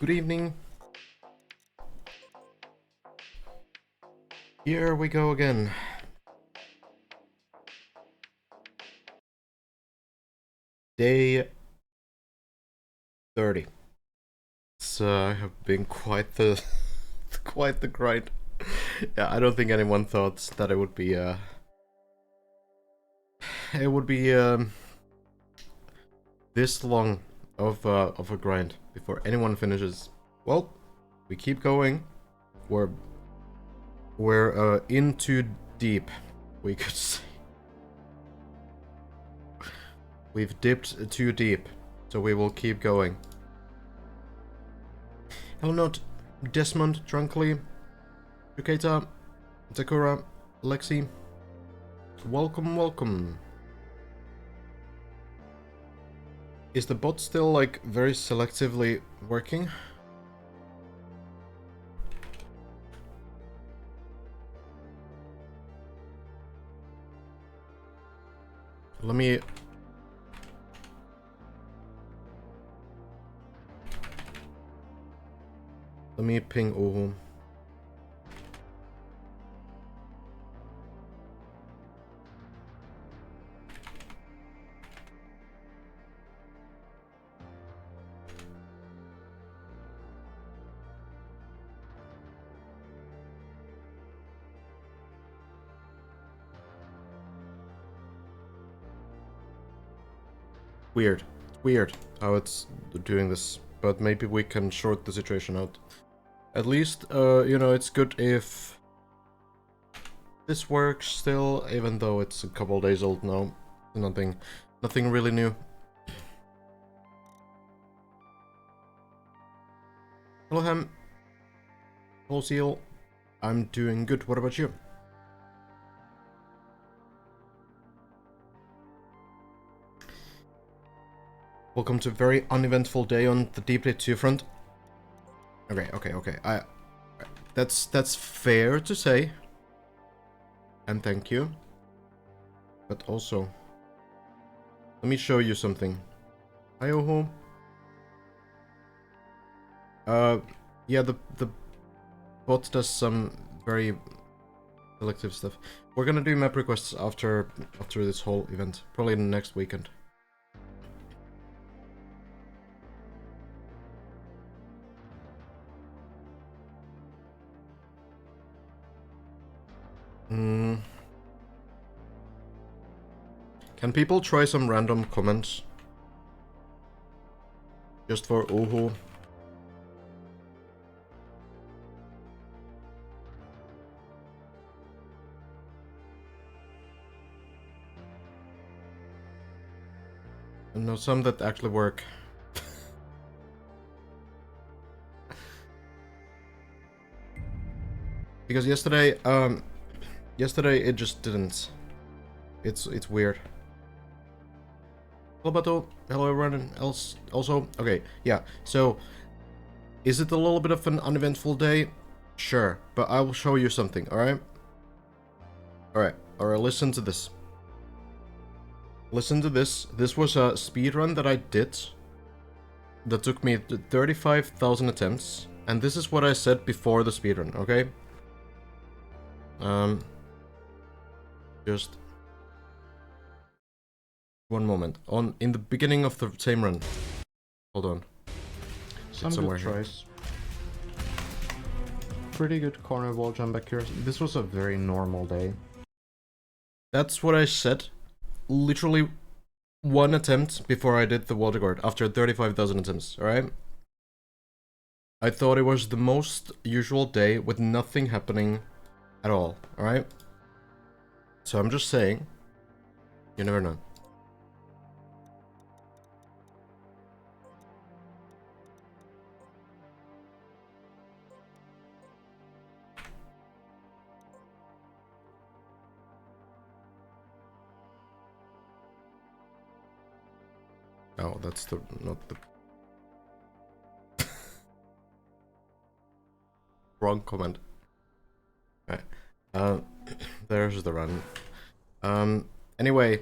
Good evening. Here we go again. Day 30. It's have been quite the quite the grind. Yeah, I don't think anyone thought that it would be this long of a grind before anyone finishes. Well, we keep going. We're in too deep, we could say. We've dipped too deep, so we will keep going. Hello, not Desmond, Drunkly, Yuketa, Sakura, Lexi. Welcome, welcome. Is the bot still, like, very selectively working? Let me ping Oho. Weird how it's doing this, but maybe we can short the situation out. At least, you know, it's good if this works still, even though it's a couple days old now. Nothing really new. Hello, Ham. Hello, Seal. I'm doing good. What about you? Welcome to a very uneventful day on the Deep Day 2 front. Okay. That's fair to say. And thank you. But also, let me show you something. Hi, Oho. Yeah, the bot does some very selective stuff. We're gonna do map requests after this whole event, probably next weekend. Can people try some random comments? Just for Oho. No, some that actually work. Because yesterday it just didn't. It's weird. Hello, Bato. Hello, everyone else. Also, okay, yeah. So, is it a little bit of an uneventful day? Sure, but I will show you something. All right. Listen to this. Listen to this. This was a speedrun that I did. That took me 35,000 attempts, and this is what I said before the speedrun. Okay. Just one moment. In the beginning of the same run. Hold on. Some good tries. Pretty good corner wall jump back here. This was a very normal day. That's what I said. Literally one attempt before I did the water guard after 35,000 attempts, alright? I thought it was the most usual day with nothing happening at all, alright? So I'm just saying, you never know. Oh, that's not the wrong comment. Right. There's the run. Anyway.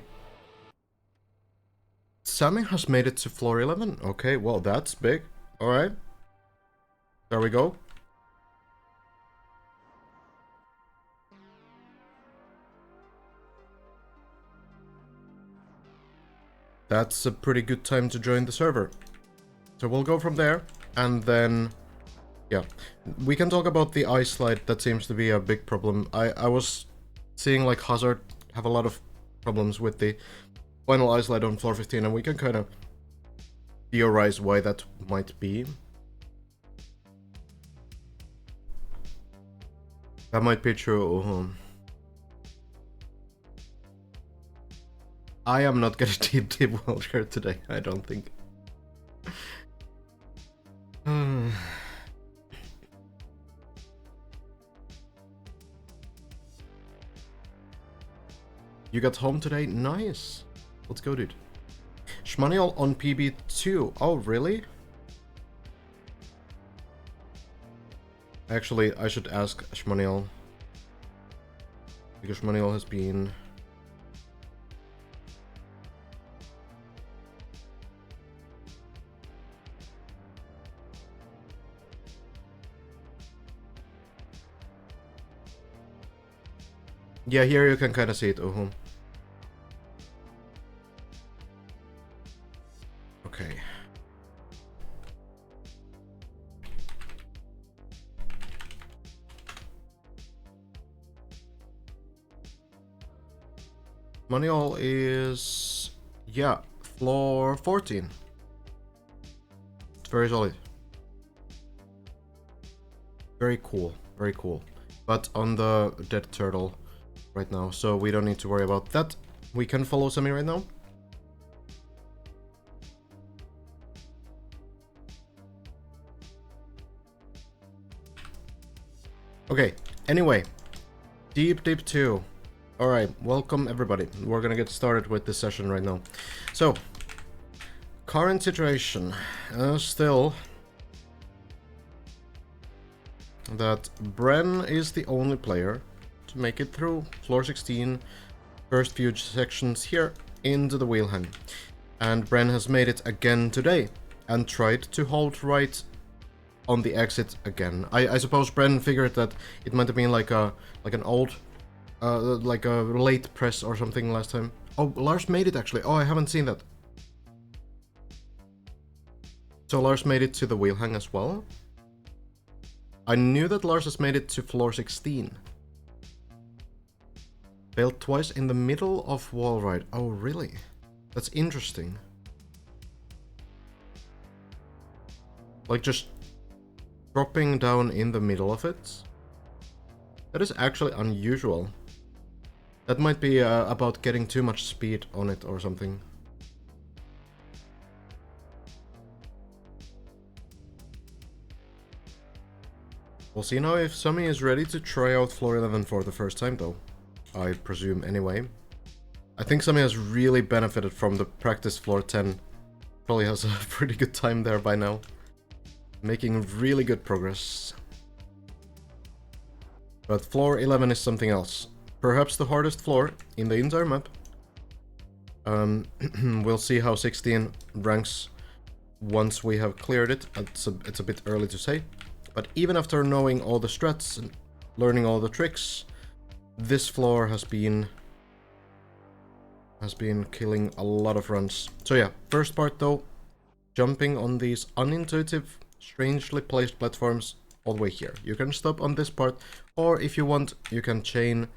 Sammy has made it to floor 11. Okay, well, that's big. Alright. There we go. That's a pretty good time to join the server. So we'll go from there, and then... yeah. We can talk about the ice slide. That seems to be a big problem. I was seeing, like, Hazard have a lot of problems with the final ice slide on floor 15, and we can kind of theorize why that might be. That might be true. I am not gonna team Wilder today, I don't think. You got home today? Nice. Let's go, dude. Shmaniel on PB2. Oh, really? Actually, I should ask Shmaniel. Because Shmaniel has been... yeah, here you can kind of see it. Okay. Manual is... yeah, floor 14. It's very solid. Very cool, very cool. But on the dead turtle right now, so we don't need to worry about that. We can follow Semi right now. Okay, anyway. Deep 2. Alright, welcome everybody. We're gonna get started with this session right now. So, current situation. Still... that Bren is the only player to make it through floor 16, first few sections here into the wheel hang. And Bren has made it again today, and tried to hold right on the exit again. I suppose Bren figured that it might have been like an old, like a late press or something last time. Oh, Lars made it actually. Oh, I haven't seen that. So Lars made it to the wheel hang as well. I knew that Lars has made it to floor 16. Failed twice in the middle of wall ride. Oh, really? That's interesting. Like, just dropping down in the middle of it? That is actually unusual. That might be about getting too much speed on it or something. We'll see now if Sami is ready to try out floor 11 for the first time though. I presume anyway. I think Sami has really benefited from the practice floor 10. Probably has a pretty good time there by now. Making really good progress. But floor 11 is something else. Perhaps the hardest floor in the entire map. We'll see how 16 ranks once we have cleared it. It's a bit early to say. But even after knowing all the strats and learning all the tricks, this floor has been killing a lot of runs. So yeah, first part though, jumping on these unintuitive, strangely placed platforms all the way here. You can stop on this part, or if you want, you can chain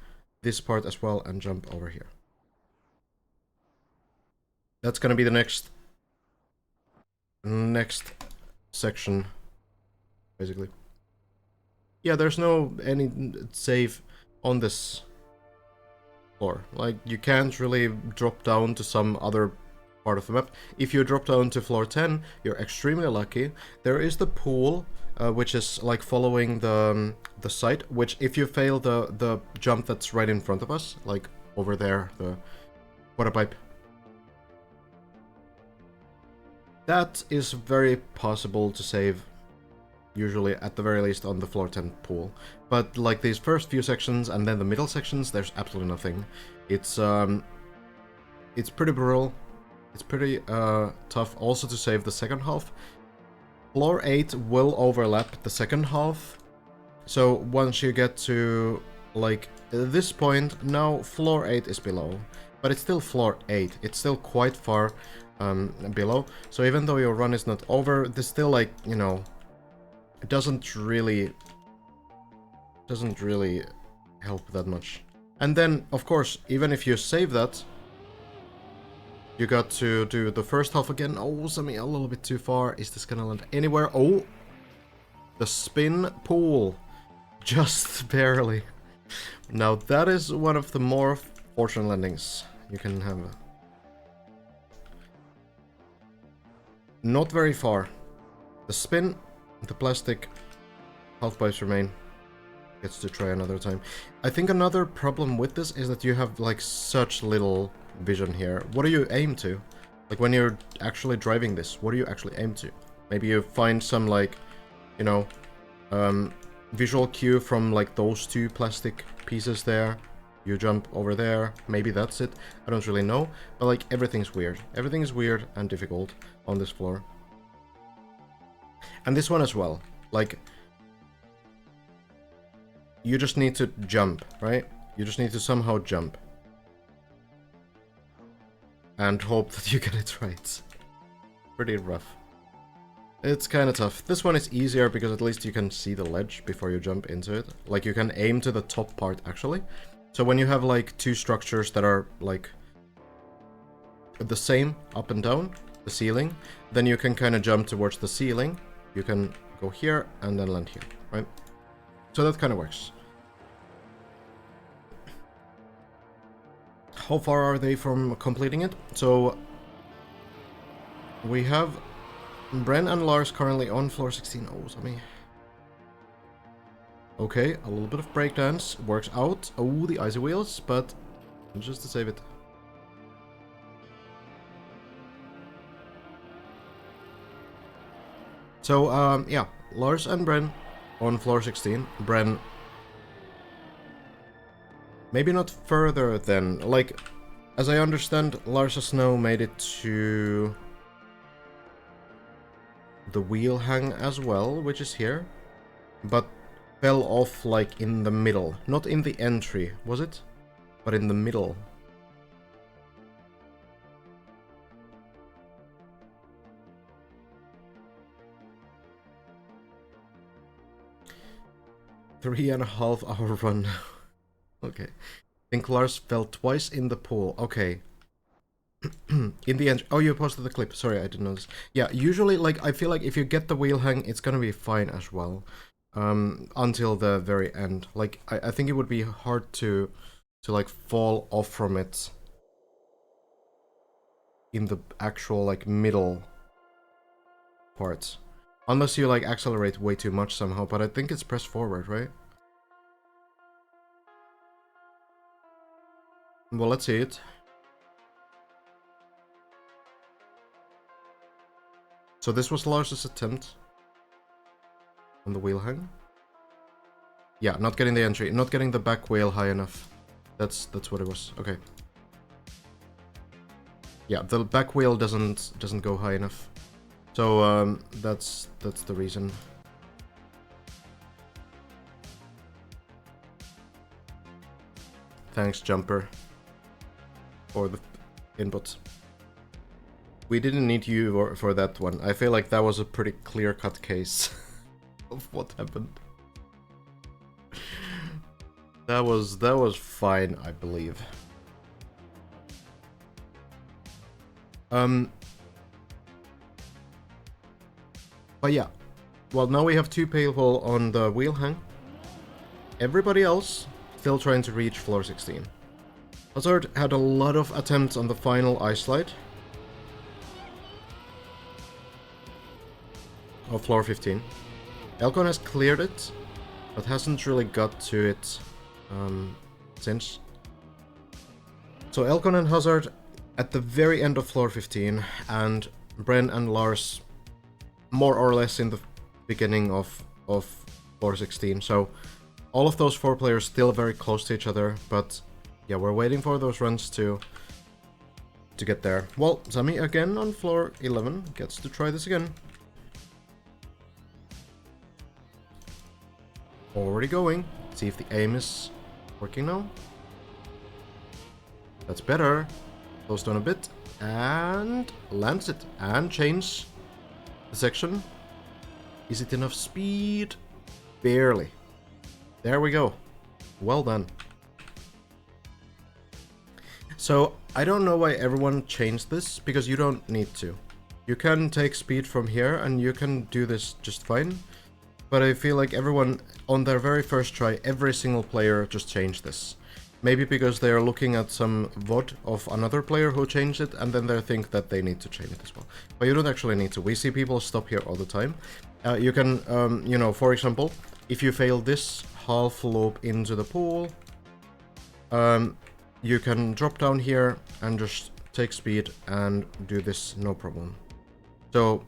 this part as well and jump over here. That's gonna be the next section, basically. Yeah, there's no any save on this floor. Like, you can't really drop down to some other part of the map. If you drop down to floor 10, you're extremely lucky. There is the pool, which is like following the site, which if you fail the jump that's right in front of us, like over there, the water pipe, that is very possible to save, usually at the very least on the floor 10 pool. But like these first few sections and then the middle sections, there's absolutely nothing. It's pretty brutal. It's pretty tough also to save the second half. Floor 8 will overlap the second half. So once you get to, like, this point, now floor 8 is below. But it's still floor 8. It's still quite far below. So even though your run is not over, there's still, like, you know, it doesn't really help that much. And then, of course, even if you save that, you got to do the first half again. Oh, Sammy, a little bit too far. Is this gonna land anywhere? Oh! The spin pool. Just barely. Now that is one of the more fortunate landings you can have. Not very far. The spin, the plastic, half pipes remain. Gets to try another time. I think another problem with this is that you have like such little vision here. What do you aim to? Like when you're actually driving this, what do you actually aim to? Maybe you find some like, you know, visual cue from like those two plastic pieces there. You jump over there. Maybe that's it. I don't really know. But like everything's weird. Everything is weird and difficult on this floor. And this one as well. Like, you just need to jump, right? You just need to somehow jump. And hope that you get it right. Pretty rough. It's kind of tough. This one is easier because at least you can see the ledge before you jump into it. Like, you can aim to the top part, actually. So when you have, like, two structures that are, like, the same up and down, the ceiling, then you can kind of jump towards the ceiling. You can go here and then land here, right? So that kind of works. How far are they from completing it? So we have Bren and Lars currently on floor 16. Oh, Sammy. Okay, a little bit of breakdance works out. Oh, the icy wheels, but just to save it. So, yeah, Lars and Bren on floor 16. Bren maybe not further than, like, as I understand, Lars Snow made it to the wheel hang as well, which is here, but fell off, like, in the middle. Not in the entry, was it? But in the middle. Three-and-a-half-hour run. Okay. I think Lars fell twice in the pool. Okay. In the end. Oh, you posted the clip. Sorry, I didn't notice. Yeah, usually, like, I feel like if you get the wheel hang, it's gonna be fine as well. Until the very end. Like, I think it would be hard to like, fall off from it in the actual, like, middle parts. Unless you, like, accelerate way too much somehow, but I think it's press forward, right? Well, let's see it. So this was Lars's attempt on the wheel hang. Yeah, not getting the entry, not getting the back wheel high enough. That's what it was. Okay. Yeah, the back wheel doesn't go high enough. So that's the reason. Thanks, Jumper, for the input. We didn't need you for that one. I feel like that was a pretty clear-cut case of what happened. That was fine, I believe. But yeah. Well, now we have two people on the wheel hang. Everybody else still trying to reach floor 16. Hazard had a lot of attempts on the final ice slide of floor 15. Elcon has cleared it, but hasn't really got to it since. So Elcon and Hazard at the very end of floor 15, and Bren and Lars more or less in the beginning of floor 16. So all of those four players still very close to each other, but yeah, we're waiting for those runs to get there. Well, Zami again on floor 11 gets to try this again. Already going. See if the aim is working now. That's better. Close down a bit. And lands it. And change the section. Is it enough speed? Barely. There we go. Well done. So, I don't know why everyone changed this, because you don't need to. You can take speed from here, and you can do this just fine. But I feel like everyone, on their very first try, every single player just changed this. Maybe because they are looking at some VOD of another player who changed it, and then they think that they need to change it as well. But you don't actually need to. We see people stop here all the time. You can, you know, for example, if you fail this half loop into the pool, you can drop down here and just take speed and do this no problem. So,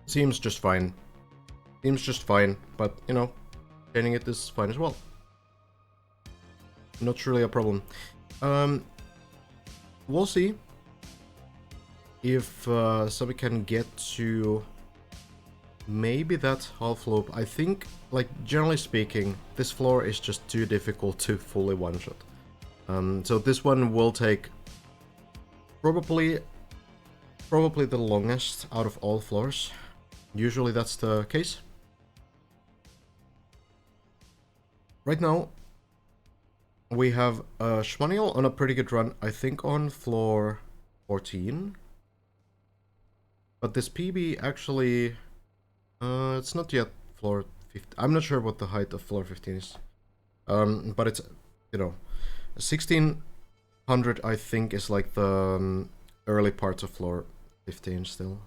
seems just fine. Seems just fine, but, you know, chaining it is fine as well. Not really a problem. We'll see if somebody can get to maybe that half loop. I think, like, generally speaking, this floor is just too difficult to fully one-shot. So this one will take probably the longest out of all floors. Usually that's the case. Right now, we have Schmaniel on a pretty good run, I think on floor 14. But this PB actually... it's not yet floor 15. I'm not sure what the height of floor 15 is. But it's, you know, 1600 I think is like the early parts of floor 15 still.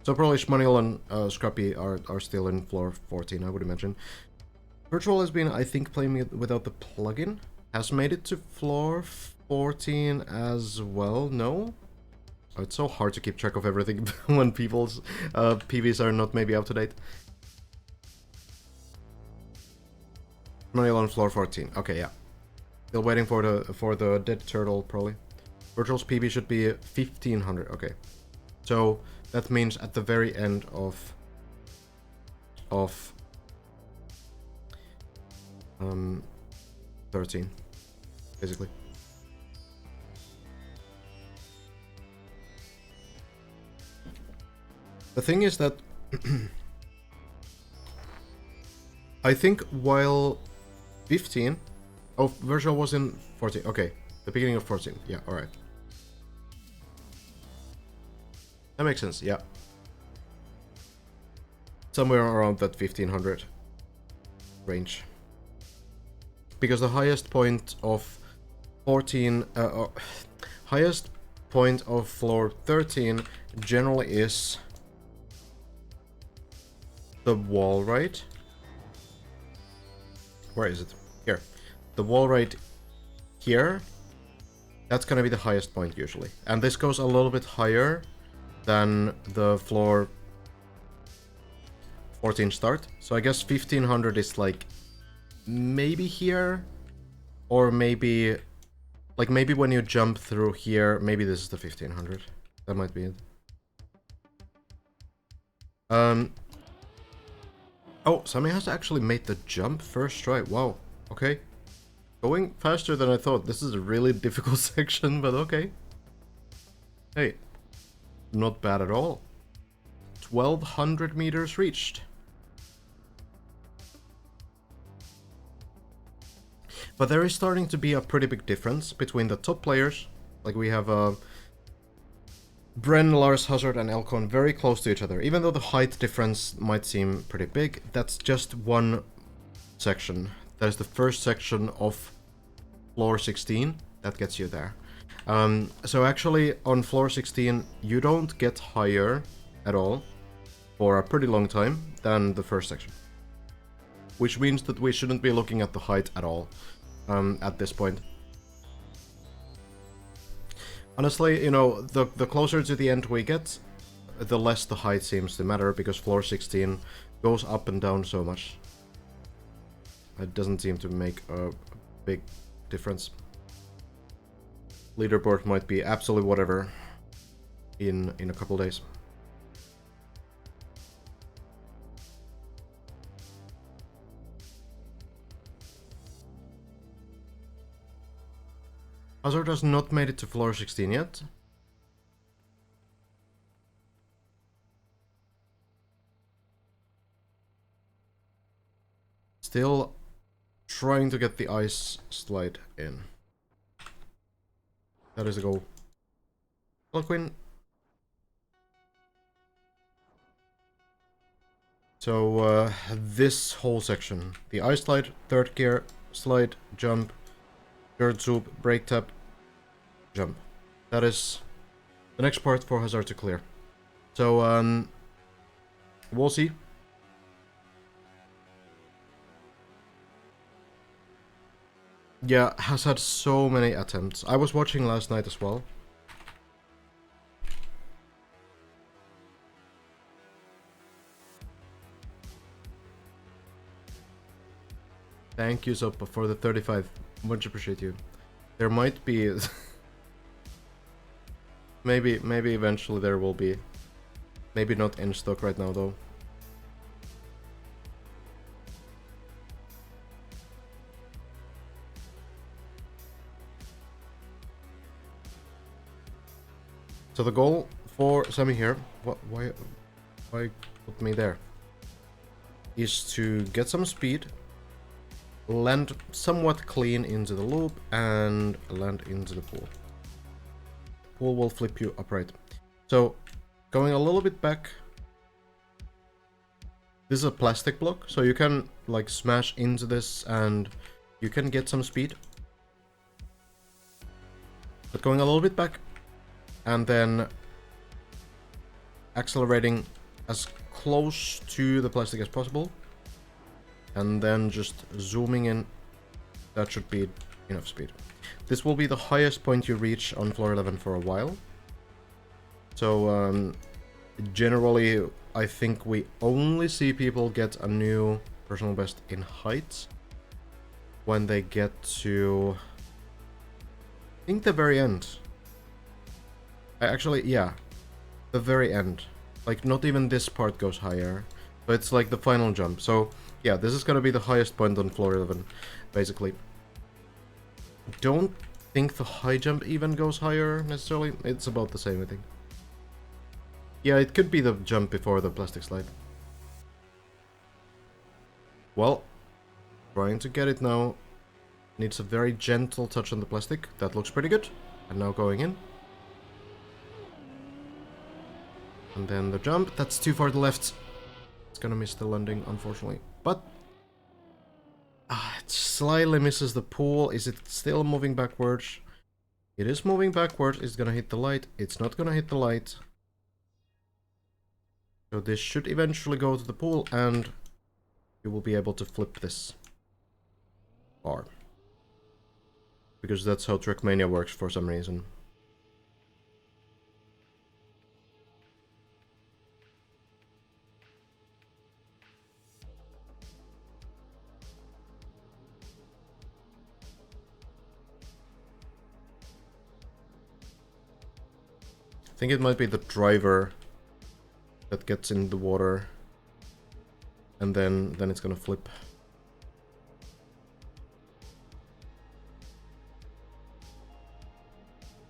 So probably Schmaniel and Scrappy are still in floor 14, I would imagine. Virtual has been, I think, playing it without the plugin. Has made it to floor 14 as well, no? Oh, it's so hard to keep track of everything when people's PVs are not maybe up to date. Schmaniel on floor 14, okay, yeah. Still waiting for the dead turtle, probably. Virtual's PV should be 1500, okay. So, that means at the very end of 13, basically. The thing is that I think while 15, oh, Virtual was in 14, okay, the beginning of 14, yeah, alright. That makes sense, yeah. Somewhere around that 1500 range. Because the highest point of 14, highest point of floor 13 generally is the wall, right? Where is it? Here. The wall right here. That's gonna be the highest point usually. And this goes a little bit higher than the floor 14 start. So I guess 1500 is like maybe here, or maybe like maybe when you jump through here, maybe this is the 1500. That might be it. Oh, Sammy has actually made the jump first try. Wow. Okay. Going faster than I thought. This is a really difficult section, but okay. Hey. Not bad at all. 1200 meters reached. But there is starting to be a pretty big difference between the top players. Like we have Bren, Lars, Hazard and Elcon very close to each other. Even though the height difference might seem pretty big, that's just one section. That is the first section of floor 16 that gets you there. So actually on floor 16 you don't get higher at all for a pretty long time than the first section. Which means that we shouldn't be looking at the height at all at this point. Honestly, you know, the closer to the end we get, the less the height seems to matter, because floor 16 goes up and down so much. It doesn't seem to make a big difference. Leaderboard might be absolutely whatever in a couple days. Hazard has not made it to floor 16 yet. Still trying to get the ice slide in. That is a goal. Queen. So this whole section, the ice slide, third gear, slide, jump, third swoop, brake tap, jump. That is the next part for Hazard to clear. So we'll see. Yeah, has had so many attempts. I was watching last night as well. Thank you, Sopa, for the 35. Much appreciate you. There might be... maybe eventually there will be. Maybe not in stock right now, though. So the goal for Semi here, why put me there, is to get some speed, land somewhat clean into the loop, and land into the pool. Pool will flip you upright. So going a little bit back, this is a plastic block, so you can like smash into this and you can get some speed. But going a little bit back, and then accelerating as close to the plastic as possible, and then just zooming in. That should be enough speed. This will be the highest point you reach on floor 11 for a while. So generally I think we only see people get a new personal best in height when they get to, I think, the very end. Actually, yeah, the very end. Like, not even this part goes higher, but it's like the final jump. So, yeah, this is gonna be the highest point on floor 11, basically. Don't think the high jump even goes higher, necessarily. It's about the same, I think. Yeah, it could be the jump before the plastic slide. Well, trying to get it now. Needs a very gentle touch on the plastic. That looks pretty good. And now going in. And then the jump. That's too far to the left. It's gonna miss the landing, unfortunately. But it slightly misses the pool. Is it still moving backwards? It is moving backwards. It's gonna hit the light. It's not gonna hit the light. So this should eventually go to the pool, and you will be able to flip this bar. Because that's how Trackmania works for some reason. I think it might be the driver that gets in the water, and then it's gonna flip.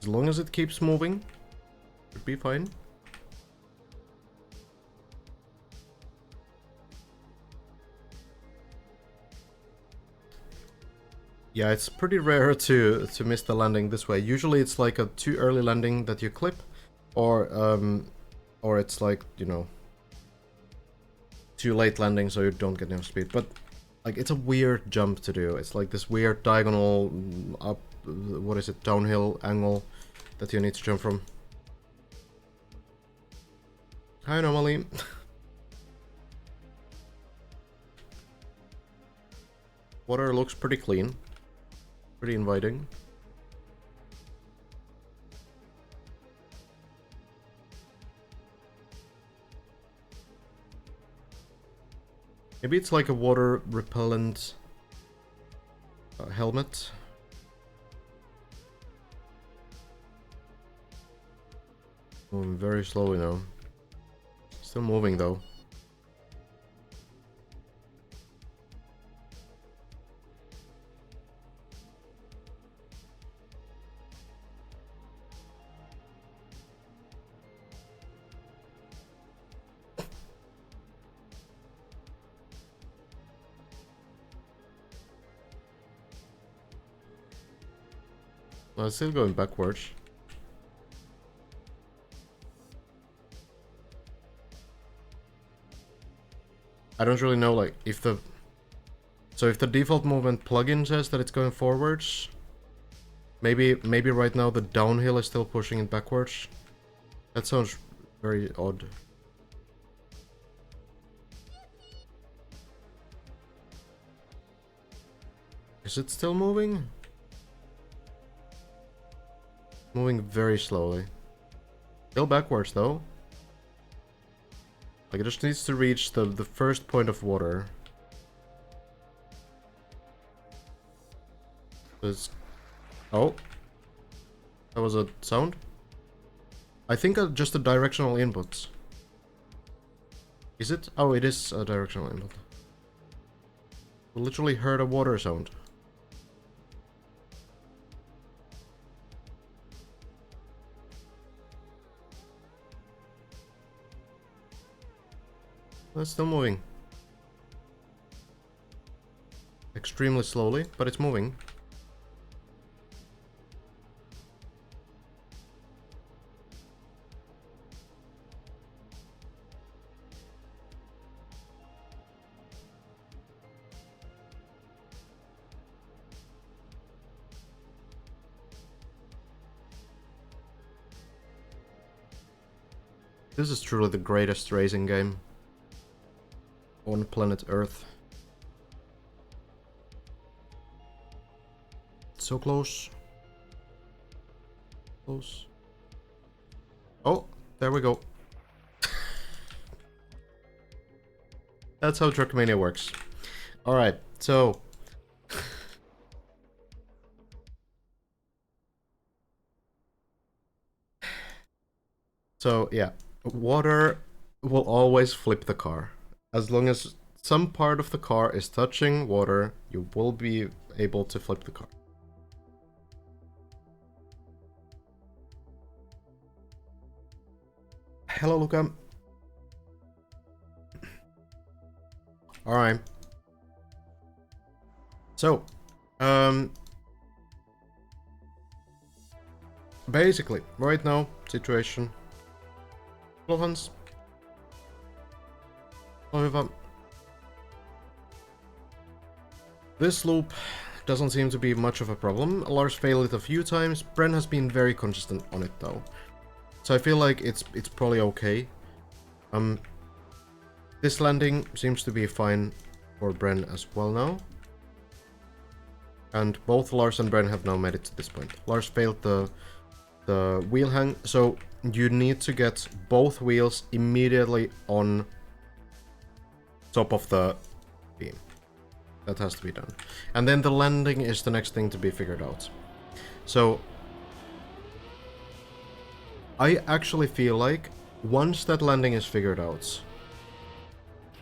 As long as it keeps moving, should be fine. Yeah, it's pretty rare to miss the landing this way. Usually it's like a too early landing that you clip, or it's like, you know, too late landing so you don't get enough speed. But like, it's a weird jump to do. It's like this weird diagonal up, what is it, downhill angle that you need to jump from. Hi, Anomaly. Water looks pretty clean, pretty inviting. Maybe it's like a water repellent helmet. Moving very slowly now. Still moving though. Well, it's still going backwards. I don't really know, like, if the... So if the default movement plugin says that it's going forwards, maybe right now the downhill is still pushing it backwards. That sounds very odd. Is it still moving? Moving very slowly. Still backwards though. Like it just needs to reach the first point of water. It's... Oh. That was a sound? I think just a directional input. Is it? Oh, it is a directional input. We literally heard a water sound. It's still moving. Extremely slowly, but it's moving. This is truly the greatest racing game on planet Earth. So close. Close. Oh, there we go. That's how Trackmania works. Alright, so... So, yeah. Water will always flip the car. As long as some part of the car is touching water, you will be able to flip the car. Hello, Luca. Alright. So, basically, right now, situation. Hello, Hans. However, this loop doesn't seem to be much of a problem. Lars failed it a few times. Bren has been very consistent on it though. So I feel like it's probably okay. This landing seems to be fine for Bren as well now. And both Lars and Bren have now made it to this point. Lars failed the wheel hang, so you need to get both wheels immediately on top of the beam. That has to be done. And then the landing is the next thing to be figured out. So I actually feel like once that landing is figured out,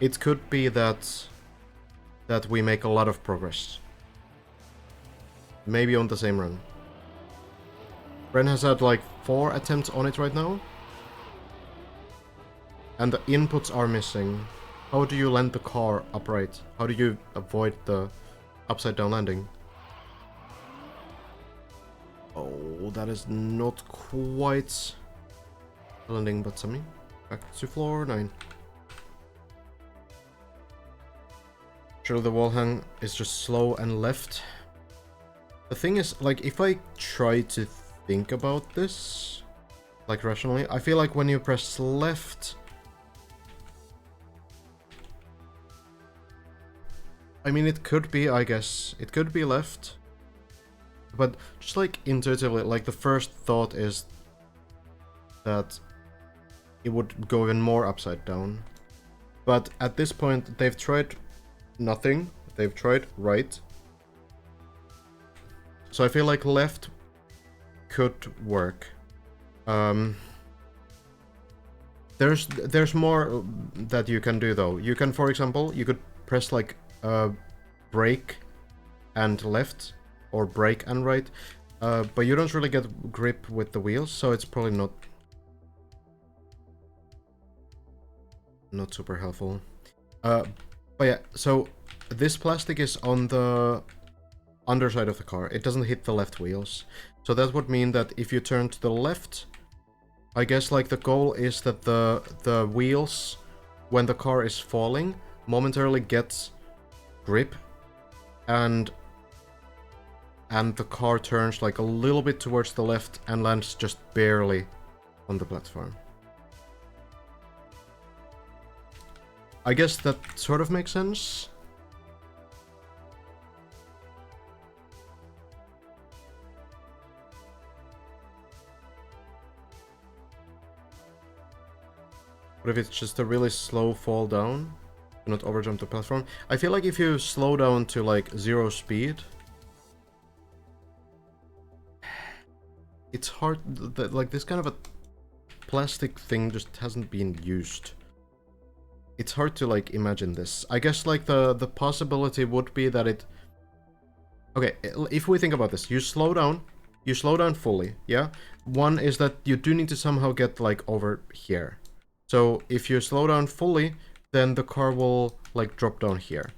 it could be that we make a lot of progress. Maybe on the same run. Bren has had like 4 attempts on it right now. And the inputs are missing. How do you land the car upright? How do you avoid the upside down landing? Oh, that is not quite landing, but something. Back to floor 9. Surely the wall hang is just slow and left. The thing is, like, if I try to think about this, like, rationally, I feel like when you press left... I mean, it could be, I guess, it could be left. But just, like, intuitively, like, the first thought is that it would go even more upside down. But at this point, they've tried nothing. They've tried right. So I feel like left could work. There's more that you can do though. You can, for example, you could press like brake and left or brake and right, but you don't really get grip with the wheels, so it's probably not super helpful. But yeah, so this plastic is on the underside of the car. It doesn't hit the left wheels. So that would mean that if you turn to the left, I guess like the goal is that the wheels, when the car is falling, momentarily gets grip, and the car turns like a little bit towards the left and lands just barely on the platform. I guess that sort of makes sense. But if it's just a really slow fall down, do not overjump the platform. I feel like if you slow down to like 0 speed, it's hard, like this kind of a plastic thing just hasn't been used. It's hard to like imagine this. I guess like the possibility would be that it... Okay, if we think about this, you slow down fully, yeah? One is that you do need to somehow get like over here. So if you slow down fully, then the car will like drop down here.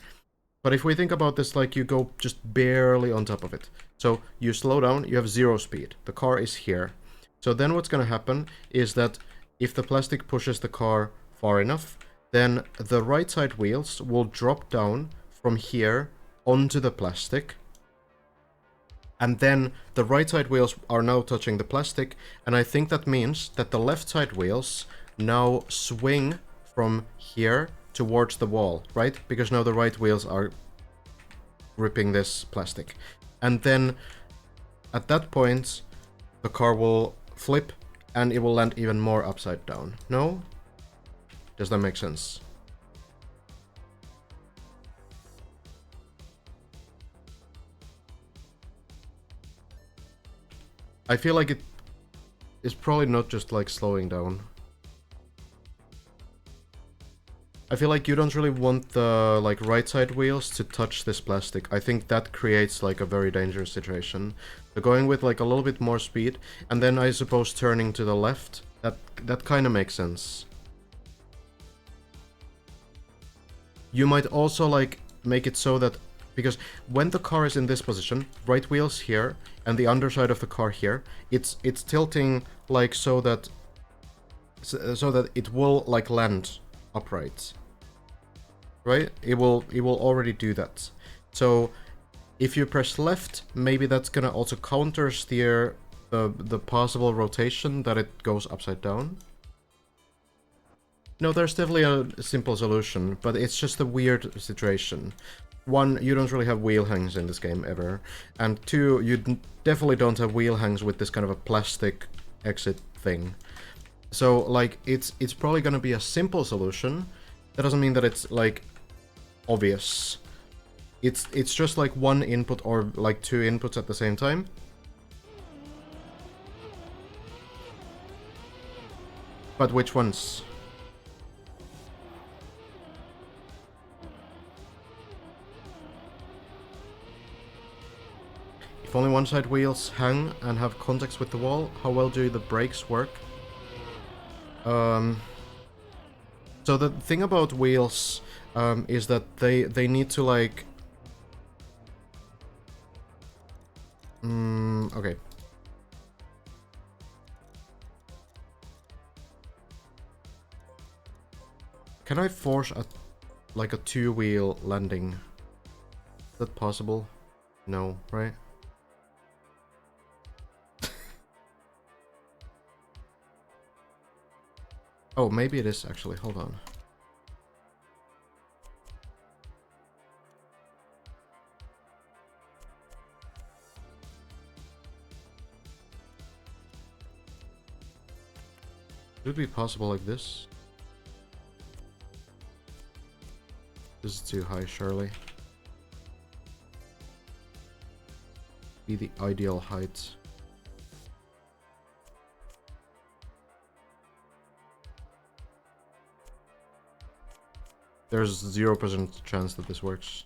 But if we think about this, like you go just barely on top of it. So you slow down, you have 0 speed. The car is here. So then what's gonna happen is that if the plastic pushes the car far enough, then the right side wheels will drop down from here onto the plastic. And then the right side wheels are now touching the plastic, and I think that means that the left side wheels now swing from here towards the wall, right? Because now the right wheels are gripping this plastic. And then at that point, the car will flip and it will land even more upside down. No? Does that make sense? I feel like it is probably not just like slowing down. I feel like you don't really want the like right side wheels to touch this plastic. I think that creates like a very dangerous situation. So going with like a little bit more speed, and then I suppose turning to the left, that kind of makes sense. You might also like make it so that, because when the car is in this position, right wheels here and the underside of the car here, it's tilting like so that it will like land upright. Right? It will already do that. So if you press left, maybe that's gonna also counter steer the possible rotation that it goes upside down. No, there's definitely a simple solution, but it's just a weird situation. One, you don't really have wheel hangs in this game ever, and two, you definitely don't have wheel hangs with this kind of a plastic exit thing. So like it's probably gonna be a simple solution. That doesn't mean that it's like obvious. It's just like one input or like two inputs at the same time. But which ones? If only one side wheels hang and have contacts with the wall, how well do the brakes work? So the thing about wheels is that they need to like... okay. Can I force a like a two-wheel landing? Is that possible? No, right? Oh, maybe it is actually. Hold on. Would it be possible like this? This is too high, surely. Be the ideal height. There's 0% chance that this works.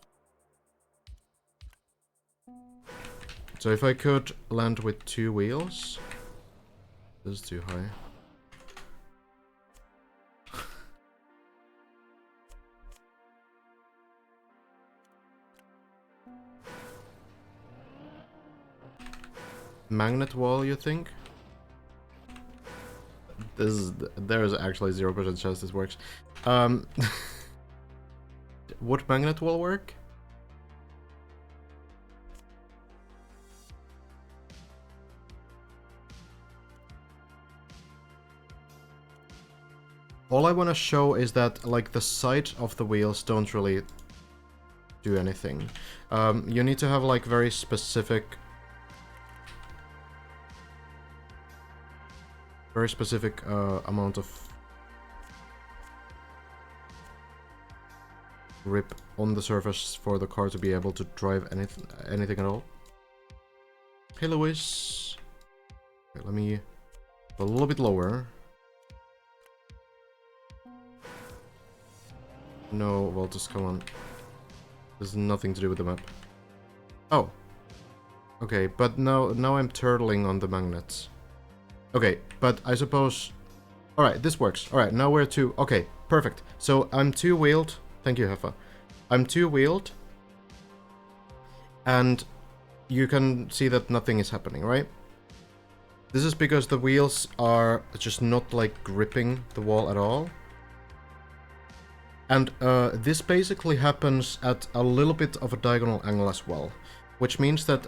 So if I could land with two wheels... This is too high. magnet wall, you think? There's actually 0% chance this works. Would magnet wall work? All I want to show is that, like, the side of the wheels don't really do anything. You need to have, like, very specific amount of grip on the surface for the car to be able to drive anything at all. Hey, Lewis. Okay, let me go a little bit lower. No, well, just come on. There's nothing to do with the map. Oh. Okay, but now I'm turtling on the magnets. Okay, but I suppose... Alright, this works. Alright, now we're two... Okay, perfect. So I'm two-wheeled. Thank you, Heffa. I'm two-wheeled. And you can see that nothing is happening, right? This is because the wheels are just not, like, gripping the wall at all. And this basically happens at a little bit of a diagonal angle as well. Which means that,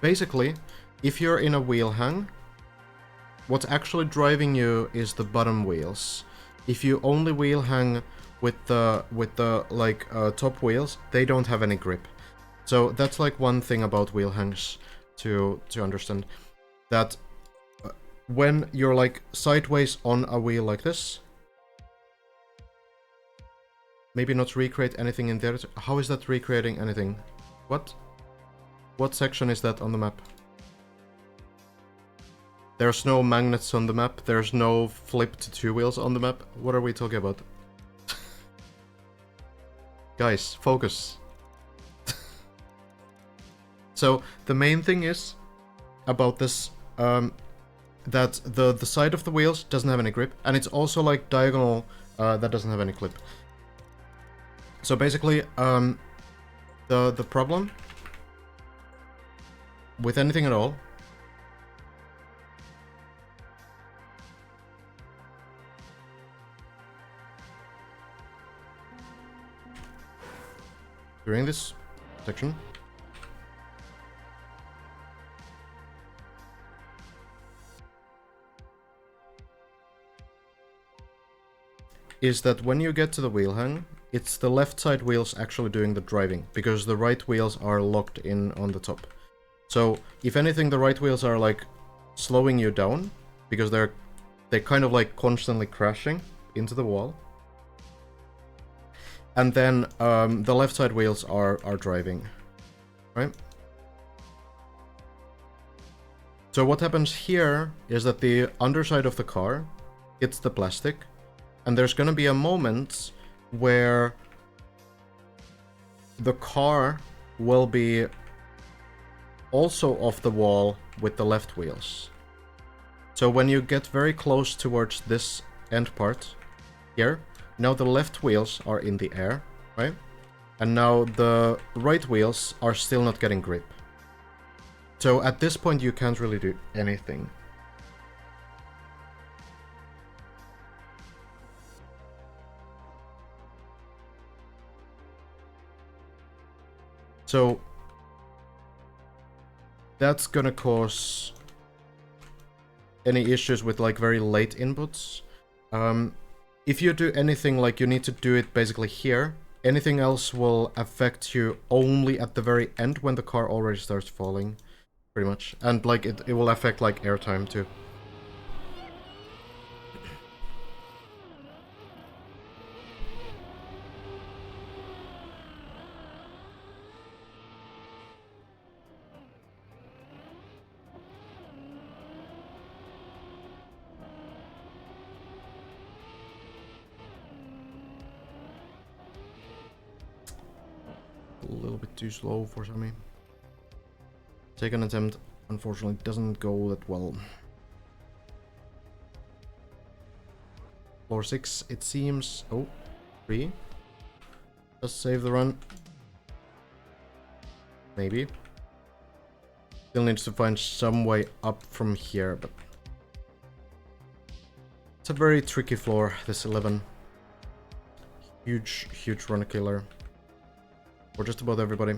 basically, if you're in a wheel hang, what's actually driving you is the bottom wheels. If you only wheel hang with the top wheels, they don't have any grip. So that's like one thing about wheel hangs to understand. That when you're like sideways on a wheel like this, maybe not recreate anything in there. How is that recreating anything? What? What section is that on the map? There's no magnets on the map. There's no flip to two wheels on the map. What are we talking about? Guys, focus. So, the main thing is about this, that the side of the wheels doesn't have any grip, and it's also like diagonal, that doesn't have any clip. So basically, the problem with anything at all during this section is that when you get to the wheel hang, it's the left side wheels actually doing the driving, because the right wheels are locked in on the top. So, if anything, the right wheels are like slowing you down, because they're kind of like constantly crashing into the wall. And then the left side wheels are driving, right? So what happens here is that the underside of the car hits the plastic, and there's gonna be a moment where the car will be also off the wall with the left wheels. So when you get very close towards this end part here, now the left wheels are in the air, right? And now the right wheels are still not getting grip. So at this point you can't really do anything. So that's gonna cause any issues with like very late inputs. If you do anything, like you need to do it basically here, anything else will affect you only at the very end when the car already starts falling, pretty much. And like it will affect like airtime too. A little bit too slow for me. Second attempt, unfortunately, doesn't go that well. Floor 6, it seems... Oh, 3. Just save the run. Maybe. Still needs to find some way up from here, but it's a very tricky floor, this 11. Huge, huge run killer for just about everybody.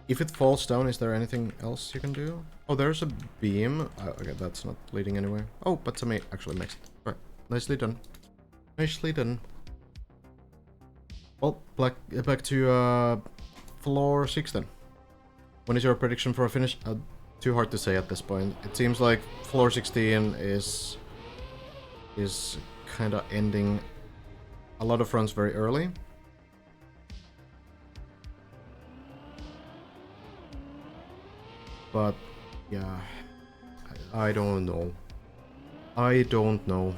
If it falls down, is there anything else you can do? Oh, there's a beam. Okay, that's not leading anywhere. Oh, but somebody actually makes it. Right, nicely done. Nicely done. Well, back to floor 6 then. When is your prediction for a finish? Too hard to say at this point. It seems like floor 16 is kind of ending a lot of runs very early. But yeah, I don't know. I don't know.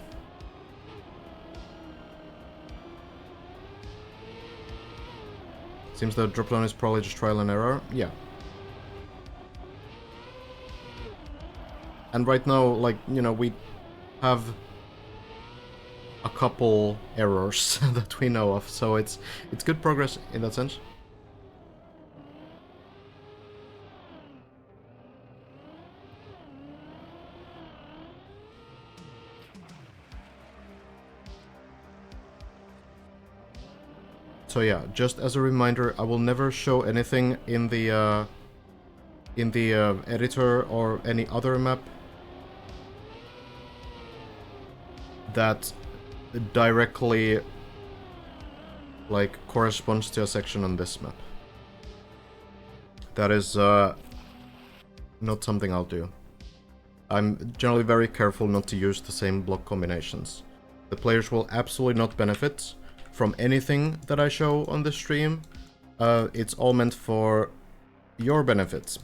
Seems the drop down is probably just trial and error. Yeah. And right now, like, you know, we have a couple errors that we know of, so it's good progress in that sense. So yeah, just as a reminder, I will never show anything in the editor or any other map that directly like corresponds to a section on this map. That is not something I'll do. I'm generally very careful not to use the same block combinations. The players will absolutely not benefit from anything that I show on the stream. It's all meant for your benefits.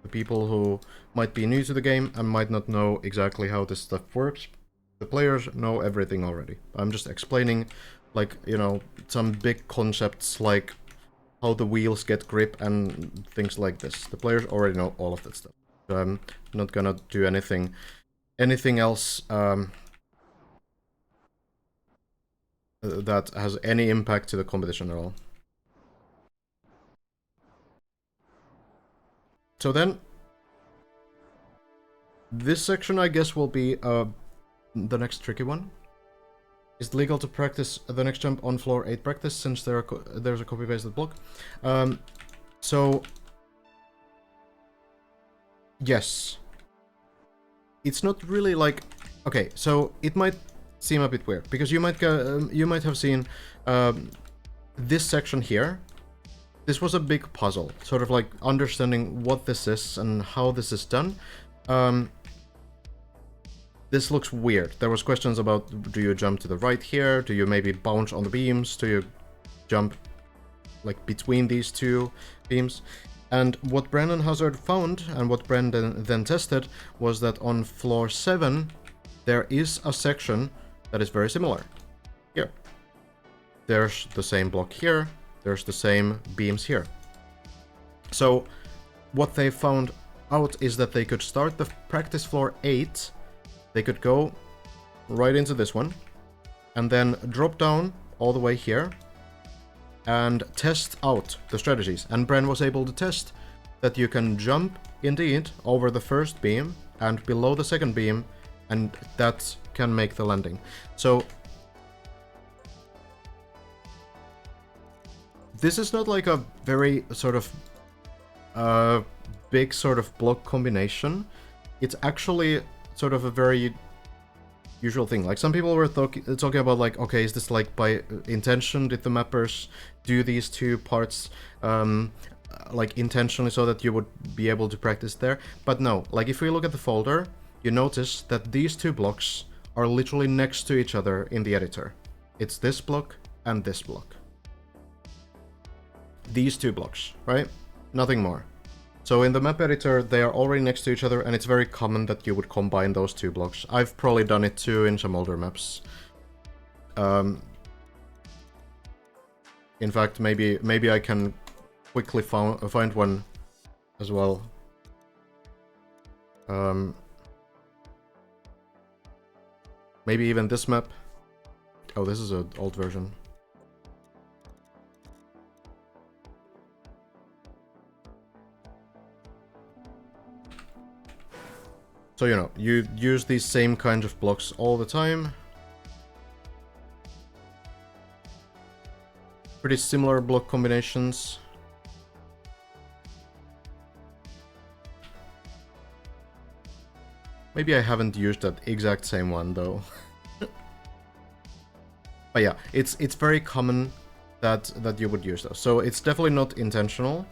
The people who might be new to the game and might not know exactly how this stuff works. The players know everything already. I'm just explaining, like, you know, some big concepts like how the wheels get grip and things like this. The players already know all of that stuff. So I'm not gonna do anything else that has any impact to the competition at all. So then, this section I guess will be the next tricky one. Is it legal to practice the next jump on floor 8 practice since there's a copy-pasted block? So, yes. It's not really like... Okay, so it might seem a bit weird, because you might have seen this section here. This was a big puzzle, sort of like understanding what this is and how this is done. This looks weird. There was questions about, do you jump to the right here? Do you maybe bounce on the beams? Do you jump like between these two beams? And what Brandon Hazard found, and what Brandon then tested, was that on floor 7, there is a section that is very similar. Here. There's the same block here. There's the same beams here. So, what they found out is that they could start the practice floor 8. They could go right into this one, and then drop down all the way here, and test out the strategies. And Bren was able to test that you can jump, indeed, over the first beam, and below the second beam, and that can make the landing. So, this is not like a very sort of big sort of block combination. It's actually sort of a very usual thing. Like, some people were talking about, like, okay, is this like by intention? Did the mappers do these two parts like intentionally so that you would be able to practice there? But no, like, if we look at the folder, you notice that these two blocks are literally next to each other in the editor. It's this block and this block. These two blocks, right? Nothing more. So in the map editor, they are already next to each other, and it's very common that you would combine those two blocks. I've probably done it too in some older maps. In fact, maybe I can quickly find one as well. Maybe even this map. Oh, this is an old version. So, you know, you use these same kind of blocks all the time. Pretty similar block combinations. Maybe I haven't used that exact same one though. But yeah, it's very common that you would use those. So it's definitely not intentional.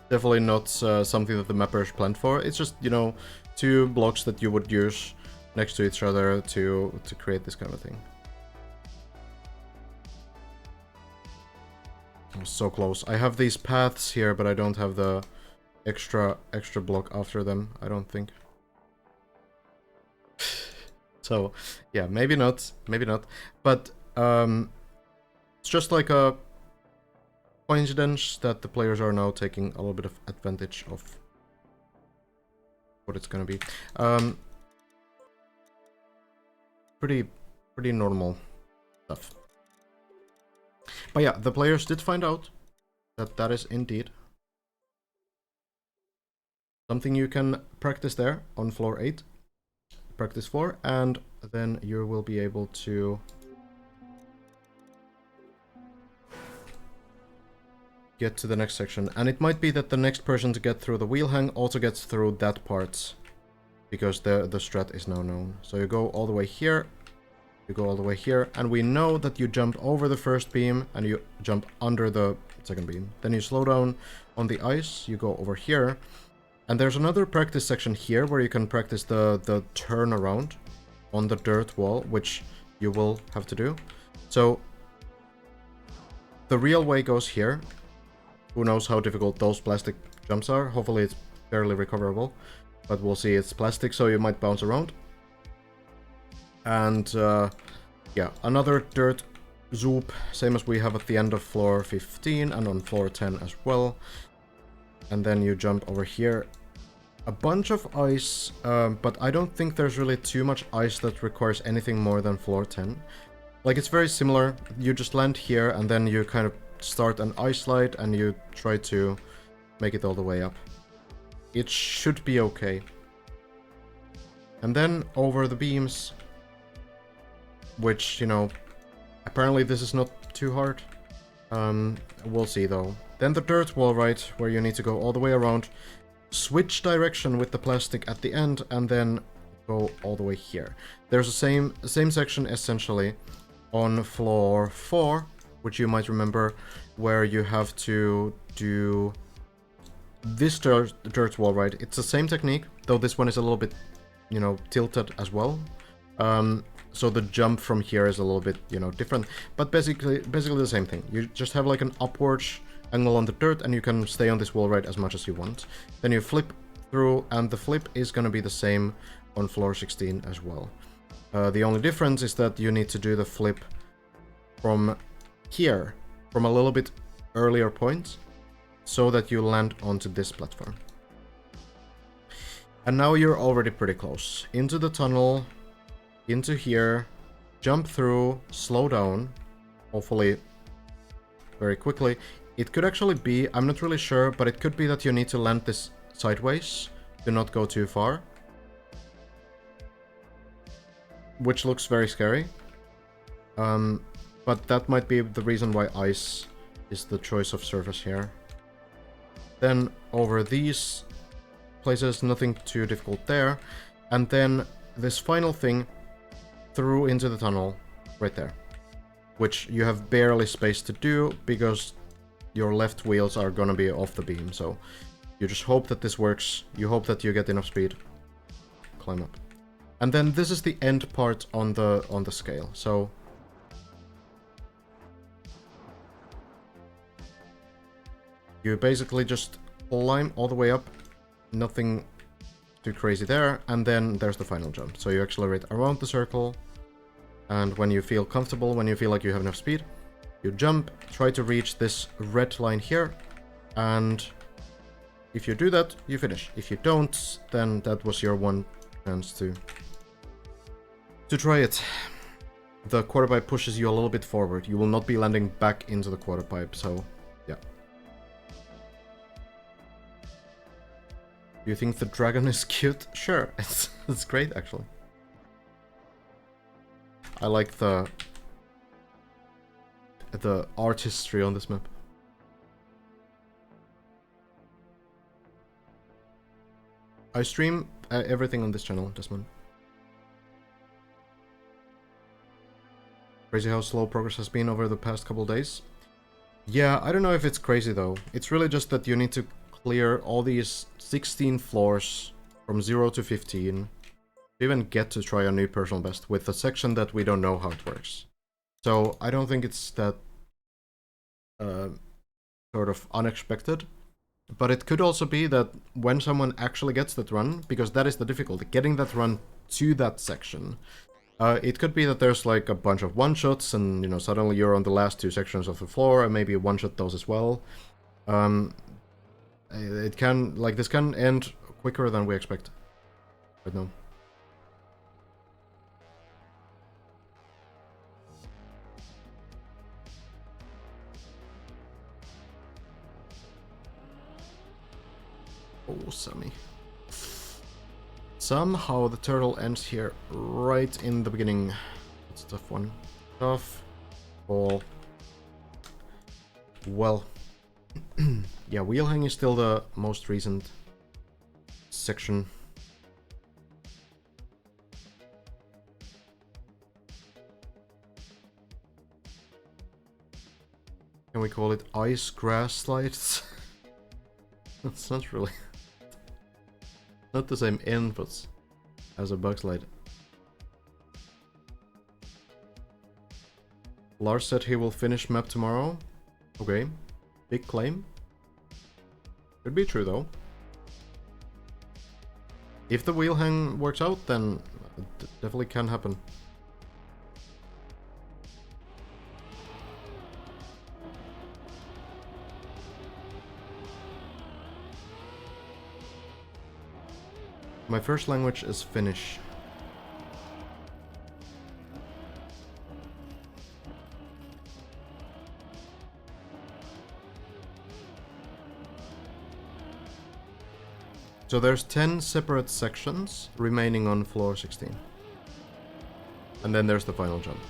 Definitely not something that the mappers planned for. It's just, you know, two blocks that you would use next to each other to create this kind of thing. I'm so close. I have these paths here, but I don't have the extra block after them, I don't think. So, yeah, maybe not. But it's just like a coincidence that the players are now taking a little bit of advantage of what it's gonna be. Pretty normal stuff. But yeah, the players did find out that that is indeed something you can practice there on floor 8. Practice floor, and then you will be able to get to the next section. And it might be that the next person to get through the wheel hang also gets through that part, because the strat is now known. So you go all the way here, you go all the way here, and we know that you jump over the first beam and you jump under the second beam. Then you slow down on the ice, you go over here, and there's another practice section here where you can practice the turnaround on the dirt wall, which you will have to do. So the real way goes here. Who knows how difficult those plastic jumps are. Hopefully it's barely recoverable, but we'll see. It's plastic, so you might bounce around. And yeah, another dirt zoop, same as we have at the end of floor 15 and on floor 10 as well. And then you jump over here. A bunch of ice, but I don't think there's really too much ice that requires anything more than floor 10. Like, it's very similar. You just land here and then you kind of start an ice slide and you try to make it all the way up. It should be okay. And then over the beams, which, you know, apparently this is not too hard. We'll see though. Then the dirt wall, right, where you need to go all the way around, switch direction with the plastic at the end, and then go all the way here. There's the same section essentially on floor 4, which you might remember, where you have to do this dirt wall, right? It's the same technique, though this one is a little bit, you know, tilted as well. So the jump from here is a little bit, you know, different, but basically the same thing. You just have like an upwards angle on the dirt, and you can stay on this wall right as much as you want. Then you flip through, and the flip is gonna be the same on floor 16 as well. The only difference is that you need to do the flip from here, from a little bit earlier point, so that you land onto this platform. And now you're already pretty close. Into the tunnel, into here, jump through, slow down, hopefully very quickly. It could actually be, I'm not really sure, but it could be that you need to land this sideways to not go too far. Which looks very scary. But that might be the reason why ice is the choice of surface here. Then over these places, nothing too difficult there. And then this final thing through into the tunnel right there, which you have barely space to do because your left wheels are gonna be off the beam. So you just hope that this works. You hope that you get enough speed. Climb up. And then this is the end part on the scale. So you basically just climb all the way up. Nothing too crazy there. And then there's the final jump. So you accelerate around the circle. And when you feel comfortable, when you feel like you have enough speed, you jump, try to reach this red line here, And if you do that, you finish. If you don't, then that was your one chance to try it. The quarter pipe pushes you a little bit forward. You will not be landing back into the quarter pipe, so yeah. Do you think the dragon is cute? Sure, it's great actually. I like the artistry on this map. I stream everything on this channel, Desmond. Crazy how slow progress has been over the past couple days. Yeah, I don't know if it's crazy though. It's really just that you need to clear all these 16 floors from 0 to 15 to even get to try a new personal best with a section that we don't know how it works. So I don't think it's that sort of unexpected. But it could also be that when someone actually gets that run, because that is the difficulty, getting that run to that section. It could be that there's like a bunch of one-shots and, you know, suddenly you're on the last two sections of the floor and maybe one-shot those as well. It can, like, this can end quicker than we expect right now. Oh, Sammy. Somehow the turtle ends here right in the beginning. It's a tough one. Tough. Ball. Well. Yeah, wheel hang is still the most recent section. Can we call it ice grass slides? That's not really... not the same inputs as a bug slide. Lars said he will finish map tomorrow. Okay. Big claim. Could be true though. If the wheel hang works out, then it definitely can happen. My first language is Finnish. So there's 10 separate sections remaining on floor 16. And then there's the final jump.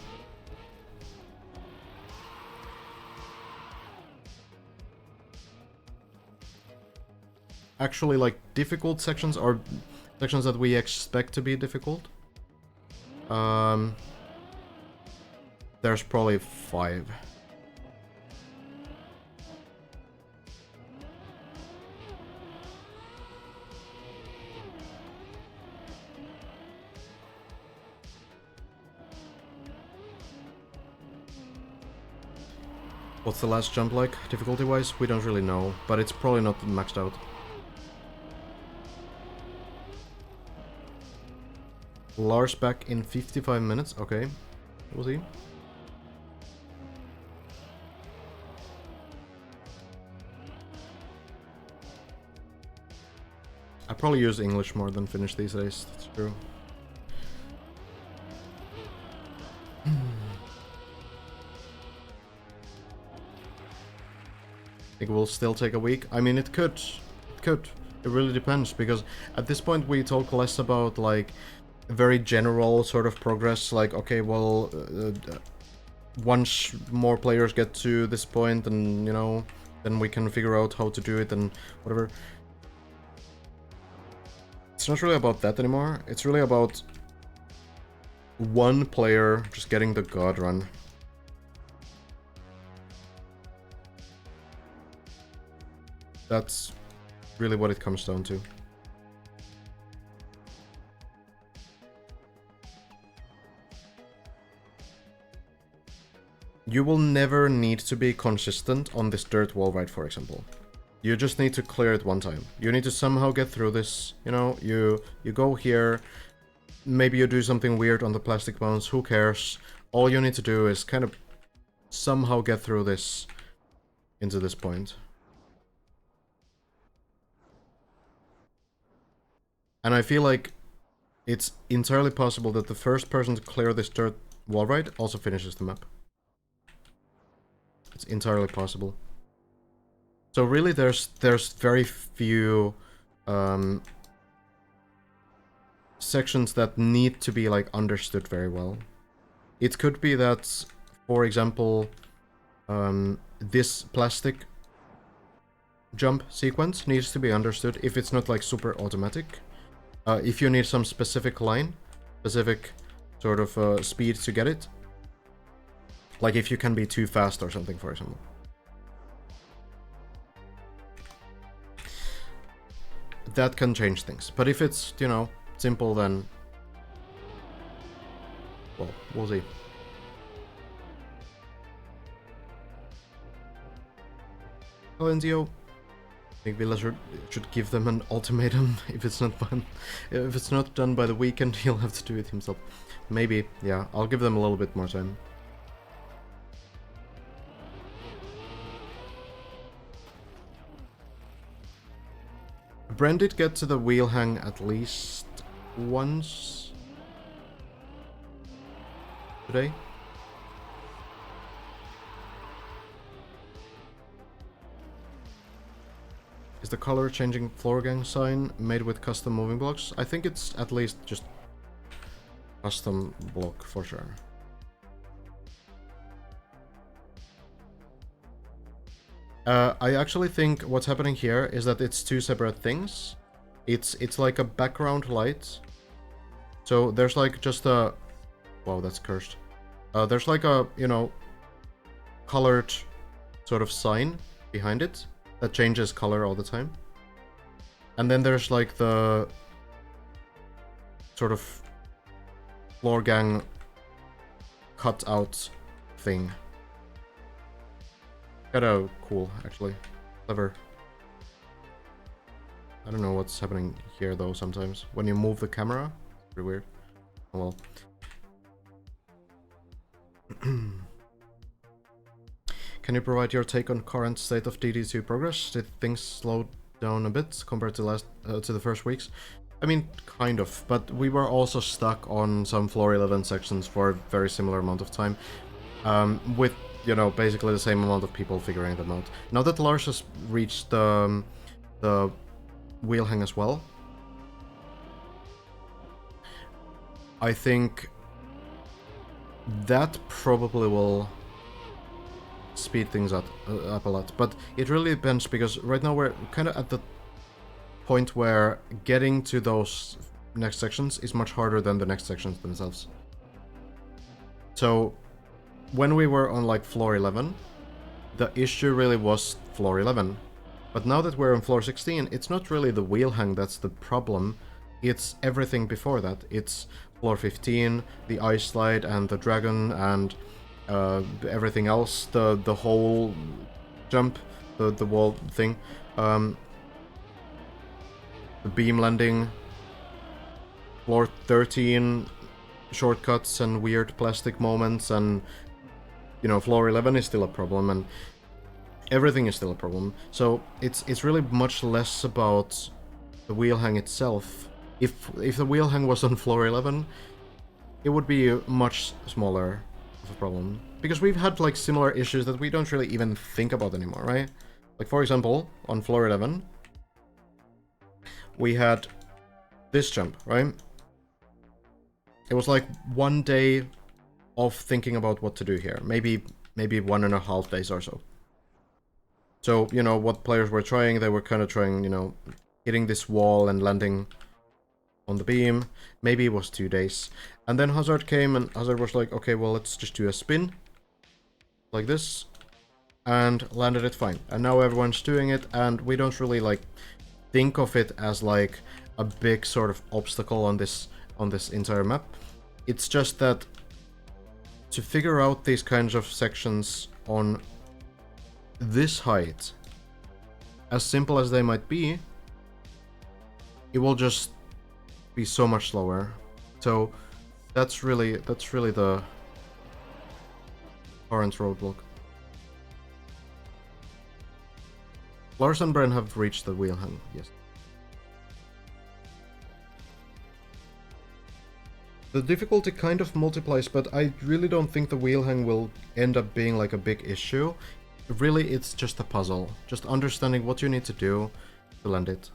Actually, like, difficult sections are sections that we expect to be difficult. There's probably 5. What's the last jump like, difficulty-wise? We don't really know, but it's probably not maxed out. Lars back in 55 minutes, okay. We'll see. I probably use English more than Finnish these days, that's true. It will still take a week. I mean, it could. It could. It really depends, because at this point we talk less about, like, very general sort of progress, like, okay, well, once more players get to this point, and, you know, then we can figure out how to do it and whatever. It's not really about that anymore. It's really about one player just getting the god run. That's really what it comes down to. You will never need to be consistent on this dirt wall ride, for example. You just need to clear it one time. You need to somehow get through this, you know, you go here, maybe you do something weird on the plastic bounce, who cares? All you need to do is kind of somehow get through this into this point. And I feel like it's entirely possible that the first person to clear this dirt wall ride also finishes the map. It's entirely possible. So really there's very few sections that need to be like understood very well. It could be that, for example, this plastic jump sequence needs to be understood if it's not like super automatic. If you need some specific line, specific sort of speed to get it. Like if you can be too fast or something, for example. That can change things. But if it's, you know, simple, then... well, we'll see. Valenzio. I think Villager should give them an ultimatum if it's not done. If it's not done by the weekend, he'll have to do it himself. Maybe, yeah. I'll give them a little bit more time. Bren did get to the wheel hang at least once today. Is the color changing floor gang sign made with custom moving blocks? I think it's at least just custom block for sure. I actually think what's happening here is that it's two separate things. It's like a background light. So there's like just a... wow, that's cursed. There's like a, you know, colored sort of sign behind it that changes color all the time. And then there's like the sort of floor gang cutout thing. Kinda cool, actually. Clever. I don't know what's happening here, though, sometimes. When you move the camera, it's pretty weird. Oh well. Can you provide your take on current state of DD2 progress? Did things slow down a bit compared to to the first weeks? I mean, kind of, but we were also stuck on some floor 11 sections for a very similar amount of time. With, you know, basically the same amount of people figuring them out. Now that Lars has reached the wheel hang as well, I think that probably will speed things up a lot. But it really depends, because right now we're kind of at the point where getting to those next sections is much harder than the next sections themselves. So when we were on like floor 11, the issue really was floor 11. But now that we're on floor 16, it's not really the wheel hang that's the problem. It's everything before that. It's floor 15, the ice slide and the dragon and everything else, the whole jump, the wall thing, the beam landing, floor 13, shortcuts and weird plastic moments, and you know, floor 11 is still a problem, and everything is still a problem. So it's really much less about the wheel hang itself. If the wheel hang was on floor 11, it would be much smaller of a problem. Because we've had like similar issues that we don't really even think about anymore, right? Like for example, on floor 11, we had this jump, right? It was like 1 day of thinking about what to do here. Maybe 1.5 days or so. So, you know, what players were trying, they were kind of trying, you know, hitting this wall and landing on the beam. Maybe it was 2 days. And then Hazard came, and Hazard was like, okay, well, let's just do a spin. Like this. And landed it fine. And now everyone's doing it, and we don't really, like, think of it as, like, a big sort of obstacle on this entire map. It's just that to figure out these kinds of sections on this height, as simple as they might be, it will just be so much slower. So that's really the current roadblock. Lars and Bren have reached the wheel hang, yes. The difficulty kind of multiplies, but I really don't think the wheel hang will end up being like a big issue. Really, it's just a puzzle. Just understanding what you need to do to land it.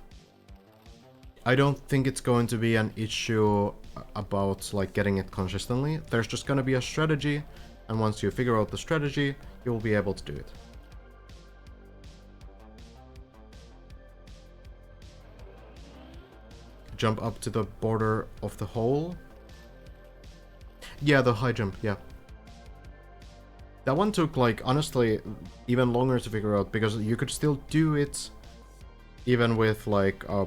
I don't think it's going to be an issue about like getting it consistently. There's just gonna be a strategy, and once you figure out the strategy, you'll be able to do it. Jump up to the border of the hole. Yeah, the high jump, yeah. That one took, like, honestly, even longer to figure out, because you could still do it even with, like, a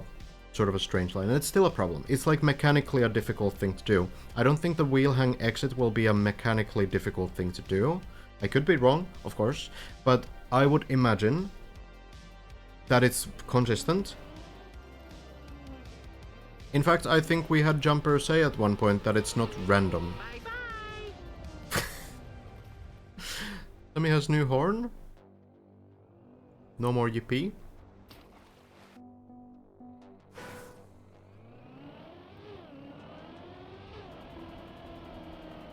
sort of a strange line. And it's still a problem. It's, like, mechanically a difficult thing to do. I don't think the wheel hang exit will be a mechanically difficult thing to do. I could be wrong, of course, but I would imagine that it's consistent. In fact, I think we had Jumper say at one point that it's not random. Sammy has new horn. No more yippee.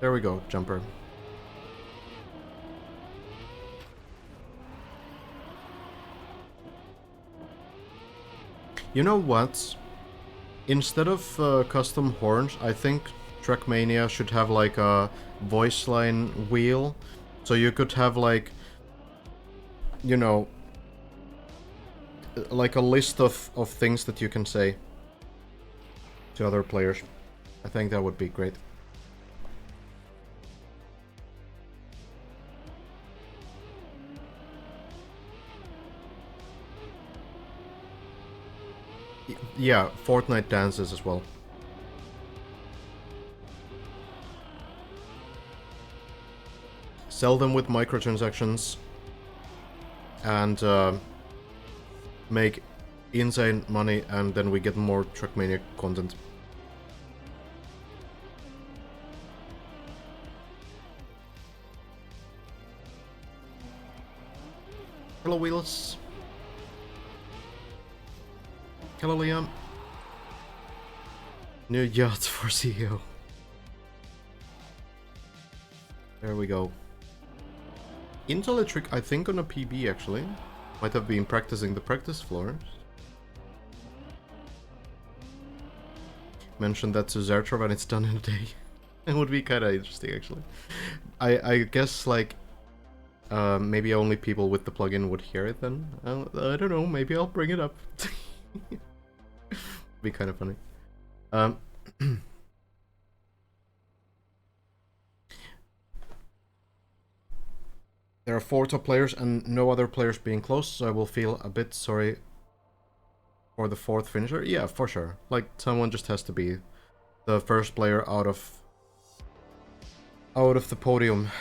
There we go, Jumper. You know what? Instead of custom horns, I think Trackmania should have like a voice line wheel. So you could have like, you know, like a list of things that you can say to other players. I think that would be great. Yeah, Fortnite dances as well. Sell them with microtransactions and make insane money, and then we get more Trackmania content. Hello, Wheels. Hello, Liam. New yacht for CEO. There we go. Intellitric, I think on a PB actually. Might have been practicing the practice floors. Mentioned that to Zertrov and it's done in a day. It would be kinda interesting actually. I guess like maybe only people with the plugin would hear it then. I don't know, maybe I'll bring it up. Be kind of funny. There are 4 top players and no other players being close, so I will feel a bit sorry for the 4th finisher. Yeah, for sure. Like, someone just has to be the first player out of the podium.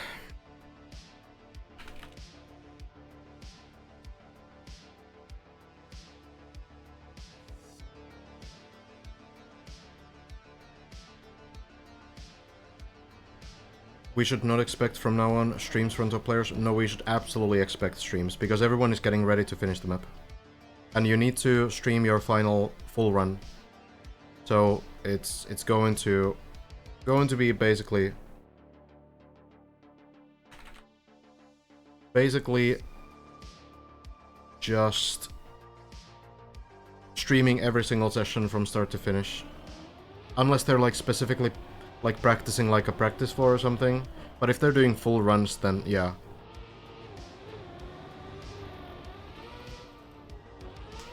We should not expect from now on streams from top players. No, we should absolutely expect streams, because everyone is getting ready to finish the map. And you need to stream your final full run. So it's going to be basically just streaming every single session from start to finish. Unless they're like specifically like practicing like a practice floor or something. But if they're doing full runs, then yeah.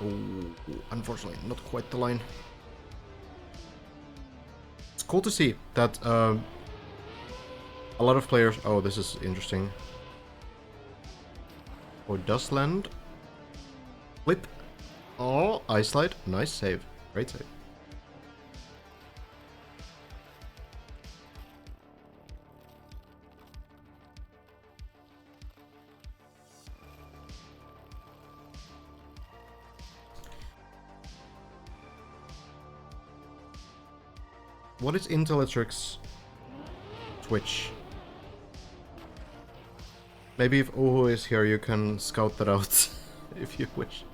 Ooh, unfortunately, not quite the line. It's cool to see that a lot of players... Oh, this is interesting. Oh, does land. Flip. Oh, ice slide. Nice save. Great save. What is Intellitric's Twitch? Maybe if Uhu is here, you can scout that out, if you wish.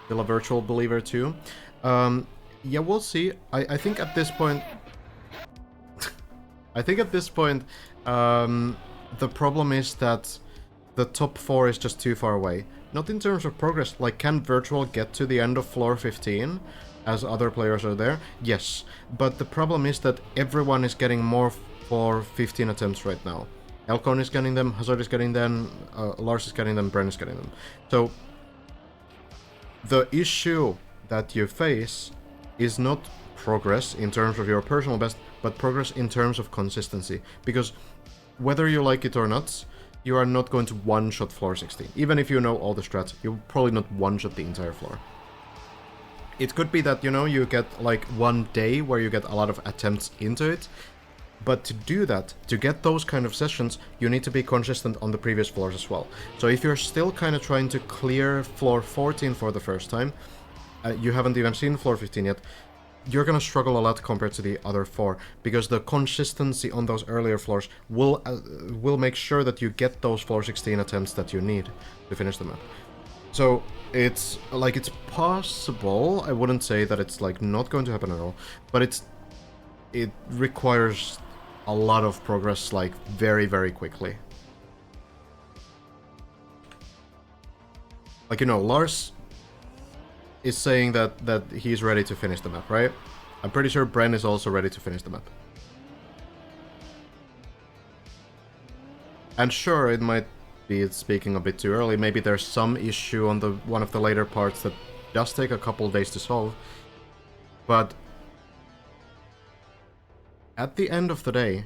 still a virtual believer too. Yeah, we'll see. I think at this point... I think at this point, the problem is that the top 4 is just too far away. Not in terms of progress, like, can Virtual get to the end of floor 15 as other players are there? Yes, but the problem is that everyone is getting more floor 15 attempts right now. Elcon is getting them, Hazard is getting them, Lars is getting them, Bren is getting them. So, the issue that you face is not progress in terms of your personal best, but progress in terms of consistency. Because whether you like it or not, you are not going to one-shot floor 16. Even if you know all the strats, you'll probably not one-shot the entire floor. It could be that, you know, you get like one day where you get a lot of attempts into it, but to do that, to get those kind of sessions, you need to be consistent on the previous floors as well. So if you're still kind of trying to clear floor 14 for the first time, you haven't even seen floor 15 yet, you're gonna struggle a lot compared to the other 4, because the consistency on those earlier floors will make sure that you get those floor 16 attempts that you need to finish the map. So it's like, it's possible. I wouldn't say that it's like not going to happen at all, but it requires a lot of progress, like very, very quickly. Like, you know, Lars is saying that he's ready to finish the map, right? I'm pretty sure Bren is also ready to finish the map. And sure, it might be speaking a bit too early. Maybe there's some issue on the one of the later parts that does take a couple of days to solve. But at the end of the day,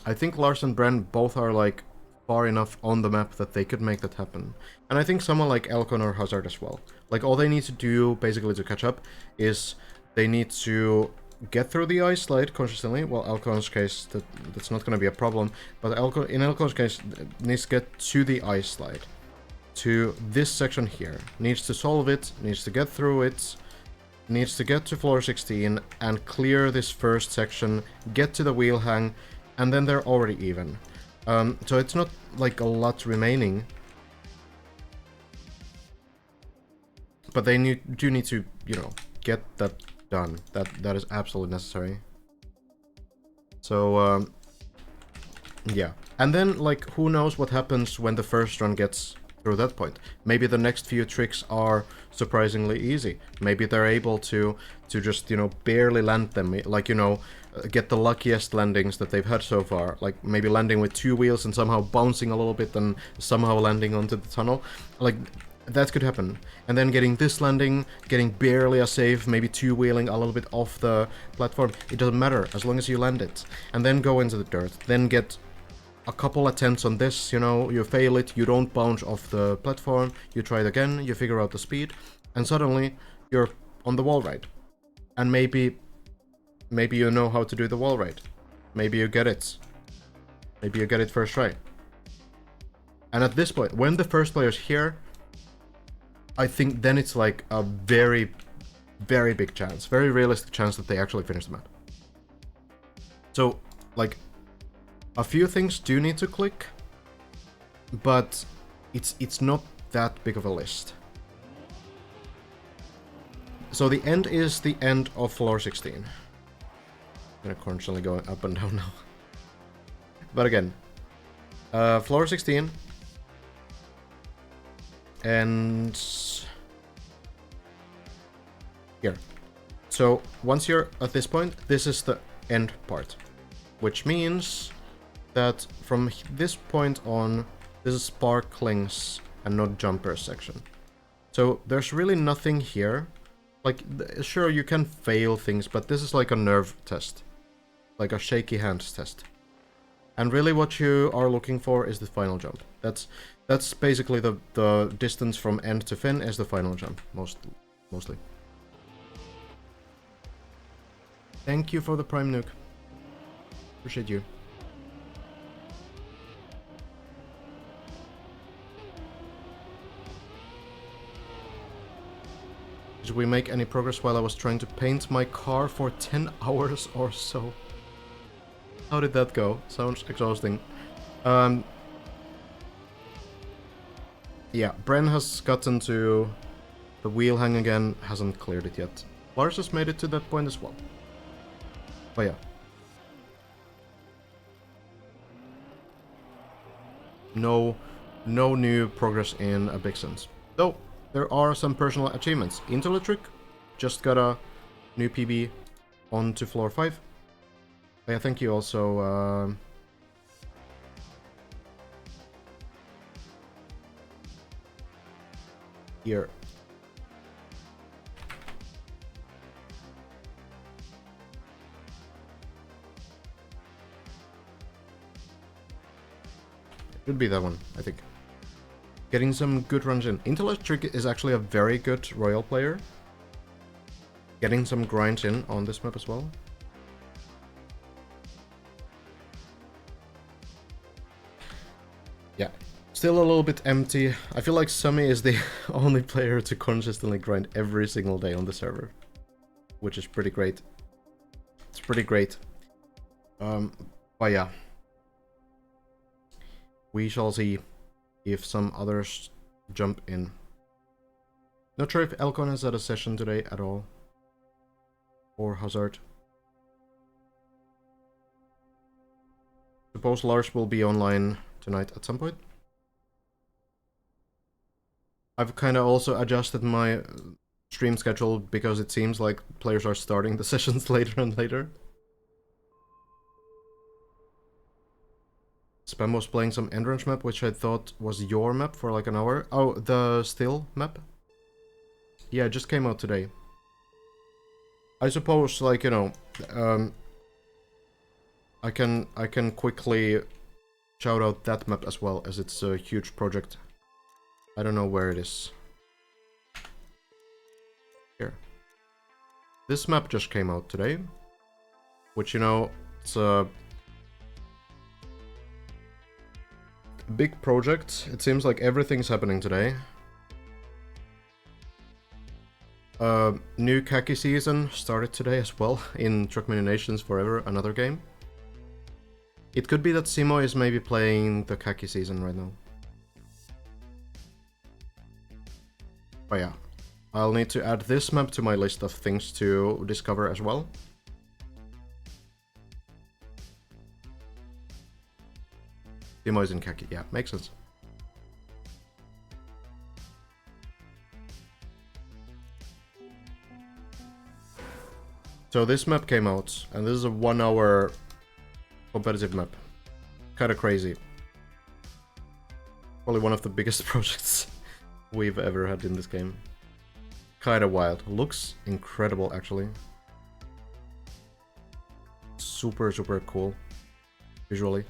I think Lars and Bren both are like far enough on the map that they could make that happen. And I think someone like Elcon or Hazard as well. Like, all they need to do, basically, to catch up, is they need to get through the ice slide consistently. Well, Elcon's case, that's not going to be a problem, but in Elcon's case, needs to get to the ice slide. To this section here. Needs to solve it, needs to get through it, needs to get to floor 16, and clear this first section, get to the wheel hang, and then they're already even. So it's not like a lot remaining, but they do need to, you know, get that done. That is absolutely necessary. So yeah, and then like, who knows what happens when the first run gets through that point. Maybe the next few tricks are surprisingly easy. Maybe they're able to just, you know, barely land them, like, you know, get the luckiest landings that they've had so far, like maybe landing with 2 wheels and somehow bouncing a little bit and somehow landing onto the tunnel. Like, that could happen. And then getting this landing, getting barely a save, maybe 2-wheeling a little bit off the platform. It doesn't matter, as long as you land it. And then go into the dirt. Then get a couple attempts on this, you know, you fail it, you don't bounce off the platform, you try it again, you figure out the speed, and suddenly you're on the wall ride. And maybe you know how to do the wall ride. Maybe you get it. Maybe you get it first try. And at this point, when the first player's here, I think then it's like a very, very big chance, very realistic chance that they actually finish the map. So, like, a few things do need to click, but it's not that big of a list. So the end is the end of floor 16. I'm gonna constantly go up and down now. But again, floor 16, and here. So once you're at this point, this is the end part, which means that from this point on, this is sparklings and not jumpers section. So there's really nothing here. Like, sure, you can fail things, but this is like a nerve test, like a shaky hands test. And really what you are looking for is the final jump. That's basically the distance from end to fin is the final jump, mostly. Thank you for the prime nuke. Appreciate you. Did we make any progress while I was trying to paint my car for 10 hours or so? How did that go? Sounds exhausting. Yeah, Bren has gotten to the wheel hang again, hasn't cleared it yet. Lars has made it to that point as well. But yeah. No new progress in a big sense. Though, there are some personal achievements. Intellectric just got a new PB onto floor 5. But yeah, thank you also, here. Should be that one, I think. Getting some good runs in. Intellectric is actually a very good royal player. Getting some grinds in on this map as well. Yeah, still a little bit empty. I feel like Sumi is the only player to consistently grind every single day on the server, which is pretty great. It's pretty great. But yeah. We shall see if some others jump in. Not sure if Elcon has had a session today at all. Or Hazard. Suppose Lars will be online tonight at some point. I've kind of also adjusted my stream schedule because it seems like players are starting the sessions later and later. Spam was playing some entrance map, which I thought was your map for like an hour. Oh, the still map? Yeah, it just came out today. I suppose, like, you know, I can quickly shout out that map as well, as it's a huge project. I don't know where it is. Here. This map just came out today, which, you know, it's a big project. It seems like everything's happening today. New Khaki season started today as well in Trackmania Nations Forever, another game. It could be that Simo is maybe playing the Khaki season right now. But yeah, I'll need to add this map to my list of things to discover as well. Simo is in Khaki, yeah, makes sense. So this map came out, and this is a 1 hour competitive map. Kinda crazy. Probably one of the biggest projects we've ever had in this game. Kinda wild. Looks incredible, actually. Super, super cool. Visually.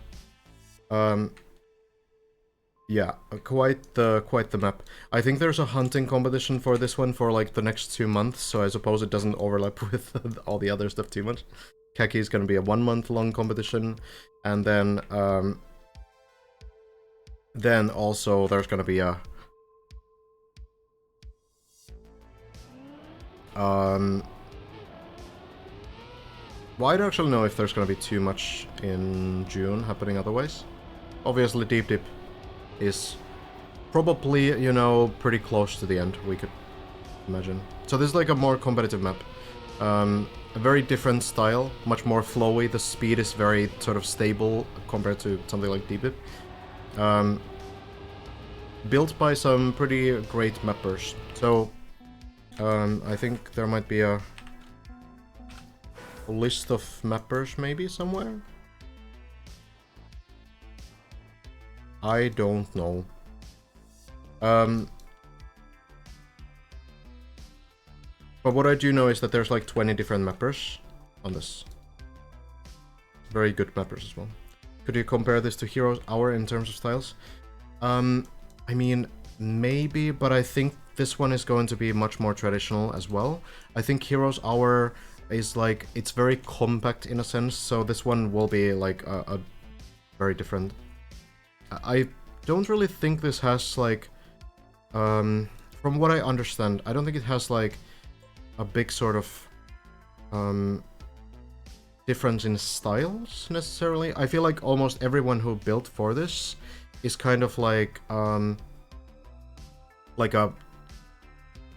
Yeah, quite the map. I think there's a hunting competition for this one for like the next 2 months, so I suppose it doesn't overlap with all the other stuff too much. Khaki is gonna be a 1 month long competition, and then also there's gonna be a well, I don't actually know if there's gonna be too much in June happening otherwise. Obviously, Deep Dip is probably, you know, pretty close to the end, we could imagine. So this is like a more competitive map. A very different style, much more flowy. The speed is very sort of stable compared to something like Deep Dip. Built by some pretty great mappers. So I think there might be a list of mappers maybe somewhere. I don't know. But what I do know is that there's like 20 different mappers on this. Very good mappers as well. Could you compare this to Heroes Hour in terms of styles? I mean, maybe, but I think this one is going to be much more traditional as well. I think Heroes Hour is like, it's very compact in a sense, so this one will be like a very different. I don't really think this has like, from what I understand, I don't think it has like a big sort of difference in styles necessarily. I feel like almost everyone who built for this is kind of like like a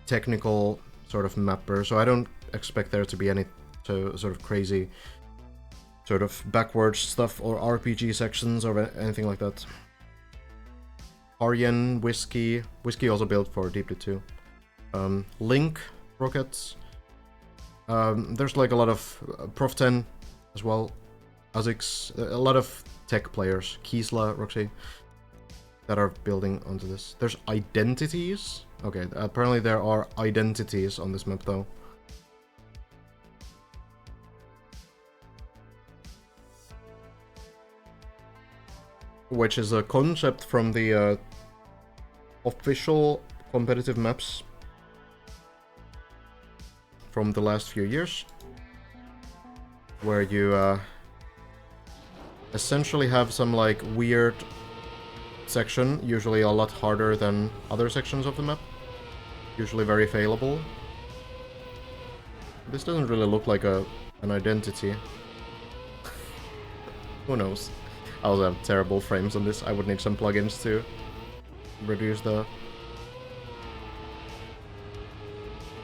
technical sort of mapper, so I don't expect there to be any sort of crazy sort of backwards stuff or RPG sections or anything like that. Arjen, Whiskey also built for Deeply too. Link, Rockets. There's like a lot of Prof 10 as well. Azix, a lot of tech players. Kiesla, Roxy, that are building onto this. There's identities. Okay, apparently there are identities on this map though. Which is a concept from the official competitive maps from the last few years, where you essentially have some like weird section, usually a lot harder than other sections of the map, usually very failable. This doesn't really look like an identity. Who knows? I also have terrible frames on this. I would need some plugins to reduce the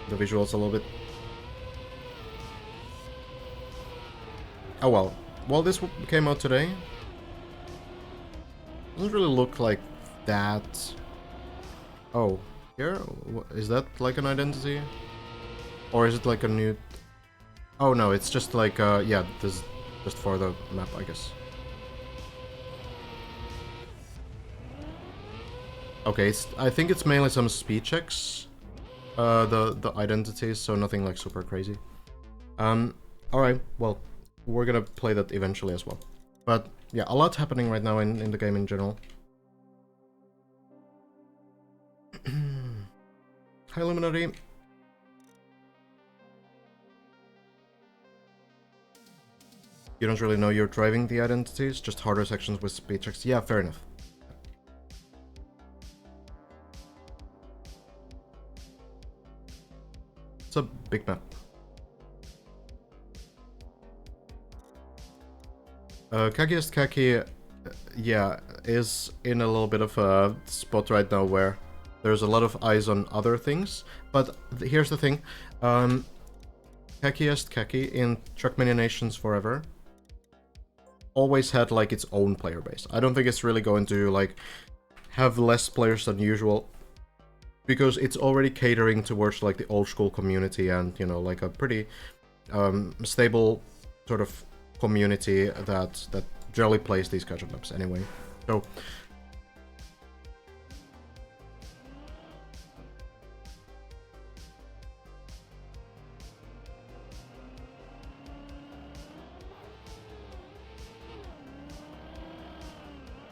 visuals a little bit. Oh well. Well, this came out today. Doesn't really look like that. Oh, here? Is that like an identity? Or is it like a new... Oh no, it's just like, yeah, this is just for the map, I guess. Okay, I think it's mainly some speed checks, the identities, so nothing like super crazy. Alright, well, we're gonna play that eventually as well. But yeah, a lot happening right now in the game in general. Hi Illuminati. You don't really know you're driving the identities, just harder sections with speed checks. Yeah, fair enough. It's a big map. Kakiest Kaki, yeah, is in a little bit of a spot right now where there's a lot of eyes on other things, but here's the thing. Kakiest Kaki in Trackmania Nations Forever always had like its own player base. I don't think it's really going to like have less players than usual, because it's already catering towards like the old school community and, you know, like a pretty stable sort of community that generally plays these kinds of maps anyway. So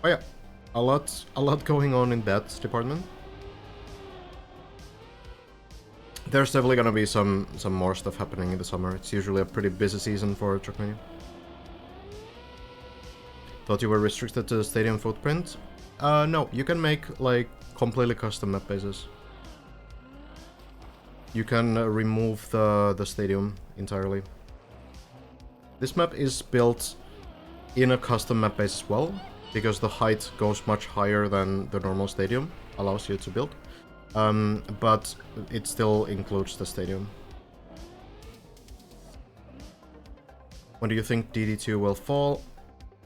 oh yeah, a lot going on in that department. There's definitely gonna be some more stuff happening in the summer. It's usually a pretty busy season for Trackmania. Thought you were restricted to the stadium footprint? No, you can make like completely custom map bases. You can remove the stadium entirely. This map is built in a custom map base as well, because the height goes much higher than the normal stadium allows you to build. But it still includes the stadium. When do you think DD2 will fall?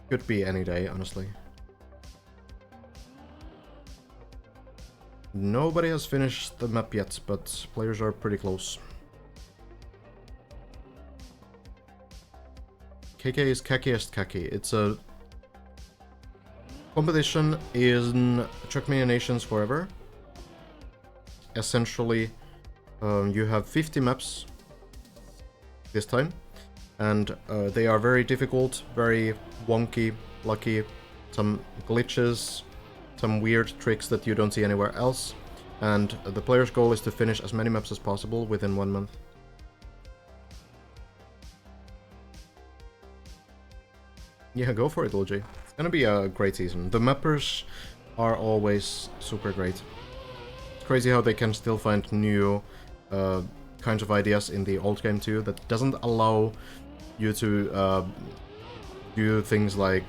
Could be any day, honestly. Nobody has finished the map yet, but players are pretty close. KK is Kakiest Kaki. It's a competition in Trackmania Nations Forever. Essentially, you have 50 maps this time, and they are very difficult, very wonky, lucky, some glitches, some weird tricks that you don't see anywhere else, and the player's goal is to finish as many maps as possible within 1 month. Yeah, go for it, LG. It's gonna be a great season. The mappers are always super great. It's crazy how they can still find new kinds of ideas in the old game too that doesn't allow you to do things like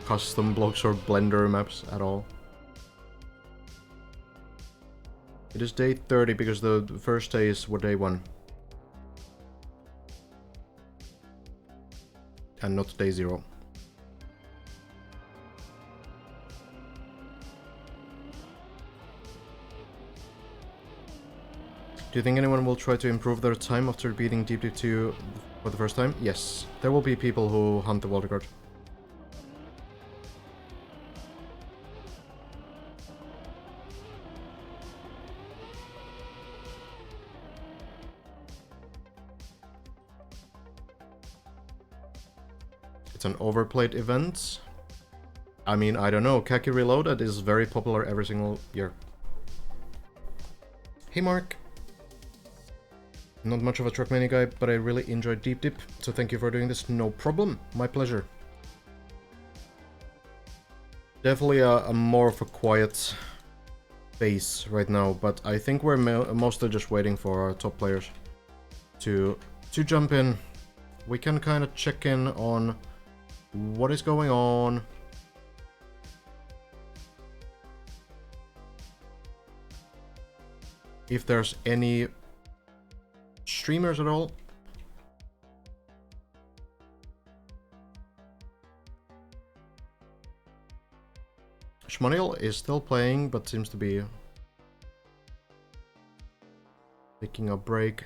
custom blocks or Blender maps at all. It is day 30 because the first day is what, day 1. And not day 0. Do you think anyone will try to improve their time after beating Deep Deep 2 for the first time? Yes. There will be people who hunt the Water Guard. It's an overplayed event. I mean, I don't know. Kaki Reloaded is very popular every single year. Hey Mark. Not much of a Trackmania guy, but I really enjoyed Deep Dip, so thank you for doing this. No problem. My pleasure. Definitely a more of a quiet pace right now, but I think we're mostly just waiting for our top players to jump in. We can kind of check in on what is going on. If there's any streamers at all. Shmonil is still playing, but seems to be taking a break.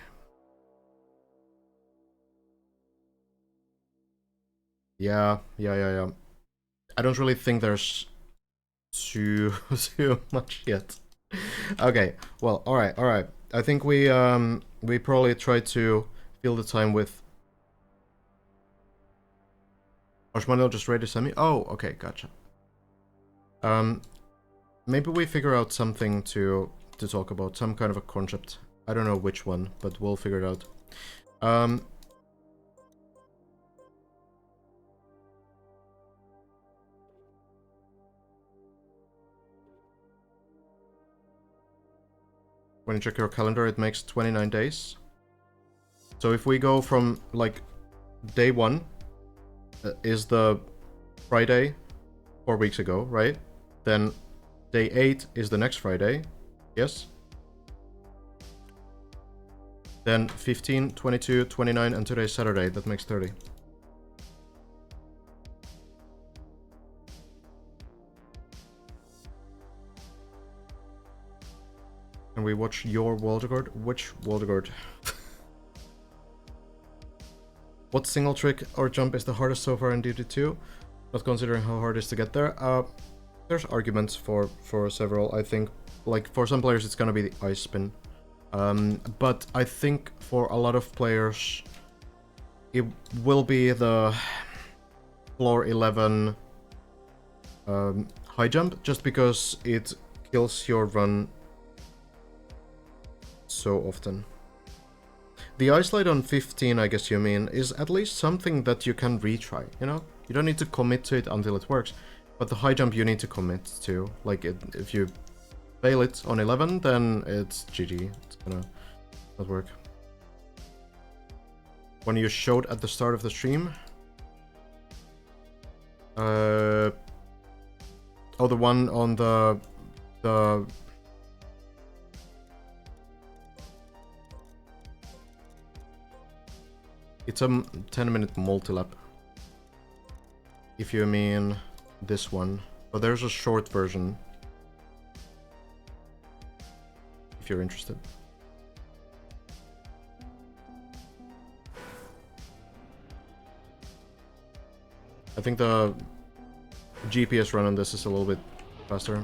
Yeah. I don't really think there's too much yet. Okay, well, alright. I think we probably try to fill the time with... Oshmanil just ready to semi? Oh, okay, gotcha. Maybe we figure out something to talk about, some kind of a concept. I don't know which one, but we'll figure it out. When you check your calendar, it makes 29 days. So if we go from, like, day 1 is the Friday 4 weeks ago, right? Then day 8 is the next Friday, yes? Then 15, 22, 29, and today's Saturday, that makes 30. And we watch your Waldegard? Which Waldegard? What single trick or jump is the hardest so far in DD2? Not considering how hard it is to get there. There's arguments for several, I think. Like, for some players it's gonna be the ice spin. But I think for a lot of players it will be the floor 11 high jump, just because it kills your run so often. The ice slide on 15, I guess you mean, is at least something that you can retry, you know? You don't need to commit to it until it works, but the high jump you need to commit to. Like, if you fail it on 11, then it's GG. It's gonna not work. When you showed at the start of the stream? Oh, the one on the... It's a 10-minute multi-lap. If you mean this one. But there's a short version. If you're interested. I think the GPS run on this is a little bit faster.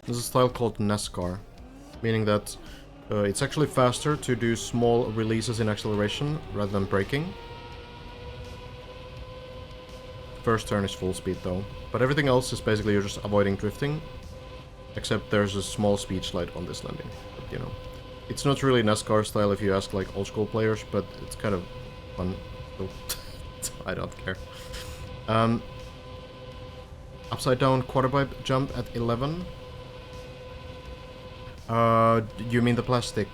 This is a style called NASCAR. Meaning that it's actually faster to do small releases in acceleration rather than braking. First turn is full speed though, but everything else is basically you're just avoiding drifting, except there's a small speed slide on this landing. But, you know, it's not really NASCAR style if you ask like old school players, but it's kind of fun. So I don't care. Upside down quarter pipe jump at 11. You mean the plastic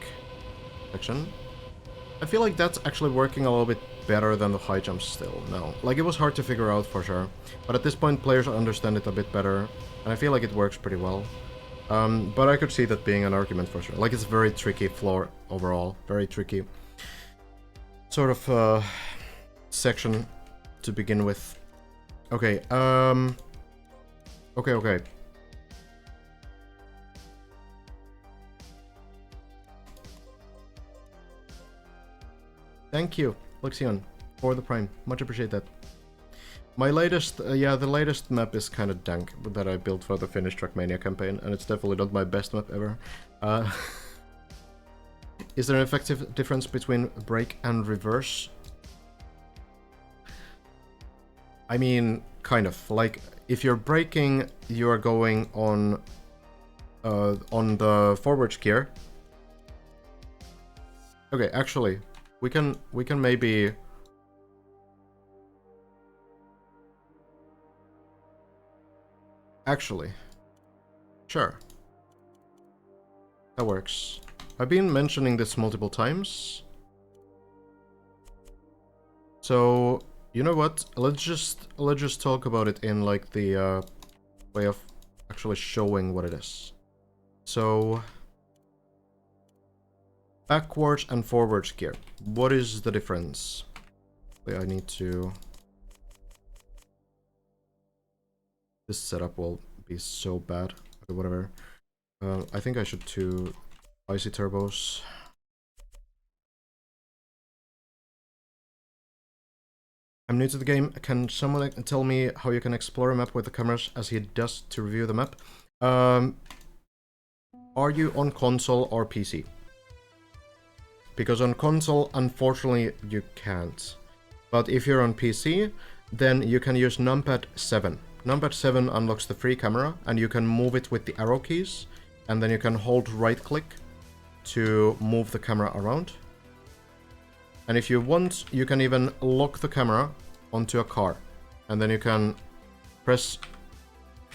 section? I feel like that's actually working a little bit better than the high jumps still now. Like, it was hard to figure out for sure, but at this point players understand it a bit better, and I feel like it works pretty well. But I could see that being an argument for sure. Like, it's a very tricky floor overall. Very tricky sort of section to begin with. Okay, okay. Thank you, Lexion, for the Prime. Much appreciate that. My latest, yeah, the latest map is kind of dank that I built for the Finnish Trackmania campaign, and it's definitely not my best map ever. Is there an effective difference between brake and reverse? I mean, kind of. Like, if you're braking, you are going on the forward gear. Okay, actually, we can maybe. Actually, sure. That works. I've been mentioning this multiple times. So, you know what? Let's just talk about it in like the way of actually showing what it is. So, backwards and forwards gear. What is the difference? I need to. This setup will be so bad. Okay, whatever. I think I should do icy turbos. I'm new to the game. Can someone tell me how you can explore a map with the cameras as he does to review the map? Are you on console or PC? Because on console, unfortunately, you can't. But if you're on PC, then you can use numpad 7. Numpad 7 unlocks the free camera, and you can move it with the arrow keys, and then you can hold right-click to move the camera around. And if you want, you can even lock the camera onto a car, and then you can press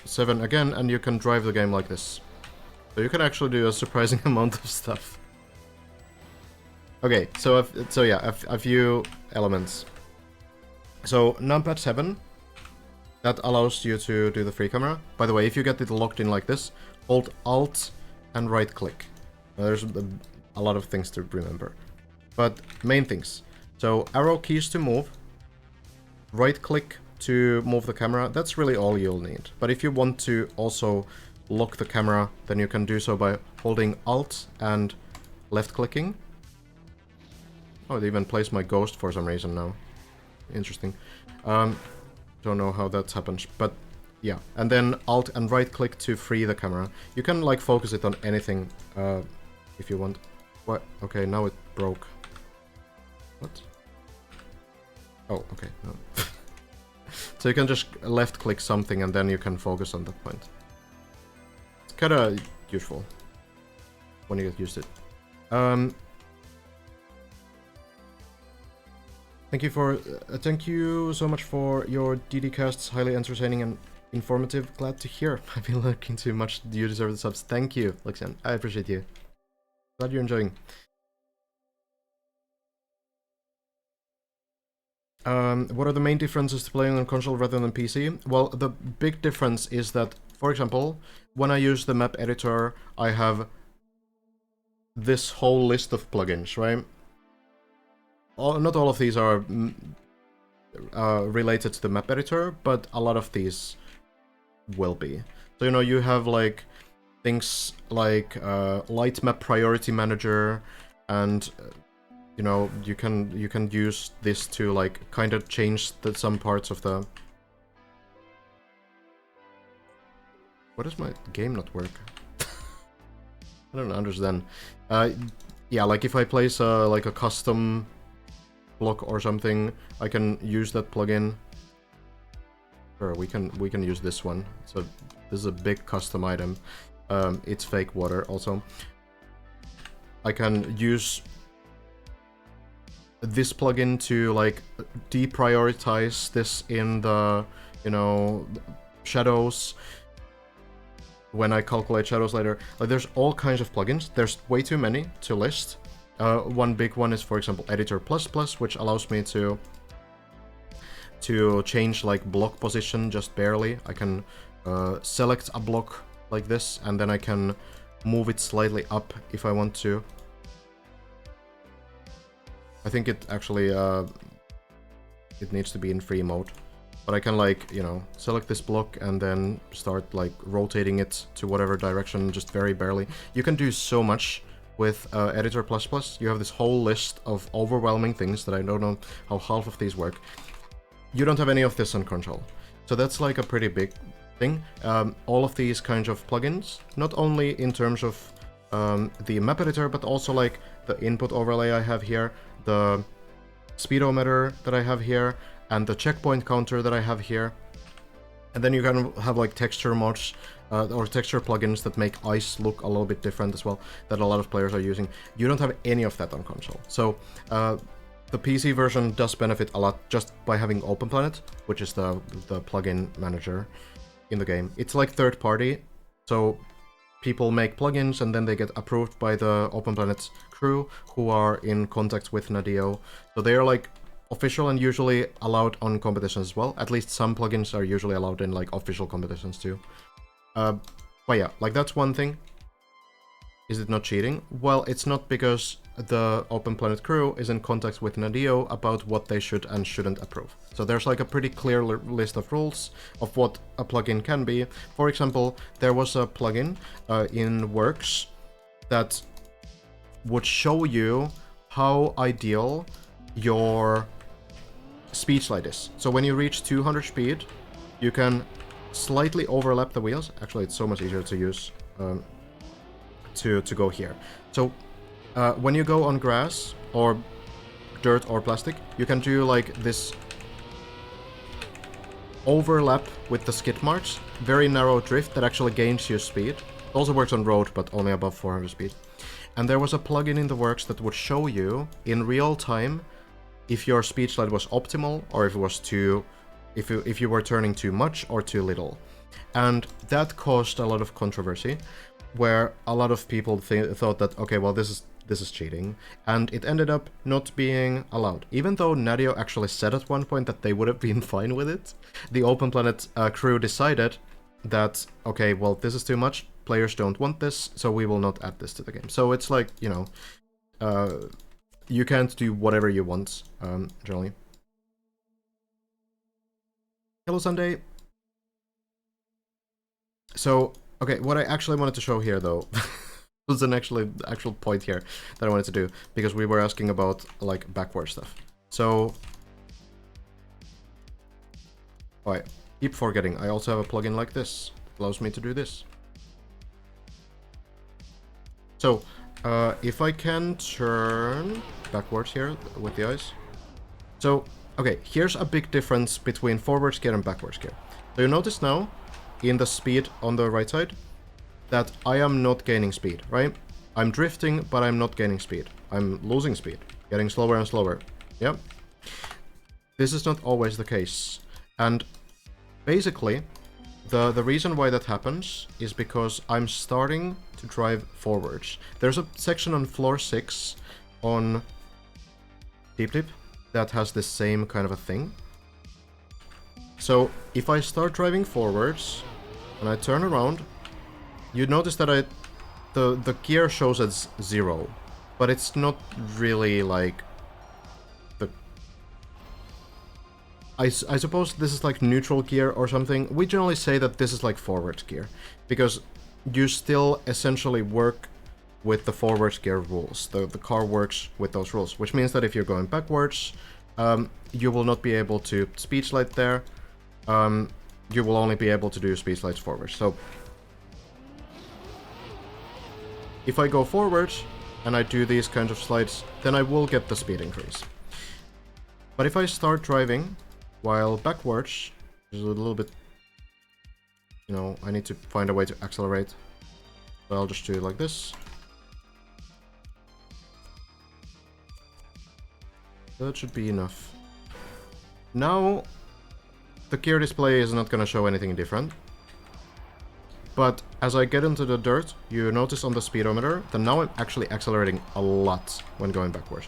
7 again, and you can drive the game like this. So you can actually do a surprising amount of stuff. Okay, so yeah, a few elements. So numpad 7. That allows you to do the free camera. By the way, if you get it locked in like this, hold Alt and right click. There's a lot of things to remember. But main things. So arrow keys to move. Right click to move the camera. That's really all you'll need. But if you want to also lock the camera, then you can do so by holding Alt and left clicking. Oh, it even plays my ghost for some reason now. Interesting. Don't know how that happens, but yeah. And then Alt and right click to free the camera. You can like focus it on anything if you want. What? Okay, now it broke. What? Oh, okay. No. So you can just left click something and then you can focus on that point. It's kind of useful when you get used to it. Thank you so much for your DD casts, highly entertaining and informative. Glad to hear. I've been looking too much. You deserve the subs. Thank you, Lexian. I appreciate you. Glad you're enjoying. What are the main differences to playing on console rather than PC? Well, the big difference is that, for example, when I use the map editor, I have this whole list of plugins, right? Not all of these are related to the map editor, but a lot of these will be. So, you know, you have like things like light map priority manager, and you know, you can use this to like kind of change some parts of the. What does my game not work? I don't understand. Yeah, like if I place like a custom block or something, I can use that plugin. Sure, we can use this one. So this is a big custom item. It's fake water also. I can use this plugin to like deprioritize this in the, you know, shadows when I calculate shadows later. Like, there's all kinds of plugins. There's way too many to list. One big one is, for example, Editor++, which allows me to change like block position just barely. I can select a block like this, and then I can move it slightly up if I want to. I think it actually, it needs to be in free mode. But I can, like, you know, select this block and then start, like, rotating it to whatever direction, just very barely. You can do so much with Editor++. You have this whole list of overwhelming things that I don't know how half of these work. You don't have any of this on control. So that's, like, a pretty big thing. All of these kinds of plugins, not only in terms of the map editor, but also, like, the input overlay I have here, the speedometer that I have here, and the checkpoint counter that I have here. And then you can have like texture mods or texture plugins that make ice look a little bit different as well, that a lot of players are using. You don't have any of that on console. So the PC version does benefit a lot just by having OpenPlanet, which is the plugin manager in the game. It's like third party, so people make plugins and then they get approved by the OpenPlanet crew who are in contact with Nadio. So they are like official and usually allowed on competitions as well. At least some plugins are usually allowed in like official competitions too. But yeah, like that's one thing. Is it not cheating? Well, it's not, because the OpenPlanet crew is in contact with Nadio about what they should and shouldn't approve. So there's like a pretty clear list of rules of what a plugin can be. For example, there was a plugin in Works that would show you how ideal your speed slide is. So when you reach 200 speed, you can slightly overlap the wheels. Actually, it's so much easier to use to go here. So when you go on grass or dirt or plastic, you can do like this overlap with the skid marks, very narrow drift that actually gains you speed. It also works on road, but only above 400 speed. And there was a plugin in the works that would show you in real time if your speed slide was optimal or if it was too, if you were turning too much or too little. And that caused a lot of controversy, where a lot of people thought that, okay, well, this is cheating, and it ended up not being allowed. Even though Nadio actually said at one point that they would have been fine with it, the OpenPlanet crew decided that, okay, well, this is too much, players don't want this, so we will not add this to the game. So it's like, you know, you can't do whatever you want, generally. Hello, Sunday! So, okay, what I actually wanted to show here, though, was an actual point here that I wanted to do, because we were asking about, like, backward stuff. So, I keep forgetting, I also have a plugin like this. It allows me to do this. So, if I can turn backwards here with the eyes. So, okay, here's a big difference between forward gear and backwards gear. So you notice now, in the speed on the right side, that I am not gaining speed, right? I'm drifting, but I'm not gaining speed. I'm losing speed, getting slower and slower. Yep. This is not always the case. And basically, the reason why that happens is because I'm starting to drive forwards. There's a section on floor 6 on Deep Dip that has the same kind of a thing. So if I start driving forwards and I turn around, you notice that the gear shows as 0, but it's not really like the... I suppose this is like neutral gear or something. We generally say that this is like forward gear, because you still essentially work with the forward gear rules. The car works with those rules, which means that if you're going backwards, you will not be able to speed slide there. You will only be able to do speed slides forward. So if I go forward and I do these kinds of slides, then I will get the speed increase. But if I start driving while backwards, which is a little bit, you know, I need to find a way to accelerate. So I'll just do it like this. That should be enough. Now, the gear display is not going to show anything different. But as I get into the dirt, you notice on the speedometer that now I'm actually accelerating a lot when going backwards.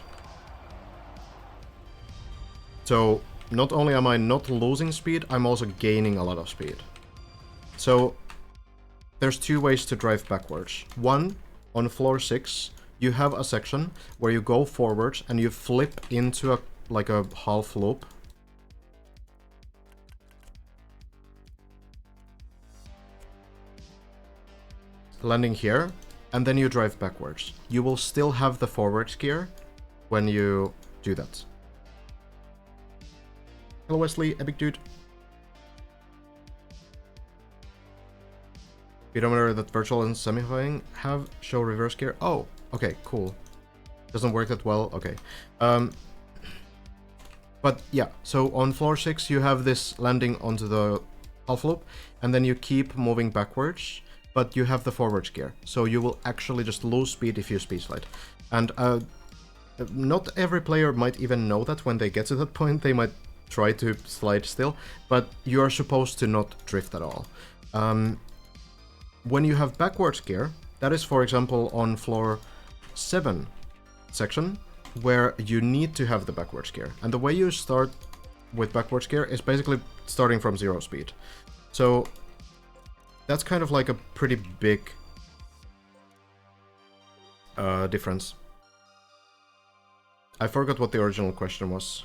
So, not only am I not losing speed, I'm also gaining a lot of speed. So, there's two ways to drive backwards. One, on floor 6, you have a section where you go forwards and you flip into a like a half loop. Landing here, and then you drive backwards. You will still have the forwards gear when you do that. Hello Wesley, epic dude. Speedometer that virtual and semifying have show reverse gear. Oh, okay, cool. Doesn't work that well. Okay. But yeah, so on floor 6 you have this landing onto the half loop, and then you keep moving backwards, but you have the forwards gear, so you will actually just lose speed if you speed slide. And not every player might even know that when they get to that point. They might try to slide still, but you are supposed to not drift at all. When you have backwards gear, that is for example on floor 7 section, where you need to have the backwards gear. And the way you start with backwards gear is basically starting from 0 speed. So that's kind of like a pretty big difference. I forgot what the original question was.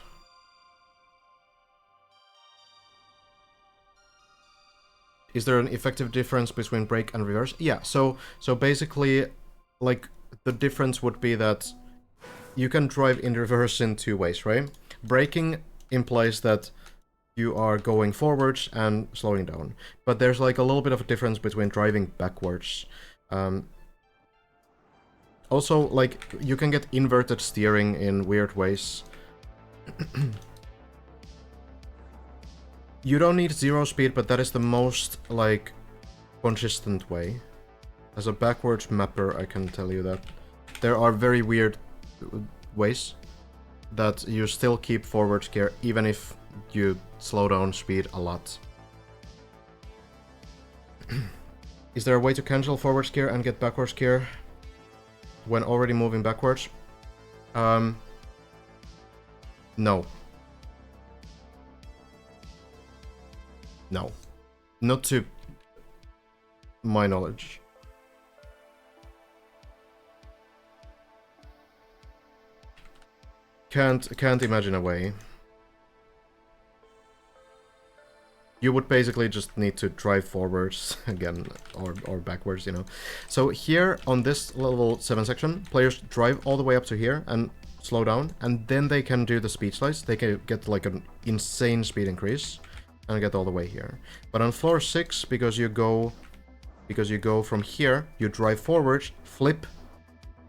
Is there an effective difference between brake and reverse? Yeah, so basically, like, the difference would be that you can drive in reverse in two ways, right? Braking implies that you are going forwards and slowing down. But there's like a little bit of a difference between driving backwards. Also, like, you can get inverted steering in weird ways. You don't need 0 speed, but that is the most, like, consistent way. As a backwards mapper, I can tell you that there are very weird ways that you still keep forwards gear even if you slow down speed a lot. Is there a way to cancel forwards gear and get backwards gear when already moving backwards? No. No. Not to my knowledge. Can't imagine a way. You would basically just need to drive forwards again, or backwards, you know. So here on this level 7 section, players drive all the way up to here and slow down, and then they can do the speed slides. They can get like an insane speed increase and get all the way here. But on floor 6, because you go from here, you drive forwards, flip,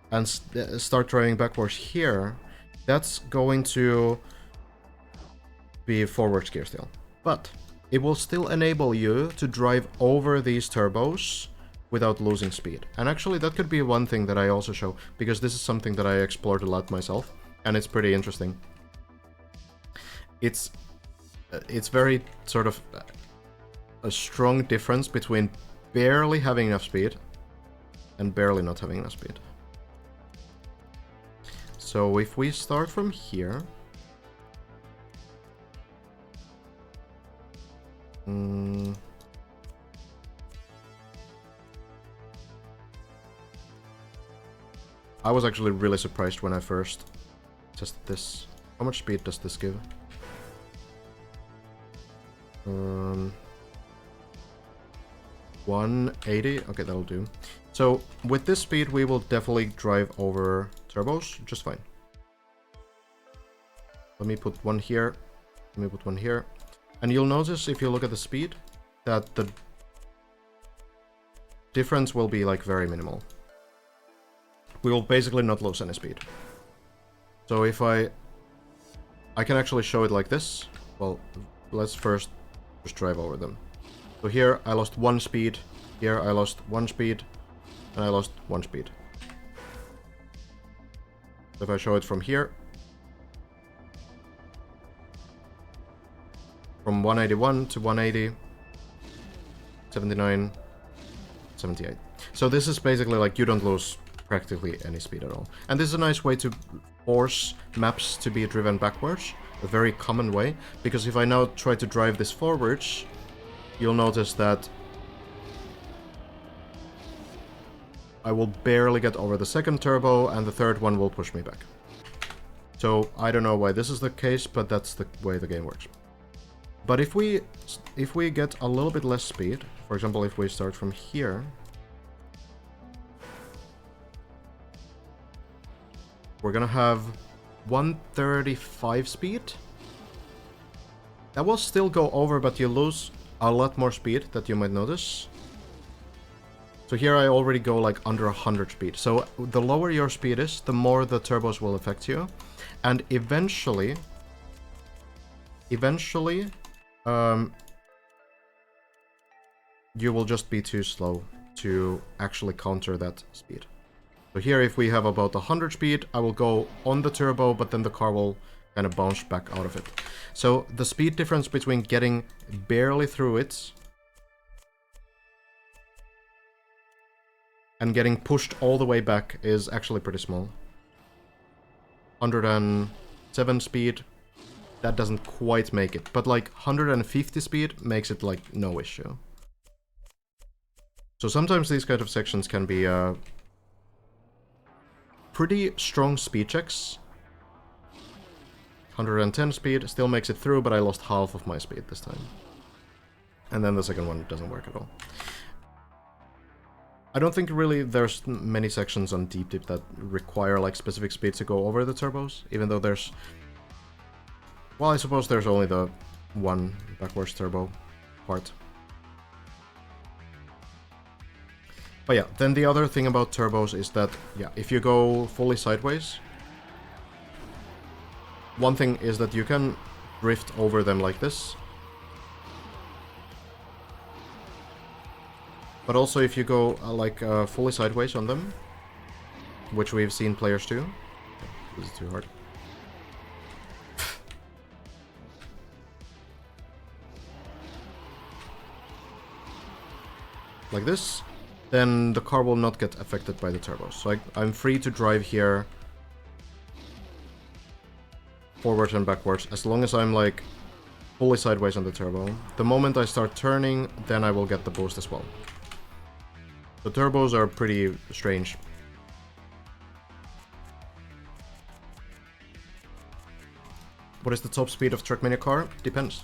and start driving backwards here. That's going to be forwards gear still. But it will still enable you to drive over these turbos without losing speed. And actually that could be one thing that I also show, because this is something that I explored a lot myself, and it's pretty interesting. It's very sort of a strong difference between barely having enough speed and barely not having enough speed. So if we start from here, I was actually really surprised when I first tested this. How much speed does this give? 180? Okay, that'll do. So with this speed we will definitely drive over turbos just fine. Let me put one here. Let me put one here. And you'll notice if you look at the speed that the difference will be like very minimal. We will basically not lose any speed. So if I can actually show it like this. Well, let's first just drive over them. So here I lost 1 speed, here I lost 1 speed, and I lost 1 speed. So if I show it from here, from 181 to 180, 79, 78. So this is basically like you don't lose practically any speed at all. And this is a nice way to force maps to be driven backwards, a very common way, because if I now try to drive this forwards, you'll notice that I will barely get over the second turbo, and the third one will push me back. So I don't know why this is the case, but that's the way the game works. But if we get a little bit less speed, for example, if we start from here, we're gonna have 135 speed. That will still go over, but you lose a lot more speed that you might notice. So here I already go like under 100 speed. So the lower your speed is, the more the turbos will affect you. And eventually, you will just be too slow to actually counter that speed. So here, if we have about 100 speed, I will go on the turbo, but then the car will kind of bounce back out of it. So the speed difference between getting barely through it and getting pushed all the way back is actually pretty small. 107 speed, that doesn't quite make it, but like 150 speed makes it like no issue. So sometimes these kind of sections can be pretty strong speed checks. 110 speed still makes it through, but I lost half of my speed this time. And then the second one doesn't work at all. I don't think really there's many sections on Deep Dip that require like specific speed to go over the turbos, even though there's... Well, I suppose there's only the one backwards turbo part. But yeah, then the other thing about turbos is that, yeah, if you go fully sideways, one thing is that you can drift over them like this. But also if you go fully sideways on them, which we've seen players do. This is too hard. Like this, then the car will not get affected by the turbos. So I'm free to drive here forwards and backwards as long as I'm like fully sideways on the turbo. The moment I start turning, then I will get the boost as well. The turbos are pretty strange. What is the top speed of Trackmania car? Depends.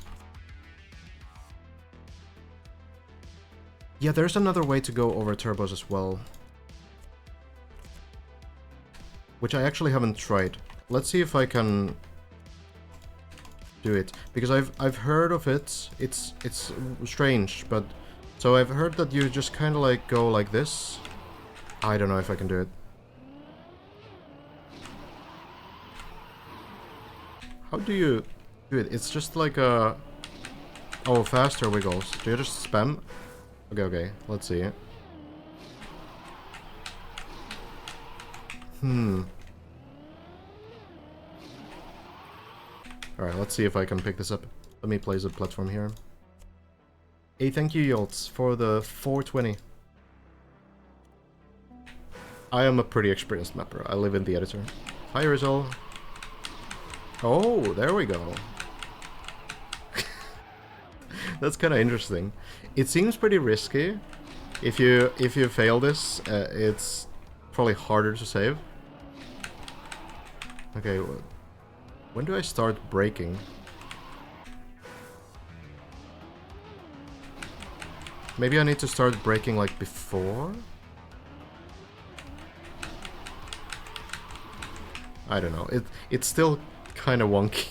Yeah, there's another way to go over turbos as well, which I actually haven't tried. Let's see if I can do it, because I've heard of it. It's strange, but so I've heard that you just kind of like go like this. I don't know if I can do it. How do you do it? It's just like a... Oh, faster wiggles. Do you just spam? Okay, let's see. Alright, let's see if I can pick this up. Let me place a platform here. Hey, thank you, Yoltz, for the 420. I am a pretty experienced mapper. I live in the editor. Hi, Rizal. Oh, there we go. That's kind of interesting. It seems pretty risky. If you fail this, it's probably harder to save. Okay, when do I start braking? Maybe I need to start braking like before? I don't know. It's still kind of wonky.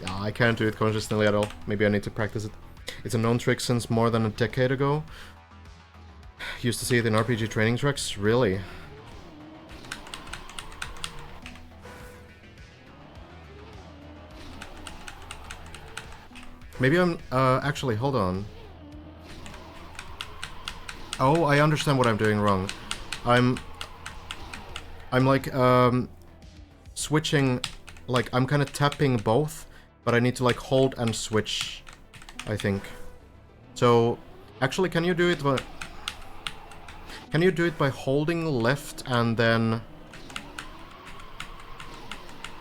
Yeah, I can't do it consistently at all. Maybe I need to practice it. It's a known trick since more than a decade ago. Used to see it in RPG training tracks. Really? Maybe I'm... actually, hold on. Oh, I understand what I'm doing wrong. I'm like, switching... Like, I'm kind of tapping both, but I need to, like, hold and switch, I think. So, actually, can you do it by... Can you do it by holding left and then...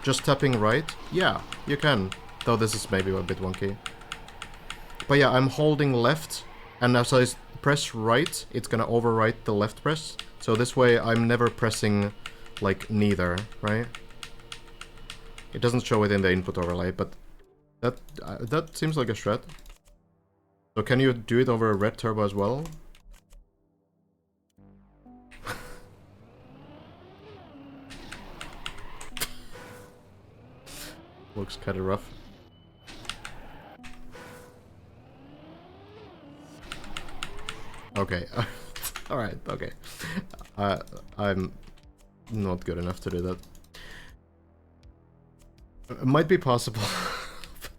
just tapping right? Yeah, you can. Though this is maybe a bit wonky. But yeah, I'm holding left, and as I press right, it's gonna overwrite the left press. So this way I'm never pressing, like, neither, right? It doesn't show it in the input overlay, but that seems like a strat. So can you do it over a red turbo as well? Looks kinda rough. Okay. Alright, okay. I'm not good enough to do that. It might be possible.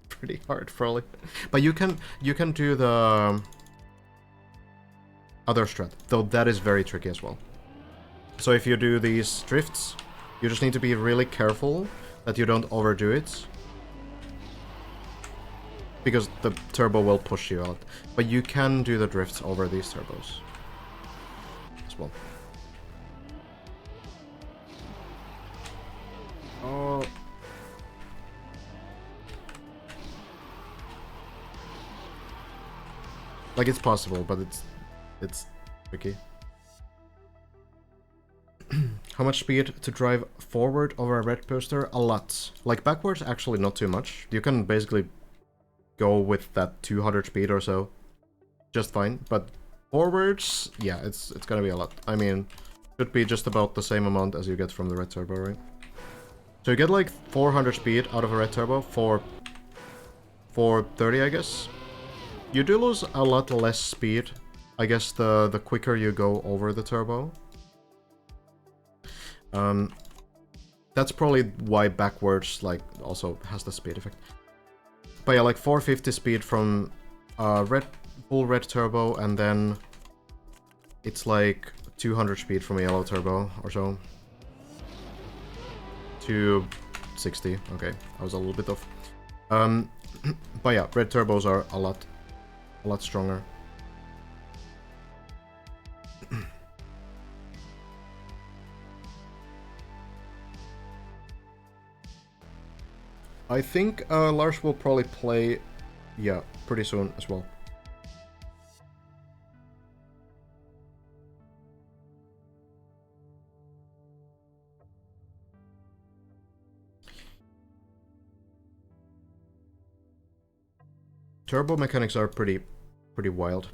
Pretty hard, probably. But you can do the other strat, though that is very tricky as well. So if you do these drifts, you just need to be really careful that you don't overdo it. Because the turbo will push you out. But you can do the drifts over these turbos as well. Oh. Like, it's possible, but it's tricky. How much speed to drive forward over a red poster? A lot. Like, backwards, actually not too much. You can basically go with that 200 speed or so just fine, but forwards, yeah, it's gonna be a lot. I mean, should be just about the same amount as you get from the red turbo, right? So you get like 400 speed out of a red turbo for 430, I guess. You do lose a lot less speed, I guess, the quicker you go over the turbo. That's probably why backwards, like, also has the speed effect. But yeah, like 450 speed from full red turbo, and then it's like 200 speed from a yellow turbo or so. 260, okay, I was a little bit off. But yeah, red turbos are a lot stronger. I think Lars will probably play, yeah, pretty soon as well. Turbo mechanics are pretty wild.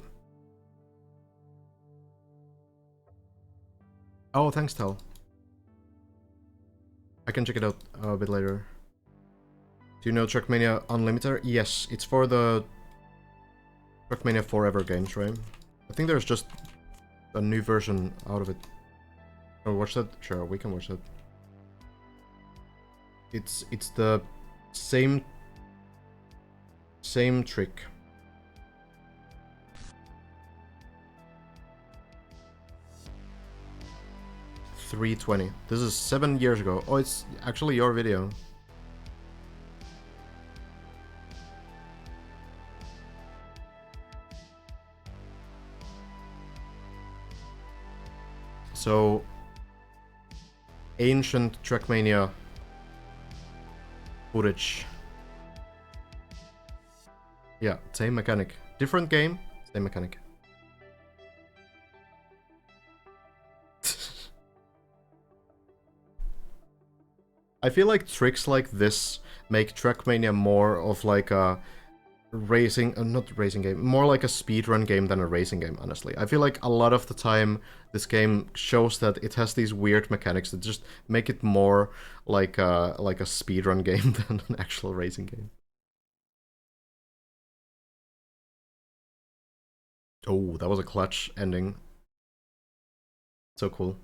Oh, thanks, Tal. I can check it out a bit later. Do you know Trackmania Unlimited? Yes, it's for the Trackmania Forever games, right? I think there's just a new version out of it. Oh, watch that? Sure, we can watch that. It's the same trick. $320. This is 7 years ago. Oh, it's actually your video. So, ancient Trackmania footage. Yeah, same mechanic. Different game, same mechanic. I feel like tricks like this make Trackmania more of like a racing, not racing game, more like a speedrun game than a racing game, honestly. I feel like a lot of the time this game shows that it has these weird mechanics that just make it more like a speedrun game than an actual racing game. Oh, that was a clutch ending. So cool.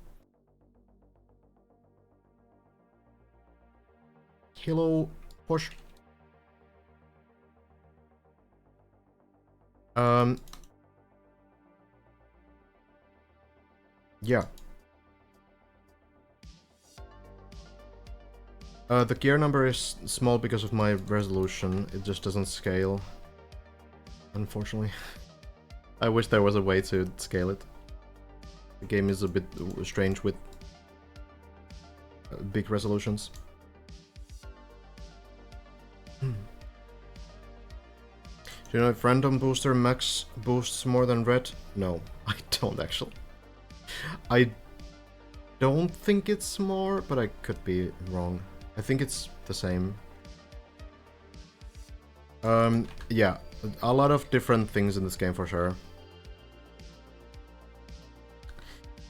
Hello, push. Yeah. The gear number is small because of my resolution. It just doesn't scale, unfortunately. I wish there was a way to scale it. The game is a bit strange with big Do you know if random booster max boosts more than red? No, I don't actually. I don't think it's more, but I could be wrong. I think it's the same. Yeah, a lot of different things in this game for sure.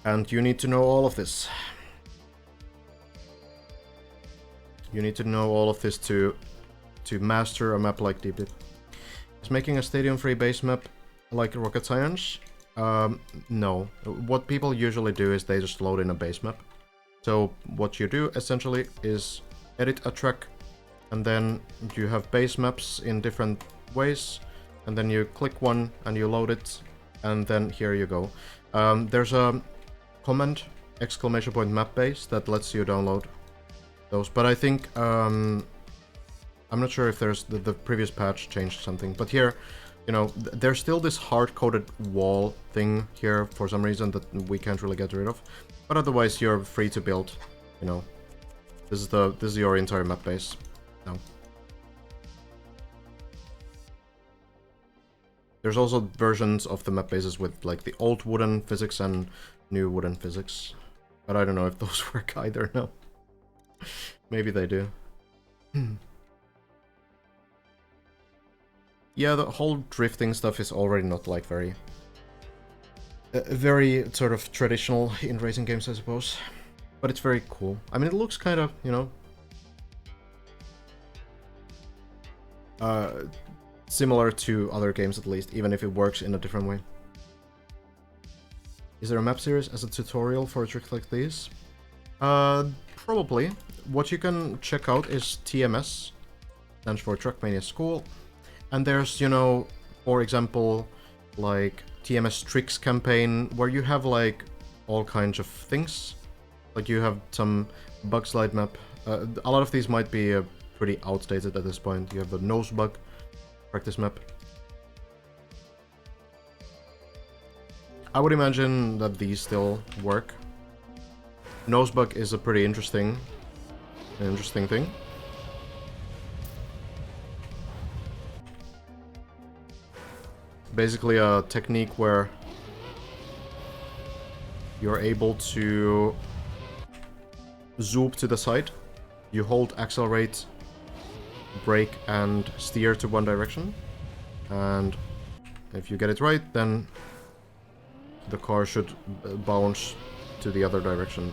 And you need to know all of this. You need to know all of this to master a map like Deep Dip. Is making a stadium-free base map like rocket science? No. What people usually do is they just load in a base map. So what you do essentially is edit a track, and then you have base maps in different ways, and then you click one and you load it, and then here you go. There's a command !map base that lets you download those, but I think I'm not sure if there's the previous patch changed something, but here, you know, there's still this hard-coded wall thing here for some reason that we can't really get rid of, but otherwise you're free to build. You know, this is your entire map base now. There's also versions of the map bases with like the old wooden physics and new wooden physics, but I don't know if those work either. No, maybe they do. Yeah, the whole drifting stuff is already not like very sort of traditional in racing games, I suppose. But it's very cool. I mean, it looks kind of, you know, similar to other games at least, even if it works in a different way. Is there a map series as a tutorial for a trick like this? Probably. What you can check out is TMS, stands for Trackmania School. And there's, you know, for example, like TMS Tricks campaign, where you have like all kinds of things. Like you have some bug slide map. A lot of these might be pretty outdated at this point. You have the nose bug practice map. I would imagine that these still work. Nose bug is a pretty interesting thing. Basically a technique where you're able to zoom to the side. You hold accelerate, brake, and steer to one direction. And if you get it right, then the car should bounce to the other direction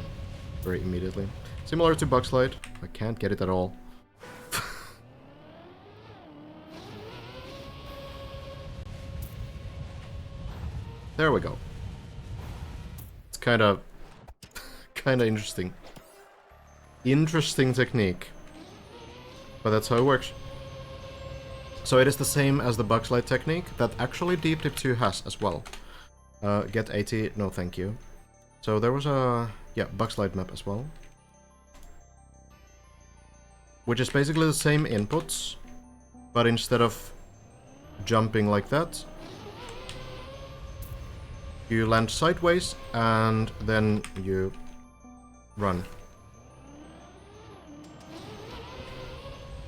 very immediately. Similar to bug slide. I can't get it at all. There we go. It's kind of interesting. Interesting technique. But that's how it works. So it is the same as the bug slide technique that actually Deep Dip 2 has as well. Get 80, no thank you. So there was a, yeah, bug slide map as well. Which is basically the same inputs, but instead of jumping like that, you land sideways, and then you run.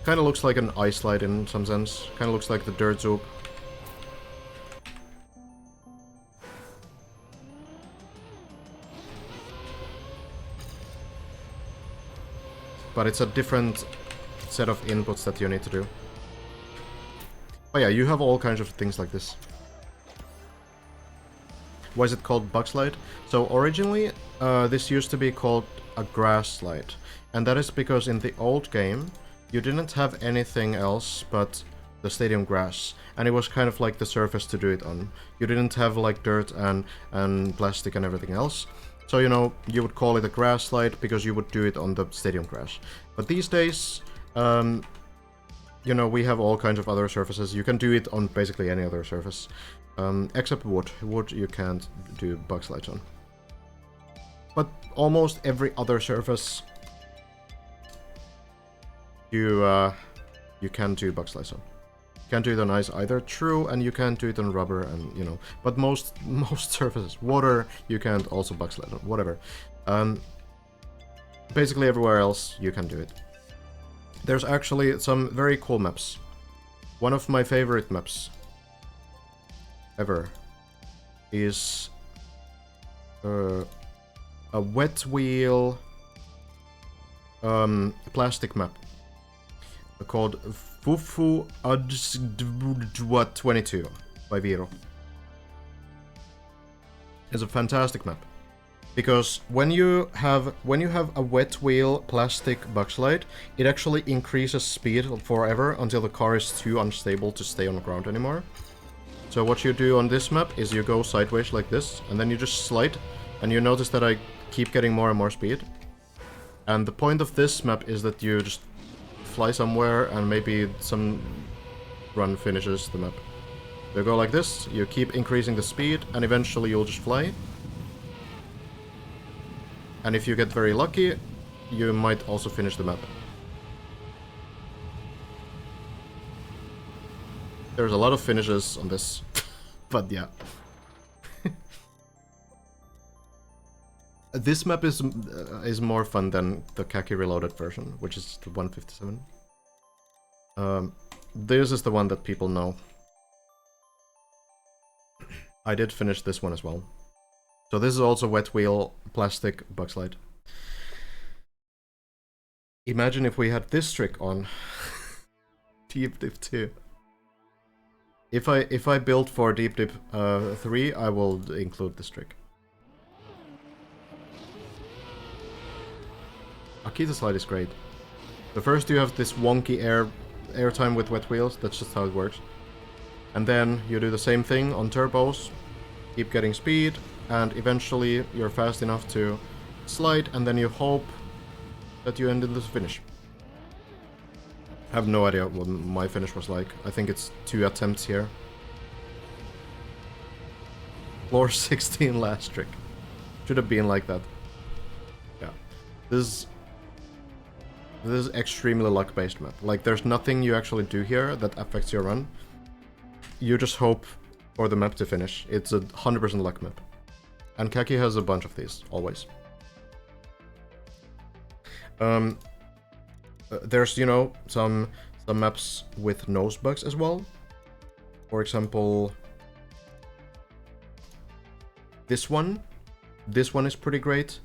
Kinda looks like an ice slide in some sense. Kinda looks like the dirt zoop. But it's a different set of inputs that you need to do. But yeah, you have all kinds of things like this. Why is it called bug slide? So originally, this used to be called a grass slide. And that is because in the old game, you didn't have anything else but the stadium grass. And it was kind of like the surface to do it on. You didn't have like dirt and plastic and everything else. So, you know, you would call it a grass slide because you would do it on the stadium grass. But these days, you know, we have all kinds of other surfaces. You can do it on basically any other surface. Except wood. Wood you can't do bug slides on. But almost every other surface you can do bug slides on. You can't do it on ice either, true, and you can't do it on rubber, and you know. But most surfaces, water, you can't also bug slide on, whatever. Basically everywhere else you can do it. There's actually some very cool maps. One of my favorite maps ever is a wet wheel plastic map called Fufu Adjwa 22 by Viro. It's a fantastic map. Because when you have a wet wheel plastic bugslide, it actually increases speed forever until the car is too unstable to stay on the ground anymore. So what you do on this map is you go sideways like this, and then you just slide, and you notice that I keep getting more and more speed. And the point of this map is that you just fly somewhere, and maybe some run finishes the map. You go like this, you keep increasing the speed, and eventually you'll just fly. And if you get very lucky, you might also finish the map. There's a lot of finishes on this, but yeah. This map is more fun than the Khaki Reloaded version, which is the 157. This is the one that people know. I did finish this one as well. So this is also wet wheel plastic bugslide. Imagine if we had this trick on Deep Dip 2. If I build for Deep Dip 3, I will include this trick. Akita slide is great. The first you have this wonky air time with wet wheels, that's just how it works. And then you do the same thing on turbos, keep getting speed, and eventually you're fast enough to slide, and then you hope that you end in the finish. I have no idea what my finish was like. I think it's 2 attempts here. Floor 16 last trick. Should have been like that. Yeah. This is extremely luck-based map. Like, there's nothing you actually do here that affects your run. You just hope for the map to finish. It's a 100% luck map. And Khaki has a bunch of these, always. There's, you know, some maps with nose bugs as well. For example, this one. This one is pretty great.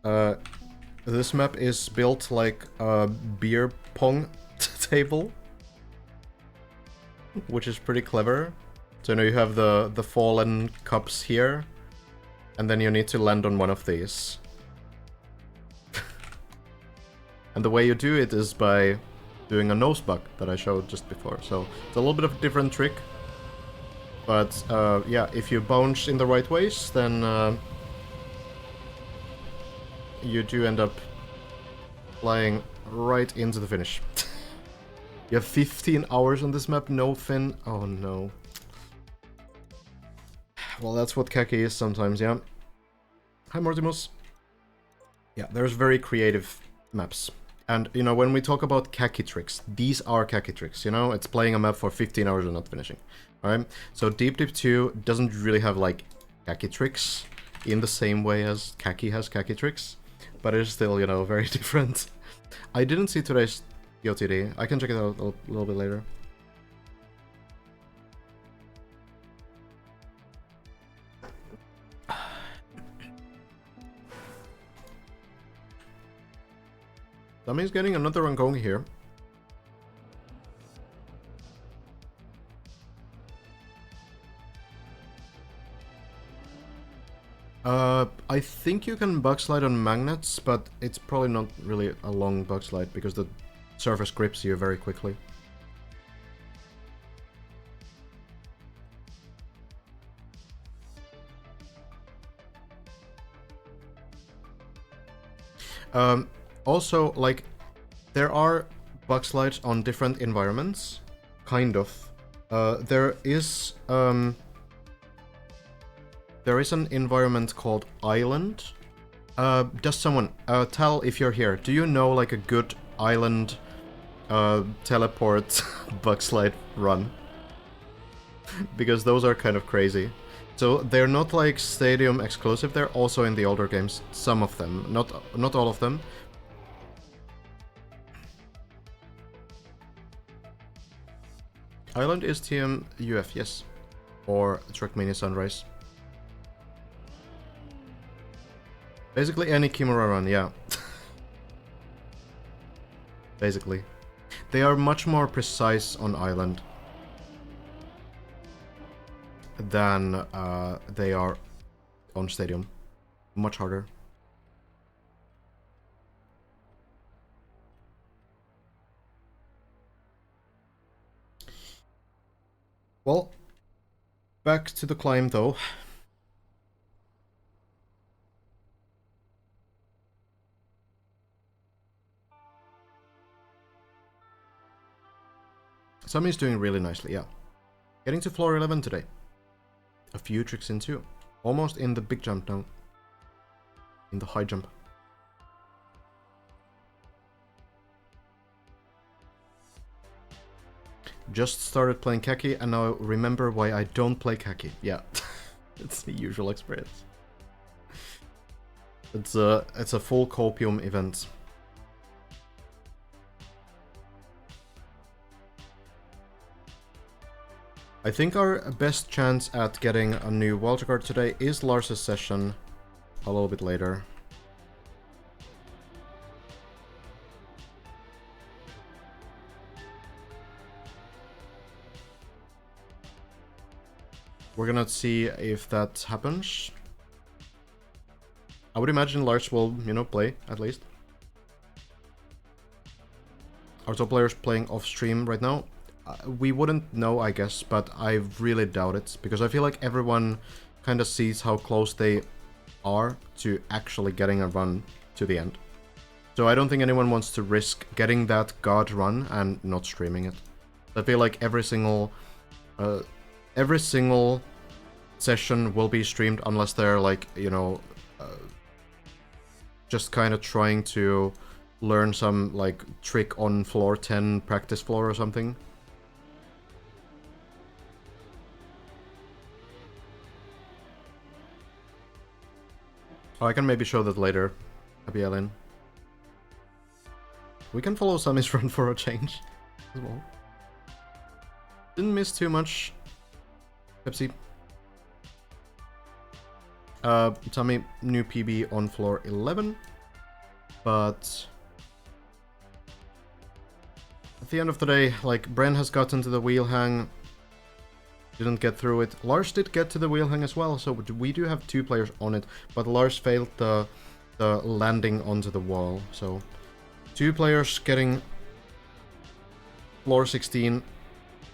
This map is built like a beer pong table, which is pretty clever. So, you know, you have the fallen cups here, and then you need to land on one of these. And the way you do it is by doing a nose bug that I showed just before. So it's a little bit of a different trick. But yeah, if you bounce in the right ways, then you do end up flying right into the finish. You have 15 hours on this map, no fin. Oh no. Well, that's what Khaki is sometimes, yeah. Hi, Mortimus. Yeah, there's very creative maps. And, you know, when we talk about Khaki tricks, these are Khaki tricks, you know? It's playing a map for 15 hours and not finishing, alright? So Deep Dip 2 doesn't really have, like, Khaki tricks in the same way as Khaki has Khaki tricks, but it's still, you know, very different. I didn't see today's GOTD. I can check it out a little bit later. Dummy's getting another one going here. I think you can bug slide on magnets, but it's probably not really a long bug slide because the surface grips you very quickly. Also, like, there are bug slides on different environments, kind of. There is an environment called Island. Does someone tell if you're here? Do you know like a good island teleport bug slide run? Because those are kind of crazy. So they're not like Stadium exclusive. They're also in the older games. Some of them, not all of them. Island is TM UF, yes. or Trackmania Sunrise. Basically any Kimura run, yeah. Basically. They are much more precise on Island than they are on Stadium. Much harder. Well, back to the climb though. Sami's doing really nicely, yeah. Getting to floor 11 today. A few tricks in too. Almost in the big jump now. In the high jump. Just started playing Kaki and now remember why I don't play Kaki. Yeah, it's the usual experience. It's a full copium event. I think our best chance at getting a new wildcard today is Lars' session a little bit later. We're gonna see if that happens. I would imagine Lars will, you know, play at least. Our top player's playing off stream right now. We wouldn't know, I guess, but I really doubt it, because I feel like everyone kind of sees how close they are to actually getting a run to the end. So I don't think anyone wants to risk getting that god run and not streaming it. I feel like every single session will be streamed unless they're like, you know, just kind of trying to learn some like trick on floor 10 practice floor or something. Oh, I can maybe show that later, Happy Ellen. We can follow Sami's run for a change as well. Didn't miss too much. Pepsi. Sami, new PB on floor 11. But at the end of the day, like, Bren has gotten to the wheel hang. Didn't get through it. Lars did get to the wheel hang as well, so we do have two players on it, but Lars failed the landing onto the wall, so two players getting floor 16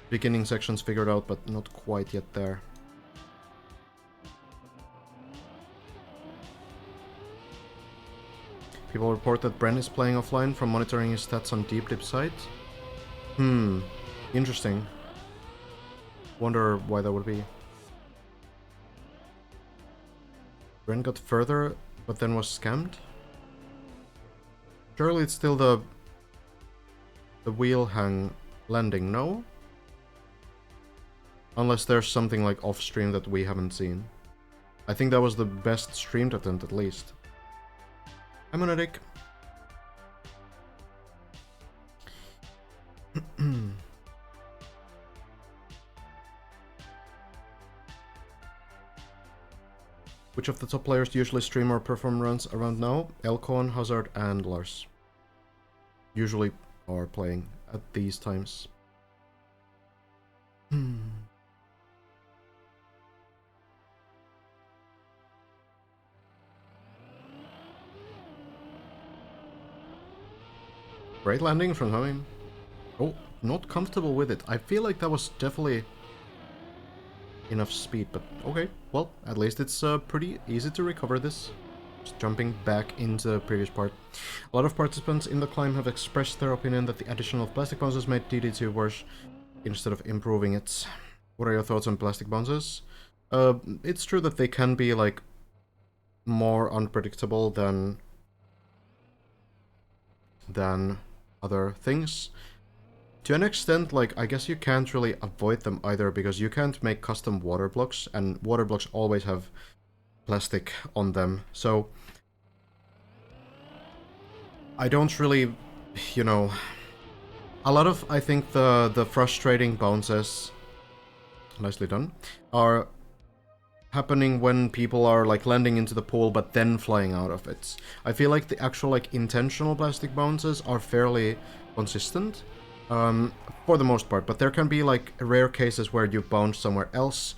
beginning sections figured out, but not quite yet there. People report that Bren is playing offline from monitoring his stats on Deep Dip site. Interesting. Wonder why that would be. Bren got further, but then was scammed? Surely it's still the wheel hang landing, no? Unless there's something like off stream that we haven't seen. I think that was the best streamed attempt at least. I'm on a dick. Which of the top players usually stream or perform runs around now? Elcon, Hazard, and Lars. Usually are playing at these times. Great landing from Hami. Oh, not comfortable with it. I feel like that was definitely enough speed, but okay. Well, at least it's pretty easy to recover this. Just jumping back into the previous part. A lot of participants in the climb have expressed their opinion that the addition of plastic bounces made DD2 worse instead of improving it. What are your thoughts on plastic bounces? It's true that they can be like more unpredictable than other things. To an extent, like, I guess you can't really avoid them either, because you can't make custom water blocks, and water blocks always have plastic on them, so I don't really, you know, a lot of, I think, the frustrating bounces nicely done, are happening when people are like landing into the pool but then flying out of it. I feel like the actual like intentional plastic bounces are fairly consistent for the most part, but there can be like rare cases where you bounce somewhere else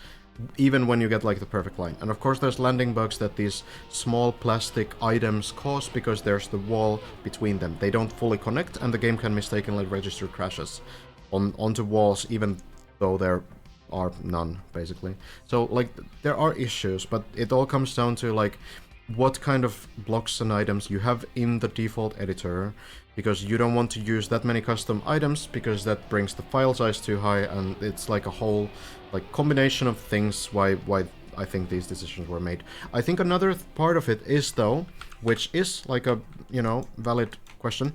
even when you get like the perfect line. And of course there's landing bugs that these small plastic items cause because there's the wall between them. They don't fully connect and the game can mistakenly register crashes onto walls even though there are none, basically. So like there are issues, but it all comes down to like what kind of blocks and items you have in the default editor, because you don't want to use that many custom items because that brings the file size too high, and it's like a whole like combination of things why I think these decisions were made. I think another part of it is though, which is like a, you know, valid question,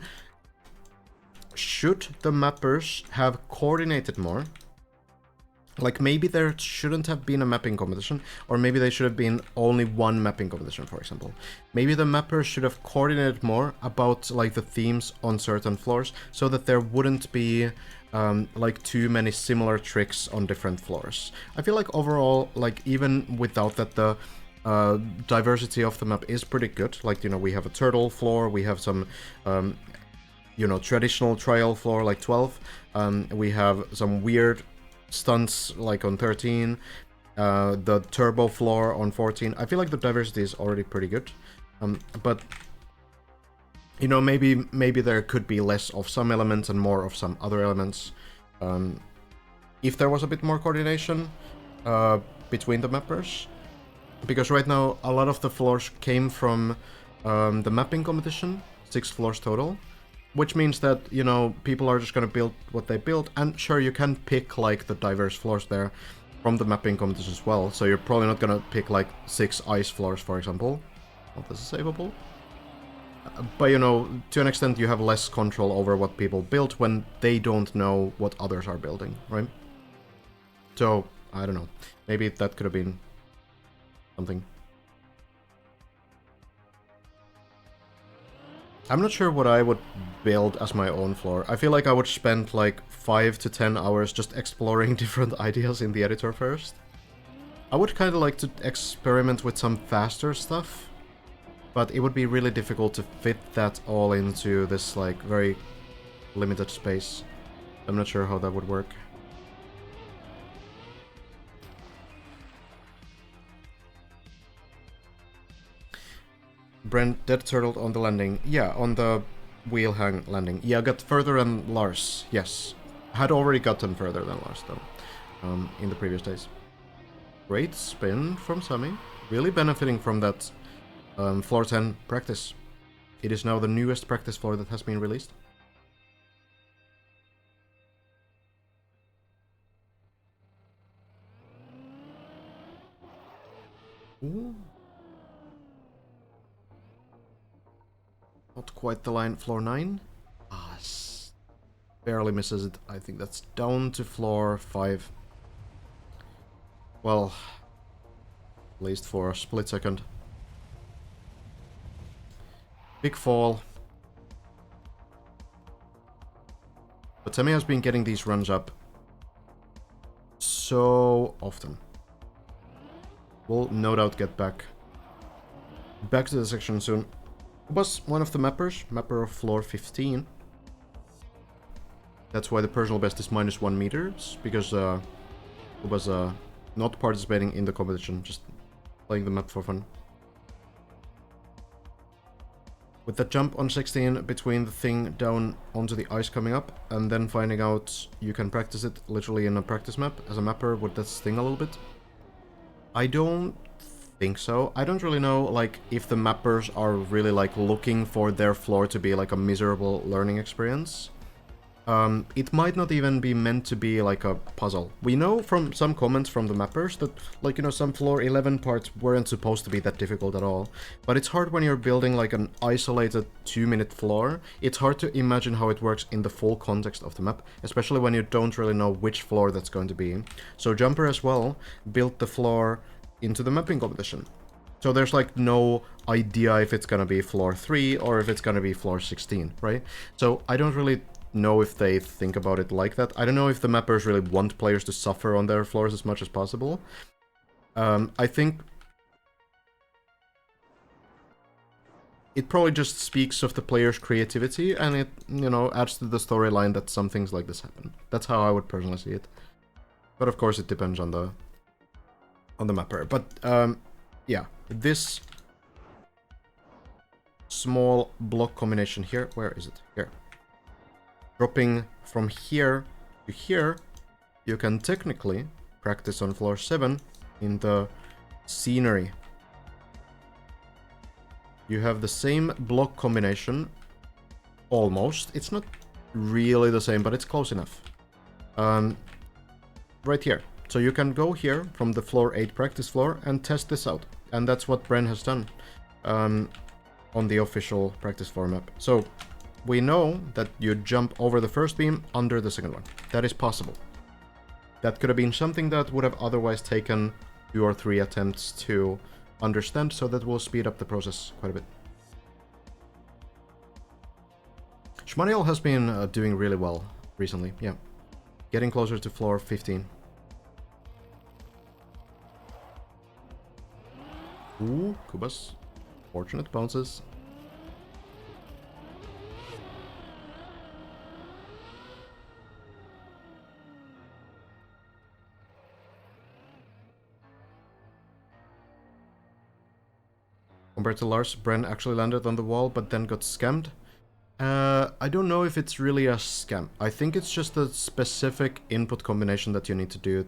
should the mappers have coordinated more? Like, maybe there shouldn't have been a mapping competition, or maybe they should have been only one mapping competition, for example. Maybe the mappers should have coordinated more about, like, the themes on certain floors, so that there wouldn't be, like, too many similar tricks on different floors. I feel like overall, like, even without that, the diversity of the map is pretty good. Like, you know, we have a turtle floor, we have some, you know, traditional trial floor, like 12, we have some weird stunts like on 13, the turbo floor on 14. I feel like the diversity is already pretty good, but you know, maybe there could be less of some elements and more of some other elements. If there was a bit more coordination between the mappers, because right now a lot of the floors came from the mapping competition, 6 floors total. Which means that, you know, people are just gonna build what they build, and sure, you can pick, like, the diverse floors there from the mapping competition as well, so you're probably not gonna pick, like, 6 ice floors, for example. Not this is savable. But, you know, to an extent, you have less control over what people build when they don't know what others are building, right? So, I don't know. Maybe that could have been something. I'm not sure what I would build as my own floor. I feel like I would spend like 5 to 10 hours just exploring different ideas in the editor first. I would kind of like to experiment with some faster stuff, but it would be really difficult to fit that all into this like very limited space. I'm not sure how that would work. Brent dead turtled on the landing. Yeah, on the wheel hang landing. Yeah, got further than Lars. Yes. Had already gotten further than Lars, though, in the previous days. Great spin from Sammy. Really benefiting from that floor 10 practice. It is now the newest practice floor that has been released. Ooh. Not quite the line. Floor 9. Ah, barely misses it. I think that's down to floor 5. Well, at least for a split second. Big fall. But Temi has been getting these runs up so often. We'll no doubt get back to the section soon. Was one of the mappers, mapper of floor 15. That's why the personal best is -1 meters, because it was not participating in the competition, just playing the map for fun. With that jump on 16 between the thing down onto the ice coming up, and then finding out you can practice it literally in a practice map, as a mapper, would that sting a little bit? I don't think so. I don't really know, like, if the mappers are really, like, looking for their floor to be, like, a miserable learning experience. It might not even be meant to be, like, a puzzle. We know from some comments from the mappers that, like, you know, some floor 11 parts weren't supposed to be that difficult at all. But it's hard when you're building, like, an isolated 2-minute floor. It's hard to imagine how it works in the full context of the map, especially when you don't really know which floor that's going to be. So Jumper as well built the floor into the mapping competition. So there's like no idea if it's gonna be floor 3 or if it's gonna be floor 16, right? So I don't really know if they think about it like that. I don't know if the mappers really want players to suffer on their floors as much as possible. I think it probably just speaks of the player's creativity, and it, you know, adds to the storyline that some things like this happen. That's how I would personally see it. But of course it depends on the mapper. But yeah, this small block combination here, where is it? Here. Dropping from here to here, you can technically practice on floor 7 in the scenery. You have the same block combination, almost. It's not really the same, but it's close enough. Right here. So you can go here from the floor 8 practice floor and test this out. And that's what Bren has done on the official practice floor map. So we know that you jump over the first beam under the second one. That is possible. That could have been something that would have otherwise taken 2 or 3 attempts to understand, so that will speed up the process quite a bit. Schmaniel has been doing really well recently, yeah. Getting closer to floor 15. Ooh, Kubas. Fortunate bounces. Compared to Lars, Bren actually landed on the wall, but then got scammed. I don't know if it's really a scam. I think it's just a specific input combination that you need to do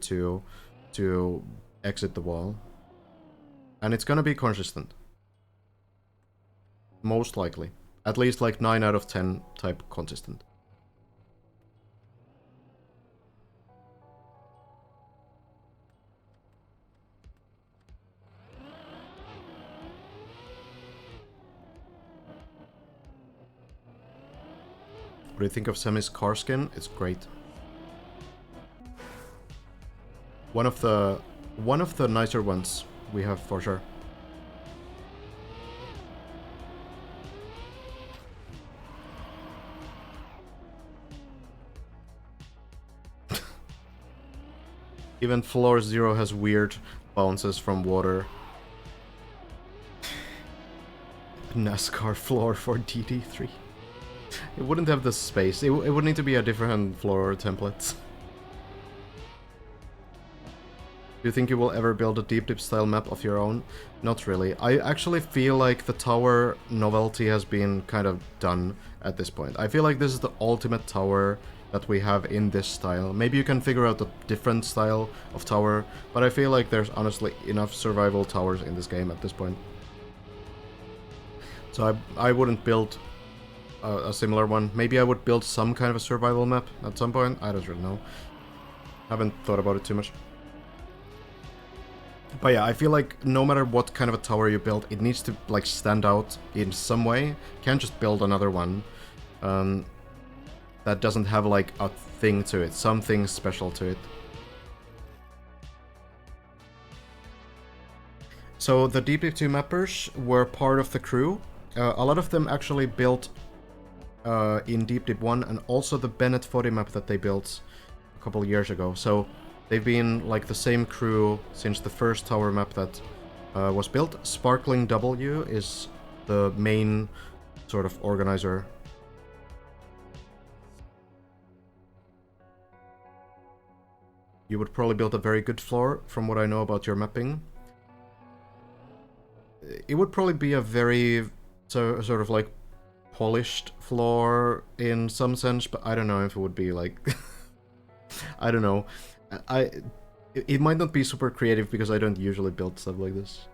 to exit the wall. And it's gonna be consistent. Most likely. At least like 9 out of 10 type consistent. What do you think of Semi's car skin? It's great. One of the nicer ones we have for sure. Even floor 0 has weird bounces from water. NASCAR floor for DD3. It wouldn't have the space. It would need to be a different floor template. Do you think you will ever build a deep dip style map of your own? Not really. I actually feel like the tower novelty has been kind of done at this point. I feel like this is the ultimate tower that we have in this style. Maybe you can figure out a different style of tower, but I feel like there's honestly enough survival towers in this game at this point. So I wouldn't build a similar one. Maybe I would build some kind of a survival map at some point. I don't really know. Haven't thought about it too much. But yeah, I feel like no matter what kind of a tower you build, it needs to like stand out in some way. Can't just build another one that doesn't have like a thing to it, something special to it. So the Deep Deep 2 mappers were part of the crew. A lot of them actually built in Deep Deep 1, and also the Bennett VOD map that they built a couple of years ago. So they've been like the same crew since the first tower map that was built. Sparkling W is the main sort of organizer. You would probably build a very good floor, from what I know about your mapping. It would probably be a very sort of like polished floor in some sense, but I don't know if it would be like I don't know. It might not be super creative because I don't usually build stuff like this.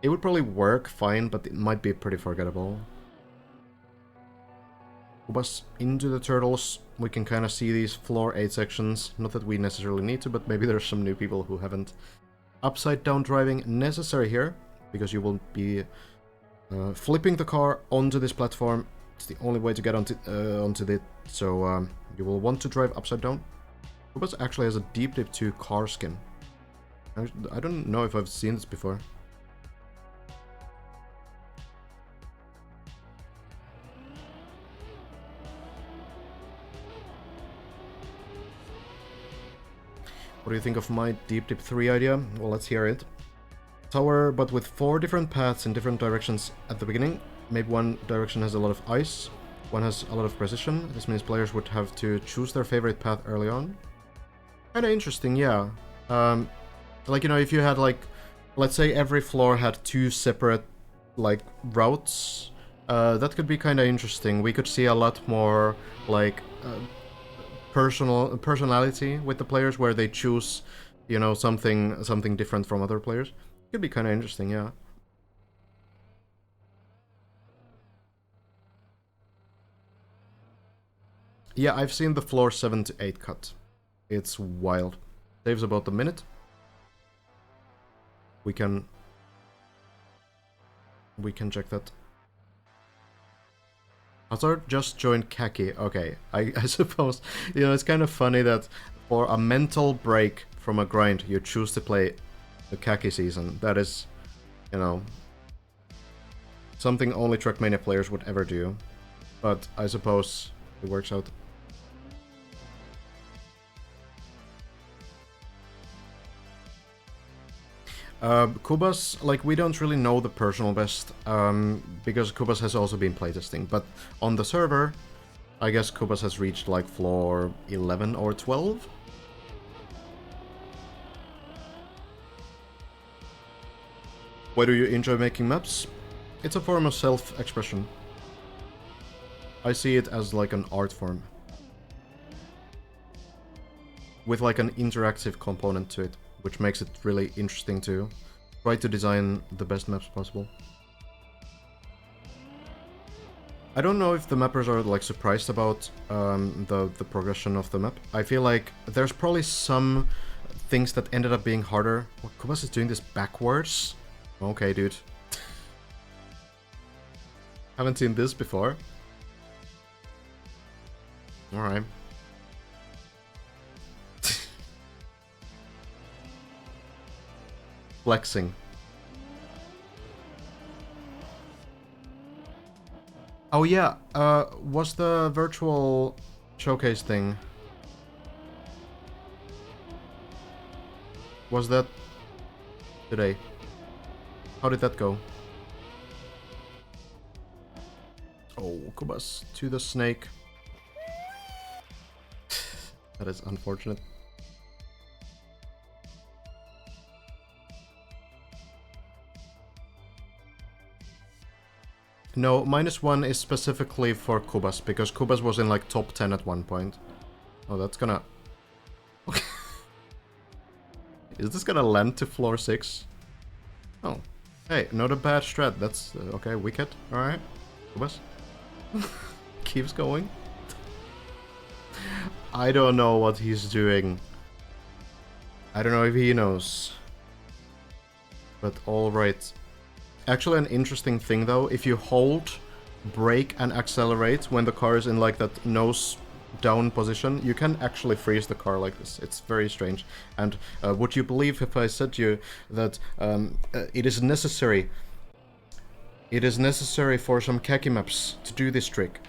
It would probably work fine, but it might be pretty forgettable. Ubas into the turtles. We can kind of see these floor 8 sections. Not that we necessarily need to, but maybe there's some new people who haven't. Upside down driving necessary here, because you will be flipping the car onto this platform. It's the only way to get onto it, so you will want to drive upside down. Ubas actually has a Deep Dip 2 car skin. I don't know if I've seen this before. What do you think of my Deep Dip 3 idea? Well, let's hear it. Tower, but with 4 different paths in different directions at the beginning. Maybe one direction has a lot of ice, one has a lot of precision. This means players would have to choose their favorite path early on. Kinda interesting, yeah. Like, you know, if you had, like, let's say every floor had 2 separate, like, routes, that could be kinda interesting. We could see a lot more, like, personality with the players, where they choose, you know, something different from other players. Could be kind of interesting, yeah. Yeah, I've seen the floor 7 to 8 cut. It's wild. Saves about a minute. We can check that. Hazard just joined Kaki. Okay, I suppose, you know, it's kind of funny that for a mental break from a grind, you choose to play the Kaki season. That is, you know, something only Trackmania players would ever do. But I suppose it works out. Kubas, like, we don't really know the personal best, because Kubas has also been playtesting, but on the server, I guess Kubas has reached, like, floor 11 or 12? Why do you enjoy making maps? It's a form of self-expression. I see it as, like, an art form. With, like, an interactive component to it, which makes it really interesting to try to design the best maps possible. I don't know if the mappers are, like, surprised about the progression of the map. I feel like there's probably some things that ended up being harder. What, Kubas is doing this backwards? Okay, dude. Haven't seen this before. Alright. Flexing. Oh yeah, was the virtual showcase thing... Was that today? How did that go? Oh, Kubas to the snake. That is unfortunate. No, -1 is specifically for Kubas, because Kubas was in, like, top 10 at one point. Oh, that's gonna... Is this gonna land to floor 6? Oh. Hey, not a bad strat. That's... okay, wicked. Alright. Kubas. Keeps going. I don't know what he's doing. I don't know if he knows. But alright. Actually, an interesting thing, though, if you hold, brake, and accelerate when the car is in, like, that nose down position, you can actually freeze the car like this. It's very strange. And would you believe if I said to you that it is necessary for some Kaki maps to do this trick?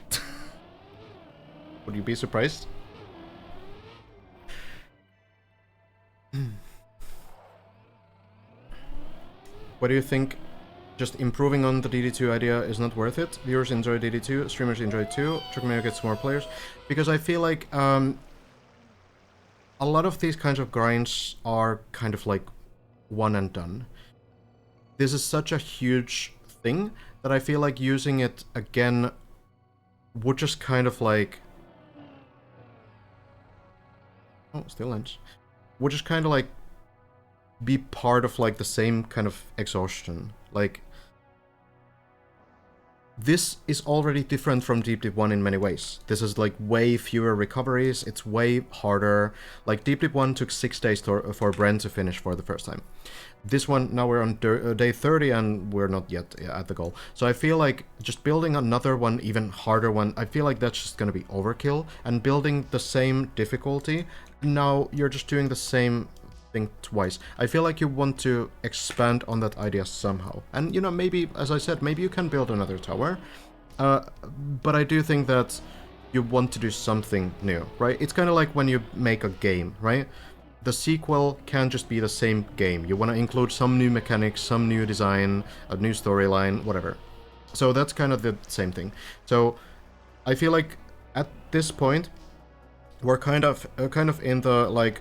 Would you be surprised? What do you think? Just improving on the DD2 idea is not worth it. Viewers enjoy DD2, streamers enjoy it too. Trackmania gets more players. Because I feel like a lot of these kinds of grinds are kind of like one and done. This is such a huge thing that I feel like using it again would just kind of like... Oh, still ends. Would just kind of like be part of like the same kind of exhaustion. Like, this is already different from Deep Dip 1 in many ways. This is like way fewer recoveries, it's way harder. Like, Deep Dip 1 took 6 days for Brent to finish for the first time. This one, now we're on day 30 and we're not yet at the goal. So I feel like just building another one, even harder one, I feel like that's just gonna be overkill. And building the same difficulty, now you're just doing the same thing twice. I feel like you want to expand on that idea somehow. And, you know, maybe, as I said, maybe you can build another tower. But I do think that you want to do something new, right? It's kind of like when you make a game, right? the sequel can't just be the same game. You want to include some new mechanics, some new design, a new storyline, whatever. So that's kind of the same thing. So I feel like at this point we're kind of in the like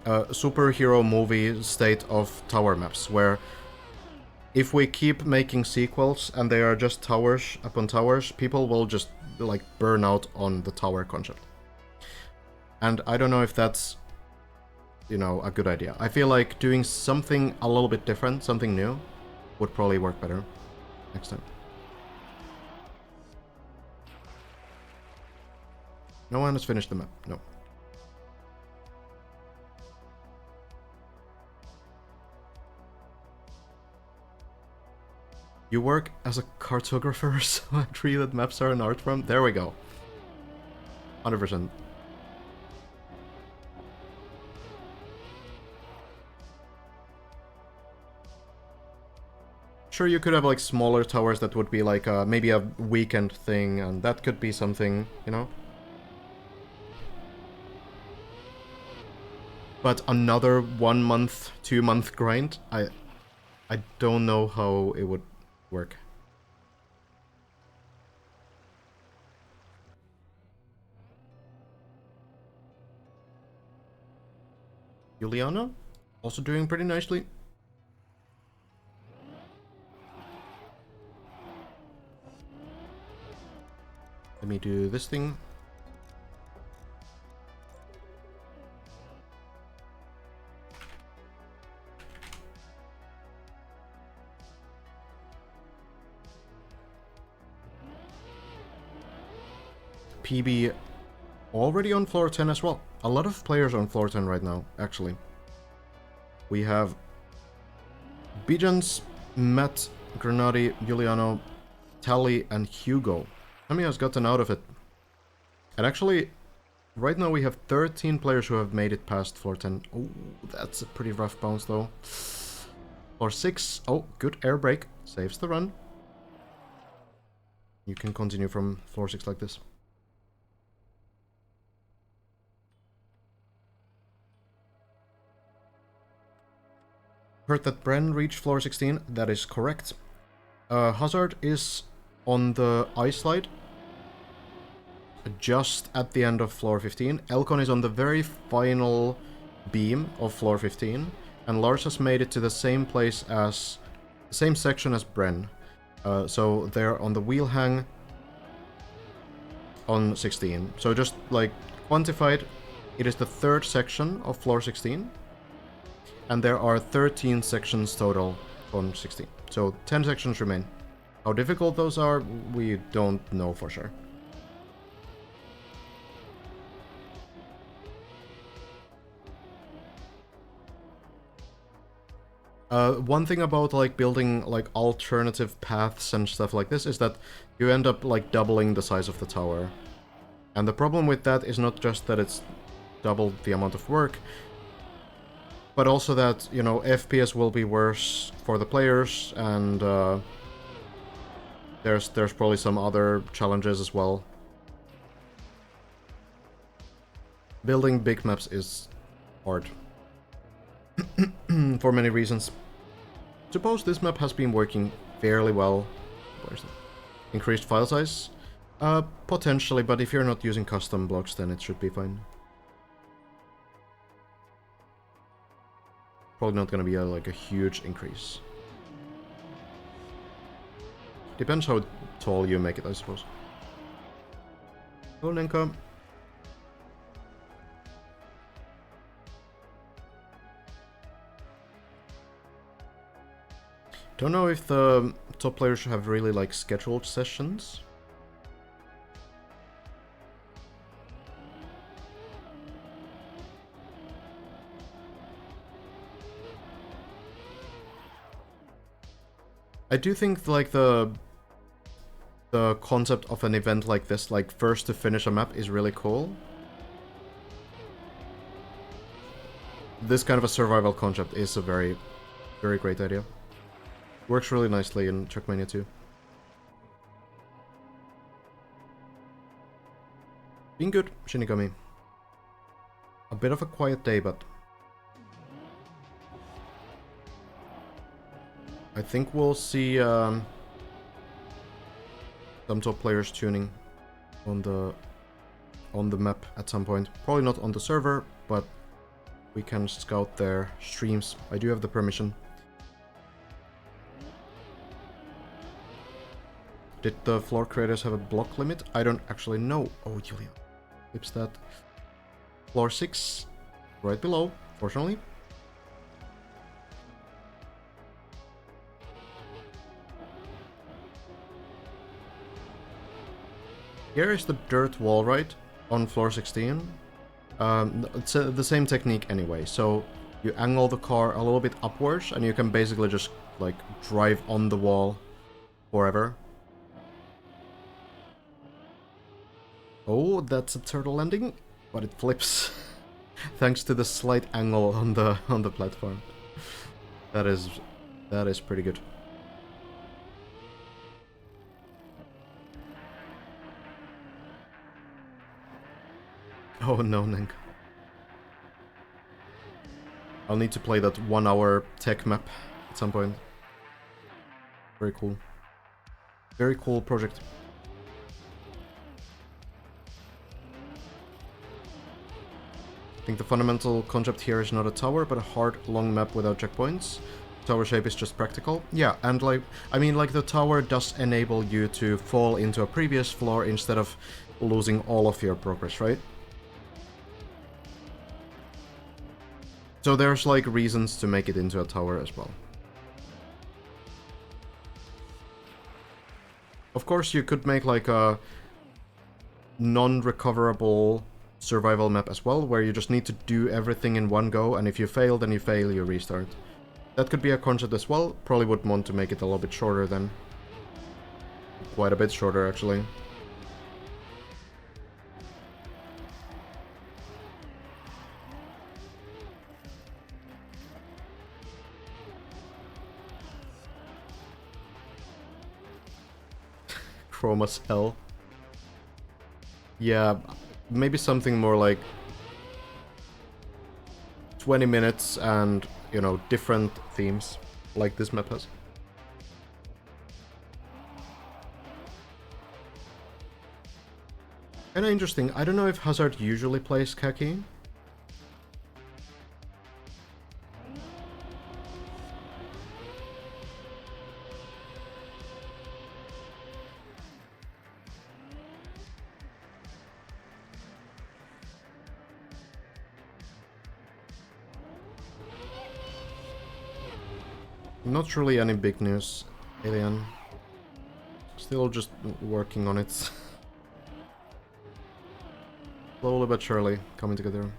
superhero movie state of tower maps, where if we keep making sequels and they are just towers upon towers, people will just like burn out on the tower concept. And I don't know if that's, you know, a good idea. I feel like doing something a little bit different, something new, would probably work better next time. No one has finished the map. No. You work as a cartographer, so I agree that maps are an art form. There we go. 100%. Sure, you could have like smaller towers that would be like maybe a weekend thing, and that could be something, you know? But another 1 month, 2 month grind, I don't know how it would work. Juliana, also doing pretty nicely. Let me do this thing. PB already on floor 10 as well. A lot of players on floor 10 right now, actually. We have Bijans, Matt, Grenadi, Giuliano, Tally, and Hugo. How many has gotten out of it? And actually, right now we have 13 players who have made it past floor 10. Oh, that's a pretty rough bounce though. Floor 6. Oh, good air brake. Saves the run. You can continue from floor 6 like this. Heard that Bren reached floor 16. That is correct. Hazard is on the ice slide, just at the end of floor 15. Elcon is on the very final beam of floor 15. And Lars has made it to the same place as... same section as Bren. So they're on the wheel hang on 16. So just, like, quantified, it is the third section of floor 16. And there are 13 sections total on 16. So 10 sections remain. How difficult those are, we don't know for sure. One thing about like building like alternative paths and stuff like this is that you end up like doubling the size of the tower. And the problem with that is not just that it's doubled the amount of work, but also that, you know, FPS will be worse for the players, and there's probably some other challenges as well. Building big maps is hard. For many reasons. Suppose this map has been working fairly well. Where's it? Increased file size? Potentially, but if you're not using custom blocks, then it should be fine. Probably not gonna be like a huge increase. Depends how tall you make it, I suppose. Hello, Nenka. Don't know if the top players have really like scheduled sessions. I do think like the concept of an event like this, like first to finish a map, is really cool. This kind of a survival concept is a very, very great idea. Works really nicely in Trackmania 2. Being good, Shinigami. A bit of a quiet day, but I think we'll see some top players tuning on the map at some point. Probably not on the server, but we can scout their streams. I do have the permission. Did the floor creators have a block limit? I don't actually know. Oh, Julia. Clips that. Floor 6, right below, fortunately. Here is the dirt wall, right? On floor 16. It's the same technique anyway, so you angle the car a little bit upwards and you can basically just like drive on the wall forever. Oh, that's a turtle landing, but it flips thanks to the slight angle on the platform. That is pretty good. Oh no, Nank. I'll need to play that 1 hour tech map at some point. Very cool. Very cool project. I think the fundamental concept here is not a tower, but a hard, long map without checkpoints. Tower shape is just practical. Yeah, and like, I mean, like the tower does enable you to fall into a previous floor instead of losing all of your progress, right? So there's like reasons to make it into a tower as well. Of course, you could make like a non-recoverable survival map as well, where you just need to do everything in one go, and if you fail, then you fail, you restart. That could be a concept as well. Probably would want to make it a little bit shorter then. Quite a bit shorter, actually. Chroma Cell. Yeah, maybe something more like 20 minutes and, you know, different themes, like this map has. Kinda interesting. I don't know if Hazard usually plays Kaki. Not really any big news, Alien. Still just working on it. Slowly but surely coming together.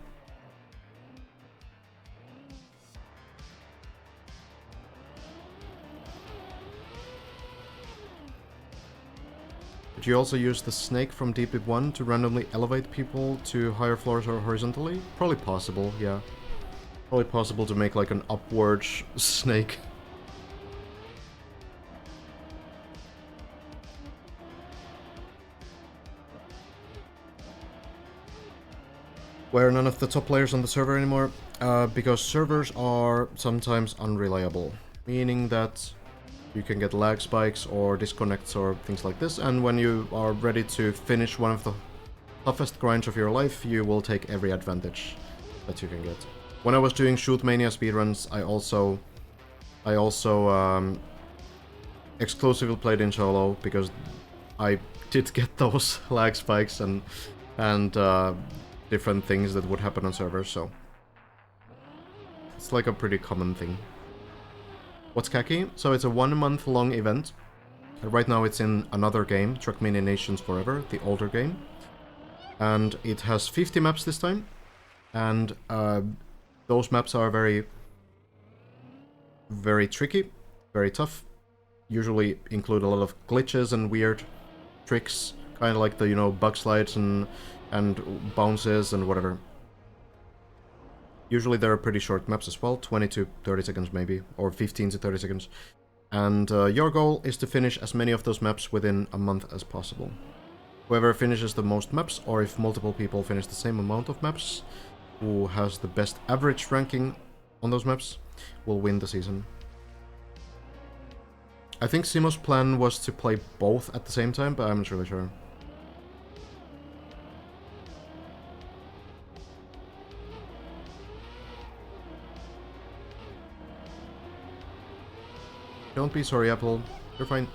Did you also use the snake from Deep Deep 1 to randomly elevate people to higher floors or horizontally? Probably possible, yeah. Probably possible to make like an upward snake. Where none of the top players on the server anymore, because servers are sometimes unreliable, meaning that you can get lag spikes or disconnects or things like this, and when you are ready to finish one of the toughest grinds of your life, you will take every advantage that you can get. When I was doing Shootmania speedruns, I also exclusively played in solo, because I did get those lag spikes and different things that would happen on servers, so it's like a pretty common thing. What's Kaki? So it's a 1 month long event. Right now it's in another game, Trackmania Nations Forever, the older game. And it has 50 maps this time. And those maps are very, very tricky, very tough. Usually include a lot of glitches and weird tricks, kind of like the, you know, bug slides and bounces and whatever. Usually they're pretty short maps as well, 20 to 30 seconds maybe, or 15 to 30 seconds. And your goal is to finish as many of those maps within a month as possible. Whoever finishes the most maps, or if multiple people finish the same amount of maps, who has the best average ranking on those maps, will win the season. I think Simo's plan was to play both at the same time, but I'm not really sure. Don't be sorry, Apple. You're fine.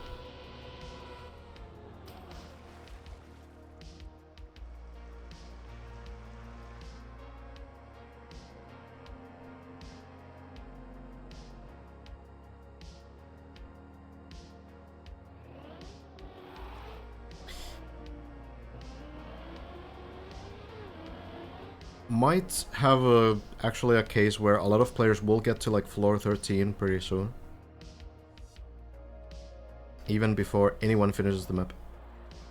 Might have actually a case where a lot of players will get to like floor 13 pretty soon. Even before anyone finishes the map.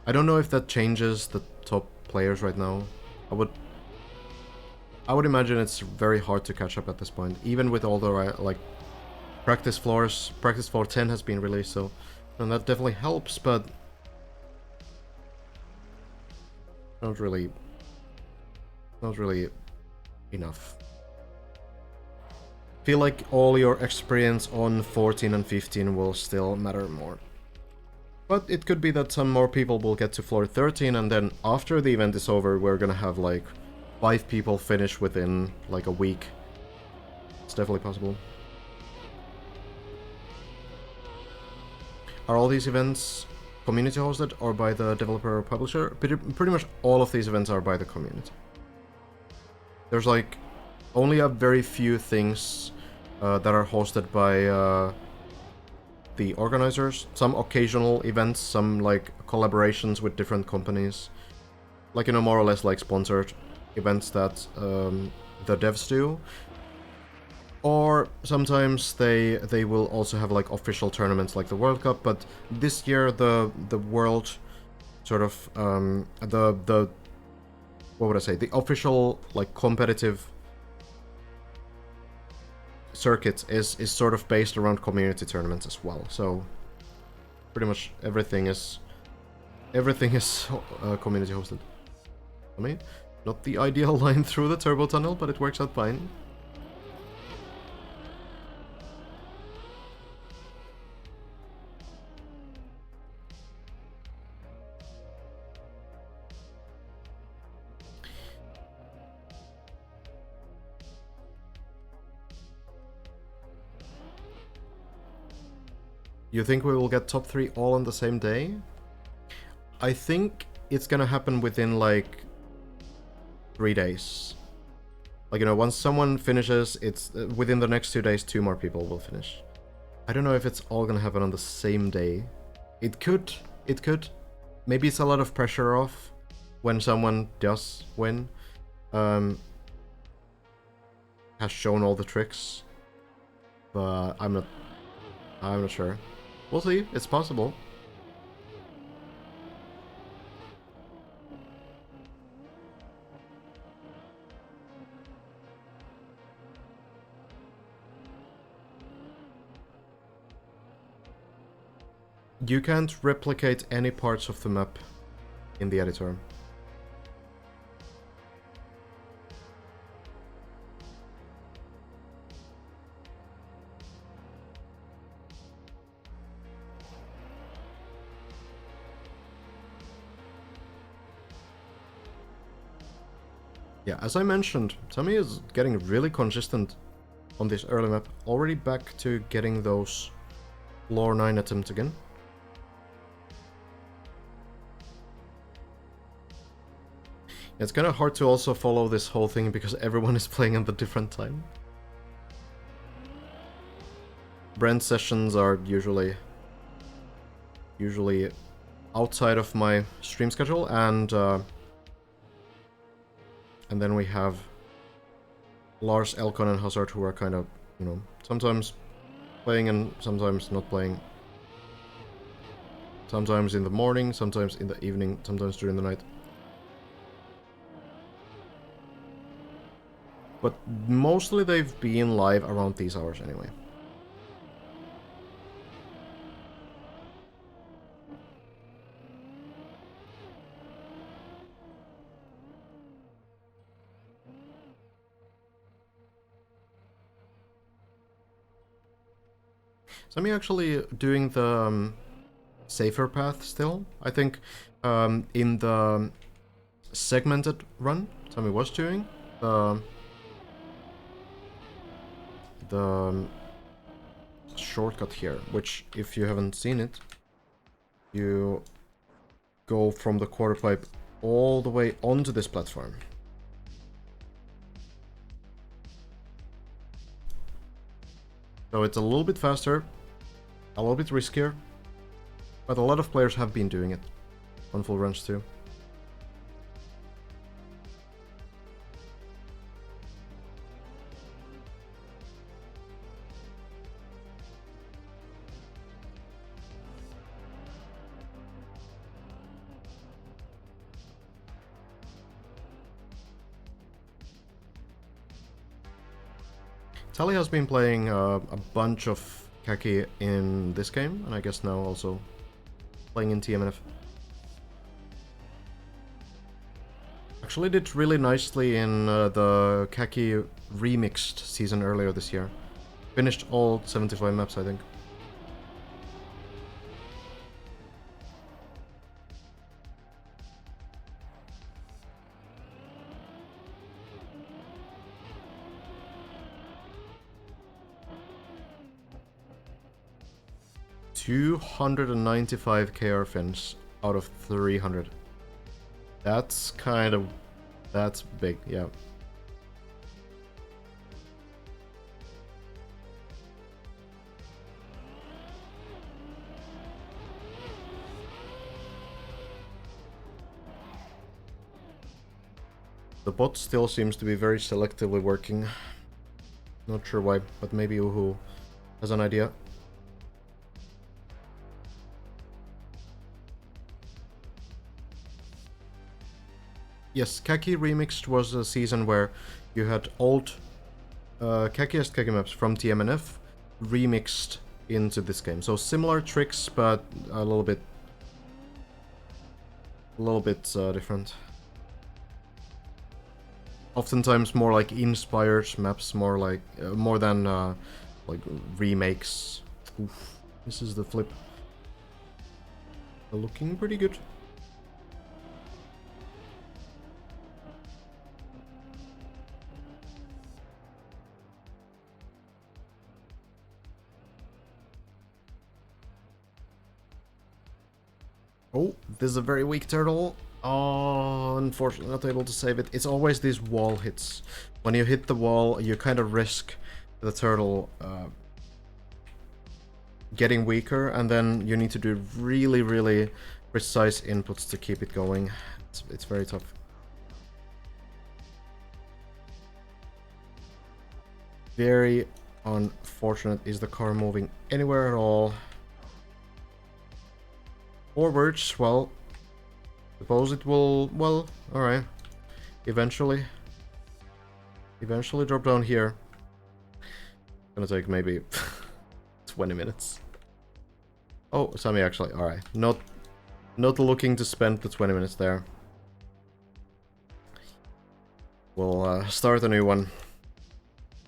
I don't know if that changes the top players right now. I would imagine it's very hard to catch up at this point, even with all the like practice floors. Practice floor 10 has been released, so and that definitely helps, but not really enough. Feel like all your experience on 14 and 15 will still matter more. But it could be that some more people will get to floor 13, and then after the event is over, we're gonna have like 5 people finish within like a week. It's definitely possible. Are all these events community hosted or by the developer or publisher? Pretty much all of these events are by the community. There's like only a very few things that are hosted by the organizers. Some occasional events, some like collaborations with different companies. Like, you know, more or less like sponsored events that the devs do. Or sometimes they will also have like official tournaments like the World Cup, but this year the world sort of the what would I say? The official like competitive circuit is sort of based around community tournaments as well. So pretty much everything is community hosted. I mean, not the ideal line through the turbo tunnel, but it works out fine. You think we will get top 3 all on the same day? I think it's gonna happen within like 3 days. Like, you know, once someone finishes, it's within the next 2 days 2 more people will finish. I don't know if it's all gonna happen on the same day. It could. Maybe it's a lot of pressure off when someone does win. Has shown all the tricks. But I'm not sure. We'll see. It's possible. You can't replicate any parts of the map in the editor. Yeah, as I mentioned, Tommy is getting really consistent on this early map. Already back to getting those floor 9 attempts again. It's kind of hard to also follow this whole thing because everyone is playing at a different time. Brent's sessions are usually outside of my stream schedule, and then we have Lars, Elkon, and Hazard, who are kind of, you know, sometimes playing and sometimes not playing. Sometimes in the morning, sometimes in the evening, sometimes during the night. But mostly they've been live around these hours anyway. Sammy actually doing the safer path still. I think in the segmented run, Sammy was doing the shortcut here, which if you haven't seen it, you go from the quarter pipe all the way onto this platform. So it's a little bit faster, a little bit riskier, but a lot of players have been doing it on full runs too. Tally has been playing a bunch of Kaki in this game, and I guess now also playing in TMNF. Actually did really nicely in the Kaki remixed season earlier this year. Finished all 75 maps, I think. $295 KR fins out of 300. That's big, yeah. The bot still seems to be very selectively working. Not sure why, but maybe Uhu has an idea. Yes, Kaki Remixed was a season where you had old Kakiest Kaki maps from TMNF remixed into this game. So similar tricks, but a little bit different. Oftentimes more like inspired maps, more like more than like remakes. Oof, this is the flip. Looking pretty good. Oh, this is a very weak turtle. Oh, unfortunately not able to save it. It's always these wall hits. When you hit the wall, you kind of risk the turtle getting weaker, and then you need to do really, really precise inputs to keep it going. It's very tough. Very unfortunate. Is the car moving anywhere at all? Forwards, well, suppose it will, well, alright. Eventually drop down here. Gonna take maybe 20 minutes. Oh, Sammy actually, alright. Not looking to spend the 20 minutes there. We'll start a new one.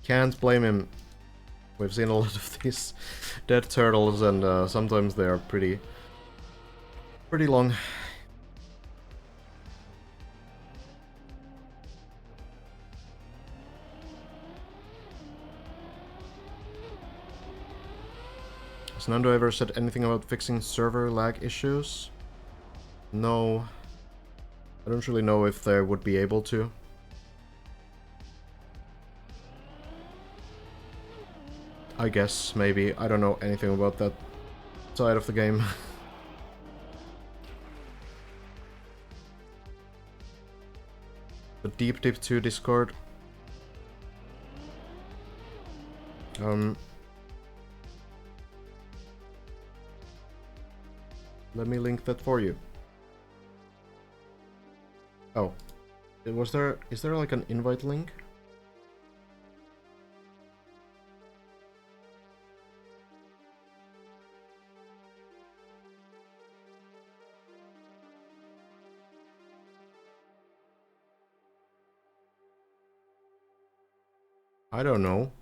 Can't blame him. We've seen a lot of these dead turtles, and sometimes they are pretty long. Has Nando ever said anything about fixing server lag issues? No. I don't really know if they would be able to. I guess, maybe. I don't know anything about that side of the game. The Deep Dip 2 Discord. Let me link that for you. Oh. Is there like an invite link? I don't know.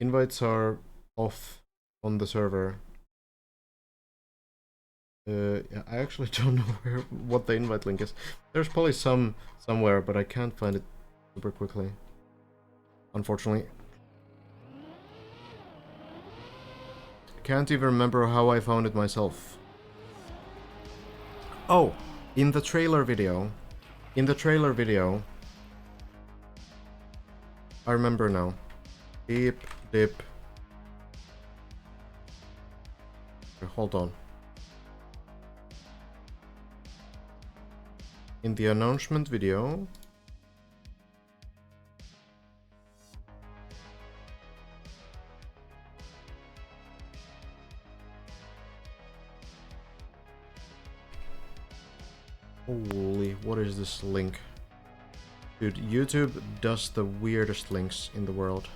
Invites are off on the server. Yeah, I actually don't know what the invite link is. There's probably somewhere, but I can't find it super quickly. Unfortunately. Can't even remember how I found it myself. Oh, in the trailer video. In the trailer video. I remember now. Deep dip. Hold on. In the announcement video. Holy, what is this link? Dude, YouTube does the weirdest links in the world.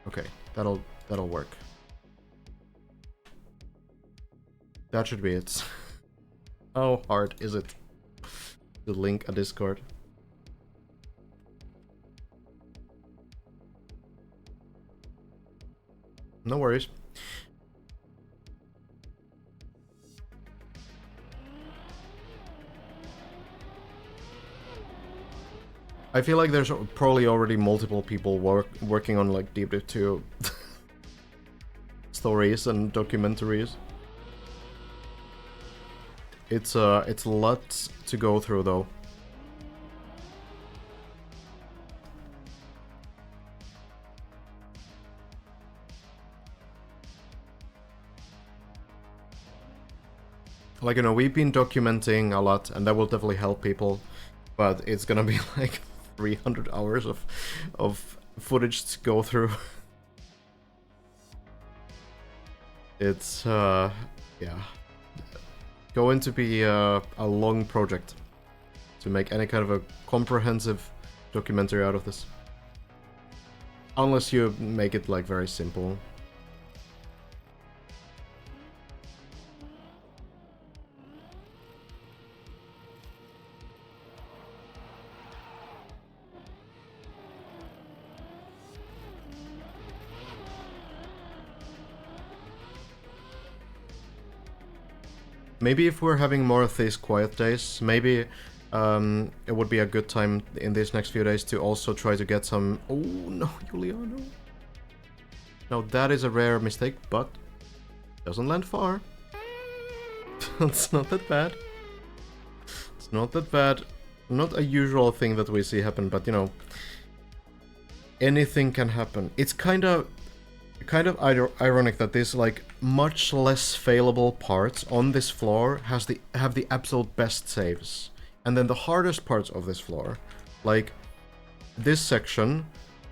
Okay, that'll work. That should be it. How hard is it to link a Discord? No worries. I feel like there's probably already multiple people working on like Deep Dive 2 stories and documentaries. It's lots to go through though. Like, you know, we've been documenting a lot and that will definitely help people, but it's gonna be like 300 hours of footage to go through. It's yeah, going to be a long project to make any kind of a comprehensive documentary out of this, unless you make it like very simple. Maybe if we're having more of these quiet days, maybe it would be a good time in these next few days to also try to get some... Oh no, Juliano. No, that is a rare mistake, but doesn't land far. It's not that bad. It's not that bad. Not a usual thing that we see happen, but you know, anything can happen. It's kind of ironic that this like much less failable parts on this floor have the absolute best saves, and then the hardest parts of this floor, like this section,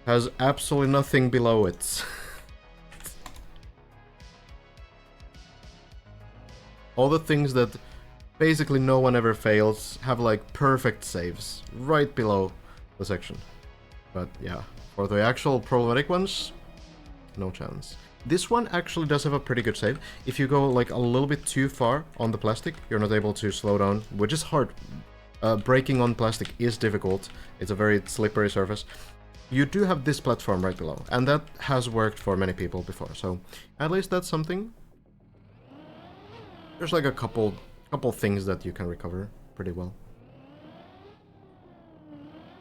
has absolutely nothing below it. All the things that basically no one ever fails have like perfect saves right below the section. But yeah, for the actual problematic ones, no chance. This one actually does have a pretty good save. If you go like a little bit too far on the plastic, you're not able to slow down, which is hard. Braking on plastic is difficult. It's a very slippery surface. You do have this platform right below, and that has worked for many people before, so at least that's something. There's like a couple things that you can recover pretty well.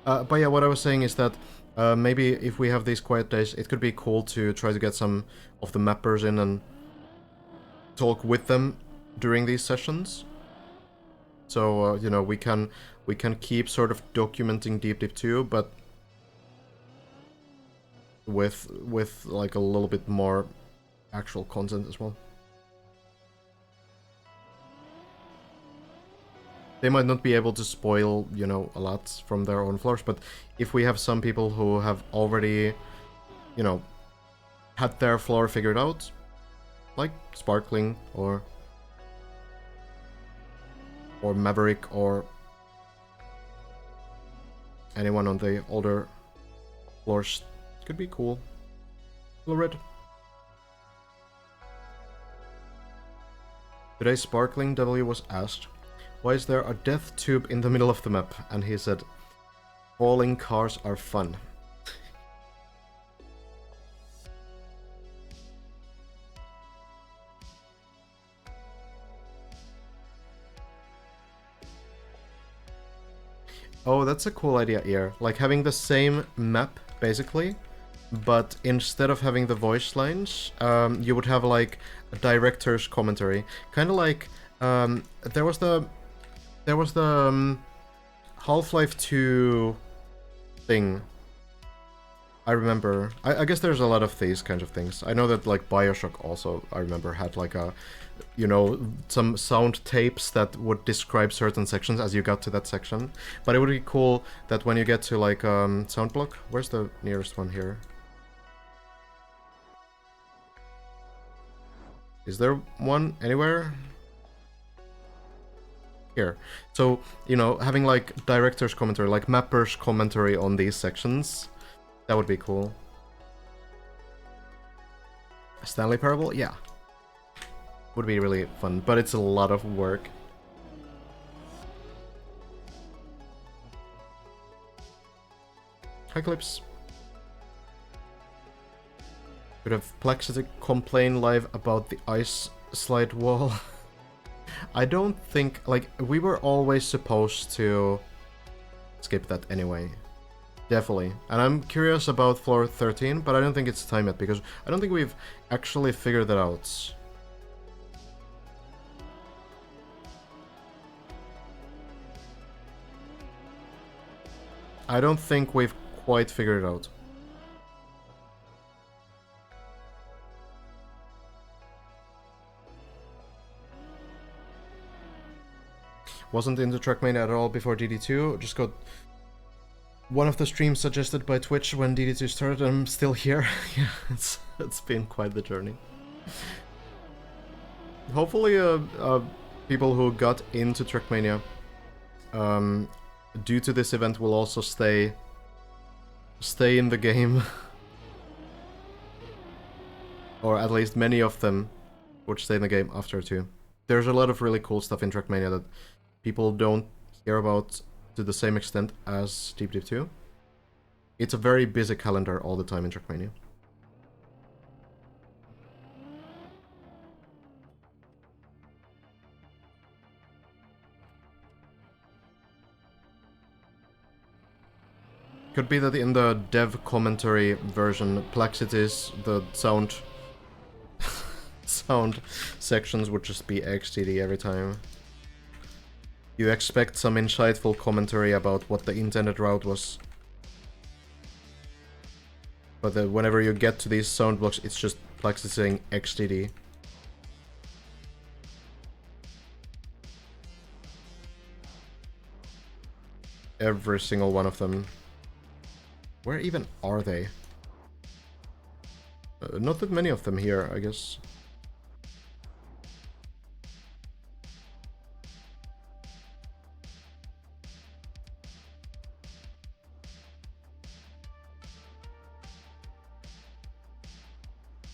But yeah, what I was saying is that maybe if we have these quiet days, it could be cool to try to get some of the mappers in and talk with them during these sessions. So you know, we can keep sort of documenting Deep Dive 2, but with like a little bit more actual content as well. They might not be able to spoil, you know, a lot from their own floors, but if we have some people who have already, you know, had their floor figured out, like Sparkling or Maverick or anyone on the older floors, it could be cool. Hello, Red. Today, Sparkling W was asked, why is there a death tube in the middle of the map? And he said, falling cars are fun. Oh, that's a cool idea here. Like having the same map, basically, but instead of having the voice lines, you would have like a director's commentary. Kind of like, there was the Half-Life 2 thing. I remember. I guess there's a lot of these kinds of things. I know that like Bioshock also, I remember, had like a, you know, some sound tapes that would describe certain sections as you got to that section. But it would be cool that when you get to like sound block, where's the nearest one here? Is there one anywhere? Here. So, you know, having like director's commentary, like mapper's commentary on these sections, that would be cool. Stanley Parable? Yeah. Would be really fun, but it's a lot of work. Hi, Clips. Could have Plexity complain live about the ice slide wall. I don't think, like, we were always supposed to skip that anyway. Definitely. And I'm curious about floor 13, but I don't think it's time yet, because I don't think we've actually figured that out. I don't think we've quite figured it out. Wasn't into Trackmania at all before DD2, just got one of the streams suggested by Twitch when DD2 started, and I'm still here. Yeah, it's been quite the journey. Hopefully, people who got into Trackmania due to this event will also stay in the game. Or at least many of them would stay in the game after too. There's a lot of really cool stuff in Trackmania that people don't hear about to the same extent as Deep Deep 2. It's a very busy calendar all the time in Trackmania. Could be that in the dev commentary version, Plexity's, the sound sections would just be XTD every time. You expect some insightful commentary about what the intended route was. But whenever you get to these sound blocks, it's just Plexity saying XTD. Every single one of them. Where even are they? Not that many of them here, I guess.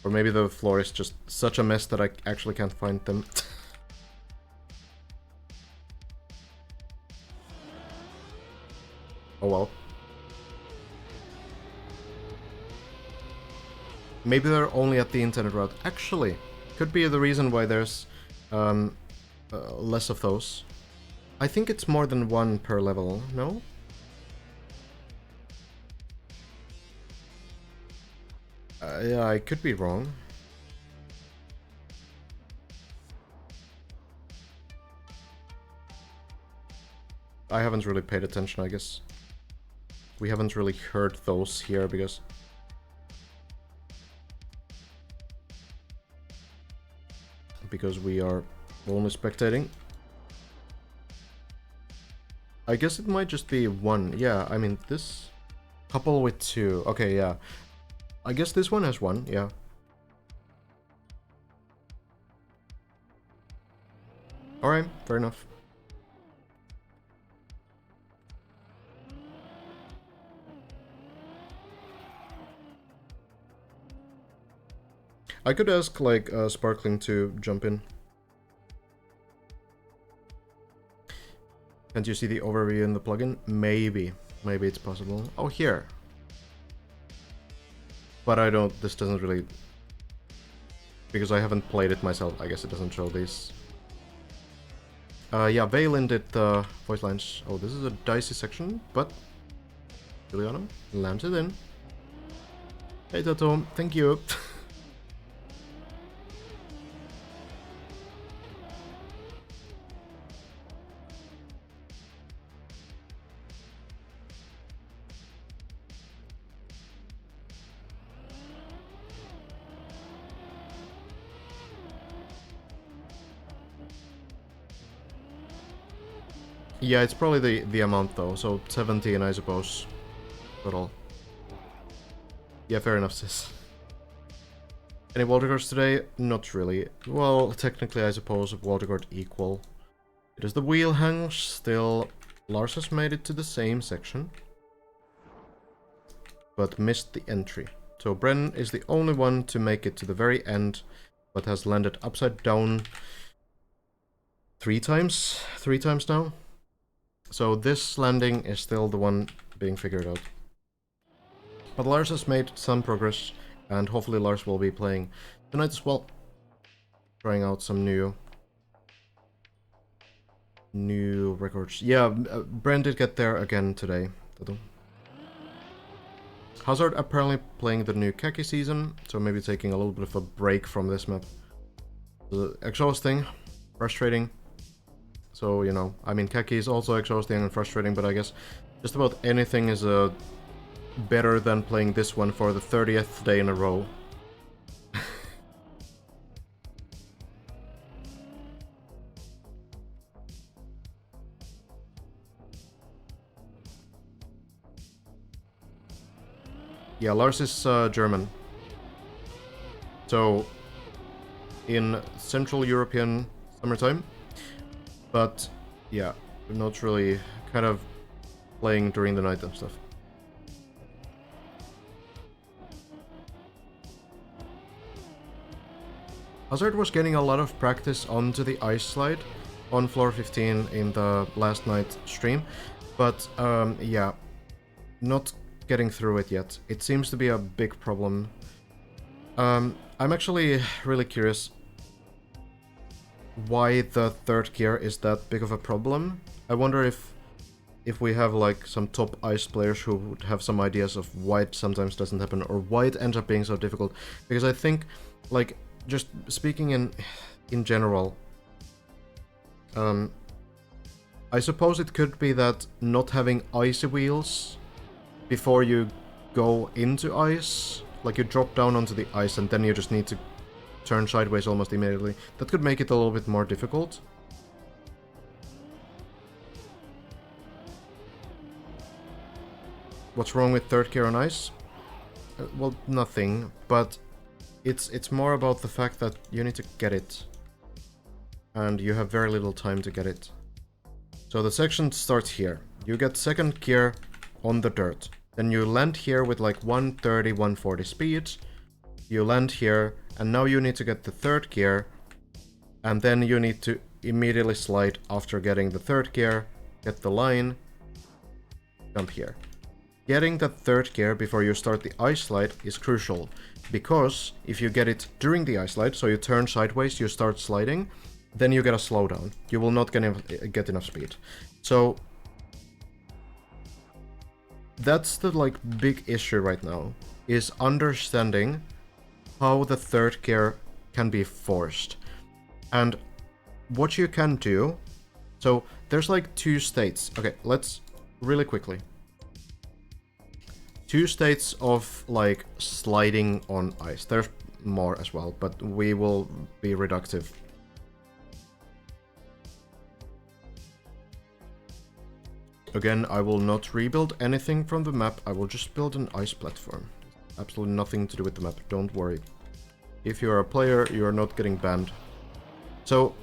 Or maybe the floor is just such a mess that I actually can't find them. Oh well. Maybe they're only at the intended route. Actually, could be the reason why there's less of those. I think it's more than one per level, no? Yeah, I could be wrong. I haven't really paid attention, I guess. We haven't really heard those here because... we are only spectating. I guess it might just be one. Yeah, I mean, this... couple with two. Okay, yeah. I guess this one has one, yeah. Alright, fair enough. I could ask, like, Sparkling to jump in. Can't you see the overview in the plugin? Maybe. Maybe it's possible. Oh, here. But I don't... this doesn't really... because I haven't played it myself, I guess it doesn't show these. Yeah, Valen did the voice lines. Oh, this is a dicey section, but Juliana lands it in. Hey Toto, thank you. Yeah, it's probably the amount though, so 17 I suppose. Total. Yeah, fair enough, sis. Any Wildcards today? Not really. Well, technically I suppose a Wildcard equal. It is the wheel hang, still Lars has made it to the same section. But missed the entry. So Bren is the only one to make it to the very end, but has landed upside down 3 times? 3 times now? So this landing is still the one being figured out. But Lars has made some progress, and hopefully Lars will be playing tonight as well. Trying out some new records. Yeah, Bren did get there again today. Hazard apparently playing the new Khaki season, so maybe taking a little bit of a break from this map. Exhausting, frustrating. So, you know, I mean, Khaki is also exhausting and frustrating, but I guess just about anything is better than playing this one for the 30th day in a row. Yeah, Lars is German. So, in Central European summertime. But, yeah, not really kind of playing during the night and stuff. Hazard was getting a lot of practice onto the ice slide on floor 15 in the last night stream. But, yeah, not getting through it yet. It seems to be a big problem. I'm actually really curious why the third gear is that big of a problem. I wonder if we have like some top ice players who would have some ideas of why it sometimes doesn't happen or why it ends up being so difficult. Because I think, like, just speaking in general, I suppose it could be that not having icy wheels before you go into ice, like you drop down onto the ice and then you just need to turn sideways almost immediately. That could make it a little bit more difficult. What's wrong with third gear on ice? Well, nothing, but it's more about the fact that you need to get it. And you have very little time to get it. So the section starts here. You get second gear on the dirt. Then you land here with like 130, 140 speed. You land here, and now you need to get the third gear, and then you need to immediately slide after getting the third gear, get the line, jump here. Getting the third gear before you start the ice slide is crucial, because if you get it during the ice slide, so you turn sideways, you start sliding, then you get a slowdown. You will not get enough speed. So that's the like big issue right now, is understanding how the third gear can be forced. And what you can do, so there's like 2 states. Okay, let's really quickly. 2 states of like sliding on ice. There's more as well, but we will be reductive. Again, I will not rebuild anything from the map. I will just build an ice platform. Absolutely nothing to do with the map, don't worry. If you're a player, you're not getting banned. So,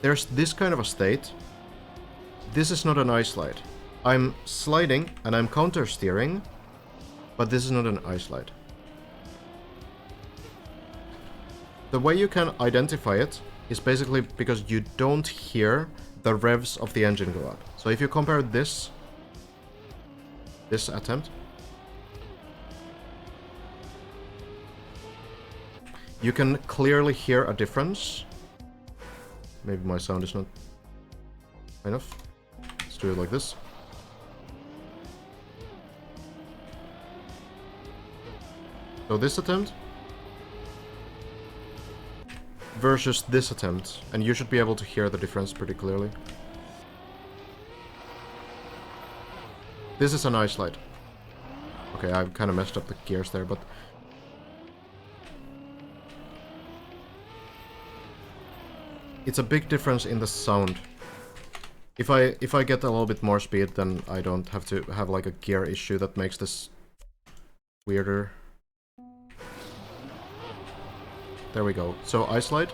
there's this kind of a state. This is not an ice slide. I'm sliding and I'm counter steering, but this is not an ice slide. The way you can identify it is basically because you don't hear the revs of the engine go up. So if you compare this attempt, you can clearly hear a difference Maybe my sound is not enough. Let's do it like this. So this attempt versus this attempt, and you should be able to hear the difference pretty clearly. This is an ice slide. Okay, I've kind of messed up the gears there, but it's a big difference in the sound. If I get a little bit more speed, then I don't have to have like a gear issue that makes this weirder. There we go. So ice slide.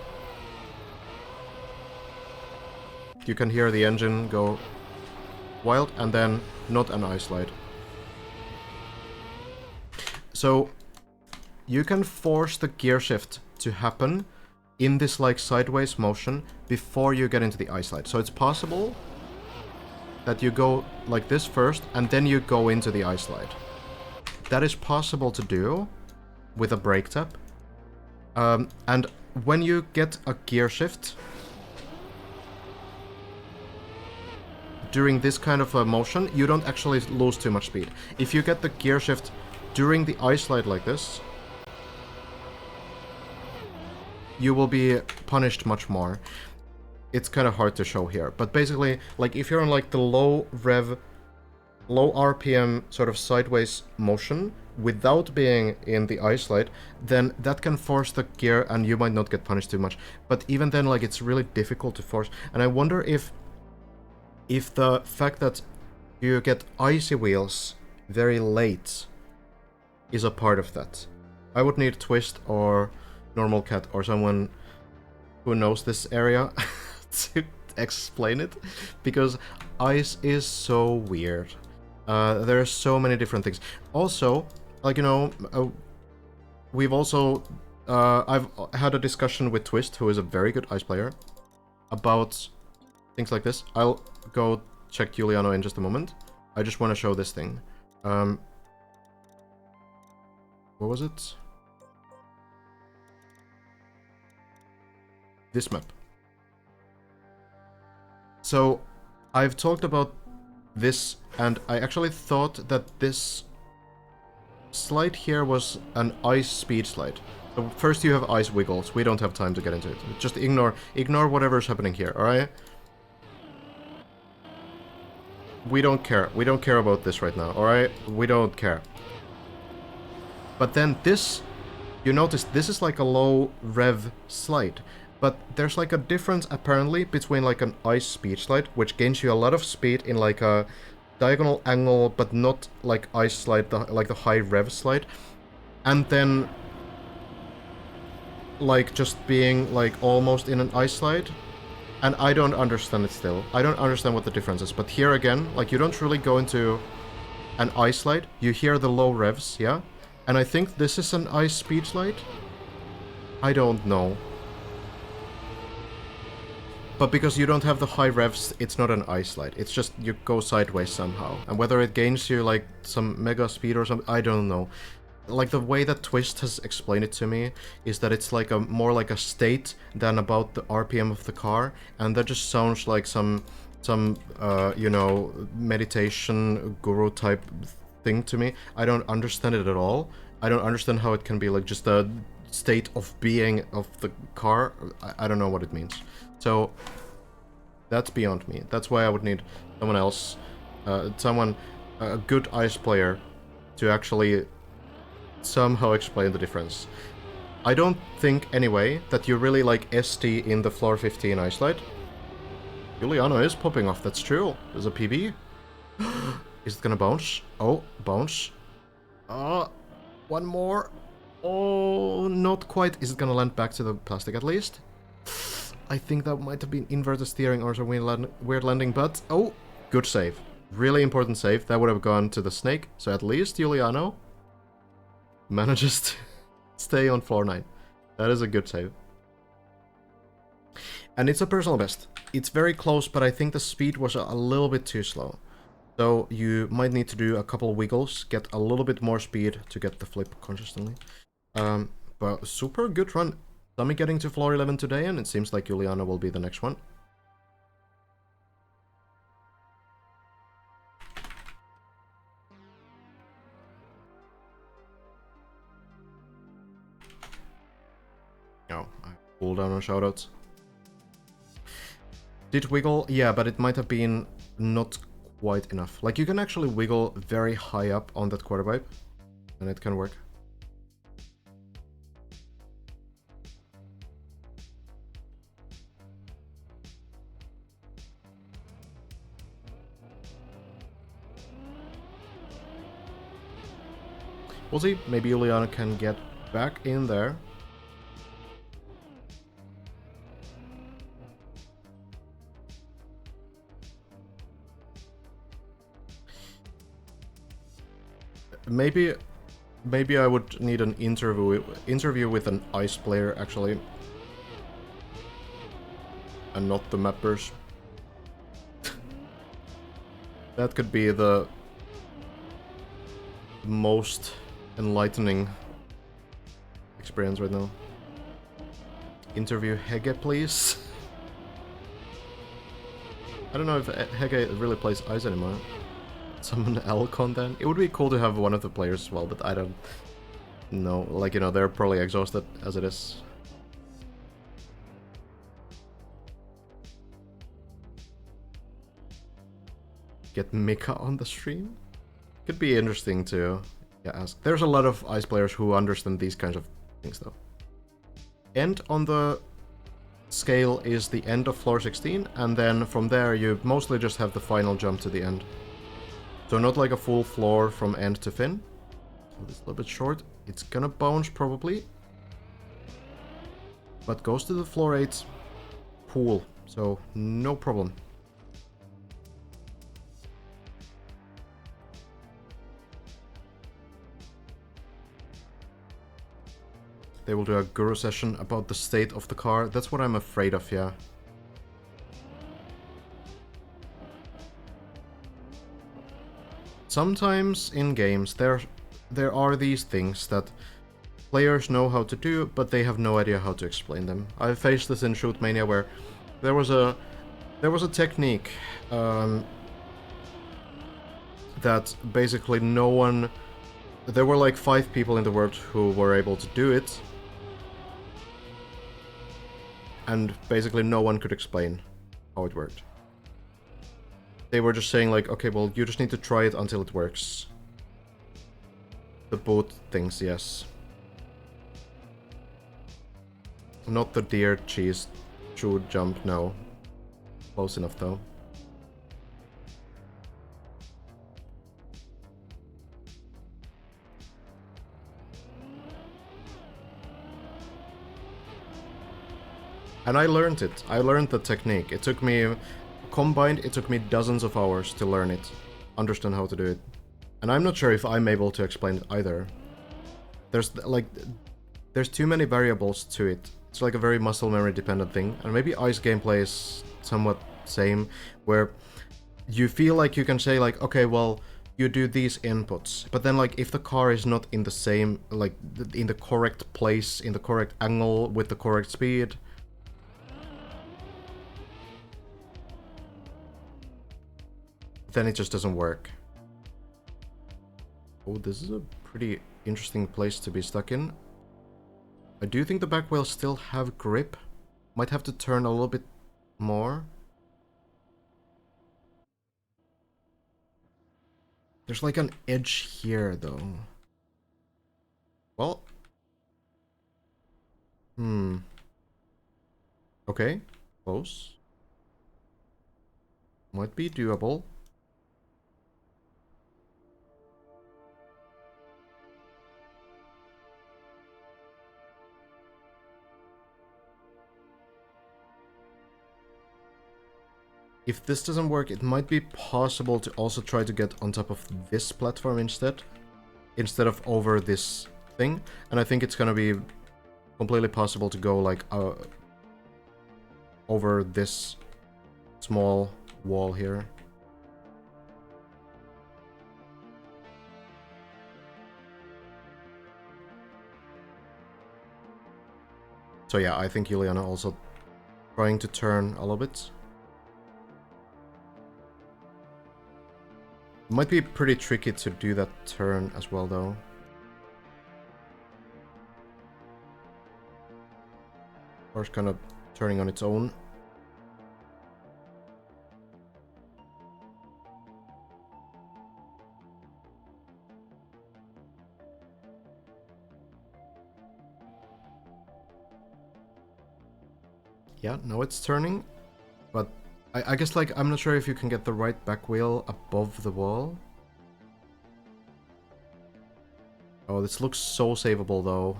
You can hear the engine go wild, and then not an ice slide. So you can force the gear shift to happen in this like sideways motion before you get into the ice slide. So it's possible that you go like this first and then you go into the ice slide. That is possible to do with a brake tap. And when you get a gear shift during this kind of a motion, you don't actually lose too much speed. If you get the gear shift during the ice slide like this, you will be punished much more. It's kind of hard to show here, but basically, like if you're on like the low rev, low RPM sort of sideways motion without being in the ice slide, then that can force the gear and you might not get punished too much. But even then, like it's really difficult to force. And I wonder if the fact that you get icy wheels very late is a part of that. I would need Twist or Normal Cat or someone who knows this area to explain it, because ice is so weird. There are so many different things. Also, like, you know, we've also I've had a discussion with Twist, who is a very good ice player, about things like this. I'll go check Giuliano in just a moment. I just want to show this thing. What was it? This map. So, I've talked about this, and I actually thought that this slide here was an ice speed slide. So first you have ice wiggles. We don't have time to get into it. Just ignore whatever's happening here, alright? We don't care. We don't care about this right now, alright? We don't care. But then this, you notice this is like a low rev slide. But there's like a difference apparently between like an ice speed slide, which gains you a lot of speed in like a diagonal angle, but not like ice slide, like the high rev slide, and then like just being like almost in an ice slide. And I don't understand it still. I don't understand what the difference is. But here again, like you don't really go into an ice slide. You hear the low revs, yeah? And I think this is an ice speed slide. I don't know. But because you don't have the high revs, it's not an ice slide. It's just you go sideways somehow. And whether it gains you like some mega speed or something, I don't know. Like the way that Twist has explained it to me is that it's like a more like a state than about the RPM of the car, and that just sounds like some you know, meditation guru type thing to me. I don't understand it at all. I don't understand how it can be like just a state of being of the car. I don't know what it means. So that's beyond me. That's why I would need someone else, a good ice player, to actually somehow explain the difference. I don't think, anyway, that you really like ST in the floor 15 ice slide. Giuliano is popping off, that's true. There's a PB. Is it gonna bounce? Oh, bounce. One more. Oh, not quite. Is it gonna land back to the plastic at least? I think that might have been inverted steering or some weird landing, but... Oh, good save. Really important save. That would have gone to the snake. So at least Giuliano manages to stay on floor 9. That is a good save. And it's a personal best. It's very close, but I think the speed was a little bit too slow. So you might need to do a couple wiggles, get a little bit more speed to get the flip consistently. But super good run. Sami getting to floor 11 today, and it seems like Juliana will be the next one. Oh, I pulled down on shoutouts. Did wiggle? Yeah, but it might have been not quite enough. Like, you can actually wiggle very high up on that quarter pipe, and it can work. We'll see. Maybe Juliana can get back in there. Maybe I would need an interview with an ice player, actually. And not the mappers. That could be the most enlightening experience right now. Interview Hege, please. I don't know if Hege really plays ice anymore. Summon Elcon then? It would be cool to have one of the players as well, but I don't know. Like, you know, they're probably exhausted as it is. Get Mika on the stream? Could be interesting to ask. There's a lot of ice players who understand these kinds of things, though. End on the scale is the end of floor 16, and then from there you mostly just have the final jump to the end. So not like a full floor from end to fin. So it's a little bit short. It's gonna bounce probably. But goes to the floor 8 pool, so no problem. They will do a guru session about the state of the car. That's what I'm afraid of, yeah. Sometimes in games there are these things that players know how to do, but they have no idea how to explain them. I've faced this in Trackmania where there was a technique that basically no one... There were like 5 people in the world who were able to do it, and basically no one could explain how it worked. They were just saying like, okay, well, you just need to try it until it works. The boat things, yes. Not the deer cheese should jump, no. Close enough though. And I learned it. I learned the technique. It took me... Combined, it took me dozens of hours to learn it. Understand how to do it. And I'm not sure if I'm able to explain it either. There's, like... There's too many variables to it. It's like a very muscle memory dependent thing. And maybe ice gameplay is somewhat same, where you feel like you can say like, okay, well, you do these inputs. But then like, if the car is not in the same, like, in the correct place, in the correct angle, with the correct speed... then it just doesn't work. Oh, this is a pretty interesting place to be stuck in. I do think the back wheels still have grip. Might have to turn a little bit more. There's like an edge here, though. Well. Okay. Close. Might be doable. If this doesn't work, it might be possible to also try to get on top of this platform instead of over this thing. And I think it's gonna be completely possible to go like over this small wall here. So yeah, I think Juliana also trying to turn a little bit. Might be pretty tricky to do that turn as well, though. Car's kind of turning on its own. Yeah, now it's turning, but I guess, like, I'm not sure if you can get the right back wheel above the wall. Oh, this looks so savable, though.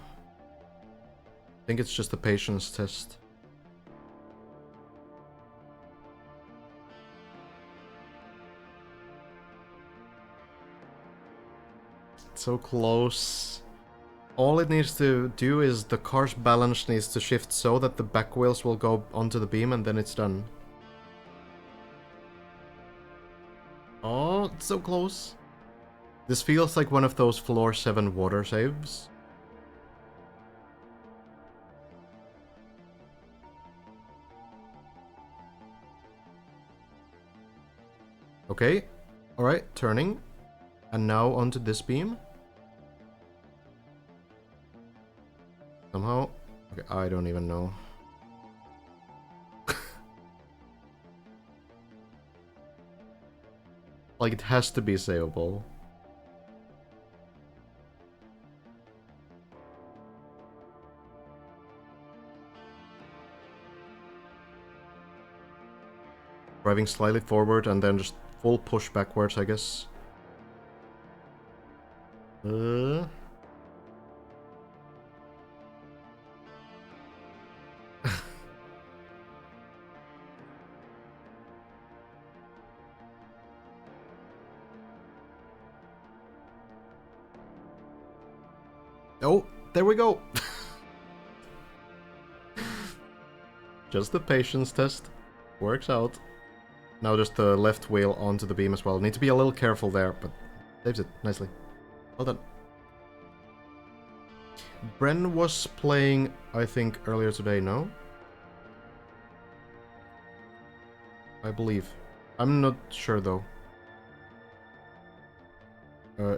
I think it's just a patience test. So close. All it needs to do is the car's balance needs to shift so that the back wheels will go onto the beam, and then it's done. Oh, it's so close. This feels like one of those floor 7 water saves. Okay. Alright, turning. And now onto this beam. Somehow. Okay, I don't even know. Like, it has to be savable. Driving slightly forward and then just full push backwards, I guess. Oh, there we go. Just the patience test. Works out. Now just the left wheel onto the beam as well. Need to be a little careful there, but saves it nicely. Well done. Bren was playing, I think, earlier today, no? I believe. I'm not sure, though.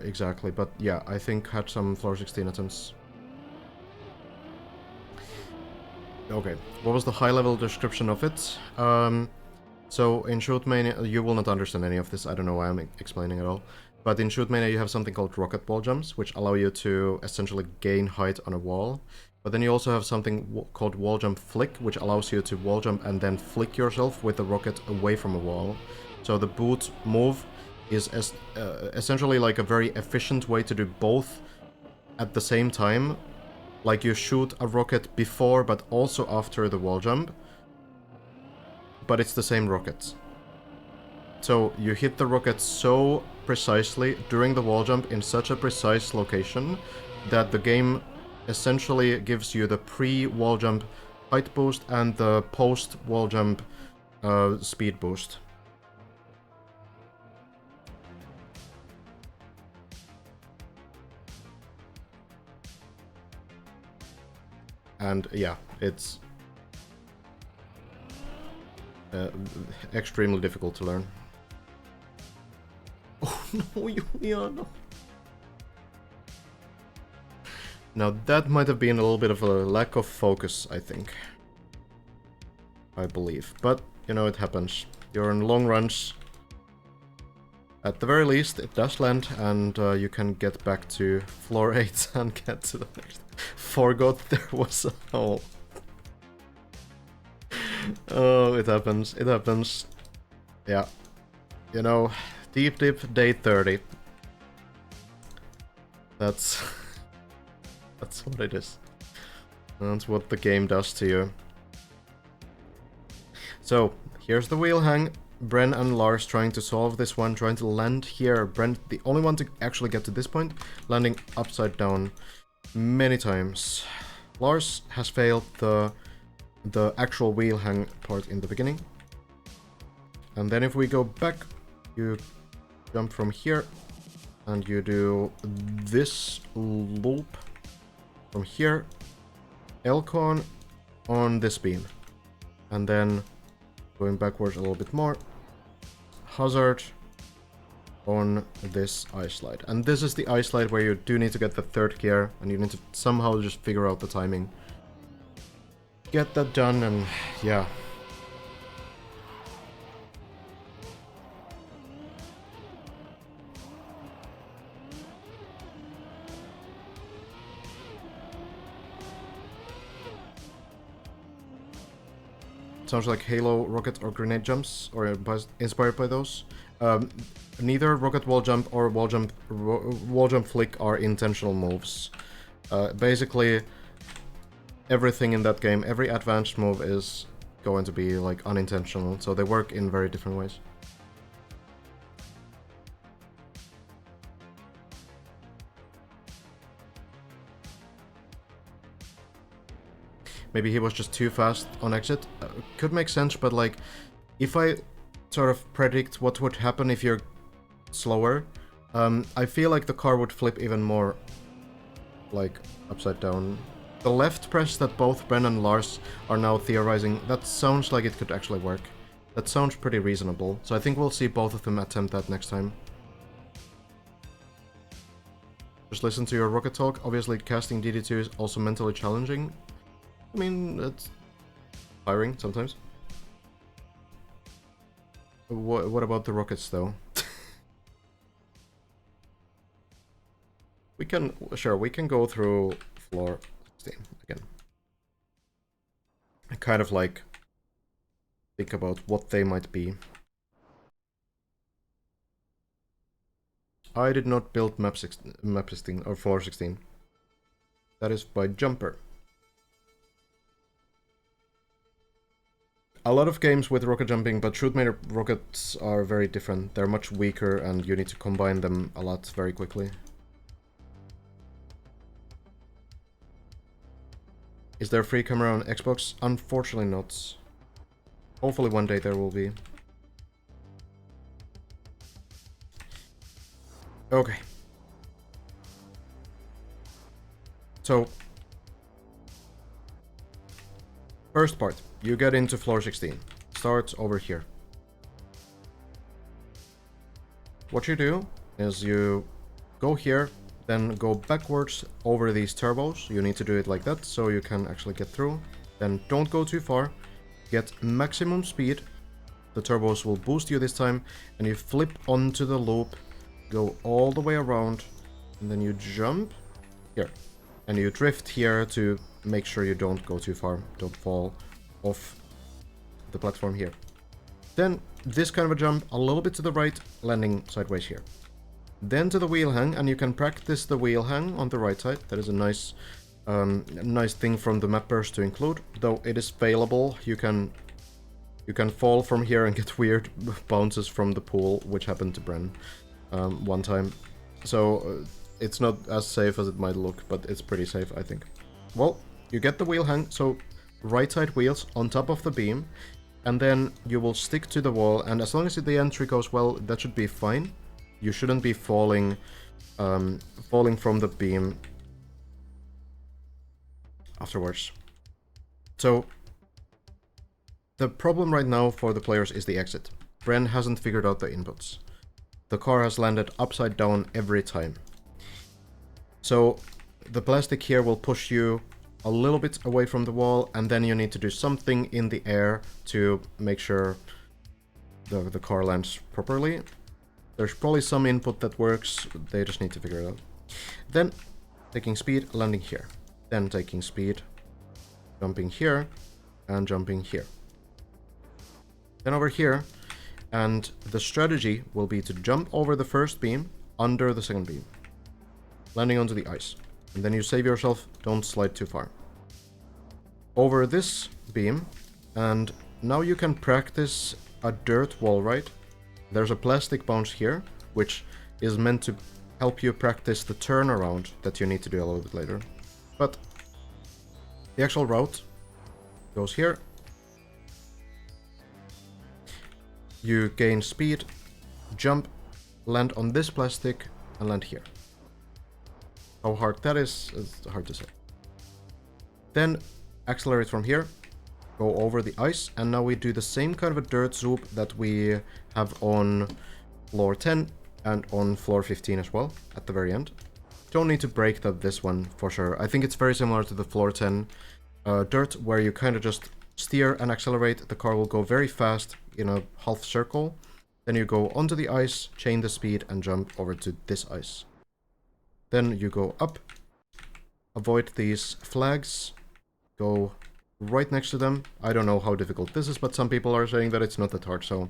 Exactly, but yeah, I think had some floor 16 attempts. Okay, what was the high-level description of it? So in Trackmania, you will not understand any of this, I don't know why I'm explaining at all. But in Trackmania you have something called rocket wall jumps, which allow you to essentially gain height on a wall. But then you also have something called wall jump flick, which allows you to wall jump and then flick yourself with the rocket away from a wall. So the boot move is essentially like a very efficient way to do both at the same time. Like you shoot a rocket before but also after the wall jump. But it's the same rocket. So you hit the rocket so precisely during the wall jump in such a precise location that the game essentially gives you the pre-wall jump height boost and the post-wall jump speed boost. And yeah, it's extremely difficult to learn. Oh no, Juliana. Now that might have been a little bit of a lack of focus, I think. I believe. But, you know, it happens. You're in long runs. At the very least, it does land, and you can get back to floor 8 and get to the next. Forgot there was a hole. Oh, it happens. It happens. Yeah. You know, deep dip day 30. That's what it is. That's what the game does to you. So, here's the wheel hang. Bren and Lars trying to solve this one, trying to land here. Bren, the only one to actually get to this point, landing upside down many times. Lars has failed the actual wheel hang part in the beginning. And then if we go back, you jump from here, and you do this loop from here, Elcon, on this beam. And then going backwards a little bit more. Hazard on this ice slide. And this is the ice slide where you do need to get the third gear, and you need to somehow just figure out the timing. Get that done, and yeah. Sounds like Halo rocket or grenade jumps, or inspired by those. Neither rocket wall jump or wall jump flick are intentional moves. Basically, everything in that game, every advanced move is going to be like unintentional, so they work in very different ways. Maybe he was just too fast on exit. Could make sense, but like, if I sort of predict what would happen if you're slower, I feel like the car would flip even more, like, upside down. The left press that both Bren and Lars are now theorizing, that sounds like it could actually work. That sounds pretty reasonable, so I think we'll see both of them attempt that next time. Just listen to your rocket talk. Obviously, casting DD2 is also mentally challenging. I mean, it's tiring sometimes. What about the rockets, though? we can go through floor 16 again. I kind of like think about what they might be. I did not build map 16 or floor 16. That is by Jumper. A lot of games with rocket jumping, but shoot-made rockets are very different. They're much weaker, and you need to combine them a lot very quickly. Is there a free camera on Xbox? Unfortunately not. Hopefully one day there will be. Okay. So, first part. You get into floor 16. Starts over here. What you do is you go here, then go backwards over these turbos. You need to do it like that so you can actually get through. Then don't go too far. Get maximum speed. The turbos will boost you this time, and you flip onto the loop, go all the way around, and then you jump here. And you drift here to make sure you don't go too far, don't fall off the platform here. Then this kind of a jump a little bit to the right, landing sideways here. Then to the wheel hang, and you can practice the wheel hang on the right side. That is a nice thing from the mappers to include, though it is failable. You can fall from here and get weird bounces from the pool, which happened to Bren one time. So it's not as safe as it might look, but it's pretty safe, I think. Well, you get the wheel hang, so right side wheels on top of the beam, and then you will stick to the wall, and as long as the entry goes well, that should be fine. You shouldn't be falling from the beam afterwards. So the problem right now for the players is the exit. Bren hasn't figured out the inputs. The car has landed upside down every time. So the plastic here will push you a little bit away from the wall, and then you need to do something in the air to make sure the car lands properly. There's probably some input that works, they just need to figure it out. Then taking speed, landing here. Then taking speed, jumping here, and jumping here. Then over here, and the strategy will be to jump over the first beam, under the second beam, landing onto the ice. And then you save yourself, don't slide too far. Over this beam, and now you can practice a dirt wall ride. There's a plastic bounce here, which is meant to help you practice the turnaround that you need to do a little bit later. But the actual route goes here. You gain speed, jump, land on this plastic, and land here. How hard that is hard to say. Then accelerate from here, go over the ice, and now we do the same kind of a dirt zoop that we have on floor 10 and on floor 15 as well, at the very end. Don't need to break this one for sure. I think it's very similar to the floor 10 dirt, where you kind of just steer and accelerate. The car will go very fast in a half circle. Then you go onto the ice, chain the speed, and jump over to this ice. Then you go up, avoid these flags, go right next to them. I don't know how difficult this is, but some people are saying that it's not that hard, so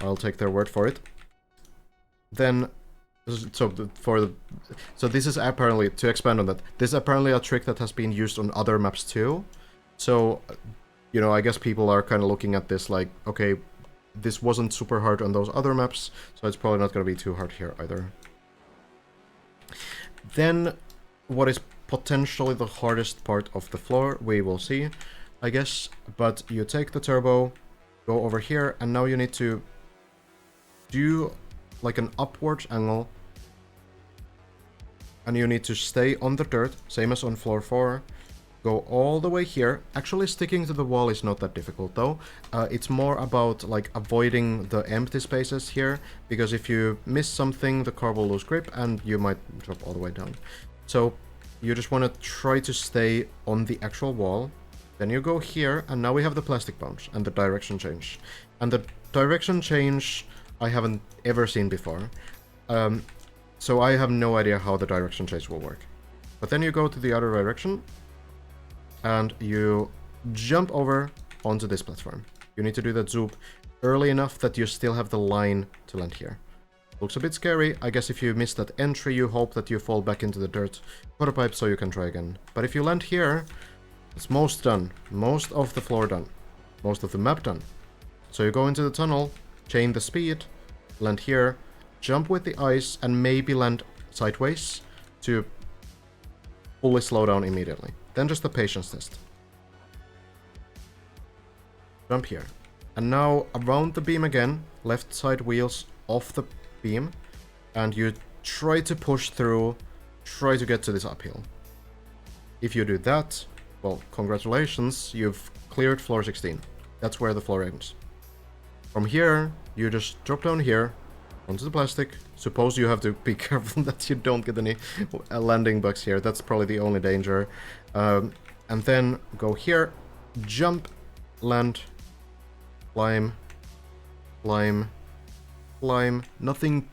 I'll take their word for it. Then, so this is apparently, to expand on that, this is apparently a trick that has been used on other maps too. So, you know, I guess people are kind of looking at this like, okay, this wasn't super hard on those other maps, so it's probably not going to be too hard here either. Then, what is potentially the hardest part of the floor, we will see, I guess. But you take the turbo, go over here, and now you need to do like an upward angle. And you need to stay on the dirt, same as on floor 4. Go all the way here. Actually, sticking to the wall is not that difficult, though. It's more about, like, avoiding the empty spaces here, because if you miss something, the car will lose grip, and you might drop all the way down. So, you just want to try to stay on the actual wall. Then you go here, and now we have the plastic bounce, and the direction change. And the direction change I haven't ever seen before. So I have no idea how the direction change will work. But then you go to the other direction, and you jump over onto this platform. You need to do that zoop early enough that you still have the line to land here. Looks a bit scary. I guess if you miss that entry, you hope that you fall back into the dirt prototype so you can try again. But if you land here, it's most done. Most of the floor done. Most of the map done. So you go into the tunnel, chain the speed, land here, jump with the ice, and maybe land sideways to fully slow down immediately. Then just a patience test. Jump here. And now around the beam again, left side wheels off the beam, and you try to push through, try to get to this uphill. If you do that, well, congratulations, you've cleared floor 16. That's where the floor ends. From here, you just drop down here, onto the plastic. Suppose you have to be careful that you don't get any landing bugs here. That's probably the only danger. And then go here, jump, land, climb, climb, climb. Nothing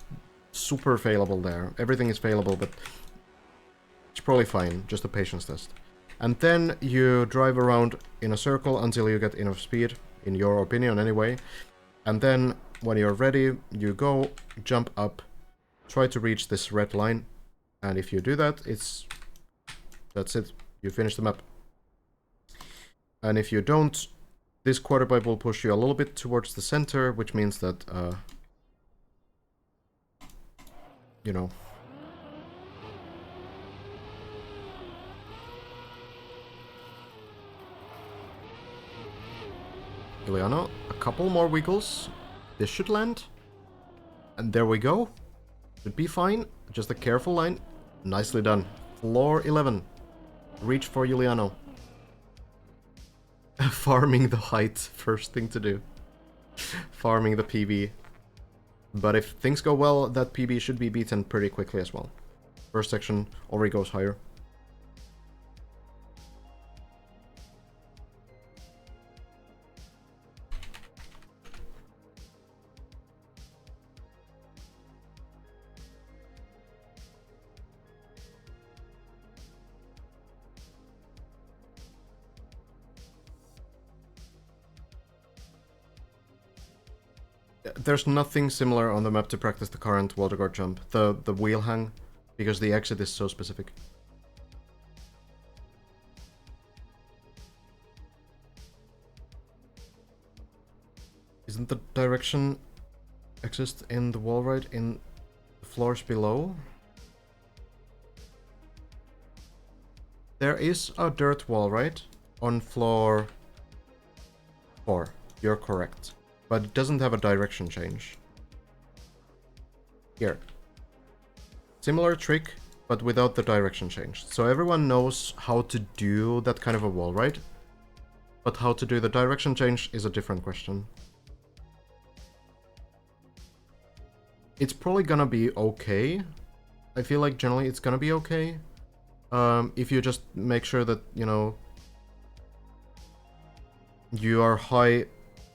super failable there. Everything is failable, but it's probably fine. Just a patience test. And then you drive around in a circle until you get enough speed, in your opinion anyway. And then when you're ready, you go, jump up, try to reach this red line. And if you do that, that's it. You finish the map. And if you don't, this quarter pipe will push you a little bit towards the center, which means that, you know. Juliano, a couple more wiggles. This should land. And there we go. Should be fine. Just a careful line. Nicely done. Floor 11. Reach for Juliano. Farming the height. First thing to do. Farming the PB. But if things go well, that PB should be beaten pretty quickly as well. First section already goes higher. There's nothing similar on the map to practice the current water guard jump, the wheel hang, because the exit is so specific. Isn't the direction exist in the wall right in the floors below? There is a dirt wall right on floor 4. You're correct. But it doesn't have a direction change. Here. Similar trick, but without the direction change. So everyone knows how to do that kind of a wall ride. But how to do the direction change is a different question. It's probably gonna be okay. I feel like generally it's gonna be okay. If you just make sure that, you know, you are high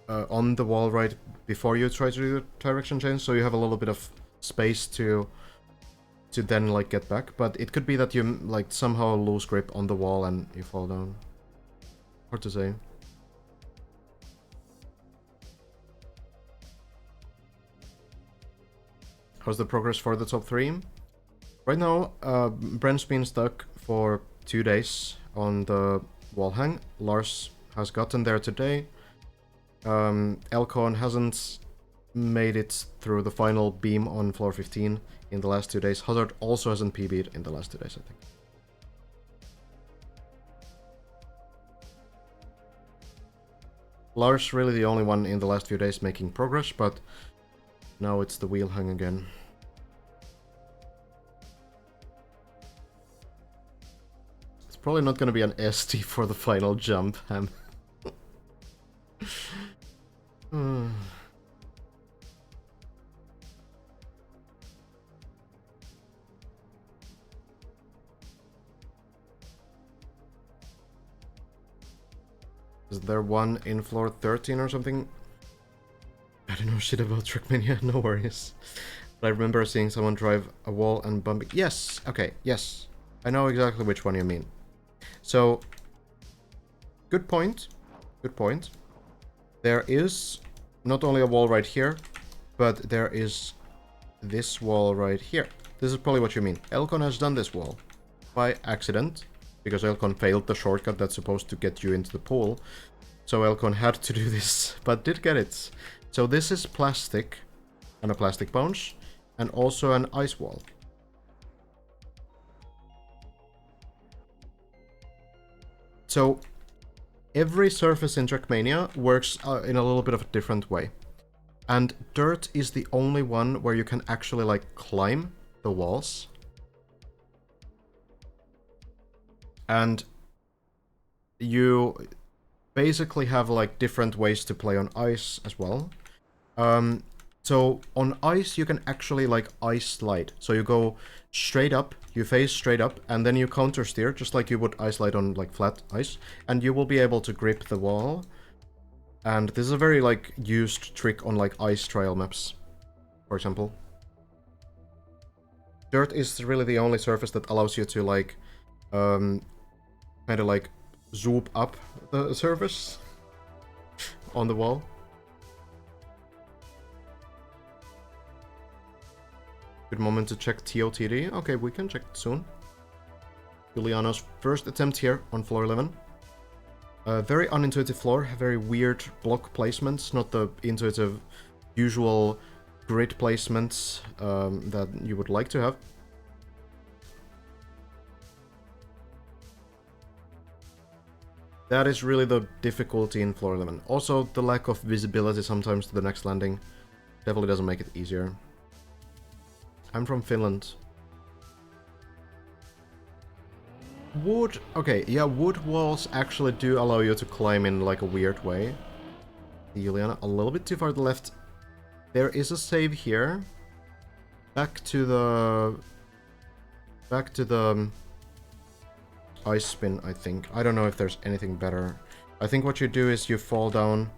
on the wall right before you try to do the direction change, so you have a little bit of space to then like get back. But it could be that you like somehow lose grip on the wall and you fall down. Hard to say. How's the progress for the top 3? Right now, Brent's been stuck for 2 days on the wall hang. Lars has gotten there today. Elcon hasn't made it through the final beam on floor 15 in the last 2 days. Hazard also hasn't PB'd in the last 2 days, I think. Lars really the only one in the last few days making progress, but now it's the wheel hang again. It's probably not going to be an ST for the final jump, Ham. Is there one in floor 13 or something? I don't know shit about Trackmania, no worries. But I remember seeing someone drive a wall and bumping. Yes, okay, yes. I know exactly which one you mean. So, good point. Good point. There is not only a wall right here, but there is this wall right here. This is probably what you mean. Elcon has done this wall by accident, because Elcon failed the shortcut that's supposed to get you into the pool. So Elcon had to do this, but did get it. So this is plastic, and a plastic bounce, and also an ice wall. So every surface in Trackmania works in a little bit of a different way. And dirt is the only one where you can actually like climb the walls. And you basically have like different ways to play on ice as well. So on ice you can actually like ice slide. So you go straight up, you face straight up, and then you counter steer just like you would ice slide on like flat ice, and you will be able to grip the wall. And this is a very like used trick on like ice trial maps, for example. Dirt is really the only surface that allows you to like kind of like zoop up the surface on the wall. Good moment to check TOTD. Okay, we can check it soon. Juliano's first attempt here on floor 11. Very unintuitive floor, very weird block placements, not the intuitive usual grid placements that you would like to have. That is really the difficulty in floor 11. Also, the lack of visibility sometimes to the next landing definitely doesn't make it easier. I'm from Finland. Wood... Okay, yeah, wood walls actually do allow you to climb in like a weird way. Juliana, a little bit too far to the left. There is a save here. Back to the ice spin, I think. I don't know if there's anything better. I think what you do is you fall down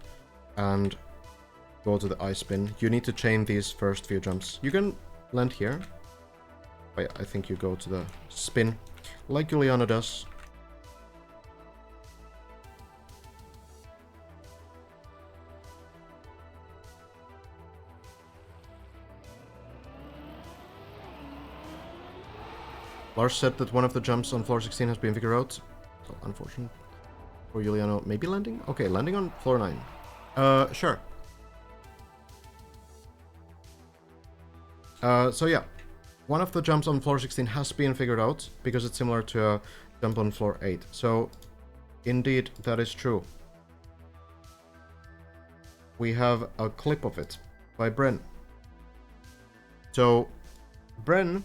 and go to the ice spin. You need to chain these first few jumps. You can land here. But I think you go to the spin, like Juliana does. Lars said that one of the jumps on floor 16 has been figured out. So unfortunate for Juliano. Maybe landing? Okay, landing on floor 9. Sure. So yeah, one of the jumps on floor 16 has been figured out because it's similar to a jump on floor 8. So indeed, that is true. We have a clip of it by Bren. So Bren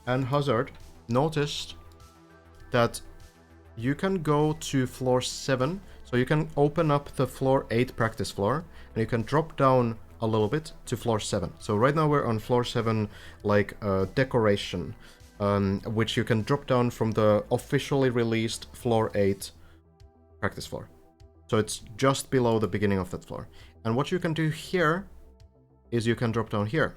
and Hazard noticed that you can go to floor 7 So you can open up the floor 8 practice floor, and you can drop down a little bit to floor 7. So right now we're on floor 7, like decoration, which you can drop down from the officially released floor 8 practice floor. So it's just below the beginning of that floor. And what you can do here is you can drop down here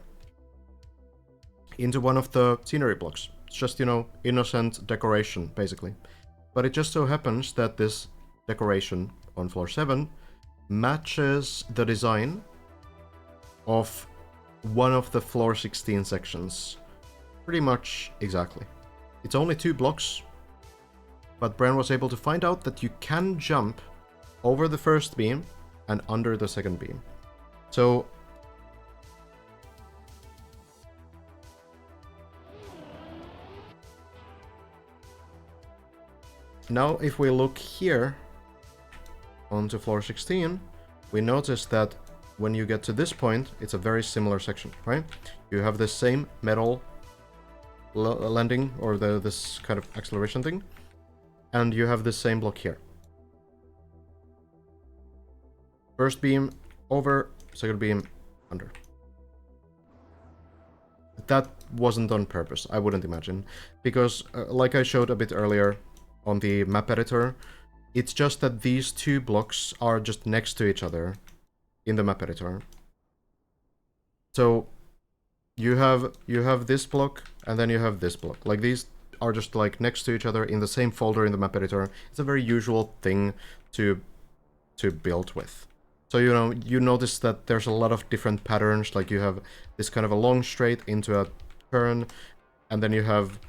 into one of the scenery blocks. It's just, you know, innocent decoration, basically. But it just so happens that this decoration on floor 7 matches the design of one of the floor 16 sections. Pretty much exactly. It's only 2 blocks, but Bran was able to find out that you can jump over the first beam and under the second beam. So now if we look here onto floor 16, we notice that when you get to this point, it's a very similar section, right? You have the same metal landing, or this kind of acceleration thing, and you have the same block here. First beam over, second beam under. That wasn't on purpose, I wouldn't imagine, because like I showed a bit earlier on the map editor, it's just that these 2 blocks are just next to each other in the map editor. So you have this block, and then you have this block. Like, these are just like next to each other in the same folder in the map editor. It's a very usual thing to build with. So, you know, you notice that there's a lot of different patterns. Like, you have this kind of a long straight into a turn, and then you have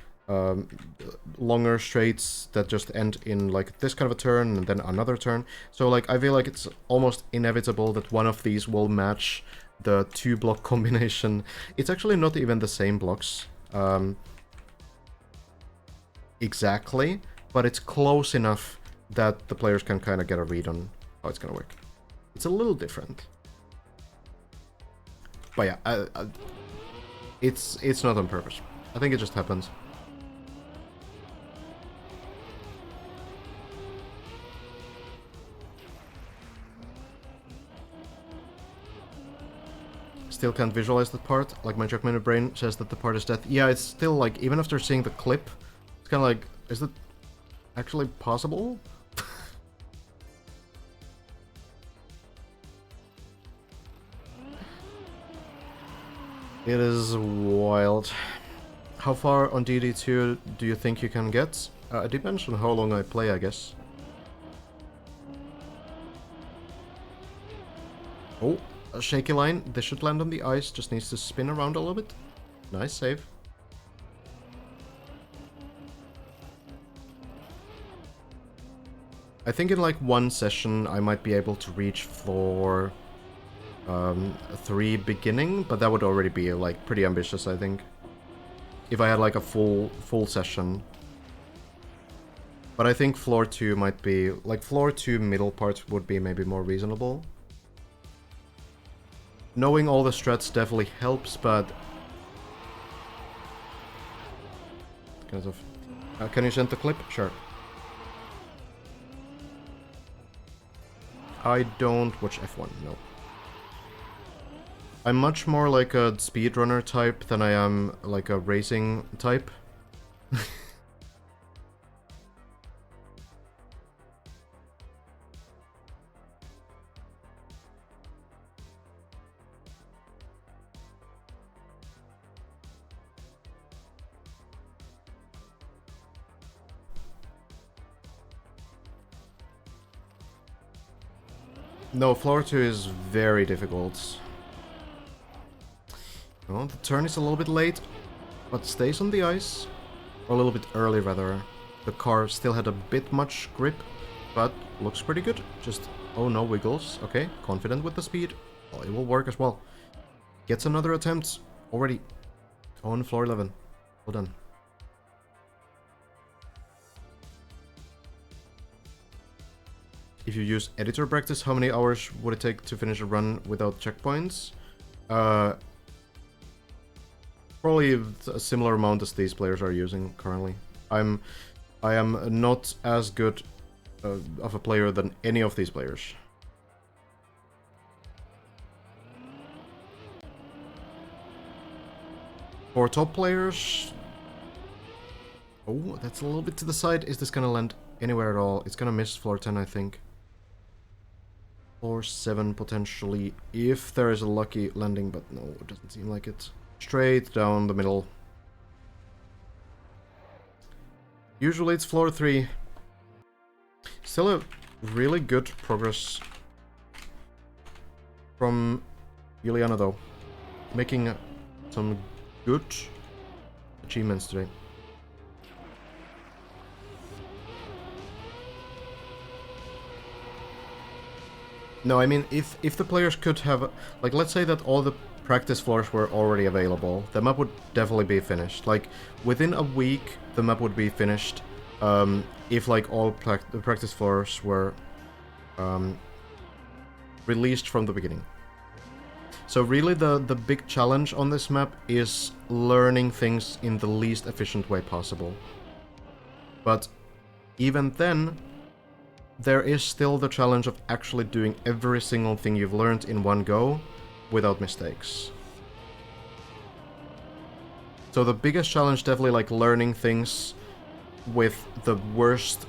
longer straights that just end in like this kind of a turn and then another turn. So like I feel like it's almost inevitable that one of these will match the 2 block combination. It's actually not even the same blocks exactly, but it's close enough that the players can kind of get a read on how it's gonna work. It's a little different, but yeah, it's not on purpose. I think it just happens. Still can't visualize that part. Like, my Trackmania brain says that the part is dead. Yeah, it's still like, even after seeing the clip, it's kind of like, is that actually possible? It is wild. How far on DD2 do you think you can get? It depends on how long I play, I guess. Oh. A shaky line. They should land on the ice. Just needs to spin around a little bit. Nice save. I think in like one session I might be able to reach floor 3 beginning, but that would already be like pretty ambitious, I think. If I had like a full session. But I think floor 2 might be, like floor 2 middle part would be maybe more reasonable. Knowing all the strats definitely helps, but kind of. Can you send the clip? Sure. I don't watch F1, no. I'm much more like a speedrunner type than I am like a racing type. No, floor 2 is very difficult. Well, the turn is a little bit late, but stays on the ice. Or a little bit early, rather. The car still had a bit much grip, but looks pretty good. Just, oh no, wiggles. Okay, confident with the speed. Well, it will work as well. Gets another attempt already on floor 11. Well done. If you use editor practice, how many hours would it take to finish a run without checkpoints? Probably a similar amount as these players are using currently. I am not as good of a player than any of these players. For top players... Oh, that's a little bit to the side. Is this gonna land anywhere at all? It's gonna miss floor 10, I think. Floor 7, potentially, if there is a lucky landing, but no, it doesn't seem like it. Straight down the middle. Usually it's floor 3. Still a really good progress from Juliana, though. Making some good achievements today. No, I mean, if the players could have... Like, let's say that all the practice floors were already available, the map would definitely be finished. Like, within a week, the map would be finished, if, like, all the practice floors were released from the beginning. So really the big challenge on this map is learning things in the least efficient way possible. But even then, there is still the challenge of actually doing every single thing you've learned in one go without mistakes. So the biggest challenge definitely like learning things with the worst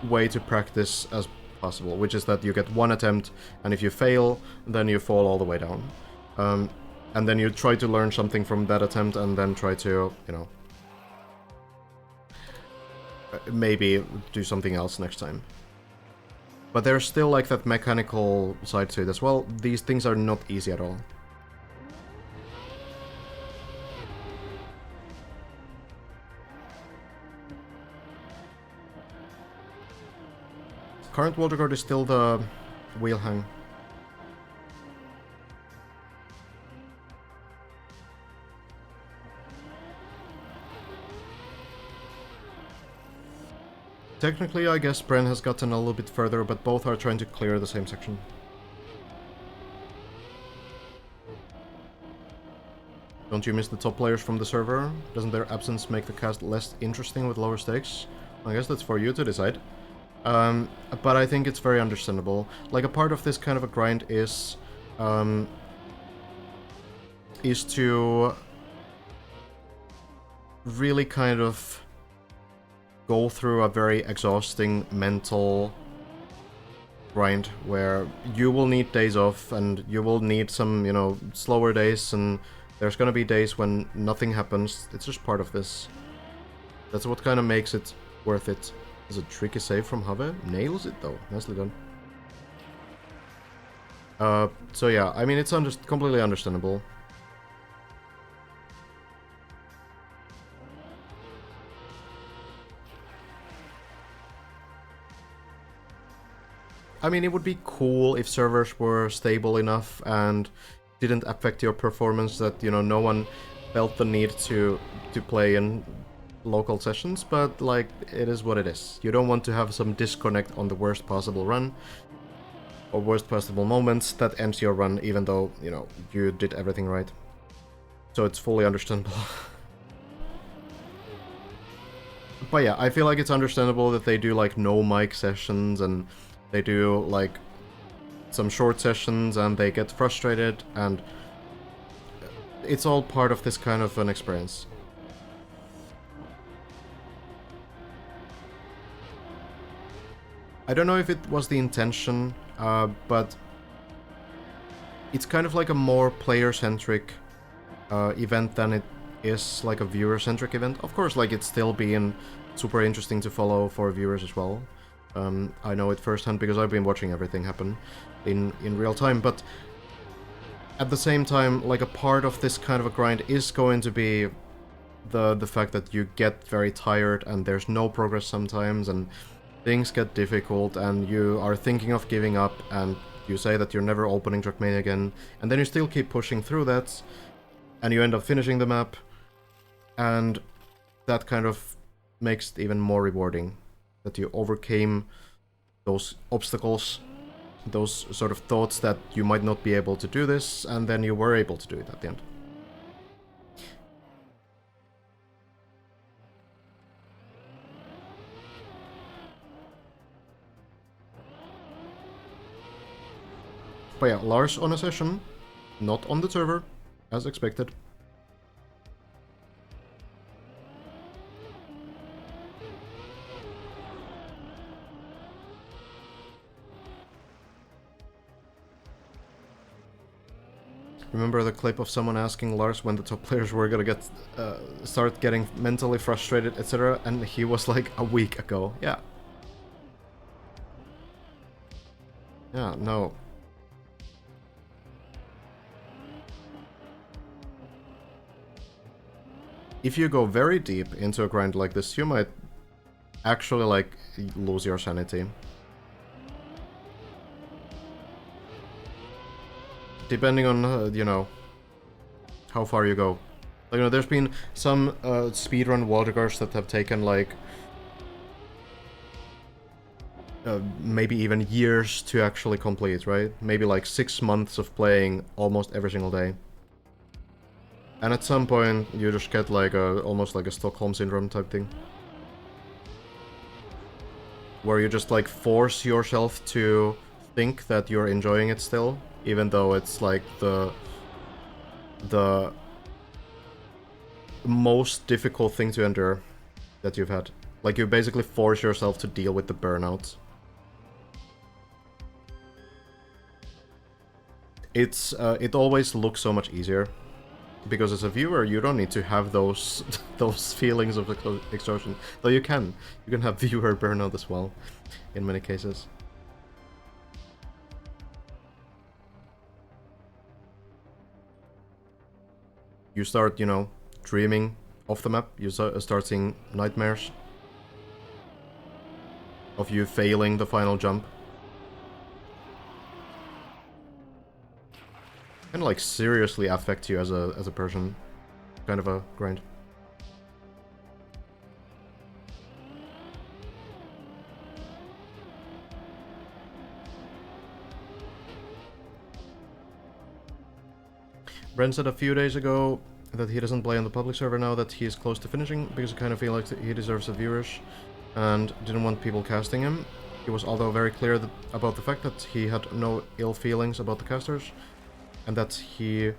way to practice as possible, which is that you get one attempt, and if you fail, then you fall all the way down. And then you try to learn something from that attempt, and then try to, you know, maybe do something else next time. But there's still like that mechanical side to it as well. These things are not easy at all. Current world record is still the wheel hang. Technically, I guess Bren has gotten a little bit further, but both are trying to clear the same section. Don't you miss the top players from the server? Doesn't their absence make the cast less interesting with lower stakes? I guess that's for you to decide. But I think it's very understandable. Like, a part of this kind of a grind is to really kind of go through a very exhausting mental grind where you will need days off and you will need some, you know, slower days, and there's gonna be days when nothing happens. It's just part of this. That's what kind of makes it worth it. Is a tricky save from Have. Nails it though. Nicely done. So yeah, I mean, it's completely understandable. I mean, it would be cool if servers were stable enough and didn't affect your performance, that, you know, no one felt the need to play in local sessions, but, like, it is what it is. You don't want to have some disconnect on the worst possible run, or worst possible moments that ends your run, even though, you know, you did everything right. So it's fully understandable. But yeah, I feel like it's understandable that they do, like, no mic sessions, and they do, like, some short sessions, and they get frustrated, and it's all part of this kind of an experience. I don't know if it was the intention, but it's kind of like a more player-centric event than it is like a viewer-centric event. Of course, like, it's still being super interesting to follow for viewers as well. I know it firsthand because I've been watching everything happen in real time, but at the same time, like, a part of this kind of a grind is going to be the fact that you get very tired and there's no progress sometimes, and things get difficult, and you are thinking of giving up, and you say that you're never opening Trackmania again, and then you still keep pushing through that, and you end up finishing the map, and that kind of makes it even more rewarding, that you overcame those obstacles, those sort of thoughts that you might not be able to do this, and then you were able to do it at the end. But yeah, Lars on a session, not on the server, as expected. Remember the clip of someone asking Lars when the top players were gonna start getting mentally frustrated, etc. And he was like a week ago. Yeah. Yeah, no. If you go very deep into a grind like this, you might actually, like, lose your sanity. Depending on, you know, how far you go. Like, you know, there's been some speedrun waterguards that have taken, like, maybe even years to actually complete, right? Maybe like 6 months of playing almost every single day. And at some point, you just get like almost like a Stockholm Syndrome type thing. Where you just like force yourself to think that you're enjoying it still, even though it's like the most difficult thing to endure that you've had. Like, you basically force yourself to deal with the burnout. It always looks so much easier. Because as a viewer, you don't need to have those those feelings of exhaustion. Though you can have viewer burnout as well, in many cases. You start, you know, dreaming off the map. You start seeing nightmares of you failing the final jump. Kind of like seriously affect you as a person. Kind of a grind. Brent said a few days ago that he doesn't play on the public server now that he is close to finishing because he kind of feels like he deserves the viewers and didn't want people casting him. He was although very clear about the fact that he had no ill feelings about the casters and that he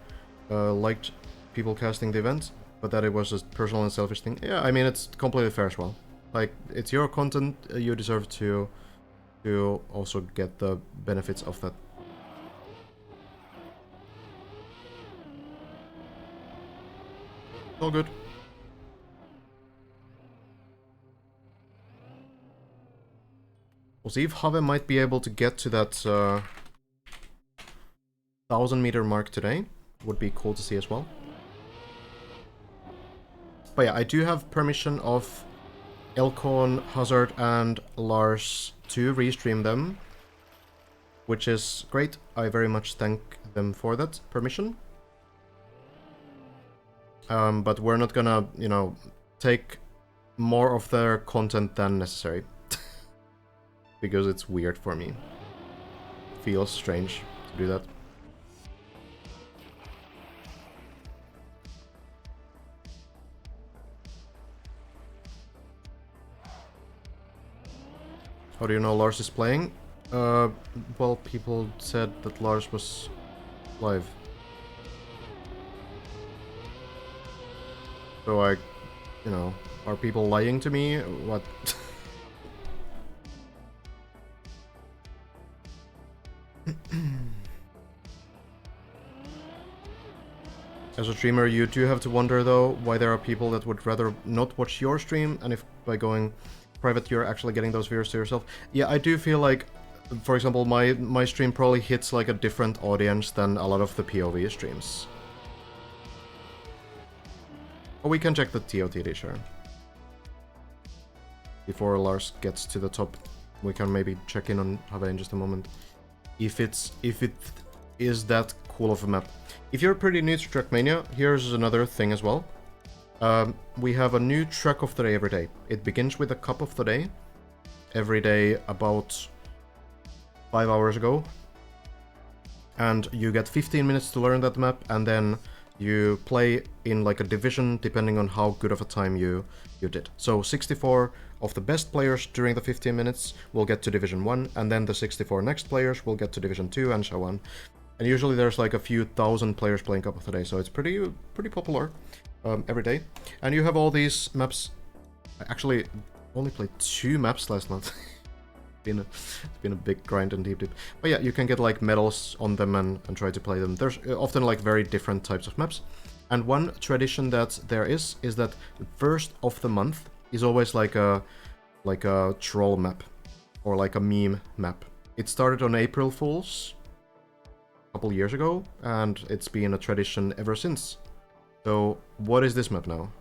liked people casting the event, but that it was a personal and selfish thing. Yeah, I mean, it's completely fair as well. Like, it's your content, you deserve to also get the benefits of that. All good. We'll see if Have might be able to get to that 1,000-meter mark today. Would be cool to see as well. But yeah, I do have permission of Elcon, Hazard, and Lars to restream them, which is great. I very much thank them for that permission. But we're not gonna, you know, take more of their content than necessary. Because it's weird for me. Feels strange to do that. How do you know Lars is playing? Well, people said that Lars was live. So I, you know, are people lying to me? What? As a streamer, you do have to wonder though why there are people that would rather not watch your stream, and if by going private you're actually getting those viewers to yourself. Yeah, I do feel like, for example, my stream probably hits like a different audience than a lot of the POV streams. Oh, we can check the TOTD, sure. Before Lars gets to the top, we can maybe check in on Have in just a moment. If it is that cool of a map. If you're pretty new to Trackmania, here's another thing as well. We have a new track of the day every day. It begins with a cup of the day. Every day about 5 hours ago. And you get 15 minutes to learn that map, and then You play in like a division depending on how good of a time you did. So 64 of the best players during the 15 minutes will get to Division 1, and then the 64 next players will get to Division 2, and so on. And usually there's like a few thousand players playing Cup of the Day, so it's pretty popular every day. And you have all these maps. I actually only played 2 maps last month. It's been a big grind and deep dip. But yeah, you can get like medals on them and try to play them. There's often like very different types of maps. And one tradition that there is that the first of the month is always like a troll map or like a meme map. It started on April Fools a couple years ago, and it's been a tradition ever since. So what is this map now?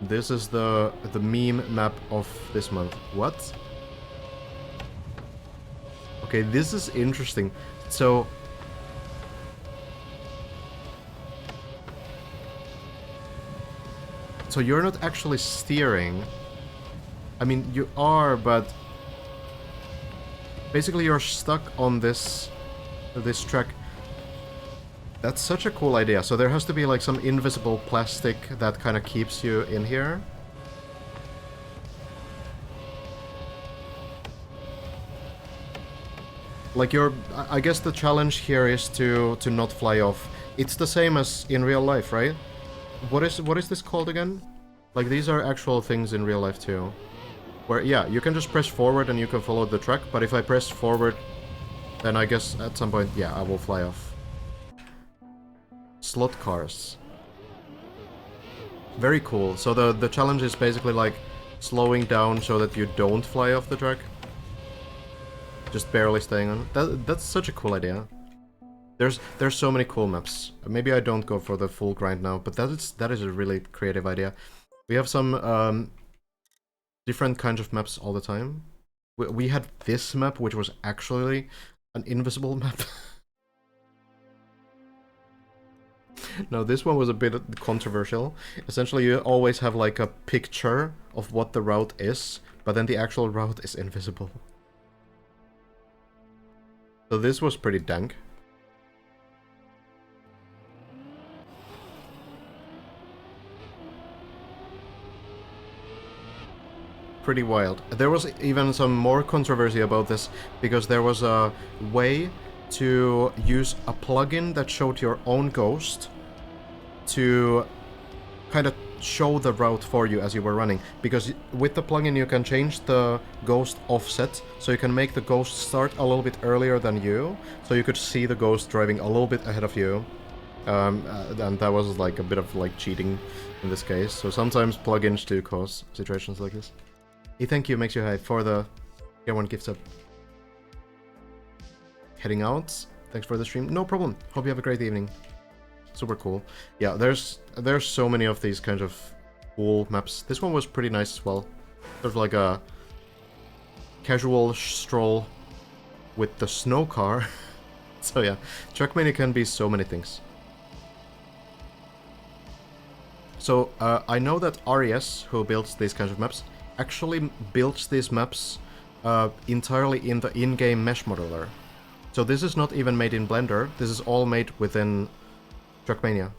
This is the meme map of this month. What? Okay, this is interesting. So you're not actually steering. I mean, you are, but basically you're stuck on this track. That's such a cool idea. So there has to be like some invisible plastic that kind of keeps you in here. Like I guess the challenge here is to not fly off. It's the same as in real life, right? What is this called again? Like these are actual things in real life too. Where yeah, you can just press forward and you can follow the track, but if I press forward, then I guess at some point, yeah, I will fly off. Slot cars. Very cool. So the challenge is basically like slowing down so that you don't fly off the track. Just barely staying on it. That's such a cool idea. There's so many cool maps. Maybe I don't go for the full grind now, but that is a really creative idea. We have some different kinds of maps all the time. We had this map, which was actually an invisible map. No, this one was a bit controversial. Essentially, you always have like a picture of what the route is, but then the actual route is invisible. So this was pretty dank. Pretty wild. There was even some more controversy about this, because there was a way to use a plugin that showed your own ghost to kind of show the route for you as you were running. Because with the plugin you can change the ghost offset, so you can make the ghost start a little bit earlier than you, so you could see the ghost driving a little bit ahead of you. And that was like a bit of like cheating in this case. So sometimes plugins do cause situations like this. Hey, thank you, makes you high for the Tier 1 gift sub. Heading out. Thanks for the stream. No problem. Hope you have a great evening. Super cool. Yeah, there's so many of these kinds of cool maps. This one was pretty nice as well. Sort of like a casual stroll with the snow car. So yeah, Trackmania can be so many things. So I know that RES, who builds these kinds of maps, actually builds these maps entirely in the in-game mesh modeler. So this is not even made in Blender, this is all made within Trackmania.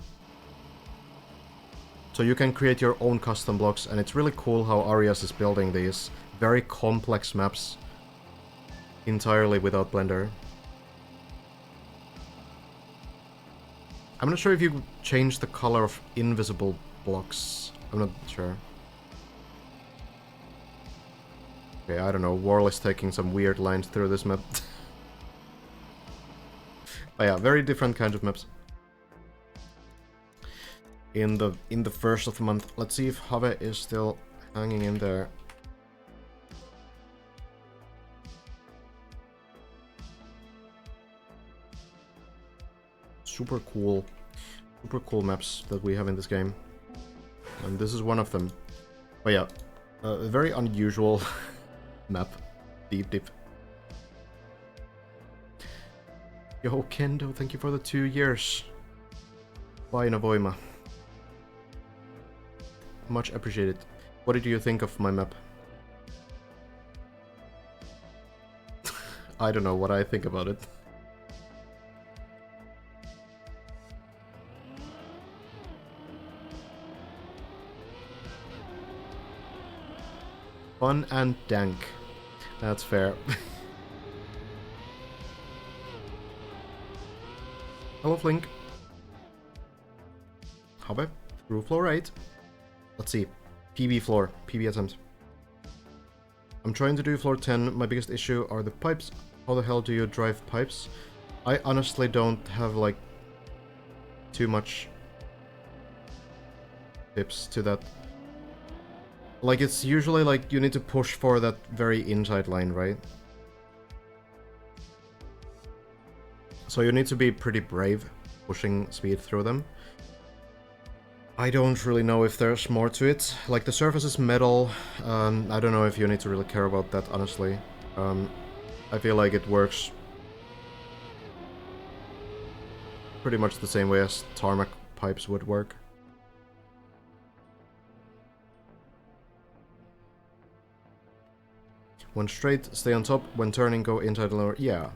So you can create your own custom blocks, and it's really cool how RES is building these very complex maps entirely without Blender. I'm not sure if you change the color of invisible blocks. I'm not sure. Okay, I don't know. Warl is taking some weird lines through this map. But yeah, very different kinds of maps. In the first of the month. Let's see if Have is still hanging in there. Super cool maps that we have in this game. And this is one of them. But yeah, a very unusual map. Deep dip. Yo, Kendo, thank you for the 2 years. Bye, Navoima. Much appreciated. What did you think of my map? I don't know what I think about it. Fun and dank. That's fair. Hello, Flink. Hobby. Through floor 8. Let's see. PB floor. PB attempt. I'm trying to do floor 10. My biggest issue are the pipes. How the hell do you drive pipes? I honestly don't have, like, too much tips to that. Like, it's usually, like, you need to push for that very inside line, right? So you need to be pretty brave pushing speed through them. I don't really know if there's more to it. Like, the surface is metal. I don't know if you need to really care about that, honestly. I feel like it works pretty much the same way as tarmac pipes would work. When straight, stay on top. When turning, go inside the lower. Yeah.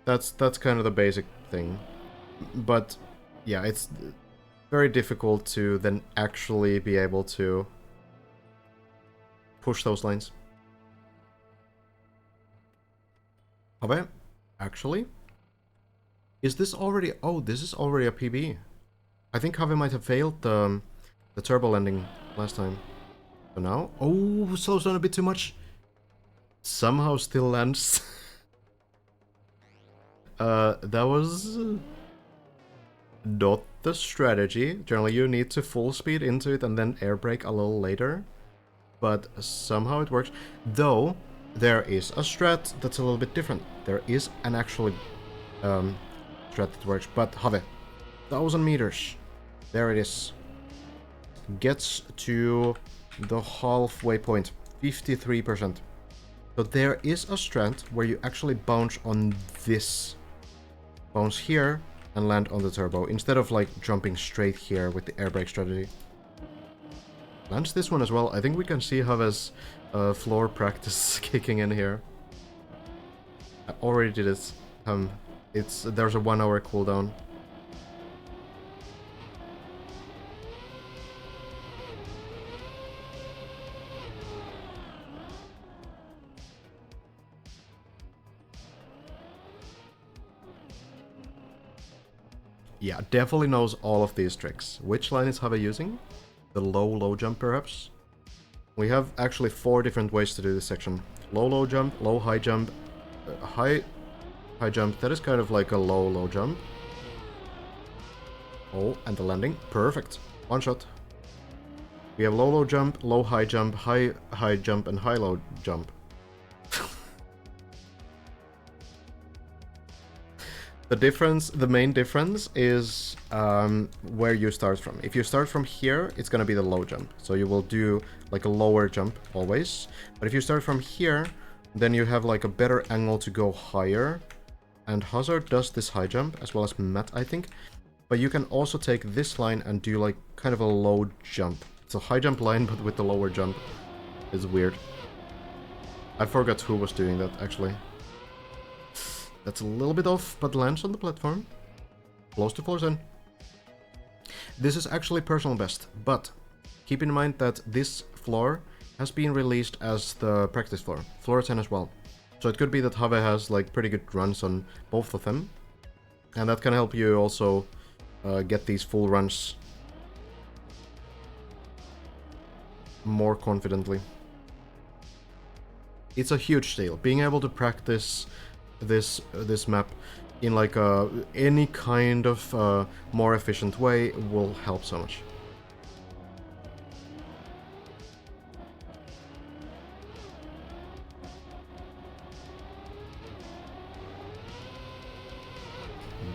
That's kind of the basic thing. But, yeah, it's very difficult to then actually be able to push those lines. Okay, actually, is this already... Oh, this is already a PB. I think Javi might have failed the turbo landing last time. So now... Oh, slows down a bit too much. Somehow still lands. That was... not the strategy. Generally, you need to full speed into it and then air brake a little later. But somehow it works. Though, there is a strat that's a little bit different. There is an actual strat that works. But, Have, 1,000 meters. There it is. Gets to the halfway point. 53%. So there is a strat where you actually bounce on this. Bounce here and land on the turbo, instead of like jumping straight here with the air brake strategy. Lands this one as well. I think we can see Have's floor practice kicking in here. I already did it. There's a 1 hour cooldown. Yeah, definitely knows all of these tricks. Which line is Have using? The low jump, perhaps? We have actually 4 different ways to do this section. Low jump, high jump, high jump. That is kind of like a low jump. Oh, and the landing. Perfect. One shot. We have low jump, high jump, high jump, and low jump. The main difference is where you start from. If you start from here, it's gonna be the low jump. So you will do like a lower jump always. But if you start from here, then you have like a better angle to go higher. And Hazard does this high jump, as well as Matt, I think. But you can also take this line and do like kind of a low jump. It's a high jump line, but with the lower jump. It's weird. I forgot who was doing that, actually. That's a little bit off, but lands on the platform. Close to floor 10. This is actually personal best, but keep in mind that this floor has been released as the practice floor. Floor 10 as well. So it could be that Have has like pretty good runs on both of them. And that can help you also get these full runs more confidently. It's a huge deal. Being able to practice this map in like any kind of more efficient way will help so much.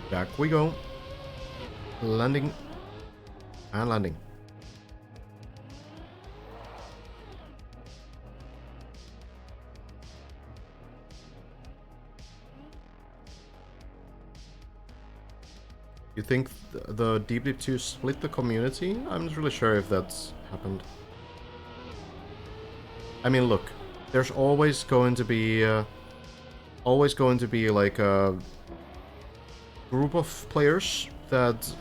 Back we go. Landing and landing. You think the Deep Deep 2 split the community? I'm not really sure if that's happened. I mean, look, there's always going to be like a group of players that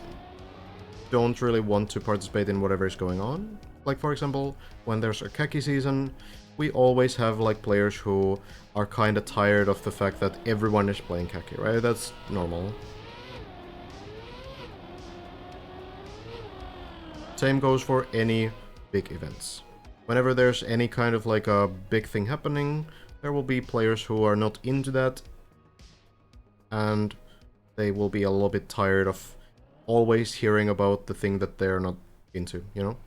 don't really want to participate in whatever is going on. Like for example, when there's a khaki season, we always have like players who are kind of tired of the fact that everyone is playing khaki, right? That's normal. Same goes for any big events. Whenever there's any kind of like a big thing happening, there will be players who are not into that, and they will be a little bit tired of always hearing about the thing that they're not into, you know?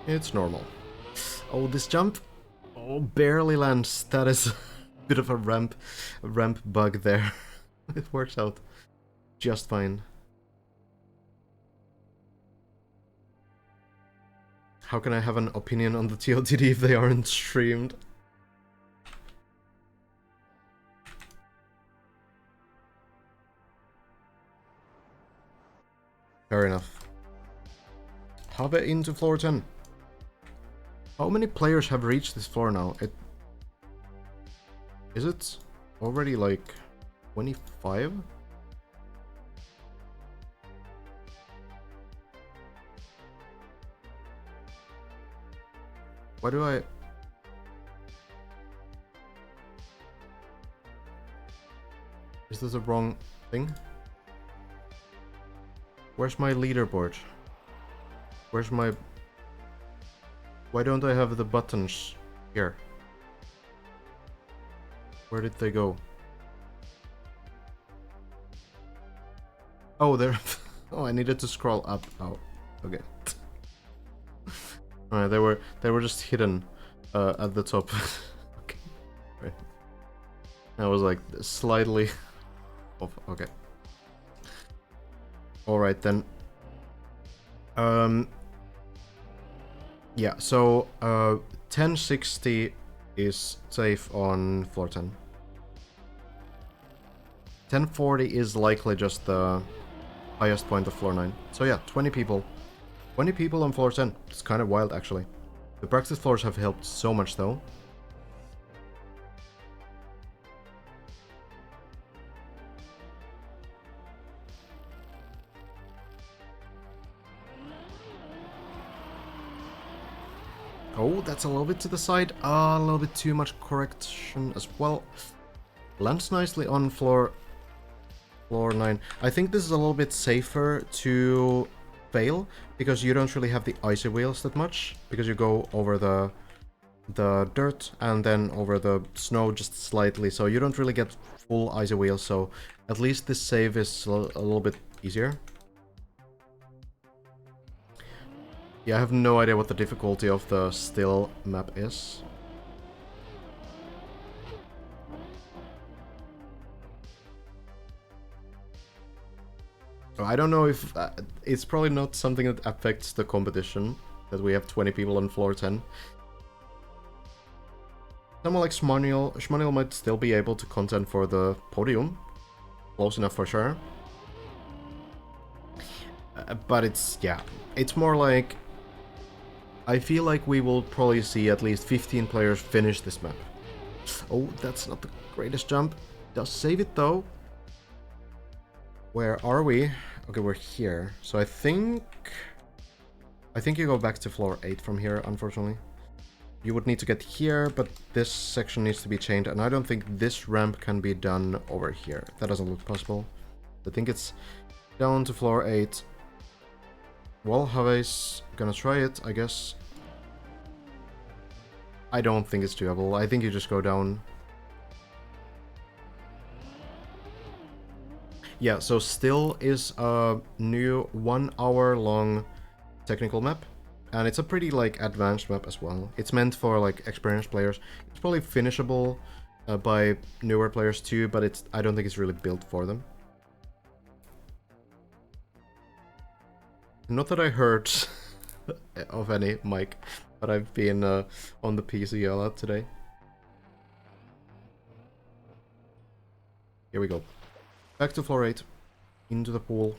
It's normal. Oh, this jump! Oh, barely lands. That is a bit of a ramp bug there. It works out just fine. How can I have an opinion on the TOTD if they aren't streamed? Fair enough. Habe into floor 10. How many players have reached this floor now? Is it already like 25? Why do I... Is this the wrong thing? Where's my leaderboard? Where's my... Why don't I have the buttons here? Where did they go? Oh, there... Oh, I needed to scroll up. Oh, okay. Alright, they were just hidden at the top. Okay. Right. I was like slightly off. Okay. Alright then. Yeah, so 1060 is safe on floor 10. 1040 is likely just the highest point of floor 9. So yeah, 20 people. 20 people on floor 10. It's kind of wild, actually. The practice floors have helped so much, though. Oh, that's a little bit to the side. A little bit too much correction as well. Lands nicely on floor 9. I think this is a little bit safer to fail, because you don't really have the icy wheels that much, because you go over the dirt and then over the snow just slightly, so you don't really get full icy wheels, so at least this save is a little bit easier. Yeah, I have no idea what the difficulty of the still map is. I don't know if... it's probably not something that affects the competition, that we have 20 people on floor 10. Someone like Schmaniel might still be able to contend for the podium. Close enough for sure. But it's... yeah. It's more like... I feel like we will probably see at least 15 players finish this map. Oh, that's not the greatest jump. Does save it though. Where are we? Okay, we're here. So I think you go back to floor 8 from here, unfortunately. You would need to get here, but this section needs to be changed, and I don't think this ramp can be done over here. That doesn't look possible. I think it's down to floor 8. Well, Have's gonna try it, I guess. I don't think it's doable. I think you just go down. Yeah, so still is a new 1 hour long technical map. And it's a pretty like advanced map as well. It's meant for like experienced players. It's probably finishable by newer players too, but I don't think it's really built for them. Not that I heard of any, Mike, but I've been on the PC a lot today. Here we go. Back to floor 8. Into the pool.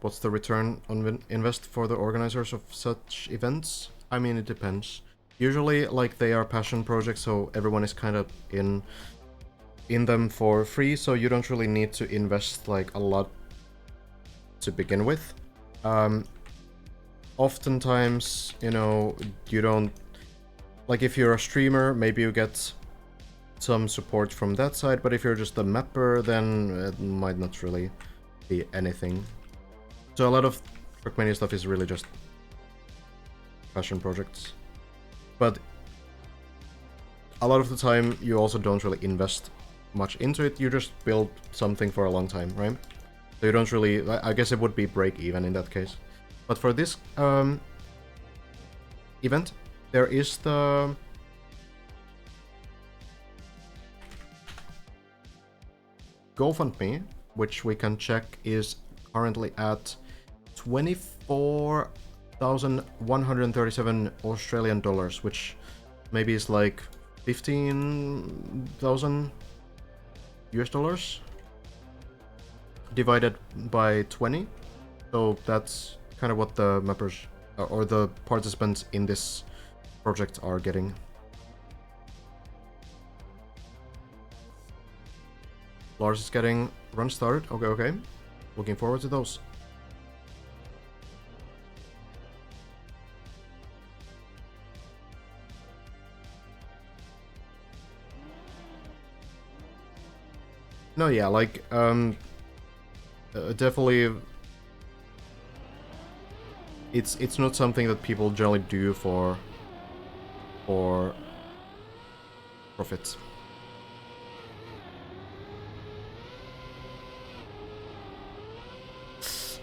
What's the return on invest for the organizers of such events? I mean, it depends. Usually, like, they are passion projects, so everyone is kind of in. in them for free, so you don't really need to invest like a lot to begin with. Oftentimes, you know, you don't, like if you're a streamer, maybe you get some support from that side, but if you're just a mapper, then it might not really be anything. So a lot of Trackmania stuff is really just passion projects. But a lot of the time, you also don't really invest much into it, you just build something for a long time, right? So you don't really, I guess it would be break even in that case. But for this event, there is the GoFundMe, which we can check is currently at 24,137 Australian dollars, which maybe is like 15,000 US dollars divided by 20. So that's kind of what the mappers or the participants in this project are getting. Lars is getting run started. Okay. Looking forward to those. No, yeah, like, definitely, it's not something that people generally do for profit.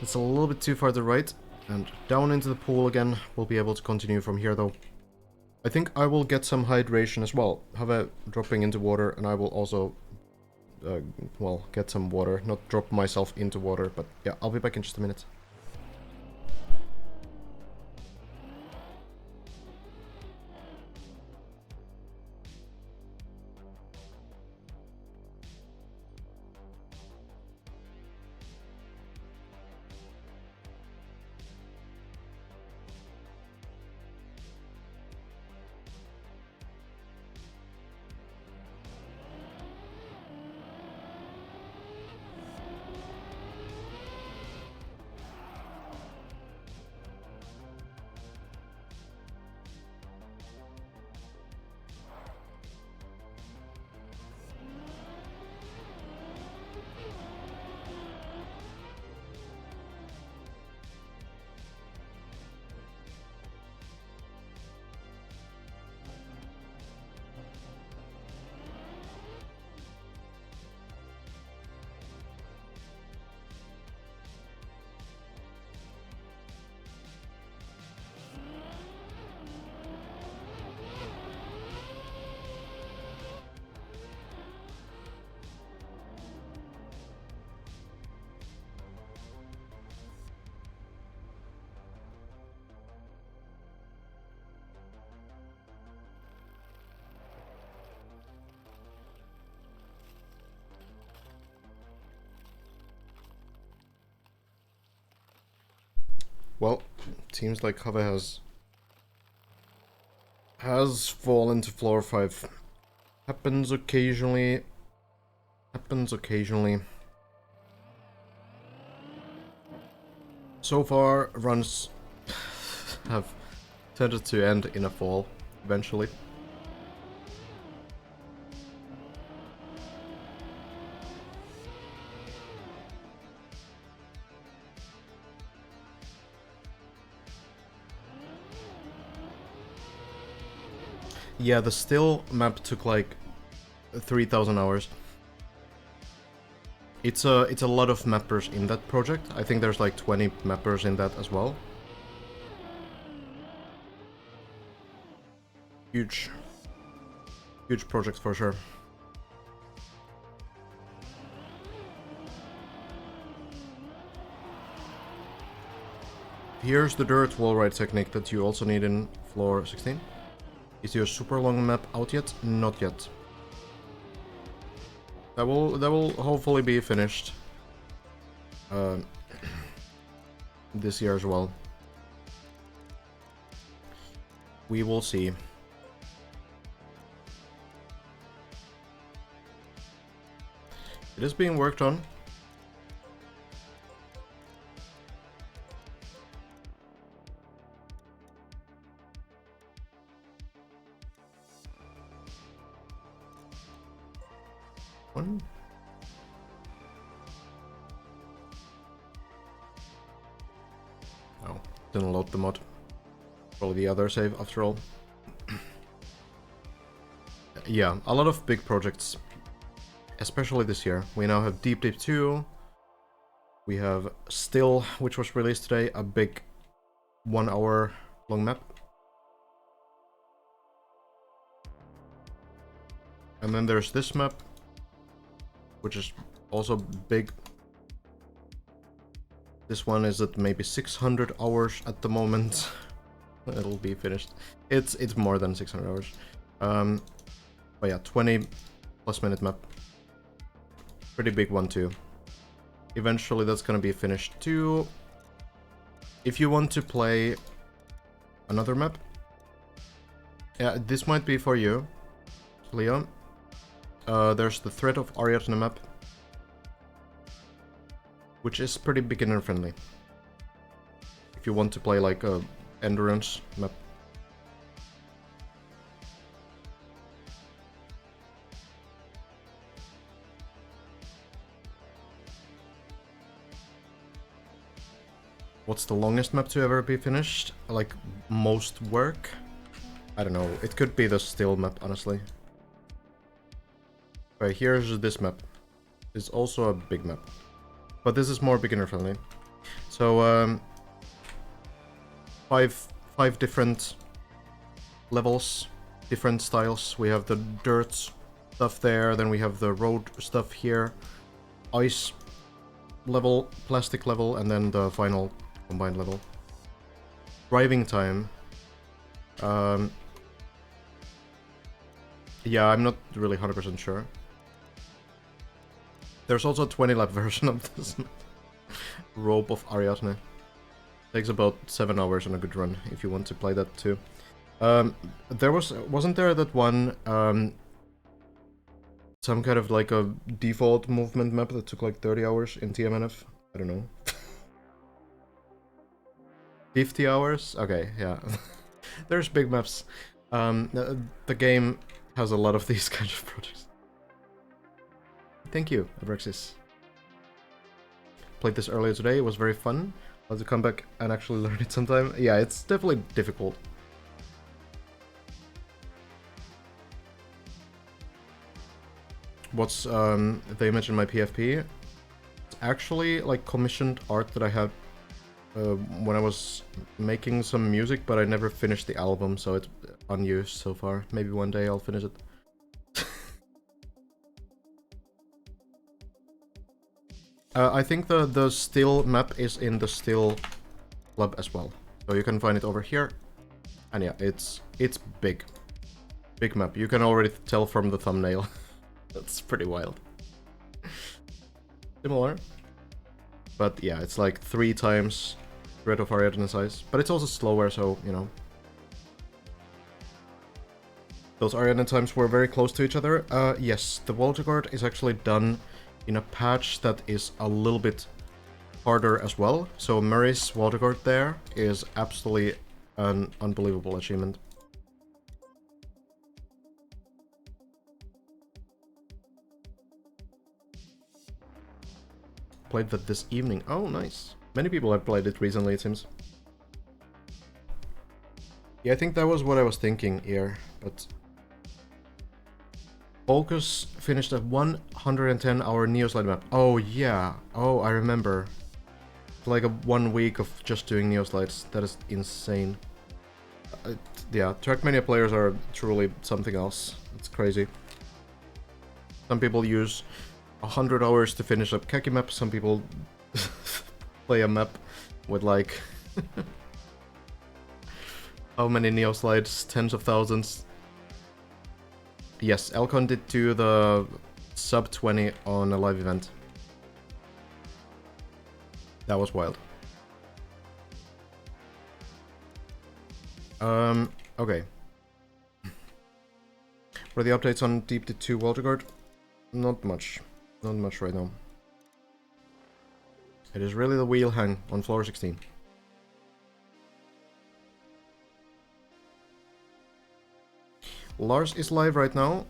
It's a little bit too far to the right, and down into the pool again. We'll be able to continue from here, though. I think I will get some hydration as well. Have a dropping into water, and I will also, well, get some water. Not drop myself into water, but yeah, I'll be back in just a minute. Well, seems like Have has fallen to floor 5. Happens occasionally. So far, runs have tended to end in a fall, eventually. Yeah, the still map took like 3,000 hours. It's a lot of mappers in that project. I think there's like 20 mappers in that as well. Huge project for sure. Here's the dirt wall ride technique that you also need in floor 16. Is your super long map out yet? Not yet. That will hopefully be finished this year as well. We will see. It is being worked on. One. Oh, didn't load the mod. Probably the other save after all. Yeah, a lot of big projects, especially this year. We now have Deep Deep 2. We have Still, which was released today, a big 1 hour long map. And then there's this map, which is also big. This one is at maybe 600 hours at the moment. It'll be finished. It's more than 600 hours. But yeah, 20+ minute map. Pretty big one too. Eventually that's gonna be finished too. If you want to play another map, yeah, this might be for you, Leo. There's the Threat of Ariadne map, which is pretty beginner friendly. If you want to play like a endurance map. What's the longest map to ever be finished? Like, most work? I don't know. It could be the Still map, honestly. Okay, here's this map. It's also a big map. But this is more beginner friendly. So, five different levels, different styles. We have the dirt stuff there, then we have the road stuff here, ice level, plastic level, and then the final combined level. Driving time. Yeah, I'm not really 100% sure. There's also a 20 lap version of this Rope of Ariadne. Takes about 7 hours on a good run if you want to play that too. Wasn't there that one some kind of like a default movement map that took like 30 hours in TMNF? I don't know. 50 hours? Okay, yeah. There's big maps. The game has a lot of these kind of projects. Thank you, Abrexis. Played this earlier today, it was very fun. I'll have to come back and actually learn it sometime. Yeah, it's definitely difficult. What's the image in my PFP? It's actually like commissioned art that I had when I was making some music, but I never finished the album, so it's unused so far. Maybe one day I'll finish it. I think the Still map is in the Still club as well, so you can find it over here. And yeah, it's big. Big map. You can already tell from the thumbnail. That's pretty wild. Similar. But yeah, it's like 3 times Threat of Ariadne size. But it's also slower, so, you know. Those Ariadne times were very close to each other. Yes, the Voltigord is actually done in a patch that is a little bit harder as well. So Murray's Voltigord there is absolutely an unbelievable achievement. Played that this evening. Oh, nice. Many people have played it recently, it seems. Yeah, I think that was what I was thinking here, but... Focus finished a 110-hour Neoslide map. Oh, yeah. Oh, I remember. Like a 1 week of just doing Neoslides. That is insane. Yeah, Trackmania players are truly something else. It's crazy. Some people use 100 hours to finish up Keki map. Some people play a map with like... how many Neoslides? Tens of thousands. Yes, Elcon did do the sub 20 on a live event. That was wild. Okay. What are the updates on Deep Deep 2 Voltigord? Not much. Not much right now. It is really the wheel hang on floor 16. Lars is live right now.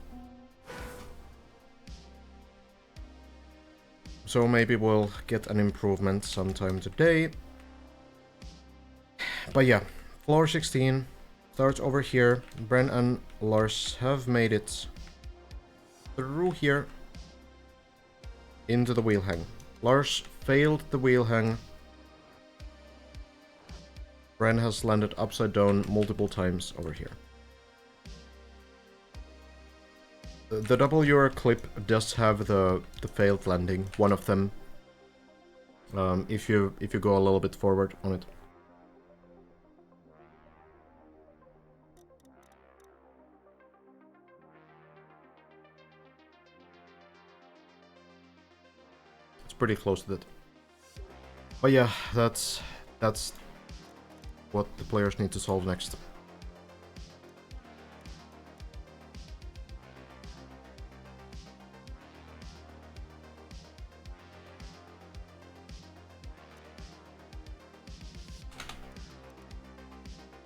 So maybe we'll get an improvement sometime today. But yeah, floor 16 starts over here. Bren and Lars have made it through here into the wheel hang. Lars failed the wheel hang. Bren has landed upside down multiple times over here. The WR clip does have the failed landing, one of them. If you go a little bit forward on it. It's pretty close to that. But yeah, that's what the players need to solve next.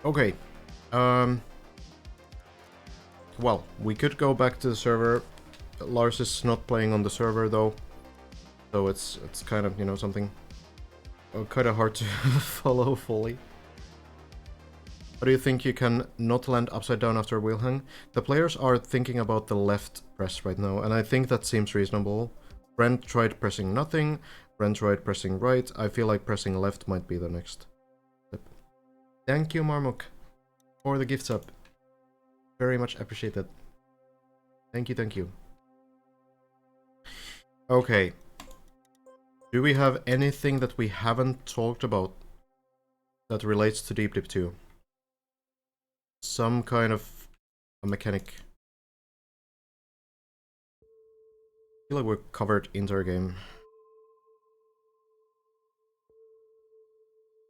Okay. Well, we could go back to the server. Lars is not playing on the server though, so it's kind of, you know, something kind of hard to follow fully. How do you think you can not land upside down after a wheel hang? The players are thinking about the left press right now, and I think that seems reasonable. Brent tried pressing nothing. Brent tried pressing right. I feel like pressing left might be the next step. Thank you, Marmok, for the gift sub. Very much appreciated. Thank you, thank you. Okay. Do we have anything that we haven't talked about that relates to Deep Dip 2? Some kind of a mechanic. I feel like we're covered entire game.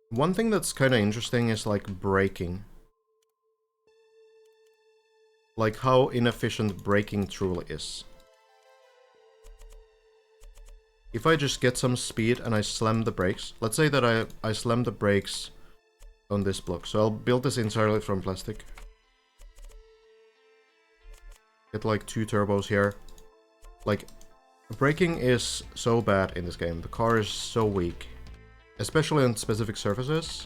One thing that's kind of interesting is like braking. Like how inefficient braking truly is. If I just get some speed and I slam the brakes, let's say that I slam the brakes on this block. So I'll build this entirely from plastic. Get like 2 turbos here. Like, braking is so bad in this game. The car is so weak. Especially on specific surfaces.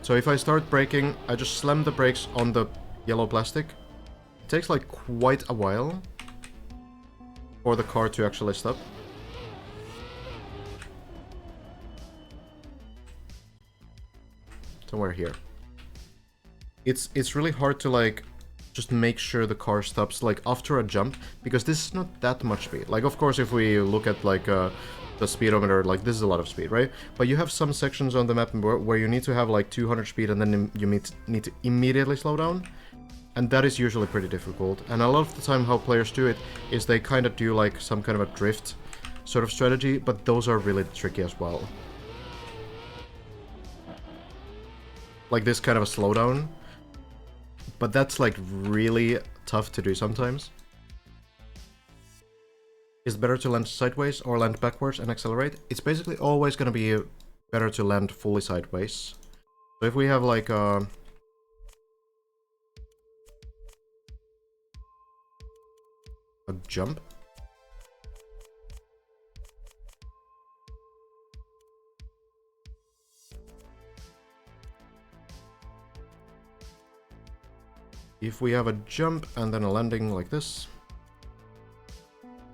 So if I start braking, I just slam the brakes on the yellow plastic. It takes like quite a while for the car to actually stop. Somewhere here. It's really hard to like just make sure the car stops like after a jump, because this is not that much speed. Like, of course, if we look at like the speedometer, like this is a lot of speed, right? But you have some sections on the map where you need to have like 200 speed and then you need to immediately slow down. And that is usually pretty difficult. And a lot of the time how players do it is they kind of do like some kind of a drift sort of strategy, but those are really tricky as well. Like this kind of a slowdown. But that's like really tough to do sometimes. Is it better to land sideways or land backwards and accelerate? It's basically always going to be better to land fully sideways. So if we have like a jump. If we have a jump and then a landing like this.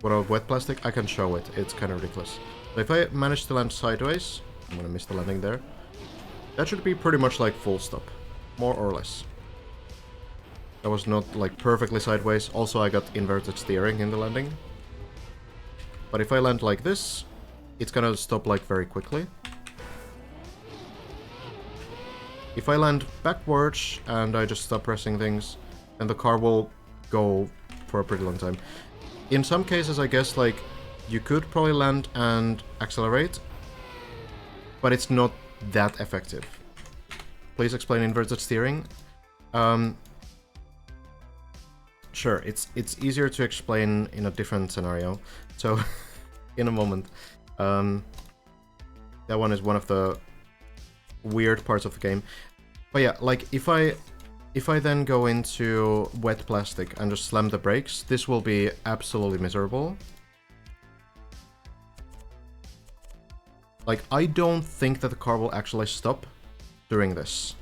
What about wet plastic? I can show it. It's kind of ridiculous. So if I manage to land sideways, I'm gonna miss the landing there. That should be pretty much like full stop. More or less. That was not like perfectly sideways. Also, I got inverted steering in the landing. But if I land like this, it's gonna stop like very quickly. If I land backwards and I just stop pressing things, then the car will go for a pretty long time. In some cases, I guess, like, you could probably land and accelerate, but it's not that effective. Please explain inverted steering. Sure, it's easier to explain in a different scenario. So, in a moment. That one is one of the weird parts of the game. But yeah, like, if I then go into wet plastic and just slam the brakes, this will be absolutely miserable. Like, I don't think that the car will actually stop during this.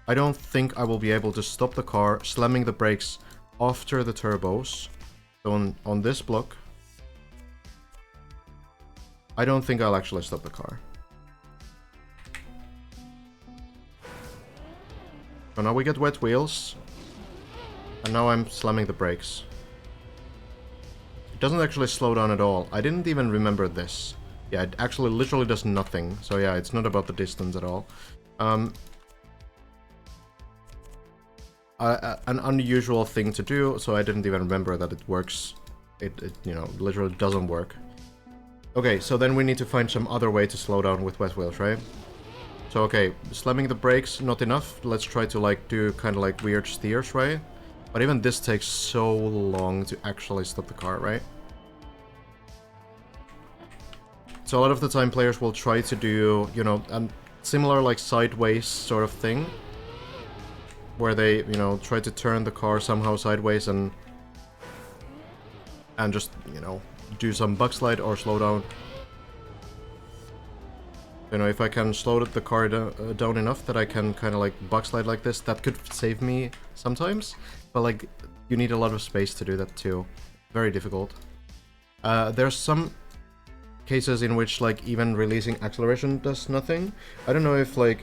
I don't think I will be able to stop the car slamming the brakes after the turbos. So on this block, I don't think I'll actually stop the car. So now we get wet wheels. And now I'm slamming the brakes. It doesn't actually slow down at all. I didn't even remember this. Yeah, it actually literally does nothing. So yeah, it's not about the distance at all. An unusual thing to do, so I didn't even remember that it works. It you know, literally doesn't work. Okay, so then we need to find some other way to slow down with wet wheels, right? So okay, slamming the brakes, not enough. Let's try to like do kind of like weird steers, right? But even this takes so long to actually stop the car, right? So a lot of the time players will try to do, you know, a similar like sideways sort of thing. Where they, you know, try to turn the car somehow sideways and just, you know, do some backslide or slow down. You know, if I can slow the car down enough that I can kind of like backslide like this, that could save me sometimes. But like, you need a lot of space to do that too. Very difficult. There's some cases in which like even releasing acceleration does nothing. I don't know if like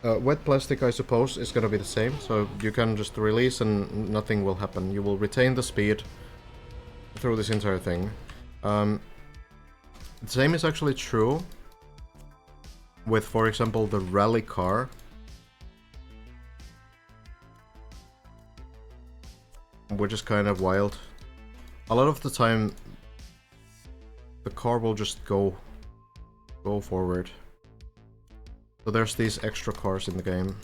wet plastic, I suppose, is gonna be the same. So you can just release and nothing will happen. You will retain the speed through this entire thing. The same is actually true with, for example, the rally car. Which is kind of wild. A lot of the time, the car will just go forward. So there's these extra cars in the game.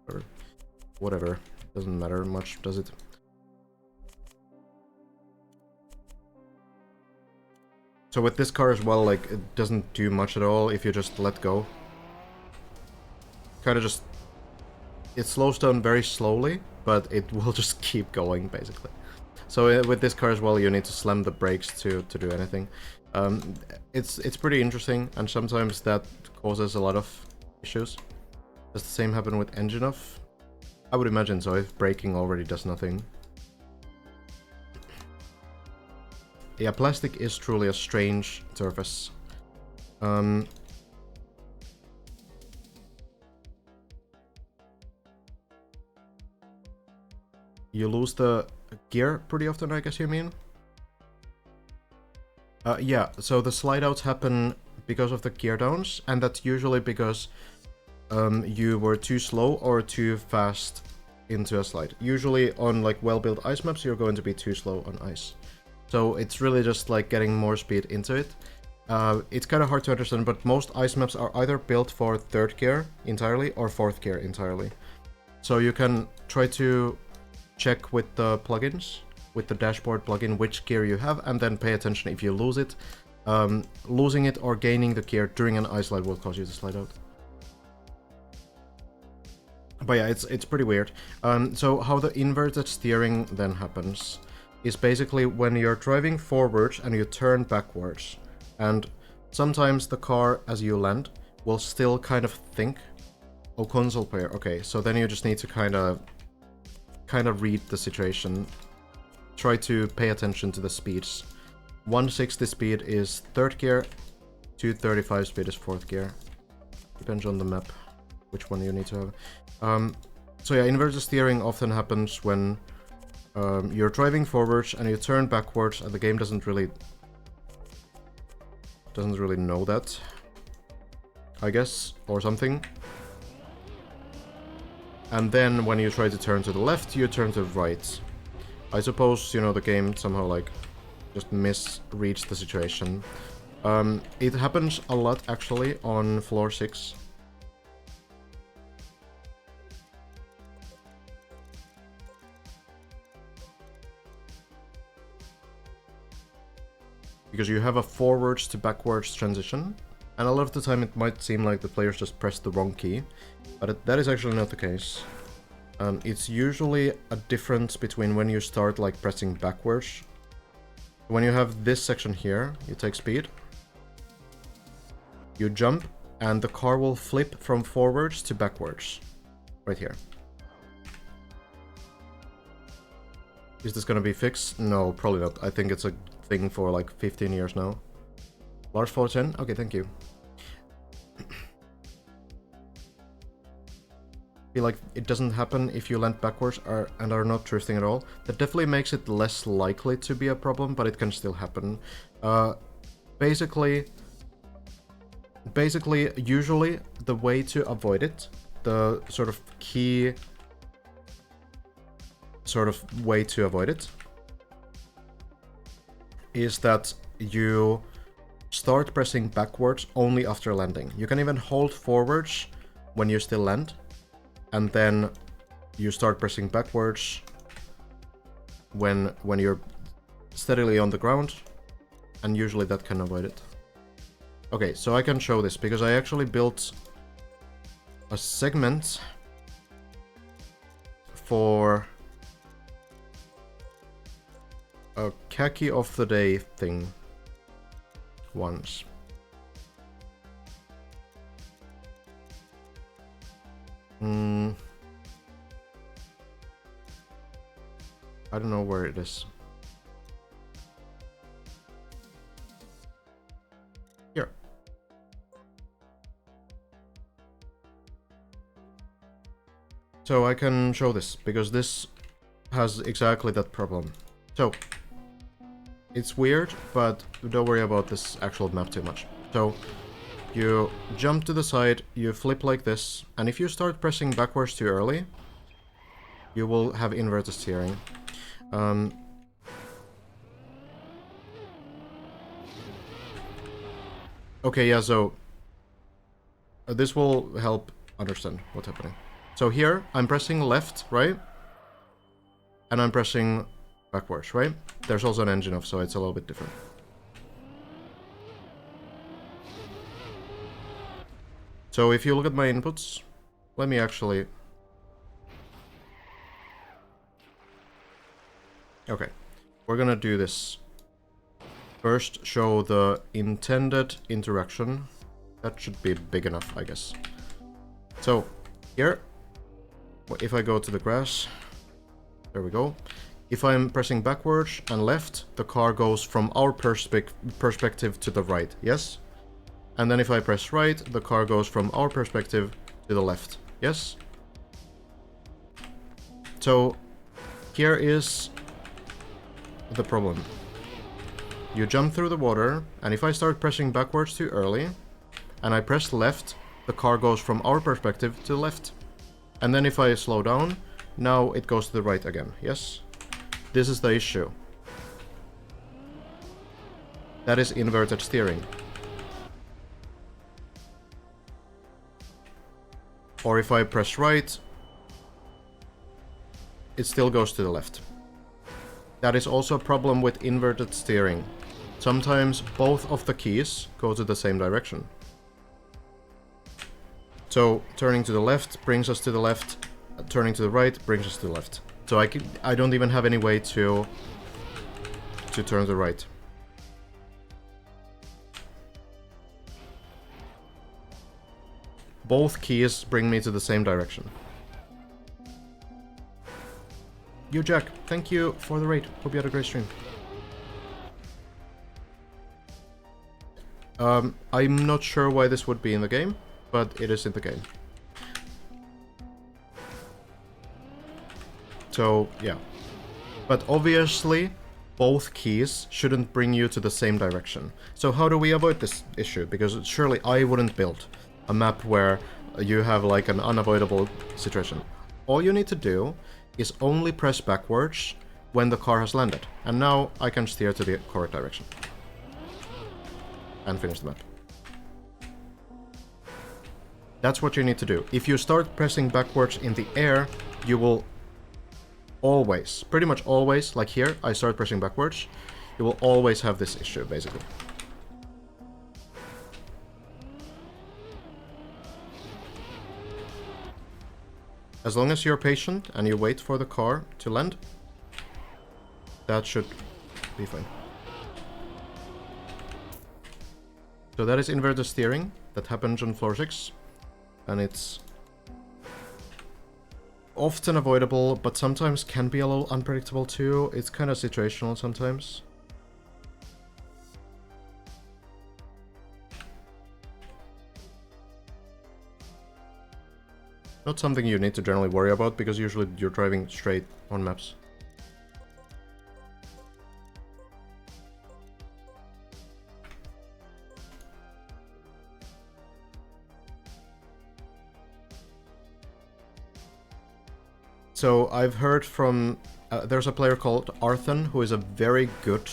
Or whatever. Doesn't matter much, does it? So with this car as well, like, it doesn't do much at all if you just let go. Kinda just... It slows down very slowly, but it will just keep going, basically. So with this car as well, you need to slam the brakes to do anything. It's pretty interesting, and sometimes that causes a lot of issues. Does the same happen with engine off? I would imagine so, if braking already does nothing. Yeah, plastic is truly a strange surface. You lose the gear pretty often, I guess you mean? Yeah, so the slide outs happen because of the gear downs, and that's usually because you were too slow or too fast into a slide. Usually on like well-built ice maps, you're going to be too slow on ice. So it's really just like getting more speed into it. It's kind of hard to understand, but most ice maps are either built for 3rd gear entirely or 4th gear entirely. So you can try to check with the plugins, with the dashboard plugin, which gear you have, and then pay attention if you lose it. Losing it or gaining the gear during an ice slide will cause you to slide out. But yeah, it's pretty weird. So how the inverted steering then happens is basically when you're driving forwards and you turn backwards, and sometimes the car, as you land, will still kind of think, oh, console player, okay, so then you just need to kind of read the situation, try to pay attention to the speeds. 160 speed is 3rd gear, 235 speed is 4th gear. Depends on the map, which one you need to have. So yeah, inverted steering often happens when you're driving forwards and you turn backwards, and the game doesn't really know that, I guess, or something. And then when you try to turn to the left, you turn to the right. I suppose, you know, the game somehow like just misreads the situation. It happens a lot actually on floor 6. because you have a forwards to backwards transition, and a lot of the time it might seem like the players just pressed the wrong key, but that is actually not the case. It's usually a difference between when you start like pressing backwards. When you have this section here, you take speed, you jump, and the car will flip from forwards to backwards. Right here. Is this gonna be fixed? No, probably not. I think it's a thing for like 15 years now. Lars 410? Okay, thank you. Feel like it doesn't happen if you land backwards and are not drifting at all. That definitely makes it less likely to be a problem, but it can still happen. Basically, usually the way to avoid it, the sort of key way to avoid it, is that you start pressing backwards only after landing. You can even hold forwards when you still land, and then you start pressing backwards when you're steadily on the ground, and usually that can avoid it. Okay, so I can show this because I actually built a segment for a khaki of the day thing once. I don't know where it is. Here. So I can show this because this has exactly that problem. So it's weird, but don't worry about this actual map too much. So you jump to the side, you flip like this, and if you start pressing backwards too early, you will have inverted steering. Okay, yeah, so this will help understand what's happening. So here, I'm pressing left, right? And I'm pressing backwards, right? There's also an engine off, so it's a little bit different. So if you look at my inputs, let me actually... Okay, we're gonna do this. First, show the intended interaction. That should be big enough, I guess. So, here, if I go to the grass, there we go. If I'm pressing backwards and left, the car goes from our perspective to the right, yes? And then if I press right, the car goes from our perspective to the left, yes? So, here is the problem. You jump through the water, and if I start pressing backwards too early, and I press left, the car goes from our perspective to the left. And then if I slow down, now it goes to the right again, yes? This is the issue. That is inverted steering. Or if I press right, it still goes to the left. That is also a problem with inverted steering. Sometimes both of the keys go to the same direction. So turning to the left brings us to the left, turning to the right brings us to the left. So I don't even have any way to turn to the right. Both keys bring me to the same direction. Yo Jack, thank you for the raid. Hope you had a great stream. I'm not sure why this would be in the game, but it is in the game. So, yeah. But obviously, both keys shouldn't bring you to the same direction. So how do we avoid this issue? Because surely I wouldn't build a map where you have like an unavoidable situation. All you need to do is only press backwards when the car has landed. And now I can steer to the correct direction. And finish the map. That's what you need to do. If you start pressing backwards in the air, you will always, pretty much always, like here, I start pressing backwards. You will always have this issue, basically. As long as you're patient and you wait for the car to land, that should be fine. So that is inverted steering. That happens on floor 6. And it's often avoidable, but sometimes can be a little unpredictable too. It's kind of situational sometimes. Not something you need to generally worry about, because usually you're driving straight on maps. So I've heard from... there's a player called Arthun, who is a very good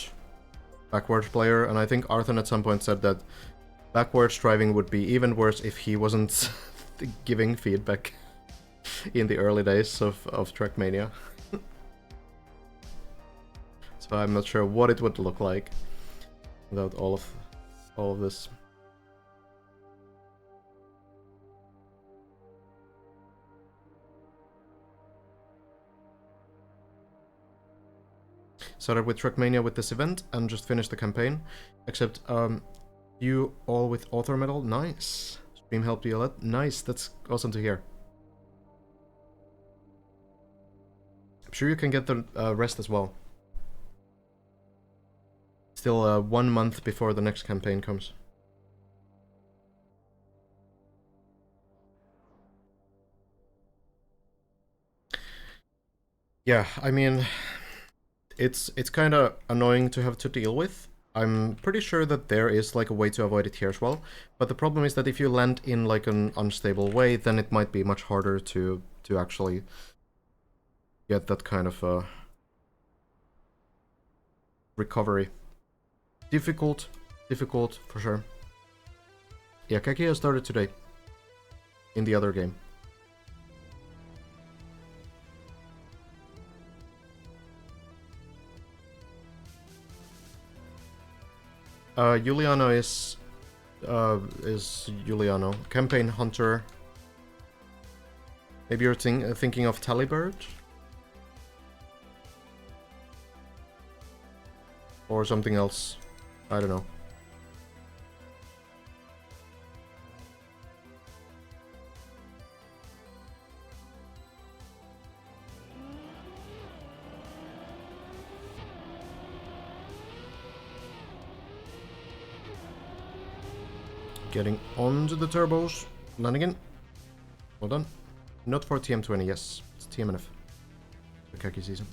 backwards player, and I think Arthun at some point said that backwards driving would be even worse if he wasn't giving feedback in the early days of Trackmania. So I'm not sure what it would look like without all of this. Started with Trackmania with this event and just finished the campaign. Except you all with author medal, nice. Stream helped you a lot, nice. That's awesome to hear. I'm sure you can get the rest as well. Still 1 month before the next campaign comes. Yeah, I mean, it's kind of annoying to have to deal with. I'm pretty sure that there is like a way to avoid it here as well. But the problem is that if you land in like an unstable way, then it might be much harder to actually get that kind of recovery. Difficult for sure. Yeah, Keki has started today in the other game. Juliano is Juliano. Campaign Hunter. Maybe you're thinking of Talibird? Or something else. I don't know. Getting onto the turbos. Landing in. Well done. Not for TM20, yes. It's TMNF. The khaki season.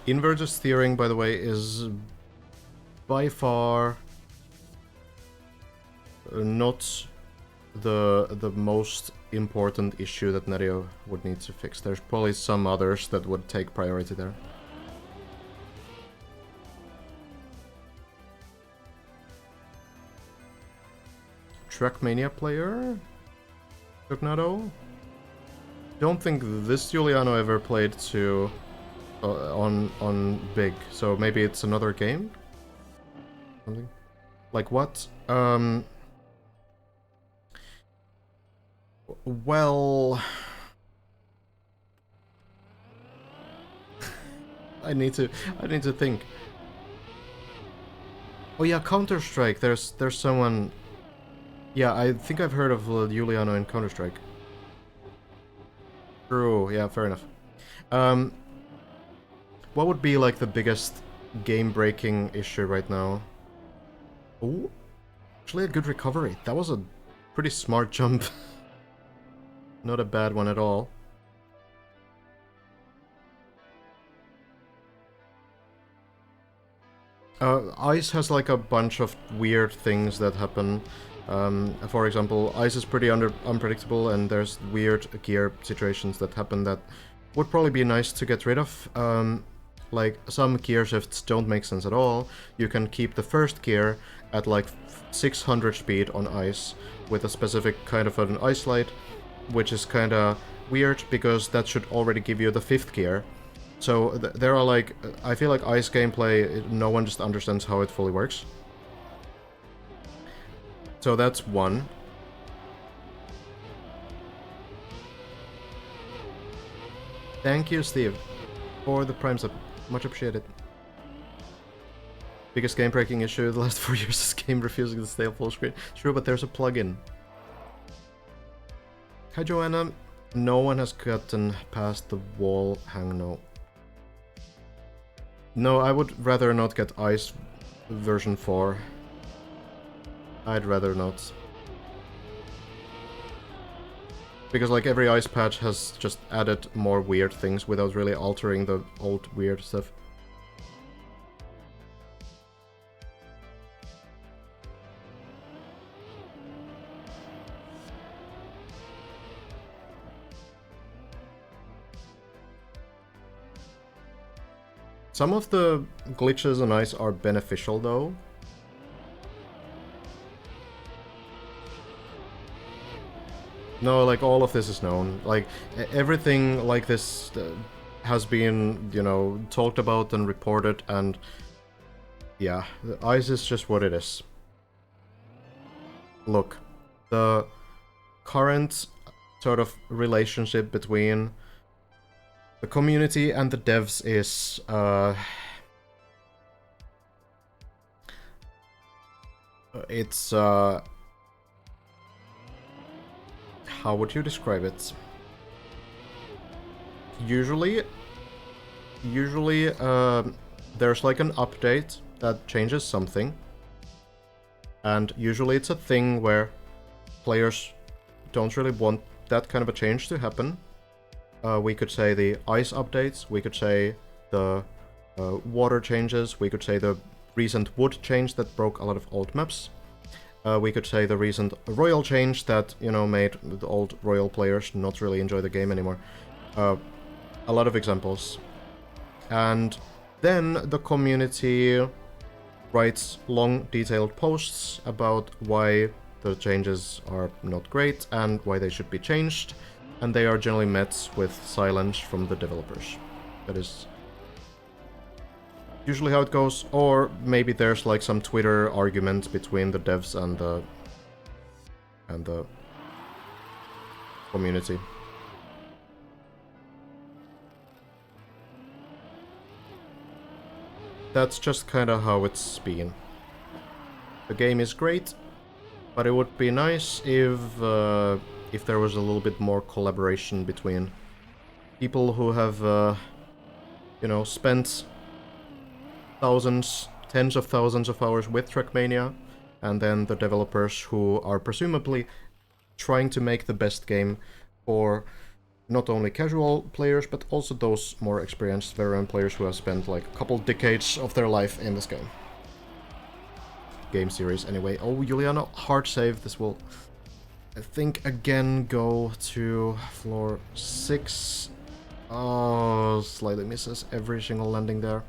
Inverter steering, by the way, is by far not the most important issue that Nerio would need to fix. There's probably some others that would take priority there. Trackmania player? Tornado? Don't think this Giuliano ever played to on big, so maybe it's another game? Something? Like what? Well, I need to think. Oh yeah, Counter-Strike. There's someone. Yeah, I think I've heard of Juliano in Counter-Strike. True. Yeah, fair enough. What would be like the biggest game-breaking issue right now? Oh, actually a good recovery. That was a pretty smart jump. Not a bad one at all. Ice has like a bunch of weird things that happen. For example, Ice is pretty unpredictable, and there's weird gear situations that happen that would probably be nice to get rid of. Like, some gear shifts don't make sense at all. You can keep the first gear at like 600 speed on ice with a specific kind of an ice slide, which is kind of weird because that should already give you the 5th gear. So there are like, I feel like ice gameplay, no one just understands how it fully works. So that's one. Thank you, Steve, for the Prime sub. Much appreciated. Biggest game breaking issue the last 4 years is game refusing to stay on full screen. True, but there's a plugin. Hi, Joanna. No one has gotten past the wall hang no. No, I would rather not get Ice version 4. I'd rather not. Because like every Ice patch has just added more weird things without really altering the old weird stuff. Some of the glitches on Ice are beneficial though. No, like all of this is known. Like everything like this has been, you know, talked about and reported, and yeah, the Ice is just what it is. Look, the current sort of relationship between the community and the devs is it's how would you describe it? Usually there's like an update that changes something, and usually it's a thing where players don't really want that kind of a change to happen. We could say the ice updates, we could say the water changes, we could say the recent wood change that broke a lot of old maps. We could say the recent royal change that, you know, made the old royal players not really enjoy the game anymore. A lot of examples. And then the community writes long, detailed posts about why the changes are not great and why they should be changed, and they are generally met with silence from the developers. That is usually how it goes, or maybe there's like some Twitter argument between the devs and the community. That's just kind of how it's been. The game is great, but it would be nice if there was a little bit more collaboration between people who have, you know, spent thousands, tens of thousands of hours with Trackmania, and then the developers who are presumably trying to make the best game for not only casual players, but also those more experienced veteran players who have spent like a couple decades of their life in this game series anyway. Oh, Juliana, hard save. This will, I think, again go to floor 6. Oh, slightly misses every single landing there.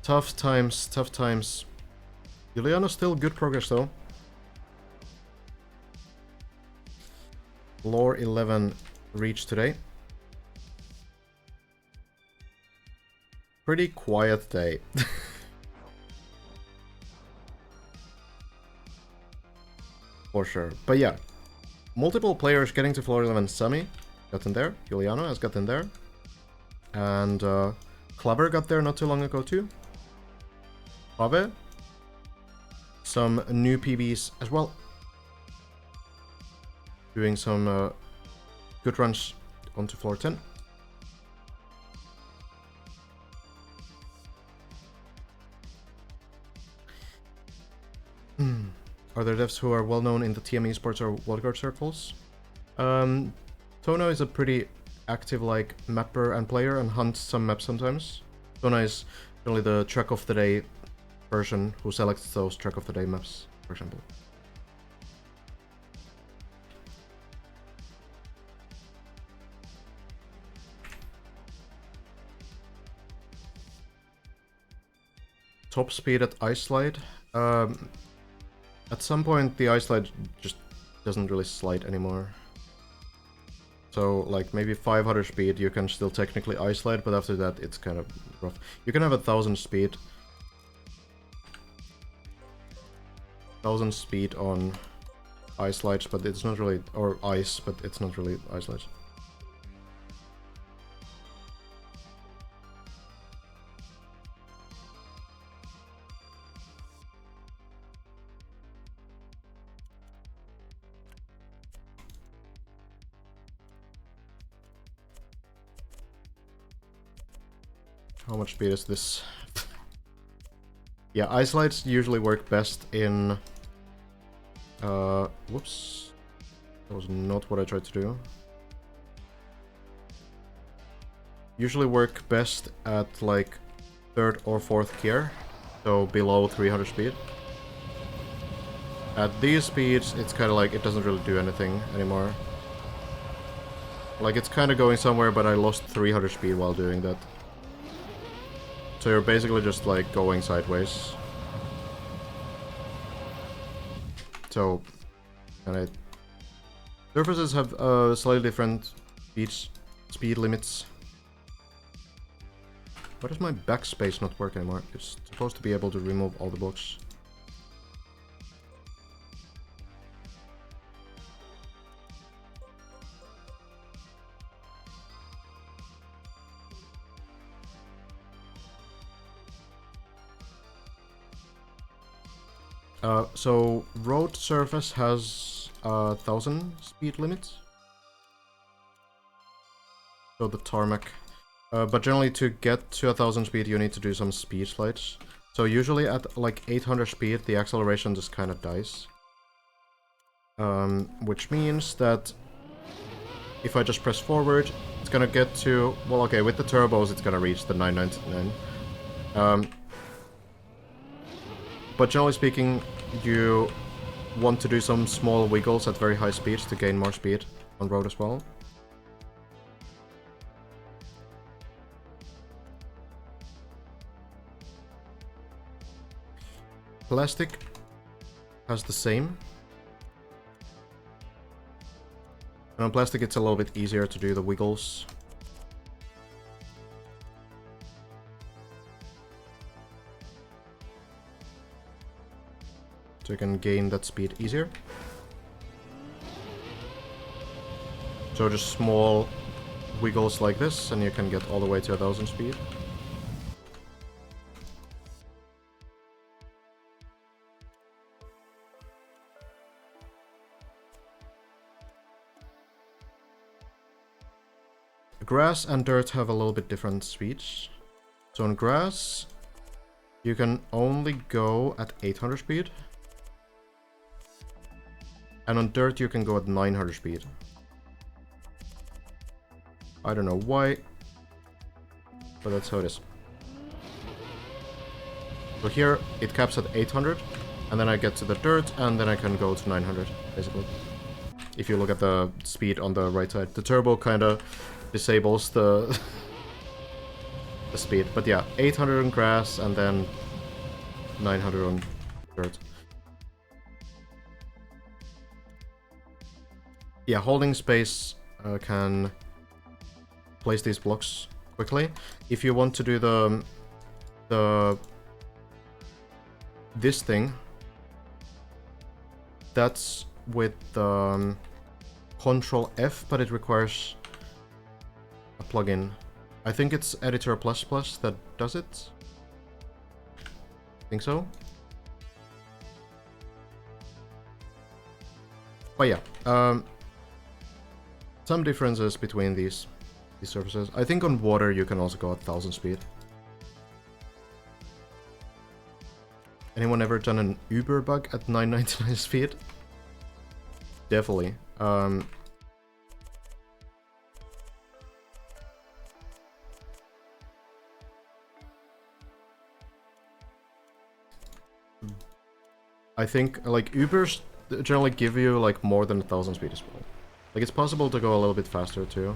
Tough times, tough times. Juliana still good progress though. Floor 11 reached today. Pretty quiet day. For sure. But yeah, multiple players getting to floor 11. Sami got in there. Juliano has got in there. And Clever got there not too long ago too. Ave. Some new PBs as well. Doing some good runs onto floor 10. Are there devs who are well known in the TM esports or wildcard circles? Tona is a pretty active like mapper and player and hunts some maps sometimes. Tona is only the track of the day person who selects those track of the day maps, for example. Top speed at Ice Slide. At some point the ice slide just doesn't really slide anymore. So like maybe 500 speed you can still technically ice slide, but after that it's kind of rough. You can have 1,000 speed. 1,000 speed on ice slides, but it's not really, or ice, but it's not really ice slides. How much speed is this? Yeah, ice slides usually work best in... whoops. That was not what I tried to do. Usually work best at like 3rd or 4th gear, so below 300 speed. At these speeds, it's kind of like it doesn't really do anything anymore. Like it's kind of going somewhere, but I lost 300 speed while doing that. So you're basically just like going sideways. So, and surfaces have slightly different speed limits. Why does my backspace not work anymore? It's supposed to be able to remove all the blocks. So road surface has 1,000 speed limit. So the tarmac. But generally to get to 1,000 speed you need to do some speed slides. So usually at like 800 speed the acceleration just kind of dies. Which means that if I just press forward, it's gonna get to... Well, okay, with the turbos it's gonna reach the 999. But generally speaking, you want to do some small wiggles at very high speeds to gain more speed on road as well. Plastic has the same. And on plastic it's a little bit easier to do the wiggles. So you can gain that speed easier. So just small wiggles like this and you can get all the way to 1,000 speed. Grass and dirt have a little bit different speeds. So on grass, you can only go at 800 speed. And on dirt you can go at 900 speed. I don't know why, but that's how it is. So here it caps at 800, and then I get to the dirt, and then I can go to 900, basically. If you look at the speed on the right side, the turbo kind of disables the the speed. But yeah, 800 on grass, and then 900 on dirt. Yeah, holding space can place these blocks quickly. If you want to do this thing, that's with Control F, but it requires a plugin. I think it's Editor++ that does it. I think so. But yeah, some differences between these surfaces. I think on water you can also go at 1,000 speed. Anyone ever done an Uber bug at 999 speed? Definitely. I think like Ubers generally give you like more than 1,000 speed as well. Like it's possible to go a little bit faster too.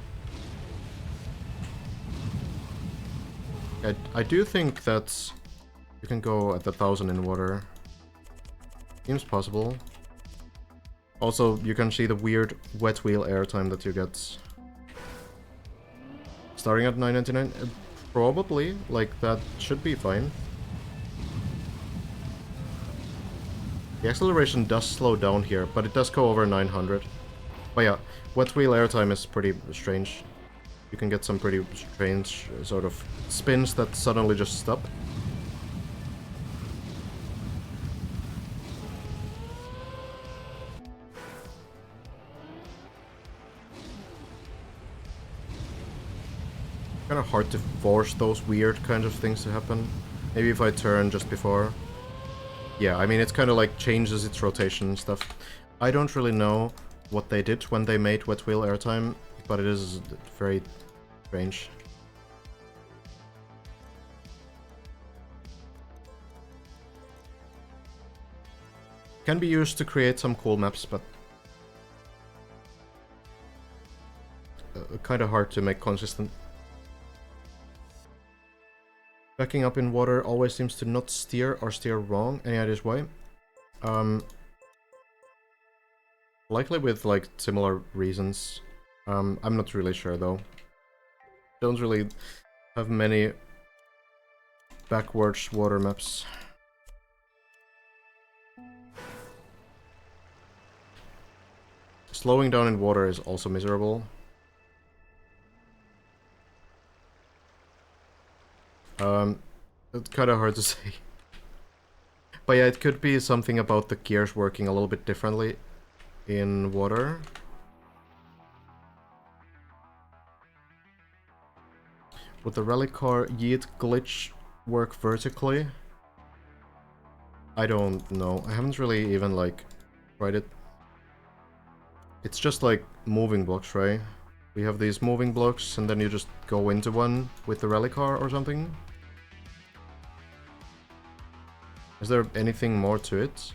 I do think that you can go at 1,000 in water. Seems possible. Also, you can see the weird wet wheel airtime that you get. Starting at 999, probably, like, that should be fine. The acceleration does slow down here, but it does go over 900. But yeah, wet wheel airtime is pretty strange. You can get some pretty strange sort of spins that suddenly just stop. Kind of hard to force those weird kind of things to happen. Maybe if I turn just before. Yeah, I mean, it's kind of like changes its rotation and stuff. I don't really know what they did when they made wet wheel airtime, but it is very strange. Can be used to create some cool maps, but kind of hard to make consistent. Backing up in water always seems to not steer or steer wrong. Any ideas why? Likely with like similar reasons. I'm not really sure though. Don't really have many backwards water maps. Slowing down in water is also miserable. It's kind of hard to say. But yeah, it could be something about the gears working a little bit differently in water. Would the rally car yeet glitch work vertically? I don't know. I haven't really even like tried it. It's just like moving blocks, right? We have these moving blocks and then you just go into one with the rally car or something. Is there anything more to it?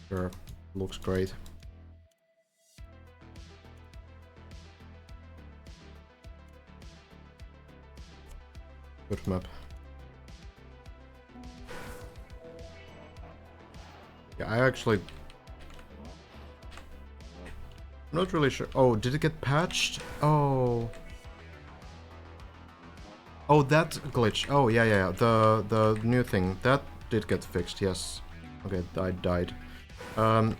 Sure, looks great. Good map. Yeah, I actually... I'm not really sure. Oh, did it get patched? Oh. Oh, that glitch. Oh, yeah. The new thing. That did get fixed, yes. Okay, I died. But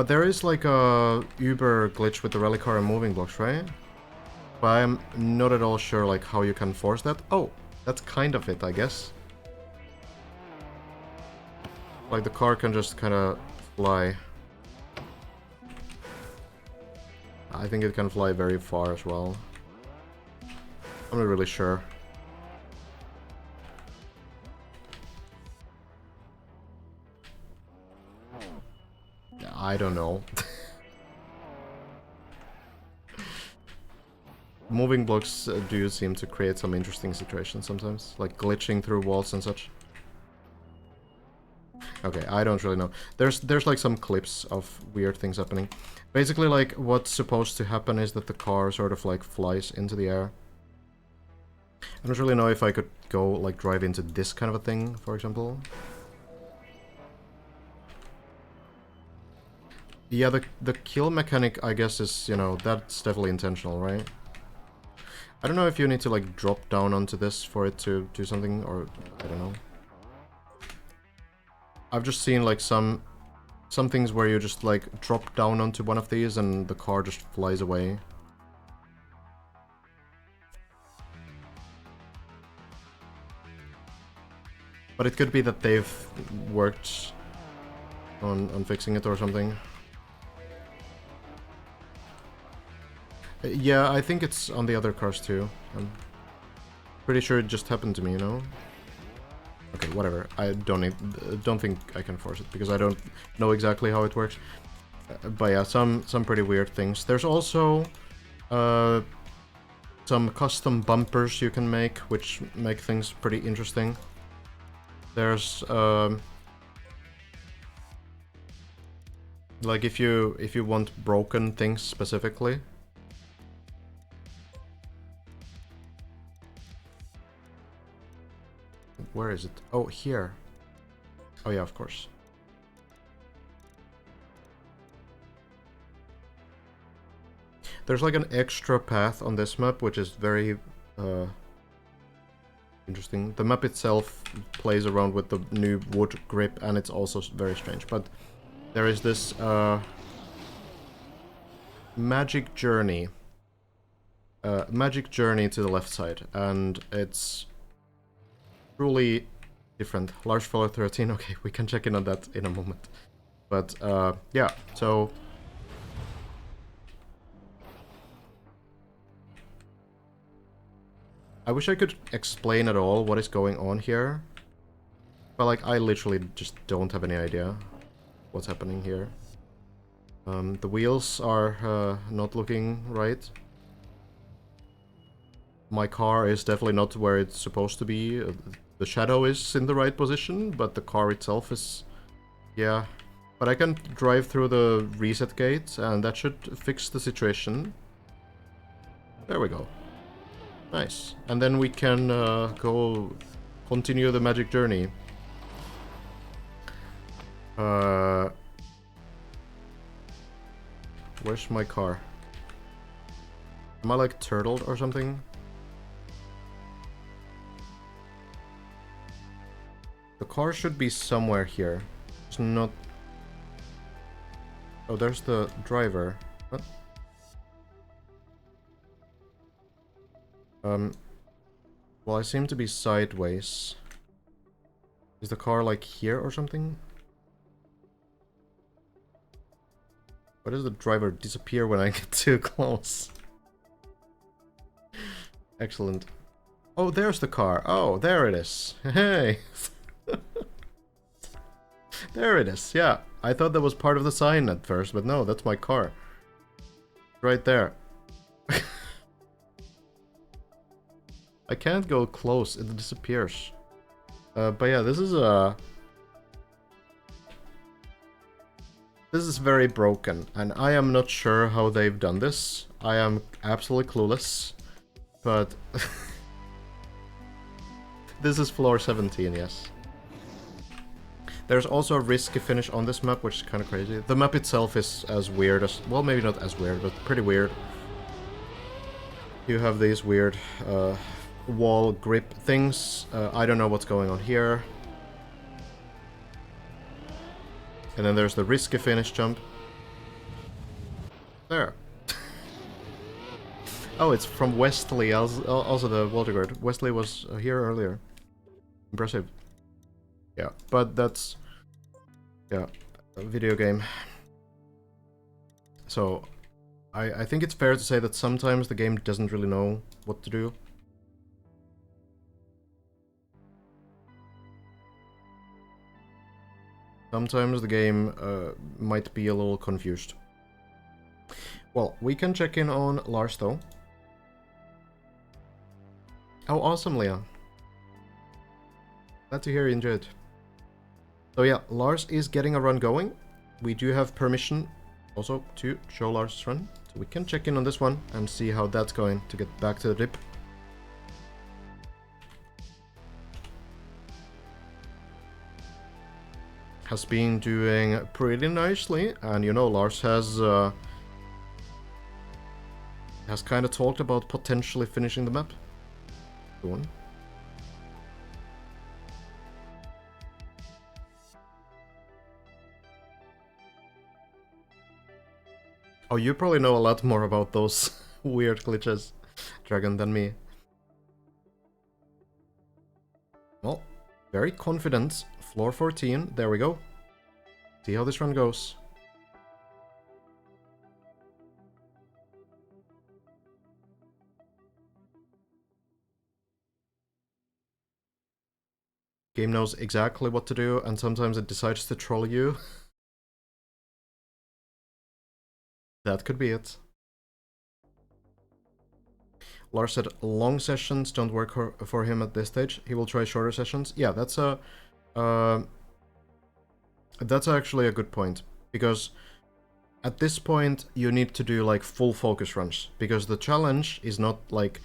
there is like a Uber glitch with the rally car and moving blocks, right? But I'm not at all sure like how you can force that. Oh, that's kind of it, I guess. Like the car can just kind of fly. I think it can fly very far as well. I'm not really sure. I don't know. Moving blocks do seem to create some interesting situations sometimes, like glitching through walls and such. Okay, I don't really know. There's like some clips of weird things happening. Basically, like what's supposed to happen is that the car sort of like flies into the air. I don't really know if I could go like drive into this kind of a thing, for example. Yeah, the kill mechanic, I guess, is, you know, that's definitely intentional, right? I don't know if you need to like drop down onto this for it to do something, or I don't know. I've just seen like some things where you just like drop down onto one of these and the car just flies away. But it could be that they've worked on fixing it or something. Yeah, I think it's on the other cars too. I'm pretty sure it just happened to me, you know? Okay, whatever. I don't think I can force it because I don't know exactly how it works. But yeah, some pretty weird things. There's also some custom bumpers you can make, which make things pretty interesting. There's like if you want broken things specifically. Where is it? Oh, here. Oh yeah, of course. There's like an extra path on this map, which is very interesting. The map itself plays around with the new wood grip, and it's also very strange. But there is this magic journey to the left side, and it's truly different. Large follow 13. Okay, we can check in on that in a moment. But yeah, so I wish I could explain at all what is going on here. But like, I literally just don't have any idea what's happening here. The wheels are not looking right. My car is definitely not where it's supposed to be. The shadow is in the right position, but the car itself is... yeah. But I can drive through the reset gate, and that should fix the situation. There we go. Nice. And then we can go continue the magic journey. Where's my car? Am I like turtled or something? The car should be somewhere here. It's not... oh, there's the driver. What? Well, I seem to be sideways. Is the car like here or something? Why does the driver disappear when I get too close? Excellent. Oh, there's the car. Oh, there it is. Hey! There it is, yeah. I thought that was part of the sign at first, but no, that's my car. Right there. I can't go close, it disappears. But yeah, this is very broken, and I am not sure how they've done this. I am absolutely clueless, but... this is floor 17, yes. There's also a risky finish on this map, which is kind of crazy. The map itself is as weird as... well, maybe not as weird, but pretty weird. You have these weird wall grip things. I don't know what's going on here. And then there's the risky finish jump. There. Oh, it's from Wesley, also the Walter Guard. Wesley was here earlier. Impressive. Yeah, but that's... yeah, a video game. So, I think it's fair to say that sometimes the game doesn't really know what to do. Sometimes the game might be a little confused. Well, we can check in on Lars though. Oh, awesome, Leon. Glad to hear you enjoyed. So yeah, Lars is getting a run going. We do have permission also to show Lars' run. So we can check in on this one and see how that's going to get back to the dip. Has been doing pretty nicely, and you know, Lars has kind of talked about potentially finishing the map. Go on. Oh, you probably know a lot more about those weird glitches, Dragon, than me. Well, very confident. Floor 14, there we go. See how this run goes. Game knows exactly what to do, and sometimes it decides to troll you. That could be it. Lars said long sessions don't work for him at this stage. He will try shorter sessions. Yeah, that's a That's actually a good point, because at this point you need to do like full focus runs, because the challenge is not like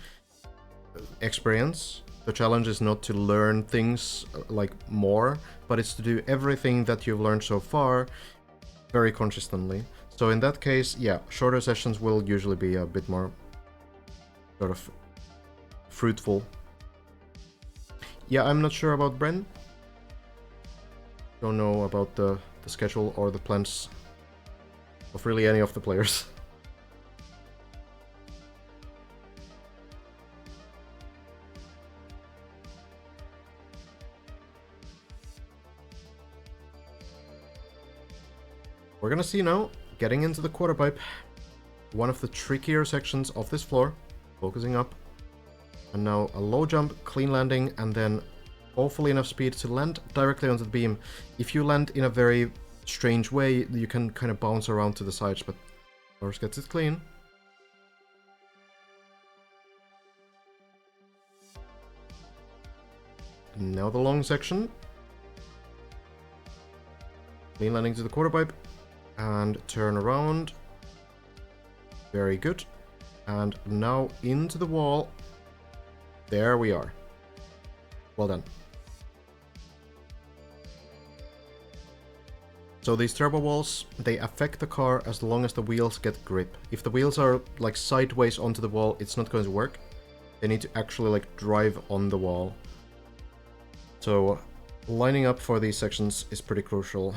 experience. The challenge is not to learn things like more, but it's to do everything that you've learned so far very consistently. So in that case, yeah, shorter sessions will usually be a bit more sort of fruitful. Yeah, I'm not sure about Bren. Don't know about the schedule or the plans of really any of the players. We're gonna see now, getting into the quarter pipe, one of the trickier sections of this floor, focusing up, and now a low jump, clean landing, and then hopefully enough speed to land directly onto the beam. If you land in a very strange way, you can kind of bounce around to the sides, but Lars gets it clean. Now the long section. Clean landing to the quarter pipe. And turn around. Very good. And now into the wall. There we are. Well done. So these turbo walls, they affect the car as long as the wheels get grip. If the wheels are like sideways onto the wall, it's not going to work. They need to actually like drive on the wall. So lining up for these sections is pretty crucial.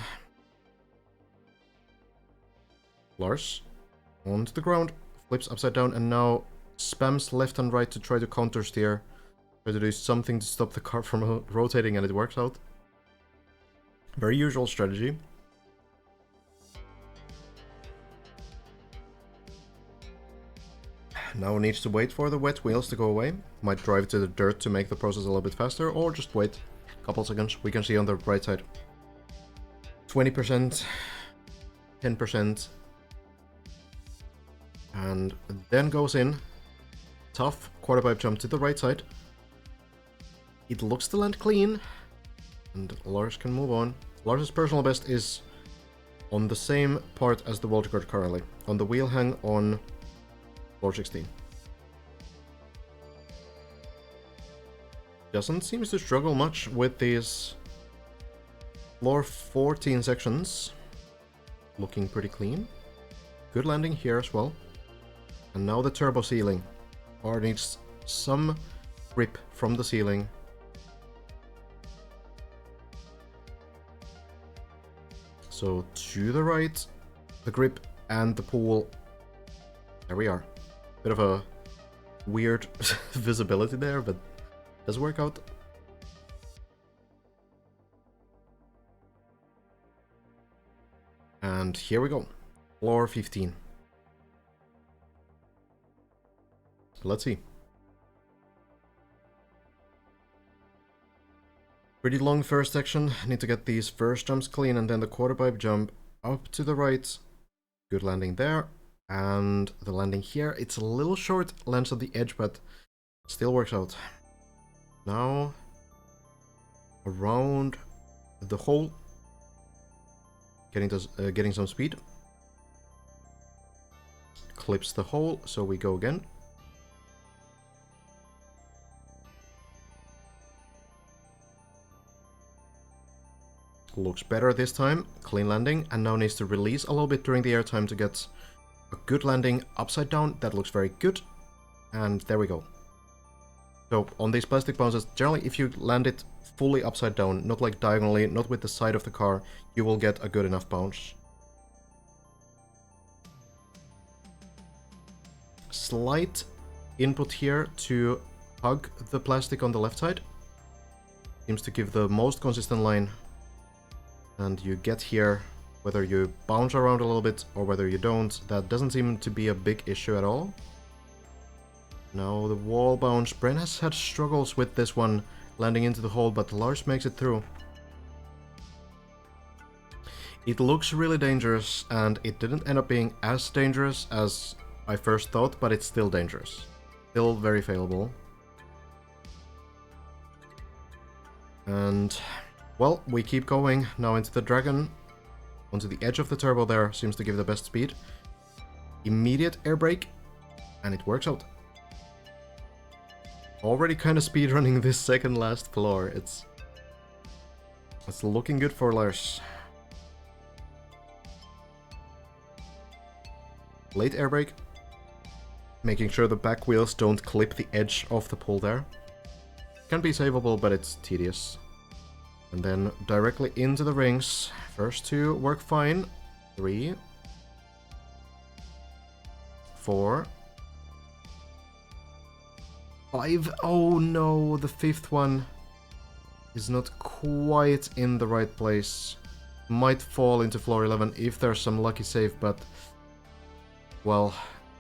Lars, onto the ground, flips upside down, and now spams left and right to try to counter steer. Try to do something to stop the car from rotating, and it works out. Very usual strategy. Now needs to wait for the wet wheels to go away. Might drive to the dirt to make the process a little bit faster, or just wait a couple seconds. We can see on the right side 20%, 10%. And then goes in. Tough quarter pipe jump to the right side. It looks to land clean. And Lars can move on. Lars' personal best is on the same part as the wall guard currently. On the wheel hang on floor 16. Doesn't seem to struggle much with these floor 14 sections. Looking pretty clean. Good landing here as well. And now the turbo ceiling. Car needs some grip from the ceiling. So to the right, the grip and the pool. There we are. Bit of a weird visibility there, but does work out. And here we go. Floor 15. Let's see. Pretty long first section. Need to get these first jumps clean, and then the quarter pipe jump up to the right. Good landing there. And the landing here, it's a little short, lands on the edge, but still works out. Now around the hole, getting some speed. Clips the hole, so we go again. Looks better this time. Clean landing, and now needs to release a little bit during the airtime to get a good landing upside down. That looks very good. And there we go. So on these plastic bounces, generally if you land it fully upside down, not like diagonally, not with the side of the car, you will get a good enough bounce. Slight input here to hug the plastic on the left side. Seems to give the most consistent line. And you get here, whether you bounce around a little bit or whether you don't, that doesn't seem to be a big issue at all. Now the wall bounce. Bren has had struggles with this one, landing into the hole, but Lars makes it through. It looks really dangerous, and it didn't end up being as dangerous as I first thought, but it's still dangerous. Still very failable. And Well, we keep going now into the dragon. Onto the edge of the turbo there, seems to give the best speed. Immediate air brake, and it works out. Already kind of speedrunning this second last floor. It's looking good for Lars. Late air brake, making sure the back wheels don't clip the edge of the pull there. Can be savable, but it's tedious. And then directly into the rings. First two work fine. 3, 4, 5. Oh no, the fifth one is not quite in the right place. Might fall into floor 11 if there's some lucky save, but well,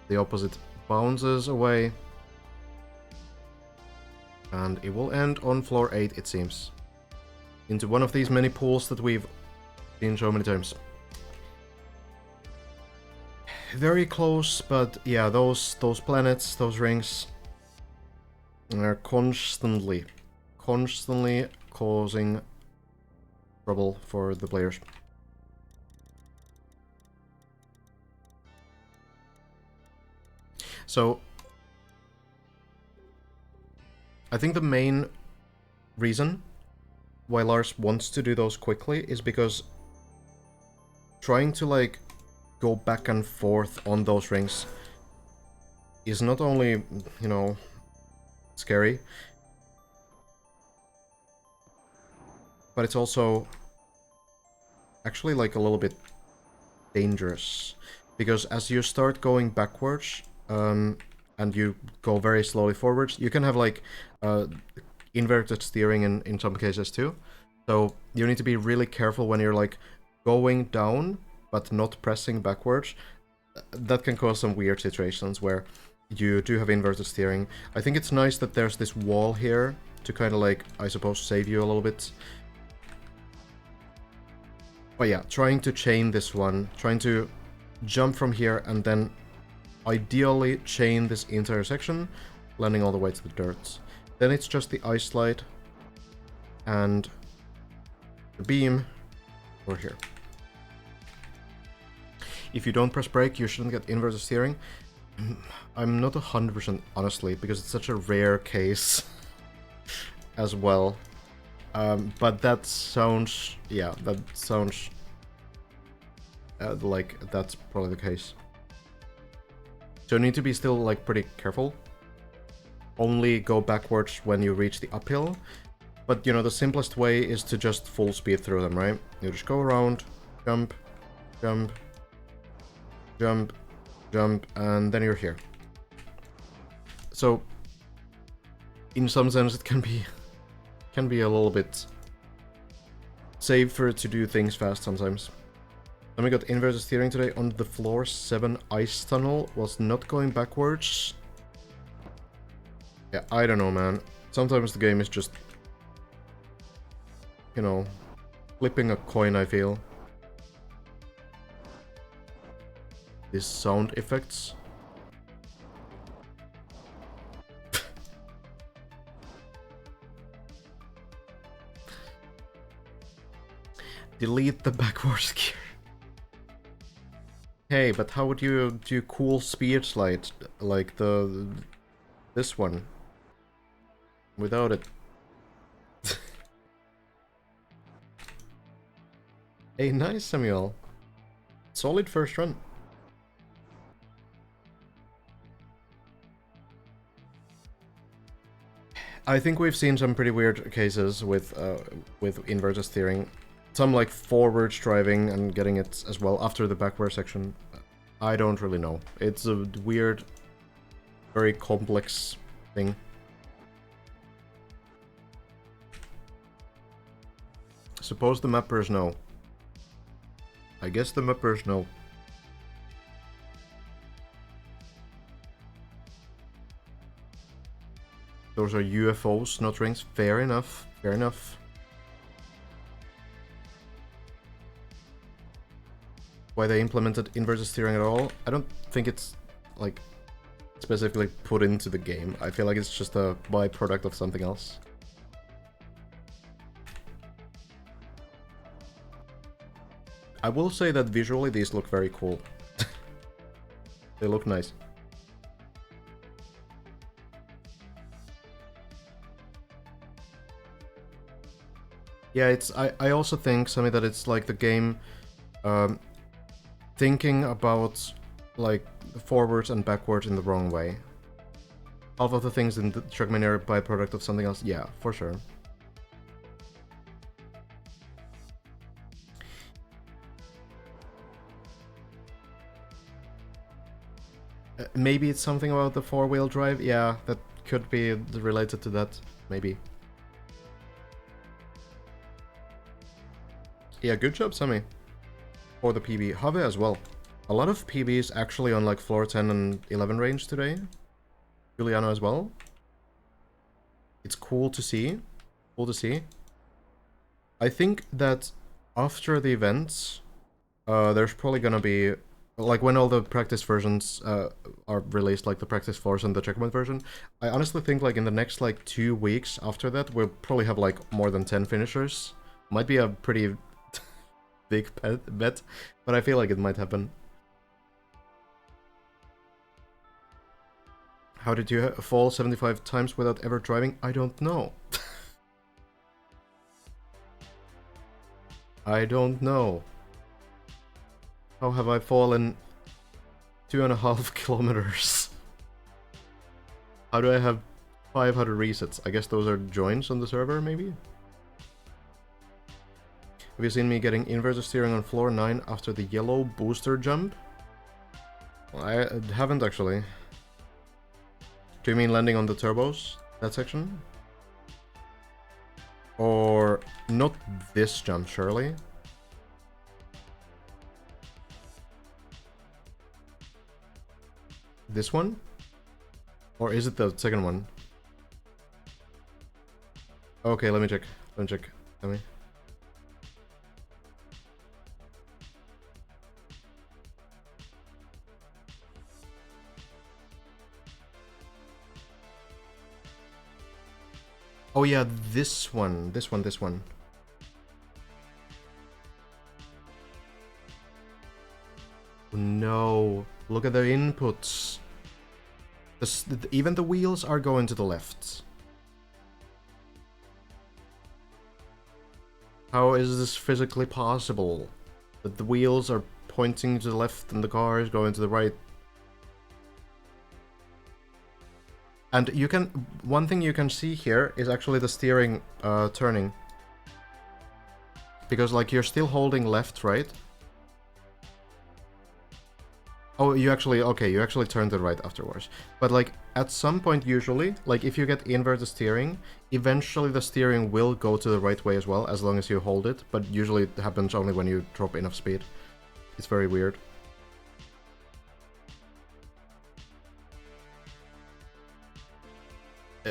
the opposite bounces away. And it will end on floor 8, it seems. Into one of these many pools that we've seen so many times. Very close, but yeah, those planets, those rings, are constantly causing trouble for the players. So, I think the main reason why Lars wants to do those quickly is because trying to like go back and forth on those rings is not only, you know, scary, but it's also actually like a little bit dangerous, because as you start going backwards and you go very slowly forwards, you can have like inverted steering in some cases too. So you need to be really careful when you're like going down but not pressing backwards. That can cause some weird situations where you do have inverted steering. I think it's nice that there's this wall here to kind of like, I suppose, save you a little bit. But yeah, trying to chain this one, trying to jump from here and then ideally chain this entire section, landing all the way to the dirt. Then it's just the ice slide and the beam over here. If you don't press brake, you shouldn't get inverted steering. I'm not 100% honestly, because it's such a rare case as well. But that sounds, yeah, that sounds like that's probably the case. So you need to be still like pretty careful. Only go backwards when you reach the uphill. But you know, the simplest way is to just full speed through them, right? You just go around, jump, jump, jump, jump, and then you're here. So in some sense it can be a little bit safer to do things fast sometimes. Then we got inverted steering today on the floor 7 ice tunnel, was not going backwards. Yeah, I don't know, man. Sometimes the game is just, you know, flipping a coin, I feel. These sound effects. Delete the backwards gear. Hey, but how would you do cool speed slide like this one without it? Hey, nice, Samuel. Solid first run. I think we've seen some pretty weird cases with inverted steering. Some like forwards driving and getting it as well after the backward section. I don't really know. It's a weird, very complex thing. Suppose the mappers know. I guess the mappers know. Those are UFOs, not rings. Fair enough. Fair enough. Why they implemented inverted steering at all? I don't think it's like specifically put into the game. I feel like it's just a byproduct of something else. I will say that visually these look very cool. They look nice. Yeah, it's I also think something that it's like the game thinking about like forwards and backwards in the wrong way. Half of the things in the Trackmania are byproduct of something else. Yeah, for sure. Maybe it's something about the four-wheel drive. Yeah, that could be related to that. Maybe. Yeah, good job, Sammy. For the PB. Have as well. A lot of PBs actually on like floor 10 and 11 range today. Juliano as well. It's cool to see. Cool to see. I think that after the events, there's probably gonna be, like when all the practice versions are released, like the practice floors and the checkpoint version, I honestly think like in the next like 2 weeks after that, we'll probably have like more than 10 finishers. Might be a pretty big bet, but I feel like it might happen. How did you fall 75 times without ever driving? I don't know. I don't know. How have I fallen 2.5 kilometers? How do I have 500 resets? I guess those are joins on the server, maybe? Have you seen me getting inverter steering on floor 9 after the yellow booster jump? Well, I haven't actually. Do you mean landing on the turbos? That section? Or not this jump, surely? This one? Or is it the second one? Okay, let me check. Let me check. Let me. Oh yeah, this one. This one, this one. No. Look at the inputs. Even the wheels are going to the left. How is this physically possible? That the wheels are pointing to the left and the car is going to the right. And you can, one thing you can see here is actually the steering turning. Because like you're still holding left, right? Oh, you actually, okay, you actually turned it right afterwards. But like at some point usually, like if you get inverted steering, eventually the steering will go to the right way as well, as long as you hold it. But usually it happens only when you drop enough speed. It's very weird.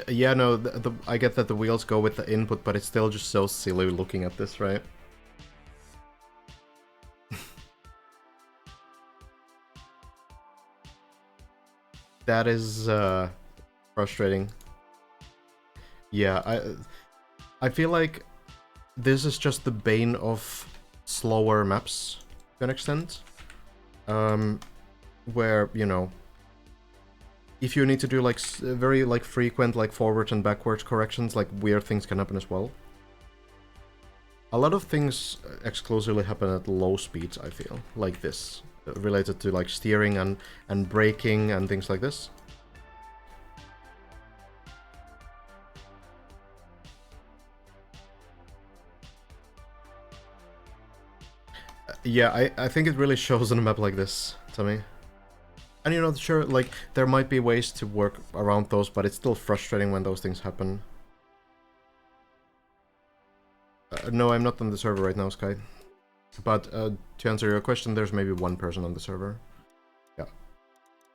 Yeah, no, I get that the wheels go with the input, but it's still just so silly looking at this, right? That is frustrating. Yeah, I feel like this is just the bane of slower maps to an extent. Where, you know, if you need to do like very like frequent like forward and backwards corrections, like weird things can happen as well. A lot of things exclusively happen at low speeds, I feel, like this, related to like steering and braking and things like this. Yeah, I think it really shows on a map like this to me. And you know, sure, like, there might be ways to work around those, but it's still frustrating when those things happen. No, I'm not on the server right now, Sky. But to answer your question, there's maybe one person on the server. Yeah.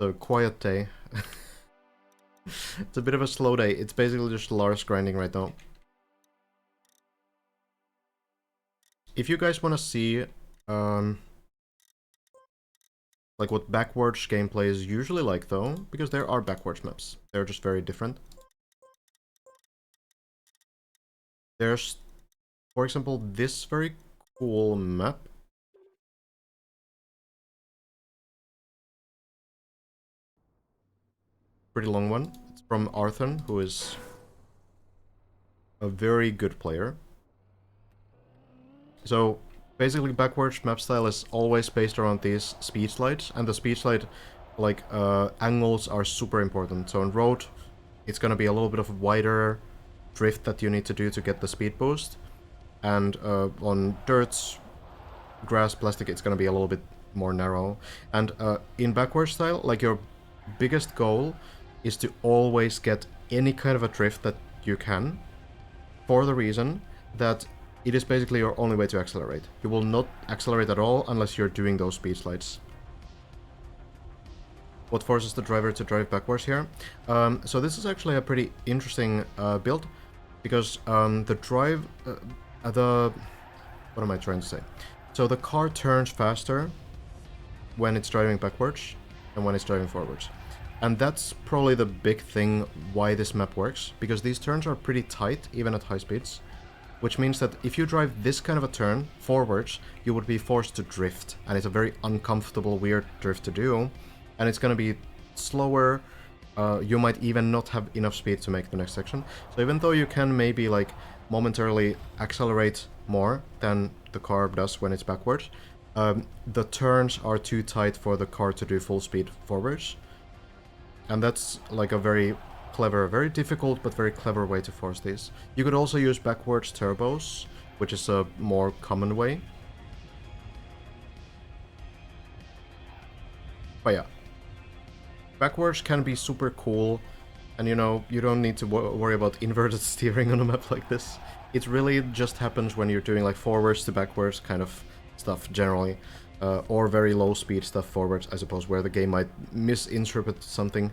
So, quiet day. It's a bit of a slow day. It's basically just Lars grinding right now. If you guys want to see, like what backwards gameplay is usually like, though, because there are backwards maps. They're just very different. There's, for example, this very cool map pretty long one. It's from Arthur, who is a very good player. So basically backwards map style is always based around these speed slides, and the speed slide like angles are super important. So on road it's gonna be a little bit of a wider drift that you need to do to get the speed boost, and on dirt, grass, plastic, it's gonna be a little bit more narrow. And in backward style, like your biggest goal is to always get any kind of a drift that you can, for the reason that it is basically your only way to accelerate. You will not accelerate at all unless you're doing those speed slides. What forces the driver to drive backwards here? So this is actually a pretty interesting build, because the drive, what am I trying to say? So the car turns faster when it's driving backwards than when it's driving forwards. And that's probably the big thing why this map works, because these turns are pretty tight, even at high speeds. Which means that if you drive this kind of a turn forwards, you would be forced to drift. And it's a very uncomfortable, weird drift to do. And it's gonna be slower. You might even not have enough speed to make the next section. So even though you can maybe like momentarily accelerate more than the car does when it's backwards, the turns are too tight for the car to do full speed forwards. And that's like a very clever, very difficult but very clever way to force these. You could also use backwards turbos, which is a more common way. But yeah, backwards can be super cool, and you know, you don't need to worry about inverted steering on a map like this. It really just happens when you're doing like forwards to backwards kind of stuff generally, or very low speed stuff forwards, I suppose, where the game might misinterpret something.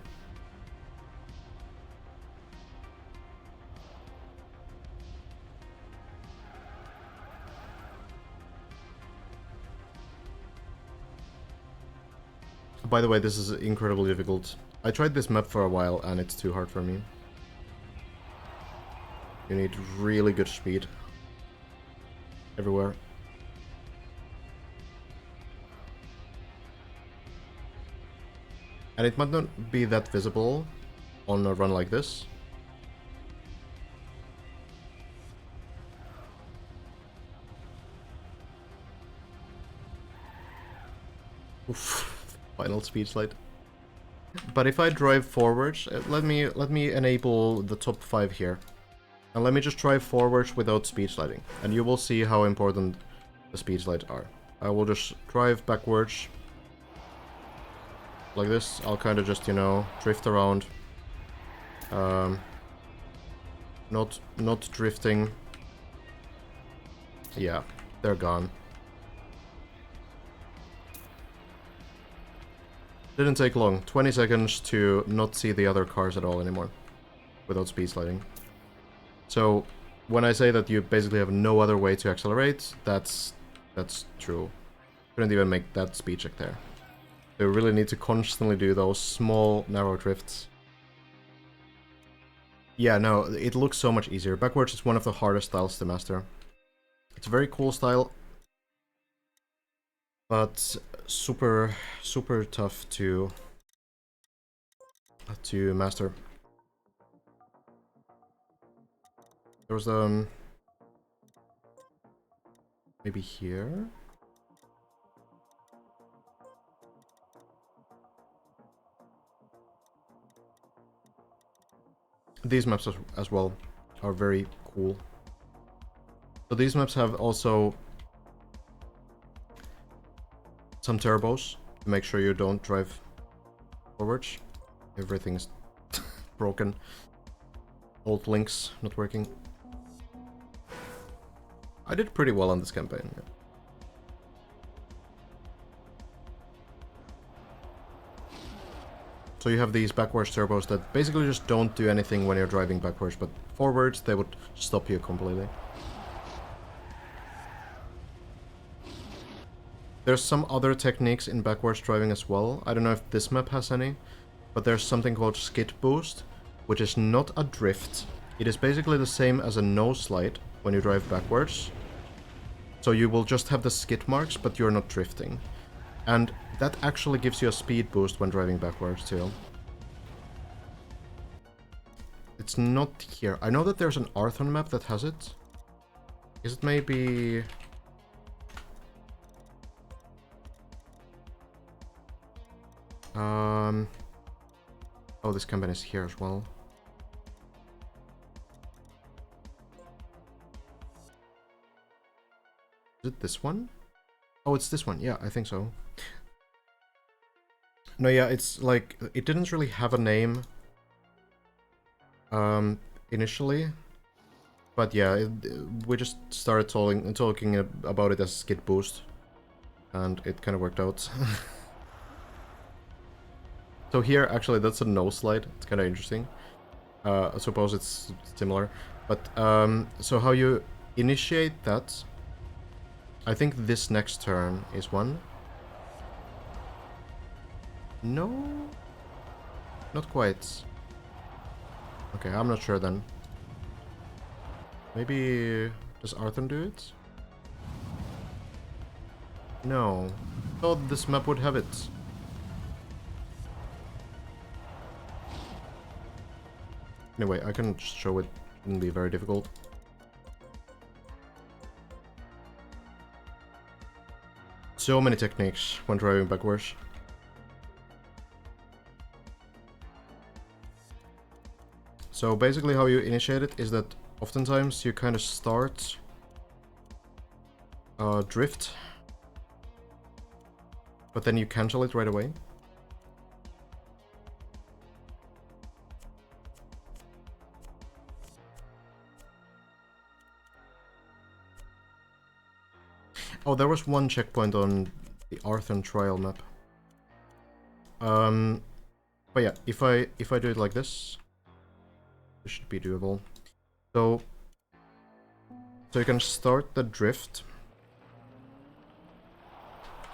By the way, this is incredibly difficult. I tried this map for a while and it's too hard for me. You need really good speed everywhere. And it might not be that visible on a run like this. Oof. Final speed slide. But if I drive forwards, let me enable the top 5 here. And let me just drive forwards without speed sliding. And you will see how important the speed slides are. I will just drive backwards. Like this. I'll kind of just, you know, drift around. Not drifting. Yeah, they're gone. Didn't take long. 20 seconds to not see the other cars at all anymore. Without speed sliding. So, when I say that you basically have no other way to accelerate, that's true. Couldn't even make that speed check there. You really need to constantly do those small, narrow drifts. Yeah, no, it looks so much easier. Backwards is one of the hardest styles to master. It's a very cool style, but super tough to master. There was maybe here. These maps as well are very cool. So these maps have also some turbos to make sure you don't drive forwards. Everything's broken. Old links not working. I did pretty well on this campaign. Yeah. So you have these backwards turbos that basically just don't do anything when you're driving backwards, but forwards they would stop you completely. There's some other techniques in backwards driving as well. I don't know if this map has any, but there's something called skid boost, which is not a drift. It is basically the same as a no slide when you drive backwards. So you will just have the skid marks, but you're not drifting. And that actually gives you a speed boost when driving backwards too. it's not here. I know that there's an Arthur map that has it. Is it maybe... Oh, this campaign is here as well. Is it this one? Oh, it's this one. Yeah, I think so. No, yeah, it's like, it didn't really have a name initially. But yeah, we just started talking about it as Skid Boost. And it kind of worked out. So here, actually, that's a no slide. It's kind of interesting. I suppose it's similar. But, so how you initiate that... I think this next turn is one. No? Not quite. Okay, I'm not sure then. Maybe... Does Arthur do it? No. Thought this map would have it. Anyway, I can show it. It wouldn't be very difficult. So many techniques when driving backwards. So basically how you initiate it is that oftentimes you kind of start drift, but then you cancel it right away. Oh, there was one checkpoint on the Arthur trial map. But yeah, if I do it like this, it should be doable. So you can start the drift.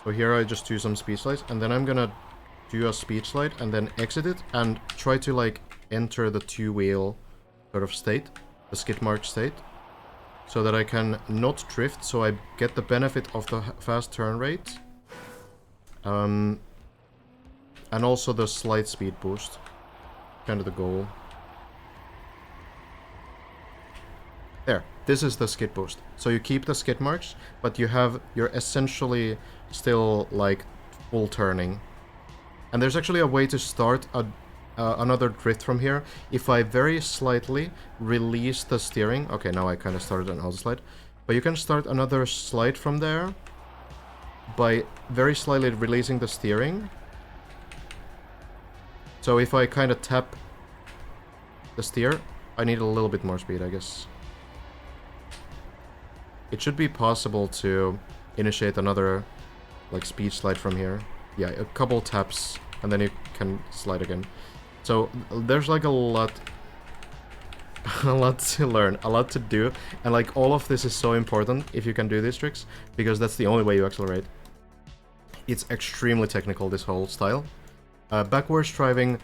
So here I just do some speed slides, and then I'm gonna do a speed slide and then exit it and try to like enter the two-wheel sort of state, the skid mark state, so that I can not drift, so I get the benefit of the fast turn rate. And also the slight speed boost. Kind of the goal. There. This is the skid boost. So you keep the skid marks, but you're essentially still like full turning. And there's actually a way to start another drift from here. If I very slightly release the steering... Okay, now I kind of started an auto slide. But you can start another slide from there by very slightly releasing the steering. So if I kind of tap the steer, I need a little bit more speed, I guess. It should be possible to initiate another like speed slide from here. Yeah, a couple taps and then you can slide again. So there's like a lot to learn, a lot to do, and like all of this is so important if you can do these tricks, because that's the only way you accelerate. It's extremely technical, this whole style. Backwards driving,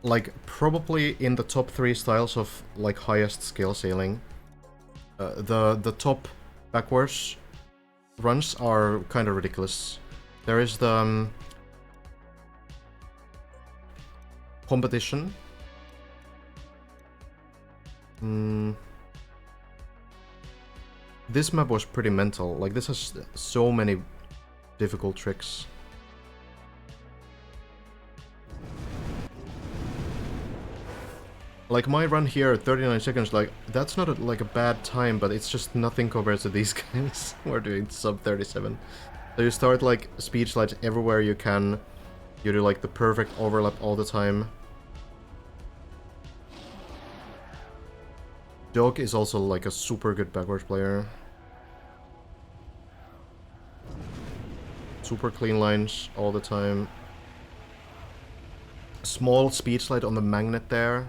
like probably in the top 3 styles of like highest skill ceiling. The top backwards runs are kind of ridiculous. There is the competition. This map was pretty mental. Like, this has so many difficult tricks. Like, my run here, 39 seconds, like, that's not like a bad time, but it's just nothing compared to these guys who are doing sub 37. So you start, like, speed slides everywhere you can. You do, like, the perfect overlap all the time. Dog is also, like, a super good backwards player. Super clean lines all the time. Small speed slide on the magnet there.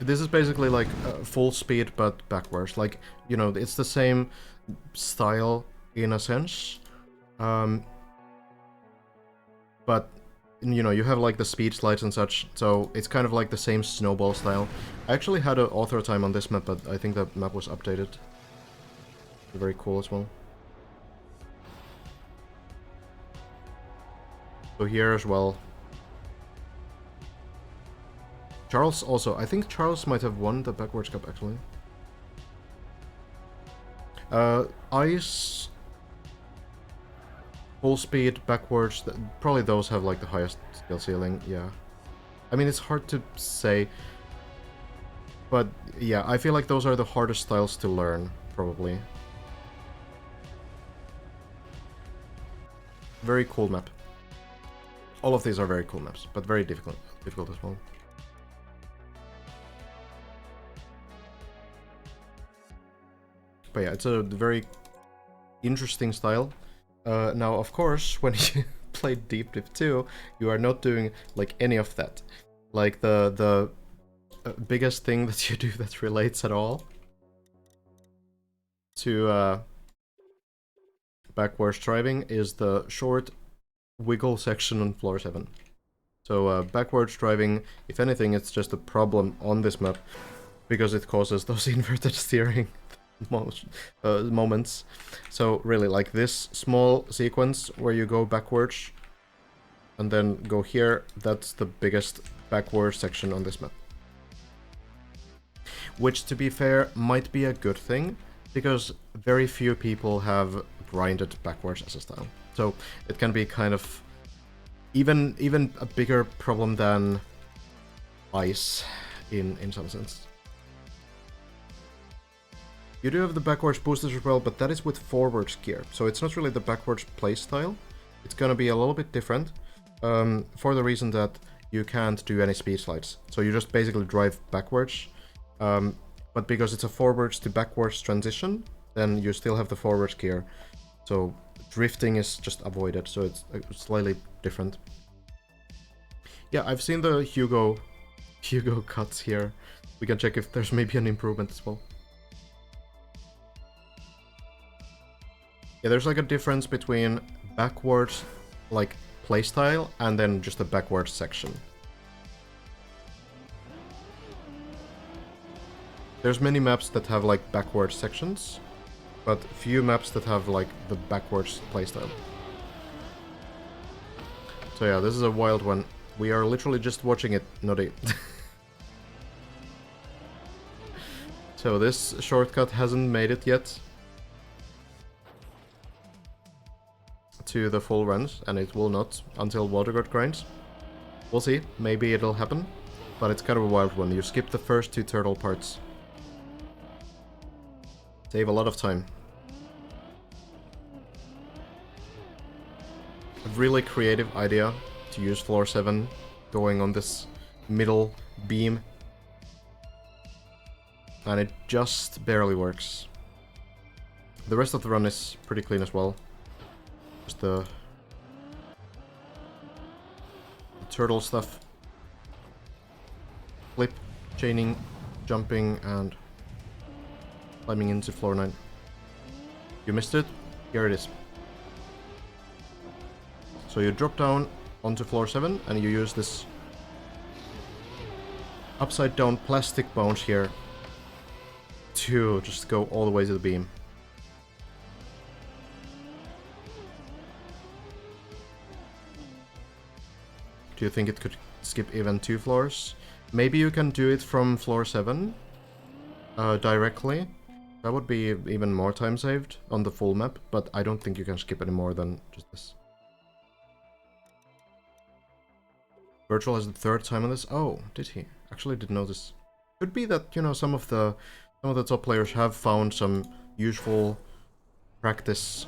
This is basically like full speed but backwards. Like, you know, it's the same style in a sense. But, you know, you have like the speed slides and such, so it's kind of like the same snowball style. I actually had an author time on this map, but I think that map was updated. Very cool as well. So here as well. Charles also, I think Charles might have won the backwards cup actually. Ice, full speed, backwards, probably those have like the highest skill ceiling, yeah. I mean, it's hard to say, but yeah, I feel like those are the hardest styles to learn, probably. Very cool map. All of these are very cool maps, but very difficult as well. But yeah, it's a very interesting style. Now, of course, when you play Deep Div 2, you are not doing like any of that. Like the biggest thing that you do that relates at all to backwards driving is the short wiggle section on floor 7. So backwards driving, if anything, it's just a problem on this map because it causes those inverted steering moments. So really, like this small sequence where you go backwards and then go here, that's the biggest backwards section on this map. Which, to be fair, might be a good thing, because very few people have grinded backwards as a style. So it can be kind of even a bigger problem than ice in some sense. You do have the backwards boosters as well, but that is with forwards gear, so it's not really the backwards playstyle. It's gonna be a little bit different, for the reason that you can't do any speed slides. So you just basically drive backwards, but because it's a forwards to backwards transition, then you still have the forwards gear. So drifting is just avoided, so it's slightly different. Yeah, I've seen the Hugo cuts here. We can check if there's maybe an improvement as well. Yeah, there's like a difference between backwards, like, playstyle, and then just a backwards section. There's many maps that have, like, backwards sections, but few maps that have, like, the backwards playstyle. So yeah, this is a wild one. We are literally just watching it, Noddy. So this shortcut hasn't made it yet to the full runs, and it will not until Waterguard grinds. We'll see, maybe it'll happen, but it's kind of a wild one. You skip the first 2 turtle parts. Save a lot of time. A really creative idea to use floor 7 going on this middle beam, and it just barely works. The rest of the run is pretty clean as well. Just the turtle stuff. Flip, chaining, jumping, and climbing into floor 9. You missed it? Here it is. So you drop down onto floor 7 and you use this upside down plastic bounce here to just go all the way to the beam. Do you think it could skip even 2 floors? Maybe you can do it from floor 7 directly. That would be even more time saved on the full map, but I don't think you can skip any more than just this. Virtual has the 3rd time on this. Oh, did he? Actually didn't know this. Could be that, you know, some of the top players have found some useful practice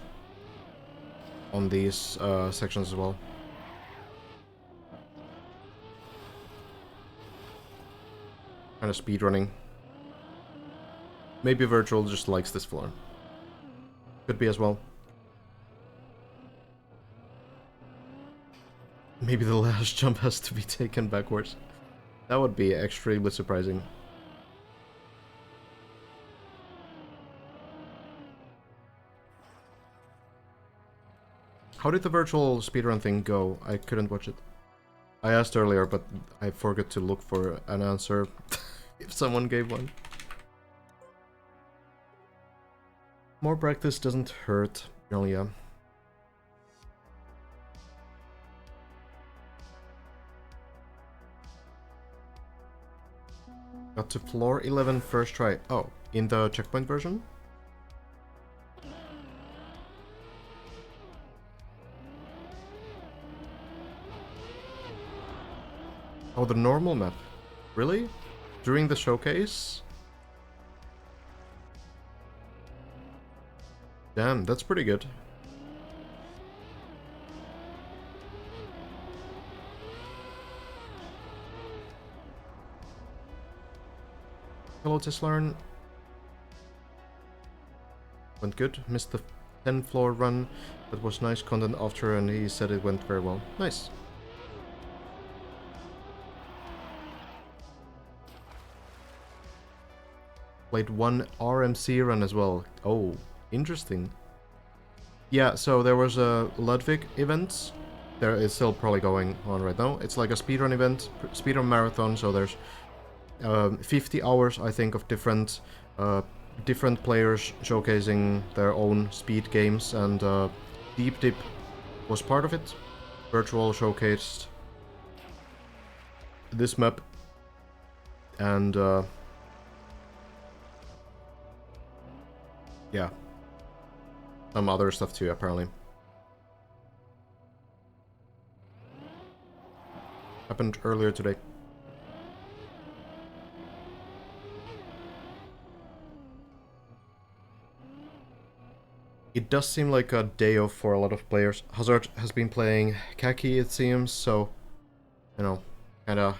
on these sections as well. Kind of speedrunning. Maybe Virtual just likes this floor. Could be as well. Maybe the last jump has to be taken backwards. That would be extremely surprising. How did the Virtual speedrun thing go? I couldn't watch it. I asked earlier, but I forgot to look for an answer if someone gave one. More practice doesn't hurt, yeah. got to floor 11 first try. Oh, in the checkpoint version? Oh, the normal map. Really? During the showcase? Damn, that's pretty good. Hello, Teslarn. Went good. Missed the 10 floor run. That was nice content after, and he said it went very well. Nice. Played one RMC run as well. Oh, interesting. Yeah, so there was a Ludwig event. There is still probably going on right now. It's like a speedrun event, speedrun marathon, so there's 50 hours, I think, of different players showcasing their own speed games, and Deep Dip was part of it. Virtual showcased this map, and yeah, some other stuff too, apparently. Happened earlier today. It does seem like a day off for a lot of players. Hazard has been playing Kaki, it seems, so, you know, kinda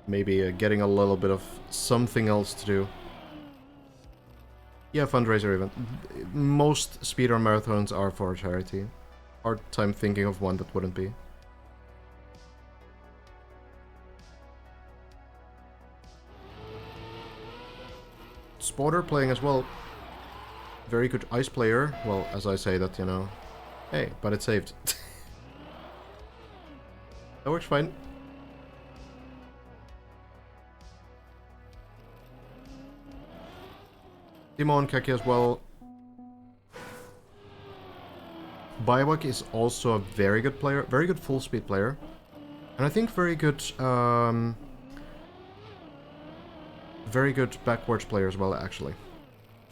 maybe getting a little bit of something else to do. Yeah, fundraiser event. Most speedrun marathons are for charity. Hard time thinking of one that wouldn't be. Spotter playing as well. Very good ice player. Well, as I say that, you know. Hey, but it saved. That works fine. Timon, Kaki as well. Biowak is also a very good player. Very good full speed player. And I think very good backwards player as well, actually.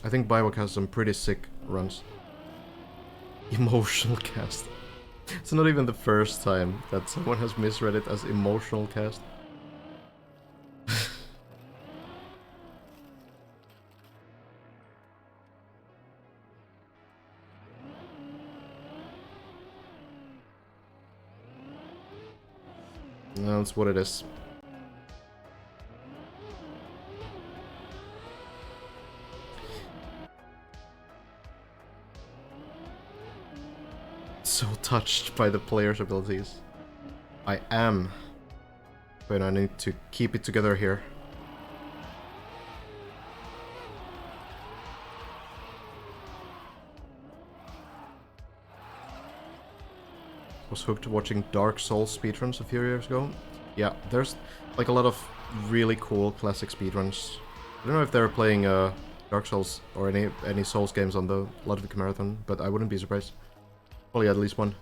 I think Biowak has some pretty sick runs. Emotional cast. It's not even the first time that someone has misread it as emotional cast. No, that's what it is. So touched by the player's abilities. I am. But I need to keep it together here. Was hooked watching Dark Souls speedruns a few years ago. Yeah, there's like a lot of really cool classic speedruns. I don't know if they're playing Dark Souls or any Souls games on the Ludwig Marathon, but I wouldn't be surprised. Probably at least one.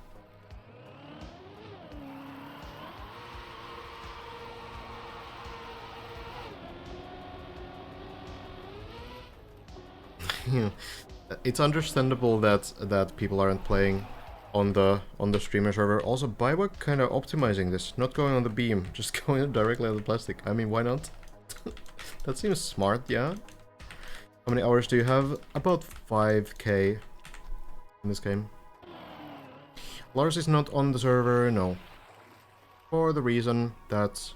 It's understandable that people aren't playing on the streamer server. Also, Biowak kind of optimizing this, not going on the beam, just going directly on the plastic. I mean, why not? That seems smart, yeah. How many hours do you have? About 5k in this game. Lars is not on the server, no. For the reason that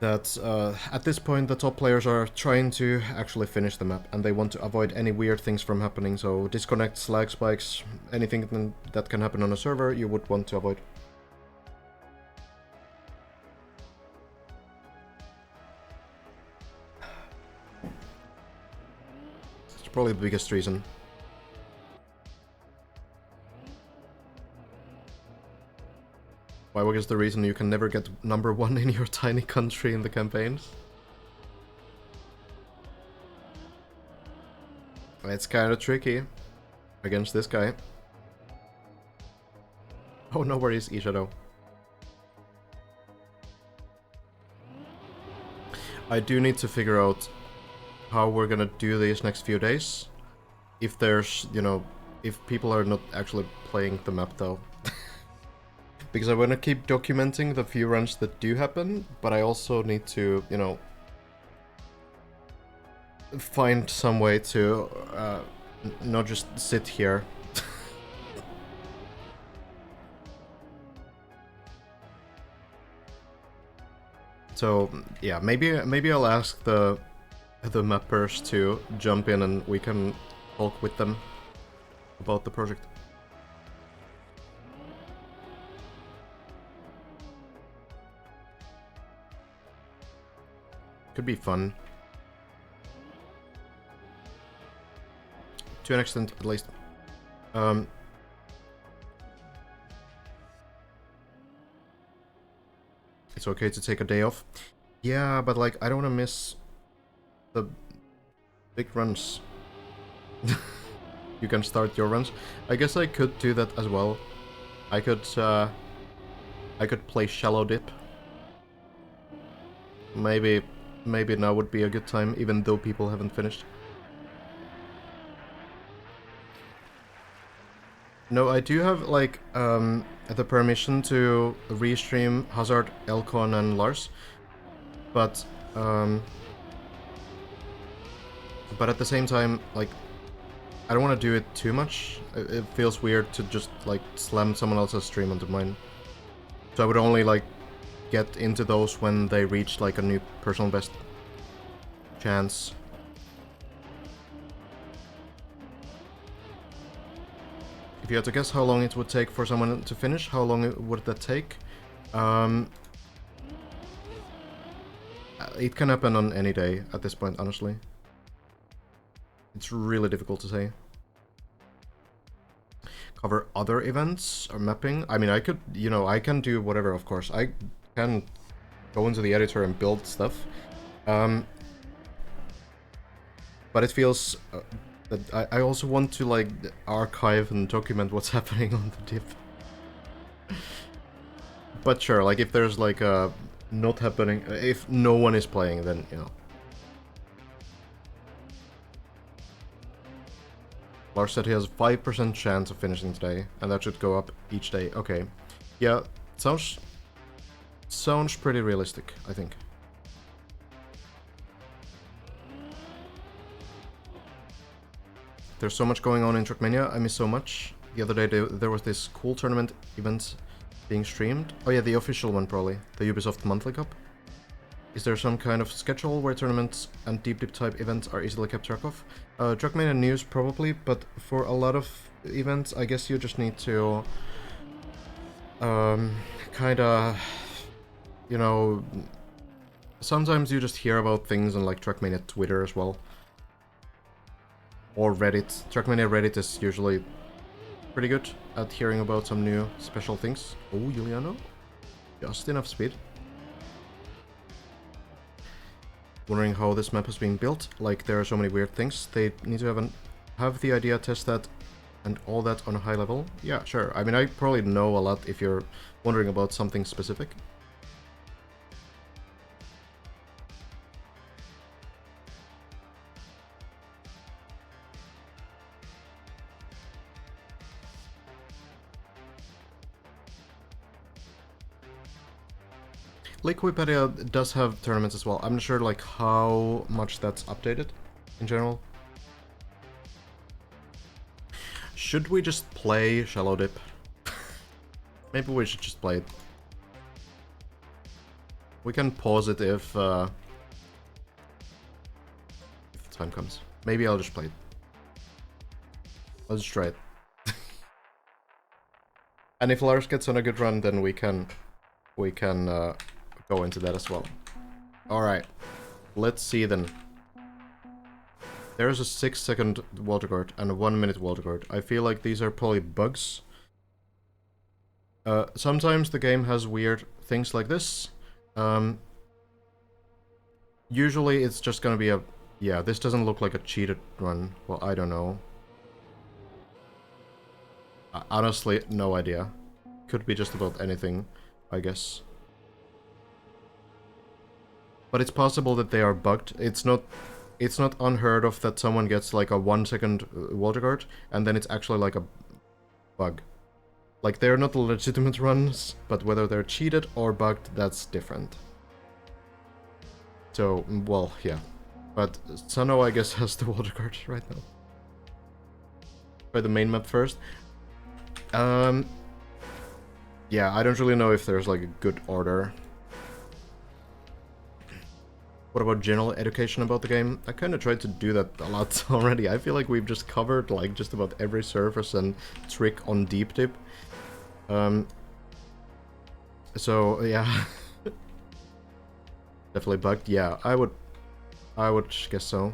at this point the top players are trying to actually finish the map, and they want to avoid any weird things from happening, so disconnects, lag spikes, anything that can happen on a server you would want to avoid. It's probably the biggest reason. Why is the reason you can never get number 1 in your tiny country in the campaigns? It's kind of tricky against this guy. Oh, no worries, eShadow. I do need to figure out how we're gonna do these next few days. If there's, you know, if people are not actually playing the map though. Because I want to keep documenting the few runs that do happen, but I also need to, you know, find some way to not just sit here. So yeah, maybe I'll ask the mappers to jump in and we can talk with them about the project. Could be fun. To an extent, at least. It's okay to take a day off. Yeah, but like, I don't want to miss the big runs. You can start your runs. I guess I could do that as well. I could play Shallow Dip. Maybe now would be a good time, even though people haven't finished. No, I do have like the permission to restream Hazard, Elcon, and Lars, but at the same time, like, I don't want to do it too much. It feels weird to just like slam someone else's stream onto mine. So I would only like get into those when they reach like a new personal best chance. If you had to guess how long it would take for someone to finish, how long would that take? It can happen on any day at this point, honestly. It's really difficult to say. Cover other events or mapping? I mean, I could, you know, I can do whatever, of course. I can go into the editor and build stuff. But it feels that I also want to, like, archive and document what's happening on the dip. But sure, like, if there's, like, a not happening, if no one is playing, then, you know. Lars said he has 5% chance of finishing today, and that should go up each day. Okay. Yeah, sounds pretty realistic, I think. There's so much going on in Trackmania, I miss so much. The other day there was this cool tournament event being streamed. Oh yeah, the official one probably, the Ubisoft Monthly Cup. Is there some kind of schedule where tournaments and deep dip type events are easily kept track of? Trackmania news probably, but for a lot of events, I guess you just need to kinda, you know, sometimes you just hear about things on like Trackmania Twitter as well. Or Reddit. Trackmania Reddit is usually pretty good at hearing about some new special things. Oh, Juliano. Just enough speed. Wondering how this map is being built. Like, there are so many weird things. They need to have the idea, test that, and all that on a high level. Yeah, sure. I mean, I probably know a lot if you're wondering about something specific. Liquipedia does have tournaments as well. I'm not sure like how much that's updated in general. Should we just play Shallow Dip? Maybe we should just play it. We can pause it if the time comes. Maybe I'll just play it. Let's try it. And if Lars gets on a good run, then we can go into that as well. Alright, let's see then. There's a 6-second water guard and a 1-minute water guard. I feel like these are probably bugs. Sometimes the game has weird things like this. Usually it's just gonna be a... Yeah, this doesn't look like a cheated run. Well, I don't know. Honestly, no idea. could be just about anything, I guess. But it's possible that they are bugged. It's not unheard of that someone gets like a 1-second water guard, and then it's actually like a bug. Like, they're not legitimate runs, but whether they're cheated or bugged, that's different. So, well, yeah. But Sano, I guess, has the water guard right now. Try the main map first. Yeah, I don't really know if there's like a good order. What about general education about the game? I kind of tried to do that a lot already. I feel like we've just covered like just about every surface and trick on deep dip. So yeah. Definitely bugged. Yeah, I would guess so.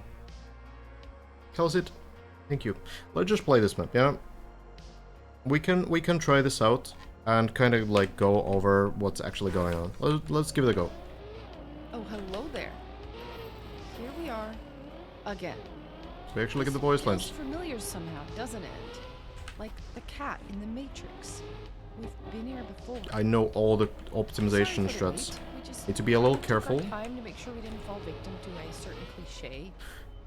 Calcit, thank you. Let's just play this map, yeah? We can try this out and kind of like go over what's actually going on. Let's give it a go. Oh, hello there. Here we are again. So we actually get the voice lines. Feels familiar somehow, doesn't it? Like the cat in the Matrix. We've been here before. I know all the optimization strats. Need to be a little careful. Time to make sure we didn't fall victim to a certain cliche.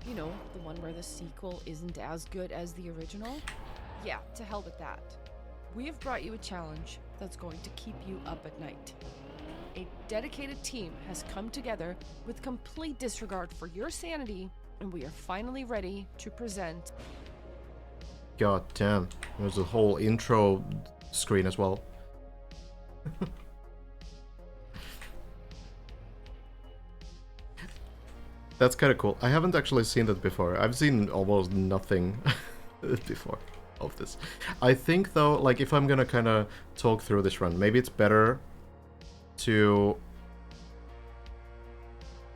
You know, the one where the sequel isn't as good as the original. Yeah, to hell with that. We have brought you a challenge that's going to keep you up at night. A dedicated team has come together with complete disregard for your sanity, and we are finally ready to present. God damn, there's a whole intro screen as well. That's kind of cool. I haven't actually seen that before. I've seen almost nothing before of this. I think though, like if I'm gonna kind of talk through this run, maybe it's better to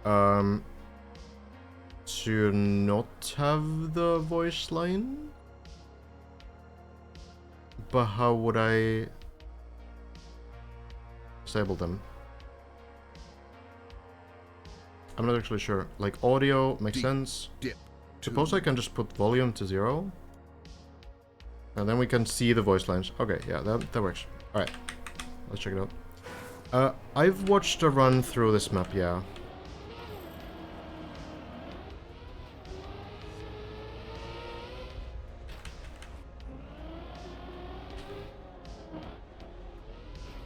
not have the voice line. But how would I disable them? I'm not actually sure. Like, audio makes sense. Suppose I can just put volume to 0. And then we can see the voice lines. Okay, yeah, that works. Alright, let's check it out. I've watched a run through this map, yeah.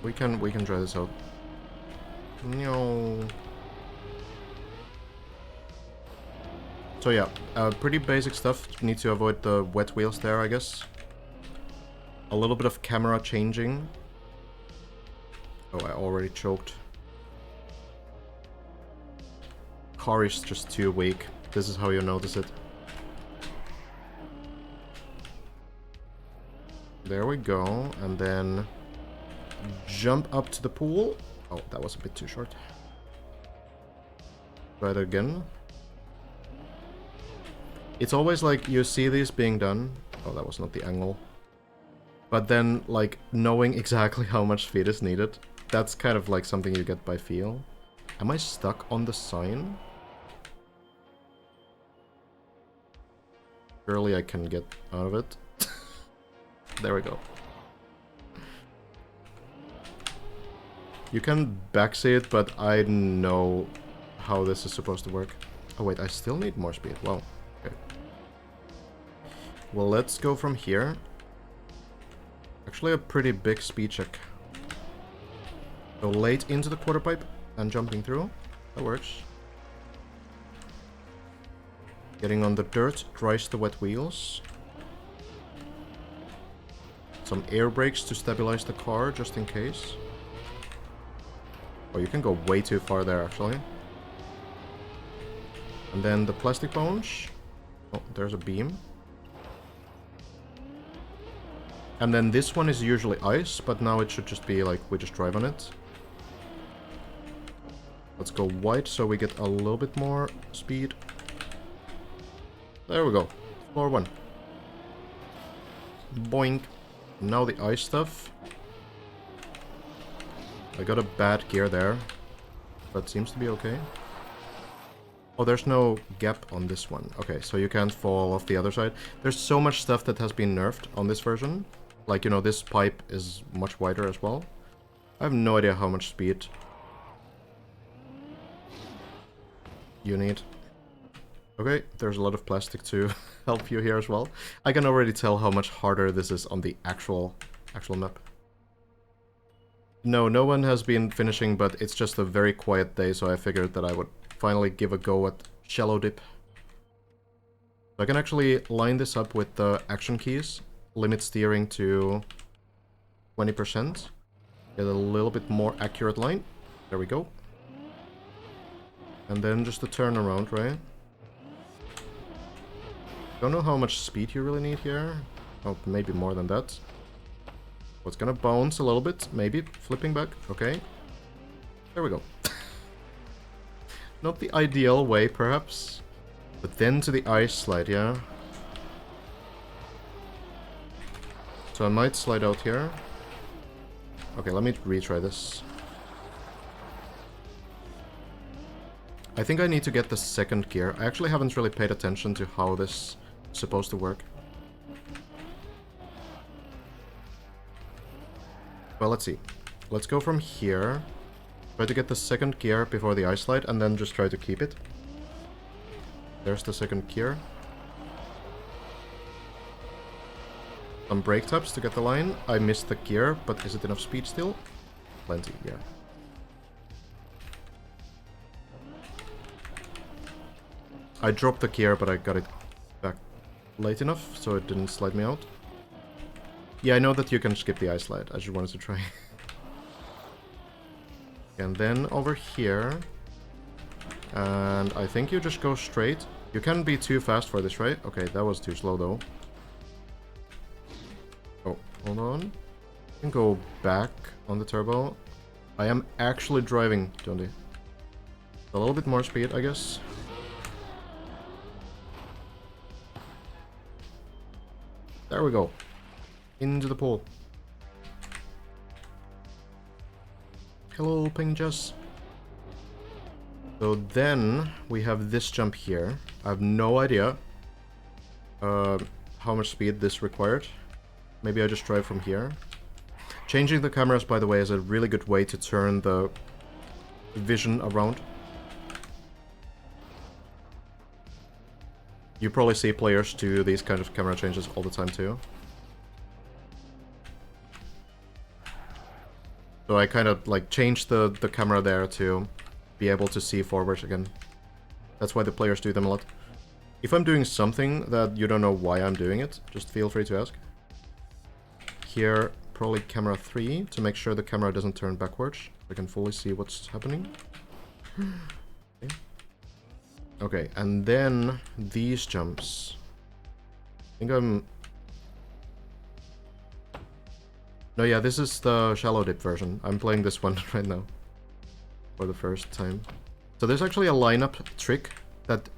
We can try this out. No. So yeah, pretty basic stuff. Need to avoid the wet wheels there, I guess. A little bit of camera changing. Oh, I already choked. Car is just too weak. This is how you notice it. There we go, and then jump up to the pool. Oh, that was a bit too short. Try it again. It's always like you see these being done. Oh, that was not the angle. But then, like, knowing exactly how much speed is needed, that's kind of like something you get by feel. Am I stuck on the sign? Surely I can get out of it. There we go. You can backseat it, but I know how this is supposed to work. Oh wait, I still need more speed. Wow. Okay. Well, let's go from here. Actually a pretty big speed check. Go late into the quarter pipe and jumping through. That works. Getting on the dirt dries the wet wheels. Some air brakes to stabilize the car just in case. Oh, you can go way too far there, actually. And then the plastic bones. Oh, there's a beam. And then this one is usually ice, but now it should just be like, we just drive on it. Let's go white so we get a little bit more speed. There we go. Floor 1. Boink. Now the ice stuff. I got a bad gear there, but seems to be okay. Oh, there's no gap on this one. Okay, so you can't fall off the other side. There's so much stuff that has been nerfed on this version. Like, you know, this pipe is much wider as well. I have no idea how much speed you need. Okay, there's a lot of plastic to help you here as well. I can already tell how much harder this is on the actual map. No, no one has been finishing, but it's just a very quiet day, so I figured that I would finally give a go at shallow dip. So I can actually line this up with the action keys, limit steering to 20%, get a little bit more accurate line. There we go. And then just a turnaround, right? Don't know how much speed you really need here. Oh, maybe more than that. Oh, it's gonna bounce a little bit, maybe. Flipping back, okay. There we go. Not the ideal way, perhaps. But then to the ice slide, yeah. So I might slide out here. Okay, let me retry this. I think I need to get the second gear. I actually haven't really paid attention to how this is supposed to work. Well, let's see. Let's go from here. Try to get the second gear before the ice slide, and then just try to keep it. There's the second gear. Some brake taps to get the line. I missed the gear, but is it enough speed still? Plenty, yeah. I dropped the gear, but I got it back late enough, so it didn't slide me out. Yeah, I know that you can skip the ice slide. I just wanted to try. And then over here. And I think you just go straight. You can't be too fast for this, right? Okay, that was too slow, though. Oh, hold on. You can go back on the turbo. I am actually driving, Johnny. A little bit more speed, I guess. There we go. Into the pool. Hello, Pingus. So then we have this jump here. I have no idea how much speed this required. Maybe I just drive from here. Changing the cameras, by the way, is a really good way to turn the vision around. You probably see players do these kind of camera changes all the time too. So I kind of like changed the camera there to be able to see forward again. That's why the players do them a lot. If I'm doing something that you don't know why I'm doing it, just feel free to ask. Here, probably camera 3 to make sure the camera doesn't turn backwards. I can fully see what's happening. Okay. Okay, and then these jumps. I think I'm... No, yeah, this is the shallow dip version. I'm playing this one right now. For the first time. So there's actually a lineup trick that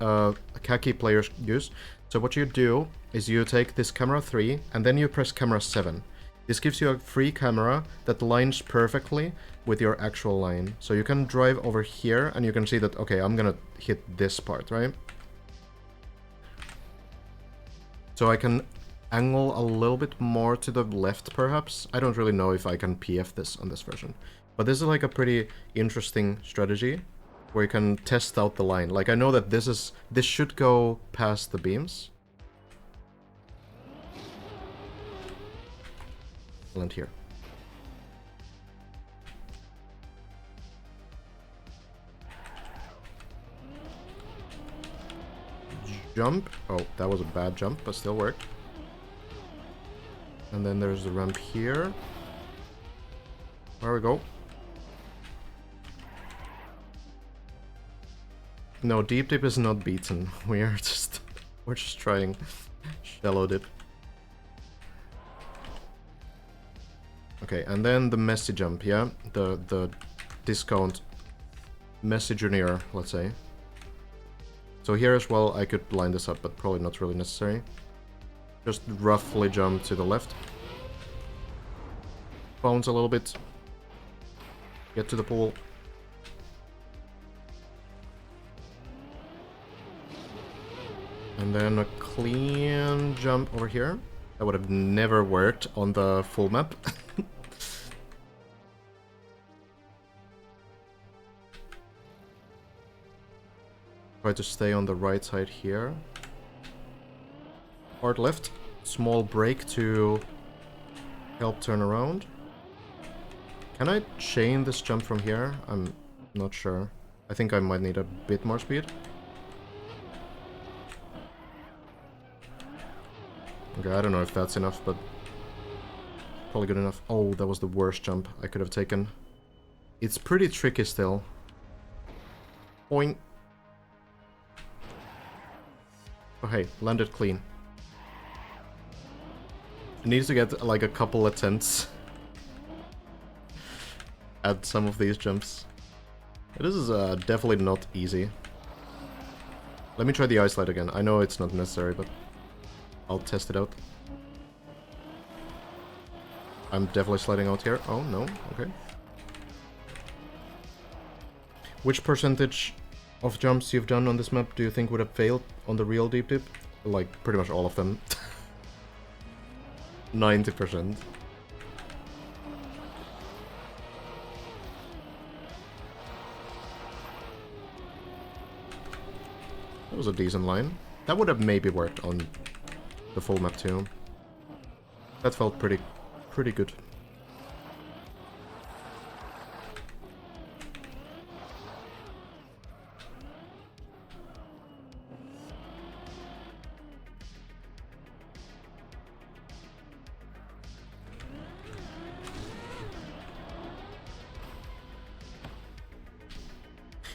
khaki players use. So what you do is you take this camera 3 and then you press camera 7. This gives you a free camera that lines perfectly with your actual line. So you can drive over here and you can see that, okay, I'm gonna hit this part, right? So I can angle a little bit more to the left, perhaps. I don't really know if I can PF this on this version. But this is like a pretty interesting strategy where you can test out the line. Like, I know that this should go past the beams. Land here. Jump. Oh, that was a bad jump, but still worked. And then there's the ramp here. There we go. No, deep dip is not beaten. We're just trying shallow dip. Okay, and then the messy jump, yeah? The discount messy junior, let's say. So here as well, I could line this up, but probably not really necessary. Just roughly jump to the left. Bounce a little bit. Get to the pool. And then a clean jump over here. That would have never worked on the full map. Try to stay on the right side here. Hard left. Small break to help turn around. Can I chain this jump from here? I'm not sure. I think I might need a bit more speed. Okay, I don't know if that's enough, but probably good enough. Oh, that was the worst jump I could have taken. It's pretty tricky still. Boing. Oh hey, landed clean. It needs to get like a couple attempts at some of these jumps. This is definitely not easy. Let me try the ice slide again. I know it's not necessary, but I'll test it out. I'm definitely sliding out here. Oh, no. Okay. Which percentage of jumps you've done on this map do you think would have failed on the real deep dip? Like, pretty much all of them. 90%. That was a decent line. That would have maybe worked on the full map too. That felt pretty good.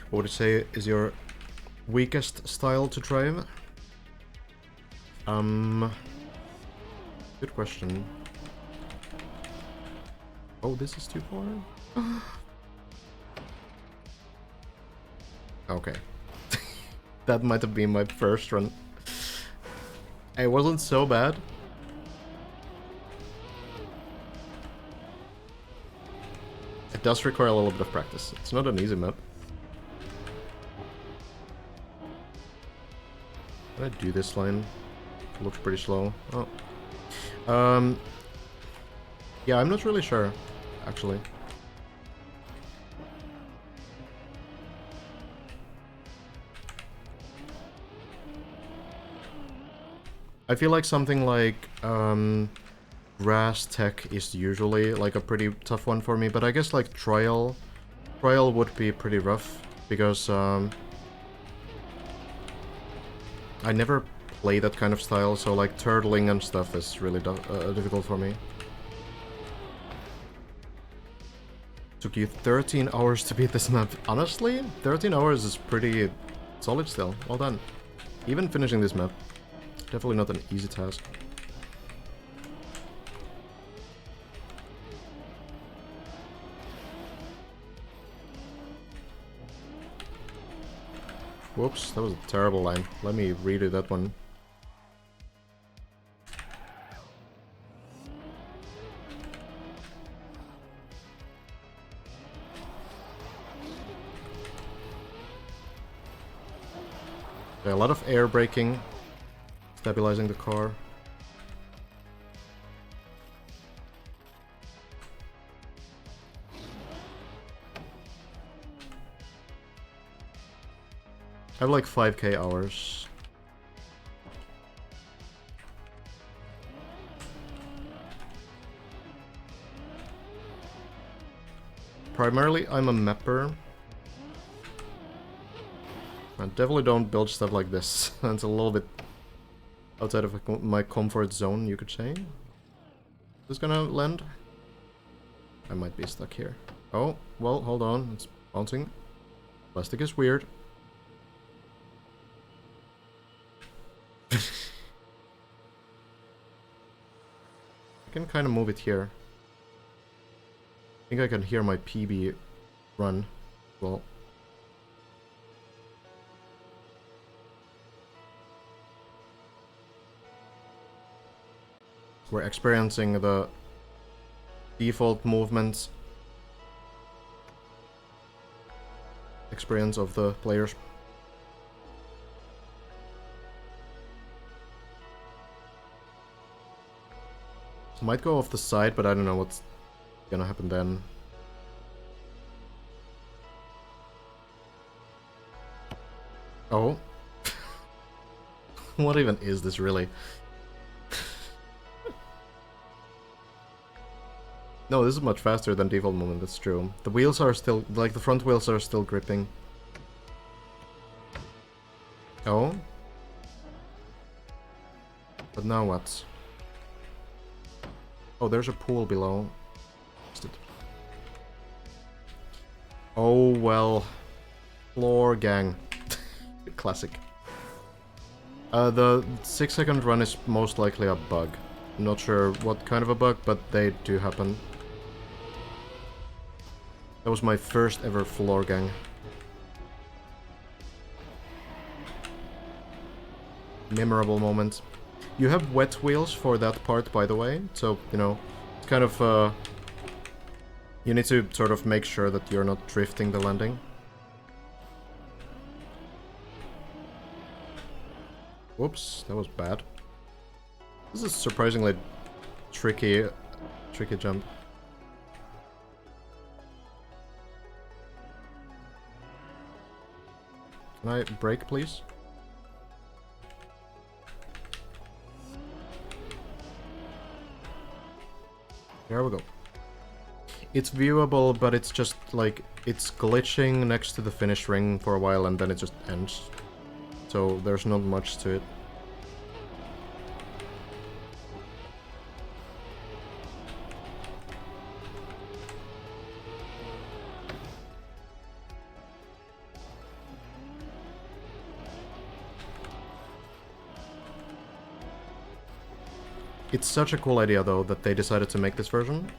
What would you say is your weakest style to drive? Good question. Oh, this is too far? Okay. That might have been my first run. It wasn't so bad. It does require a little bit of practice. It's not an easy map. Can I do this line? It looks pretty slow. Oh. Yeah, I'm not really sure, actually. I feel like something like Grass Tech is usually like a pretty tough one for me, but I guess like Trial would be pretty rough because I never play that kind of style, so like turtling and stuff is really difficult for me. Took you 13 hours to beat this map. Honestly, 13 hours is pretty solid still. Well done. Even finishing this map. Definitely not an easy task. Whoops, that was a terrible line. Let me redo that one. Okay, a lot of air braking, stabilizing the car. I have like 5k hours. Primarily, I'm a mapper. I definitely don't build stuff like this. It's a little bit outside of my comfort zone, you could say. Is this gonna land? I might be stuck here. Oh, well, hold on. It's bouncing. Plastic is weird. I can kind of move it here. I think I can hear my PB run. Well. We're experiencing the default movements experience of the players. Might go off the side, but I don't know what's gonna happen then. Oh. What even is this, really? No, this is much faster than default moment, that's true. The wheels are still, like, the front wheels are still gripping. Oh? But now what? Oh, there's a pool below. Oh, well. Floor gang. Classic. The 6-second run is most likely a bug. Not sure what kind of a bug, but they do happen. That was my first ever floor gang. Memorable moment. You have wet wheels for that part, by the way, so, you know, it's kind of, you need to sort of make sure that you're not drifting the landing. Whoops, that was bad. This is surprisingly tricky jump. Can I brake, please? There we go. It's viewable, but it's just like, it's glitching next to the finish ring for a while and then it just ends. So there's not much to it. It's such a cool idea, though, that they decided to make this version.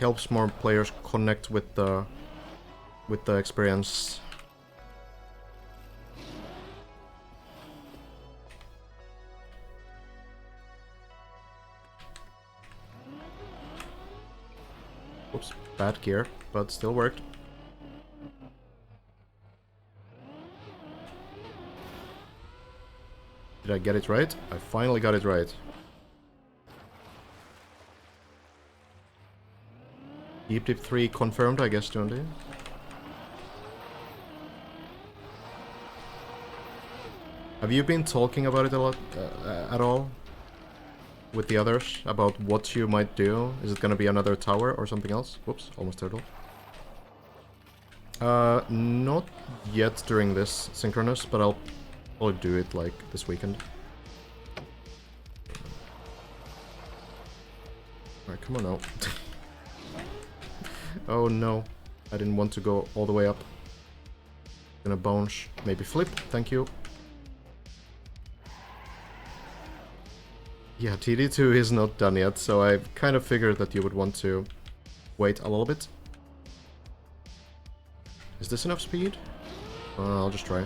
Helps more players connect with the experience. Oops, bad gear, but still worked. Did I get it right? I finally got it right. Deep Dip 3 confirmed, I guess, don't they? Have you been talking about it a lot, at all? With the others? About what you might do? Is it gonna be another tower or something else? Whoops, almost turtle. Not yet during this synchronous, but I'll probably do it, like, this weekend. Alright, come on now. Oh no, I didn't want to go all the way up. Gonna bounce, maybe flip, thank you. Yeah, TD2 is not done yet, so I kind of figured that you would want to wait a little bit. Is this enough speed? I'll just try.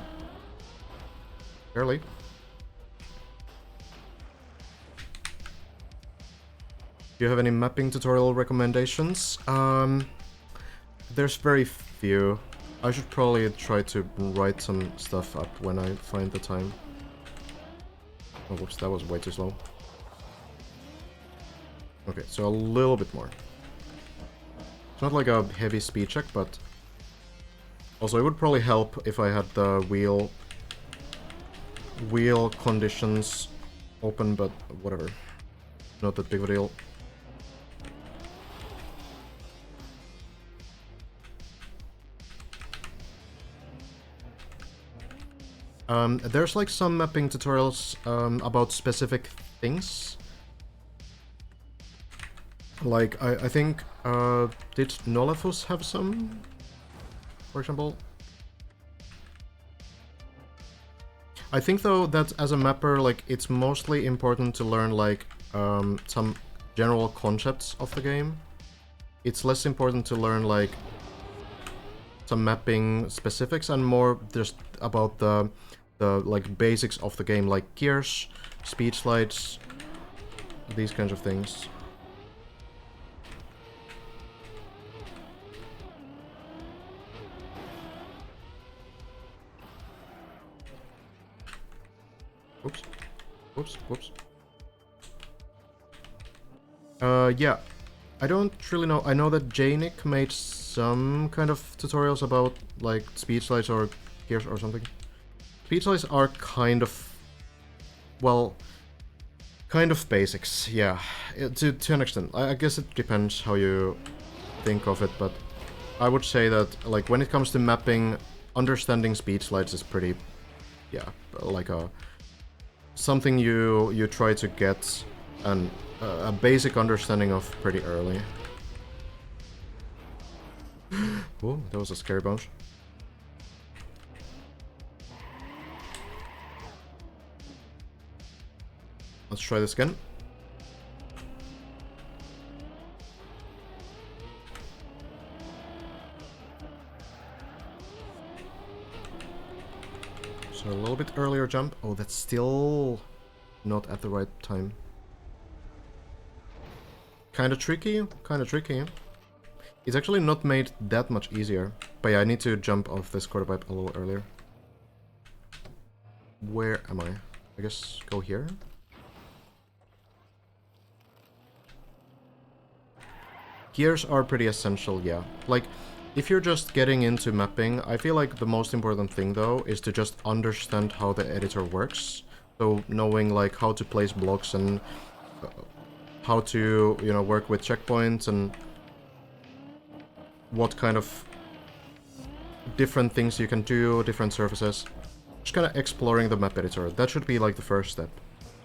Barely. Do you have any mapping tutorial recommendations? There's very few. I should probably try to write some stuff up when I find the time. Oh, whoops, that was way too slow. Okay, so a little bit more. It's not like a heavy speed check, but... Also, it would probably help if I had the wheel conditions open, but whatever. Not that big of a deal. There's like some mapping tutorials about specific things. Like, I think, did Nolafus have some, for example? I think, though, that as a mapper, like, it's mostly important to learn, like, some general concepts of the game. It's less important to learn, like, some mapping specifics and more just about the like, basics of the game, like gears, speed slides, these kinds of things. Oops. Whoops, whoops. Yeah. I don't really know. I know that Janik made some kind of tutorials about, like, speed slides or gears or something. Speed slides are kind of... well... kind of basics, yeah. To an extent. I guess it depends how you think of it, but... I would say that, like, when it comes to mapping, understanding speed slides is pretty... yeah, like a... something you try to get a basic understanding of pretty early. Whoa, that was a scary bounce. Let's try this again. So a little bit earlier jump. Oh, that's still not at the right time. Kinda tricky, kinda tricky. It's actually not made that much easier. But yeah, I need to jump off this quarter pipe a little earlier. Where am I? I guess go here? Gears are pretty essential, yeah. Like, if you're just getting into mapping, I feel like the most important thing, though, is to just understand how the editor works. So, knowing, like, how to place blocks and how to, you know, work with checkpoints and what kind of different things you can do, different surfaces. Just kind of exploring the map editor. That should be, like, the first step.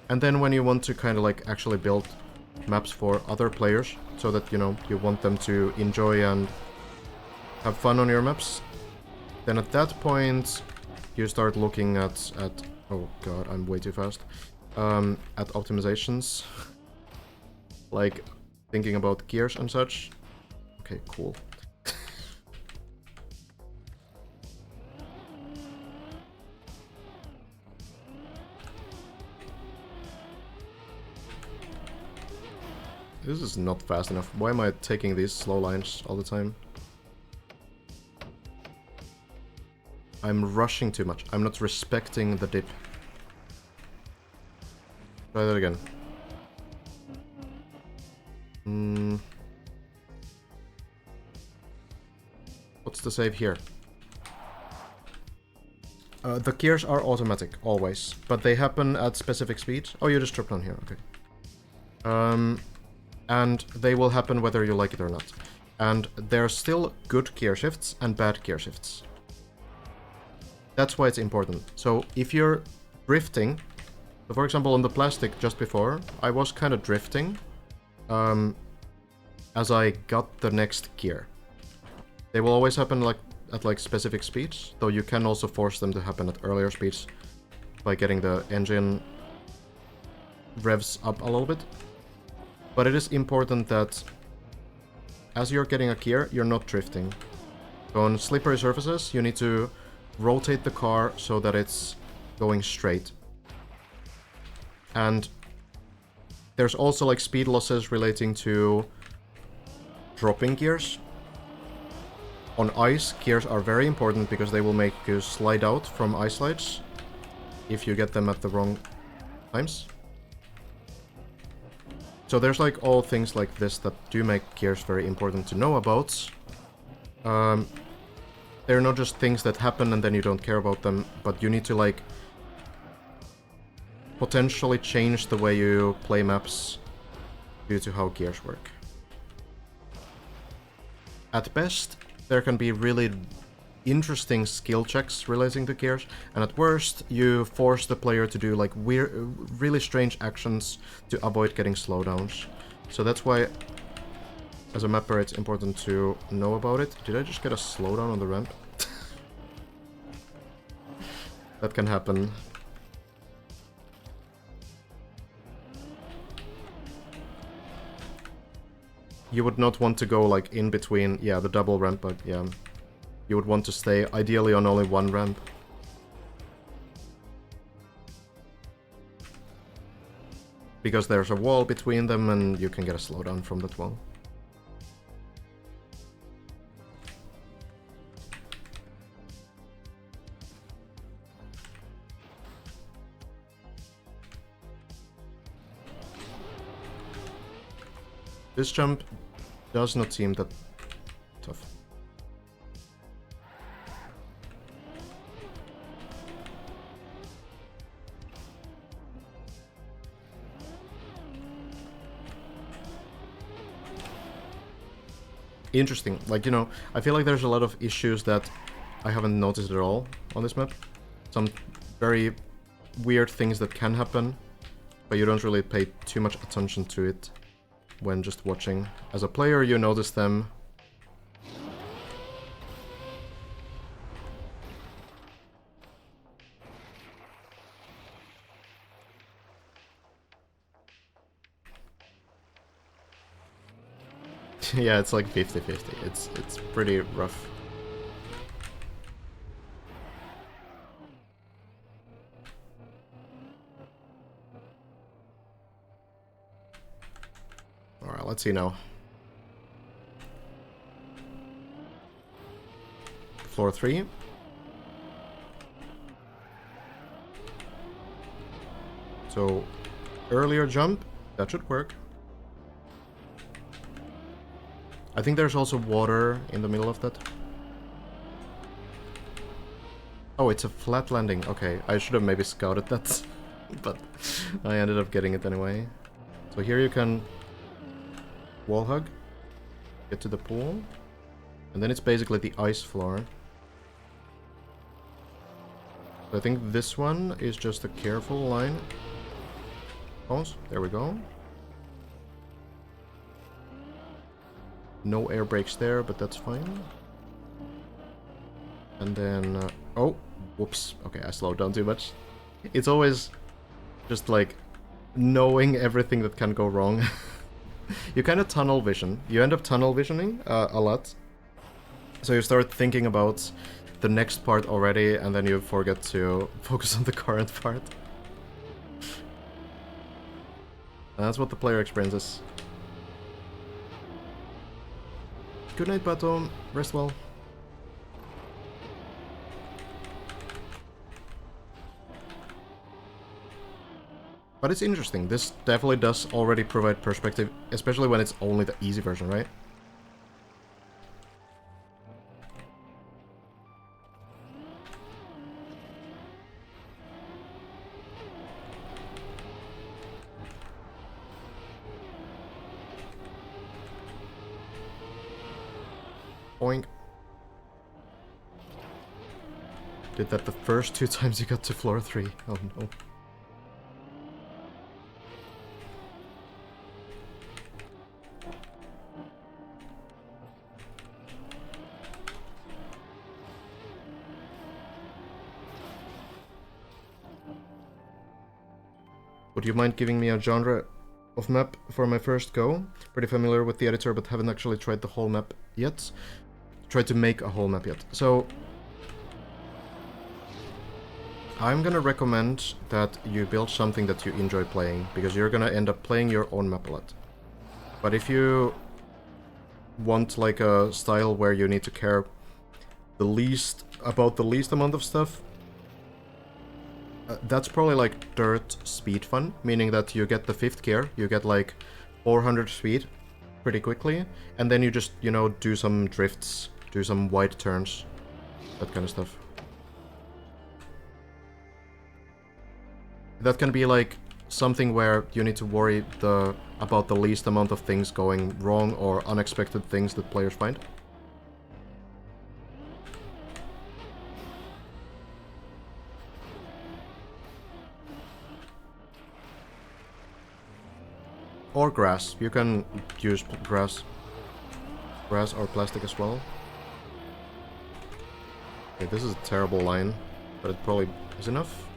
And then when you want to kind of, like, actually build maps for other players, so that, you know, you want them to enjoy and have fun on your maps, then at that point you start looking at oh god, I'm way too fast, at optimizations, like thinking about gears and such. Okay, cool. This is not fast enough. Why am I taking these slow lines all the time? I'm rushing too much. I'm not respecting the dip. Try that again. What's the save here? The gears are automatic, always. But they happen at specific speeds. Oh, you just dropped on here, okay. And they will happen whether you like it or not. And there are still good gear shifts and bad gear shifts. That's why it's important. So if you're drifting, so for example on the plastic just before, I was kind of drifting as I got the next gear. They will always happen like at like specific speeds, though you can also force them to happen at earlier speeds by getting the engine revs up a little bit. But it is important that as you're getting a gear, you're not drifting. So on slippery surfaces, you need to rotate the car so that it's going straight. And there's also like speed losses relating to dropping gears. On ice, gears are very important because they will make you slide out from ice slides if you get them at the wrong times. So there's like all things like this that do make gears very important to know about. They're not just things that happen and then you don't care about them, but you need to like potentially change the way you play maps due to how gears work. At best, there can be really interesting skill checks relating to gears, and at worst, you force the player to do like weird, really strange actions to avoid getting slowdowns. So that's why, as a mapper, it's important to know about it. Did I just get a slowdown on the ramp? That can happen. You would not want to go like in between, yeah, the double ramp, but yeah. You would want to stay ideally on only one ramp. Because there's a wall between them and you can get a slowdown from that wall. This jump does not seem that tough. Interesting. Like, you know, I feel like there's a lot of issues that I haven't noticed at all on this map. Some very weird things that can happen, but you don't really pay too much attention to it when just watching. As a player, you notice them. Yeah, it's like 50-50. It's pretty rough. Alright, let's see now. Floor 3. So, earlier jump, that should work. I think there's also water in the middle of that. Oh, it's a flat landing. Okay, I should have maybe scouted that, but I ended up getting it anyway. So here you can wall hug, get to the pool, and then it's basically the ice floor. So I think this one is just a careful line. Pause. There we go. No air brakes there, but that's fine. And then... oh, whoops. Okay, I slowed down too much. It's always just like knowing everything that can go wrong. You kind of tunnel vision. You end up tunnel visioning a lot. So you start thinking about the next part already, and then you forget to focus on the current part. And that's what the player experiences. Good night, Bato. Rest well. But it's interesting. This definitely does already provide perspective, especially when it's only the easy version, right? Boink. Did that the first 2 times you got to floor 3. Oh no. Would you mind giving me a genre of map for my first go? Pretty familiar with the editor, but haven't actually tried the whole map yet. Tried to make a whole map yet. So, I'm gonna recommend that you build something that you enjoy playing, because you're gonna end up playing your own map a lot. But if you want like a style where you need to care about the least amount of stuff, that's probably like dirt speed fun, meaning that you get the 5th gear, you get like 400 speed pretty quickly, and then you just, you know, do some drifts, do some wide turns, that kind of stuff. That can be like something where you need to worry about the least amount of things going wrong or unexpected things that players find. Or grass. You can use grass or plastic as well. Okay, this is a terrible line, but it probably is enough.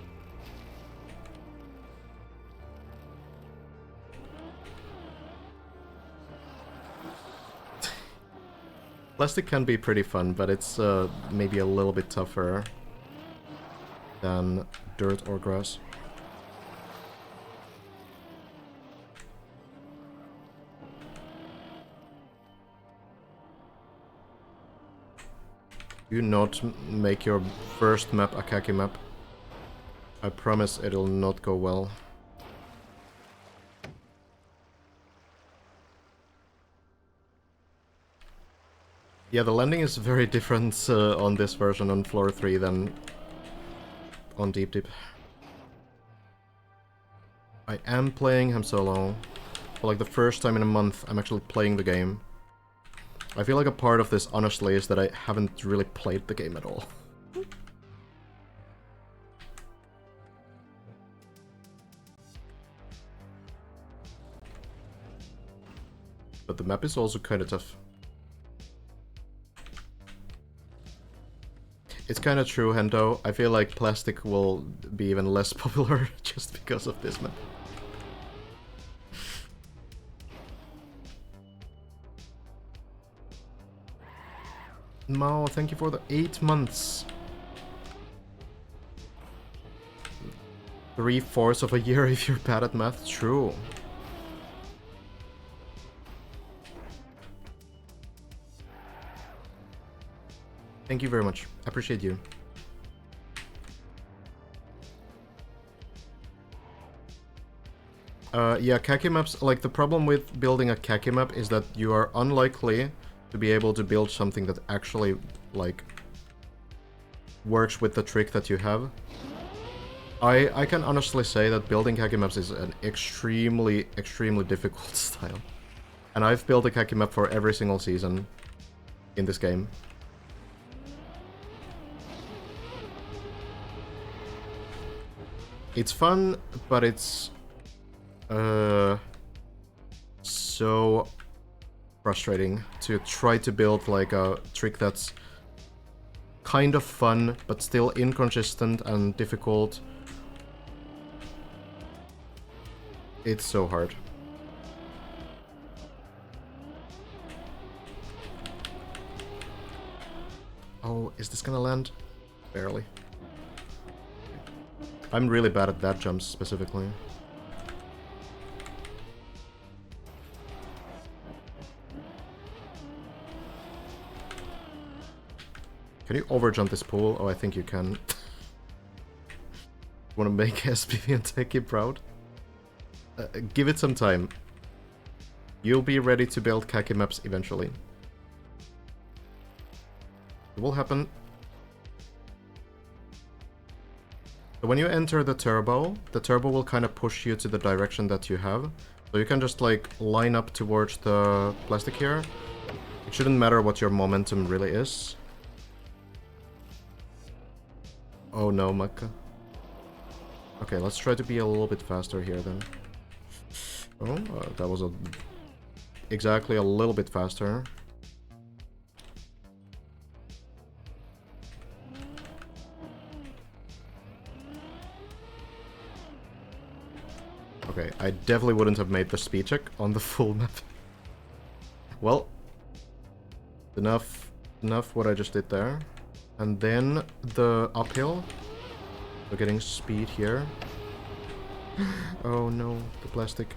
Plastic can be pretty fun, but it's maybe a little bit tougher than dirt or grass. Do not make your first map a khaki map. I promise it'll not go well. Yeah, the landing is very different on this version on floor 3 than on Deep Deep. I am playing Ham Solo. For like the first time in a month, I'm actually playing the game. I feel like a part of this, honestly, is that I haven't really played the game at all. But the map is also kind of tough. It's kind of true, Hendo. I feel like plastic will be even less popular just because of this map. Mao, thank you for the 8 months. 3/4 of a year if you're bad at math. True. Thank you very much. I appreciate you. Yeah, khaki maps, like the problem with building a khaki map is that you are unlikely to be able to build something that actually, like, works with the trick that you have. I can honestly say that building khaki maps is an extremely difficult style. And I've built a khaki map for every single season in this game. It's fun, but it's so frustrating to try to build like a trick that's kind of fun, but still inconsistent and difficult. It's so hard. Oh, is this gonna land? Barely. I'm really bad at that jump specifically. Can you overjump this pool? Oh, I think you can. Want to make SPV and Techie proud? Give it some time. You'll be ready to build khaki maps eventually. It will happen. When you enter the turbo will kind of push you to the direction that you have. So you can just like line up towards the plastic here. It shouldn't matter what your momentum really is. Oh no, Maka. Okay, let's try to be a little bit faster here then. Oh, that was exactly a little bit faster. Okay, I definitely wouldn't have made the speed check on the full map. Well, enough what I just did there. And then the uphill. We're getting speed here. Oh no, the plastic.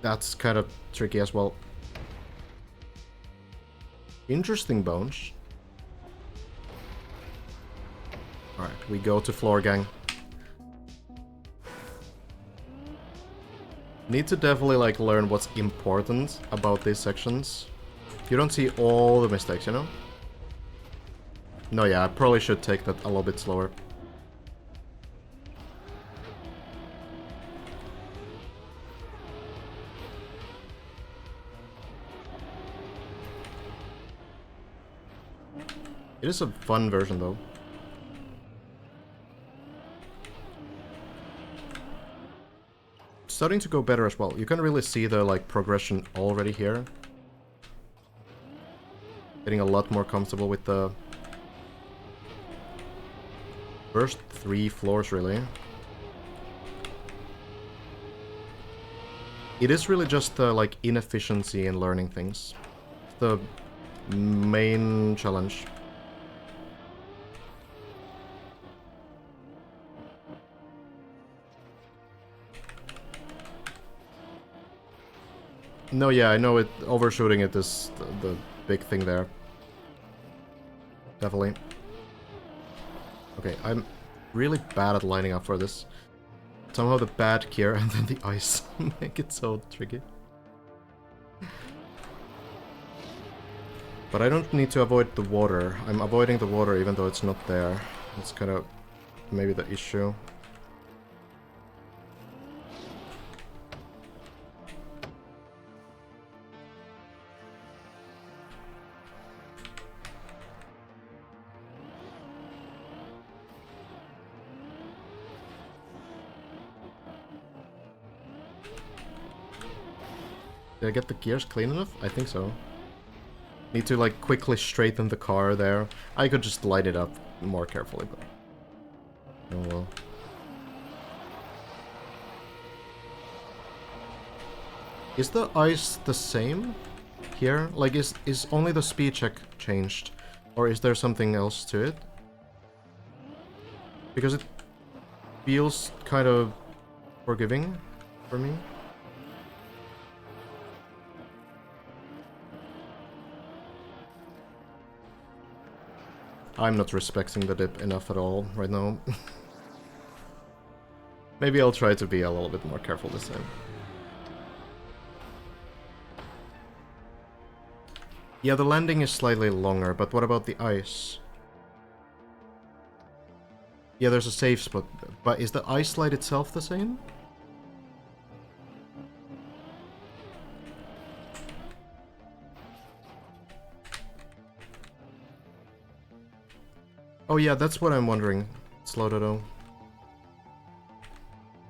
That's kind of tricky as well. Interesting bones. Alright, we go to floor gang. Need to definitely like learn what's important about these sections. You don't see all the mistakes, you know? No, yeah, I probably should take that a little bit slower. It is a fun version though. Starting to go better as well. You can really see the like progression already here. Getting a lot more comfortable with the first 3 floors really. It is really just the like inefficiency in learning things. The main challenge. No, yeah, I know it. Overshooting it is the big thing there. Definitely. Okay, I'm really bad at lining up for this. Somehow the bad gear and then the ice make it so tricky. But I don't need to avoid the water. I'm avoiding the water even though it's not there. It's kind of maybe the issue. Did I get the gears clean enough? I think so. Need to like quickly straighten the car there. I could just light it up more carefully, but oh well. Is the ice the same here? Like is only the speed check changed? Or is there something else to it? Because it feels kind of forgiving for me. I'm not respecting the dip enough at all right now. Maybe I'll try to be a little bit more careful this time. Yeah, the landing is slightly longer, but what about the ice? Yeah, there's a safe spot, but is the ice slide itself the same? Oh yeah, that's what I'm wondering, Slowdodo.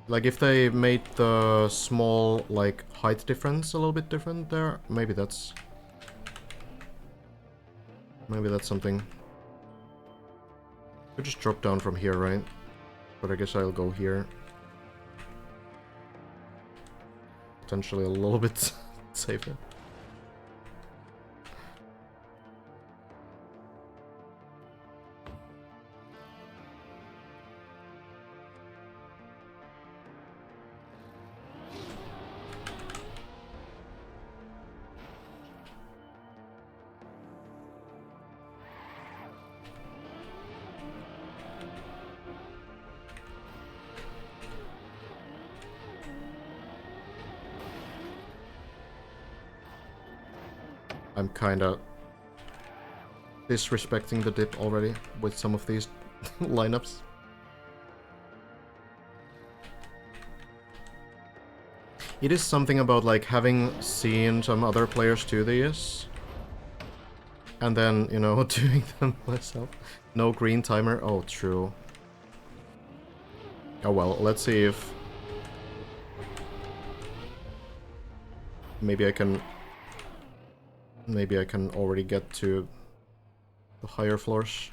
Like, if they made the small, like, height difference a little bit different there, maybe that's... Maybe that's something. I just drop down from here, right? But I guess I'll go here. Potentially a little bit safer. I'm kinda disrespecting the dip already with some of these lineups. It is something about like having seen some other players do this and then, you know, doing them myself. No green timer. Oh, true. Oh well, let's see if maybe I can already get to the higher floors.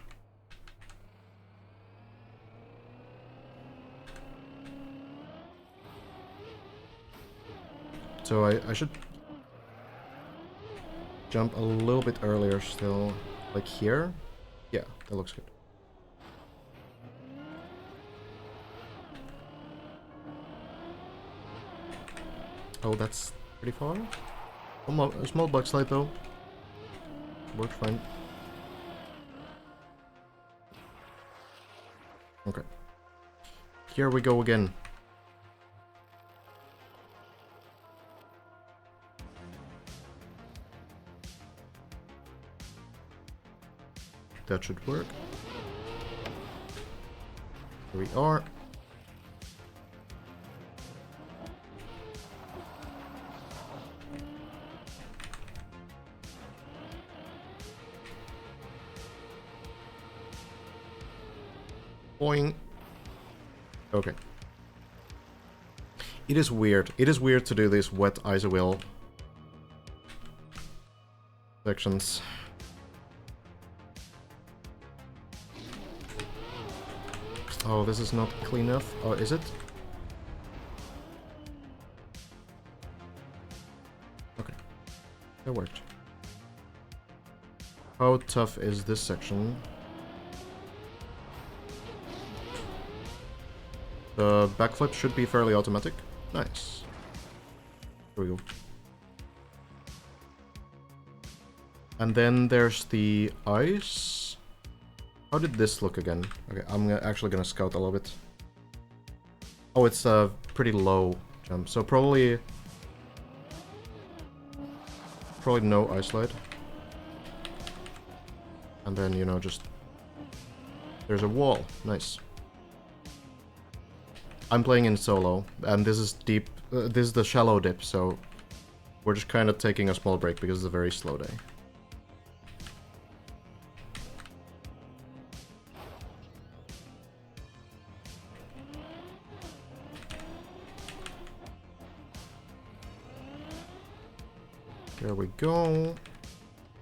So I should jump a little bit earlier still. Like here? Yeah, that looks good. Oh, that's pretty far. A small bug slide though. Worked fine. Okay. Here we go again. That should work. Here we are. Boing. Okay. It is weird. It is weird to do these wet iso-wheel sections. Oh, this is not clean enough. Oh, is it? Okay. That worked. How tough is this section? The backflip should be fairly automatic. Nice. Here we go. And then there's the ice. How did this look again? Okay, I'm actually gonna scout a little bit. Oh, it's a pretty low jump, so probably no ice slide. And then, you know, just... There's a wall. Nice. I'm playing in solo, and this is deep... this is the shallow dip, so... We're just kind of taking a small break because it's a very slow day. There we go.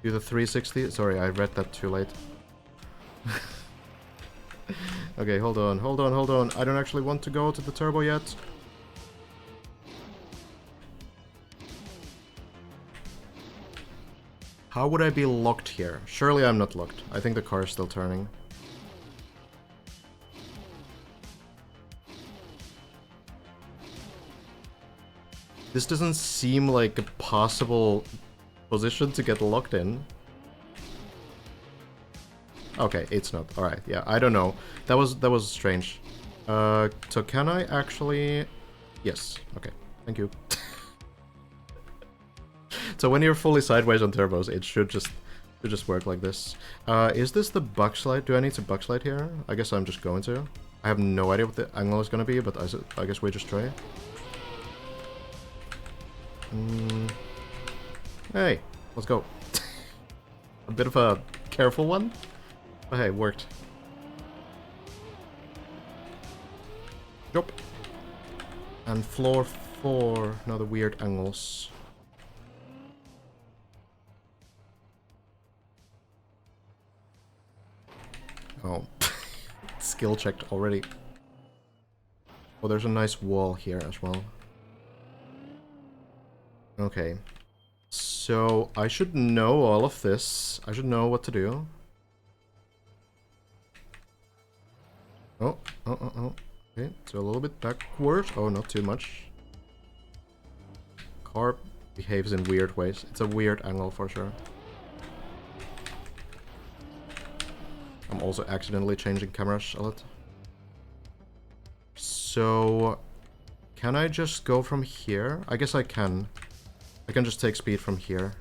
Do the 360. Sorry, I read that too late. Okay, hold on. I don't actually want to go to the turbo yet. How would I be locked here? Surely I'm not locked. I think the car is still turning. This doesn't seem like a possible position to get locked in. Okay, it's not. Alright, yeah, I don't know. That was strange. So can I actually... Yes, okay. Thank you. So when you're fully sideways on turbos, it should just work like this. Is this the buck slide? Do I need to buck slide here? I guess I'm just going to. I have no idea what the angle is gonna be, but I guess we just try. Hey, let's go. A bit of a careful one. But hey, it worked. Drop. And floor 4. Now the weird angles. Oh. Skill checked already. Oh, there's a nice wall here as well. Okay. So, I should know all of this. I should know what to do. Oh. Okay, so a little bit backwards. Oh, not too much. Car behaves in weird ways. It's a weird angle for sure. I'm also accidentally changing cameras a lot. So, can I just go from here? I guess I can. I can just take speed from here.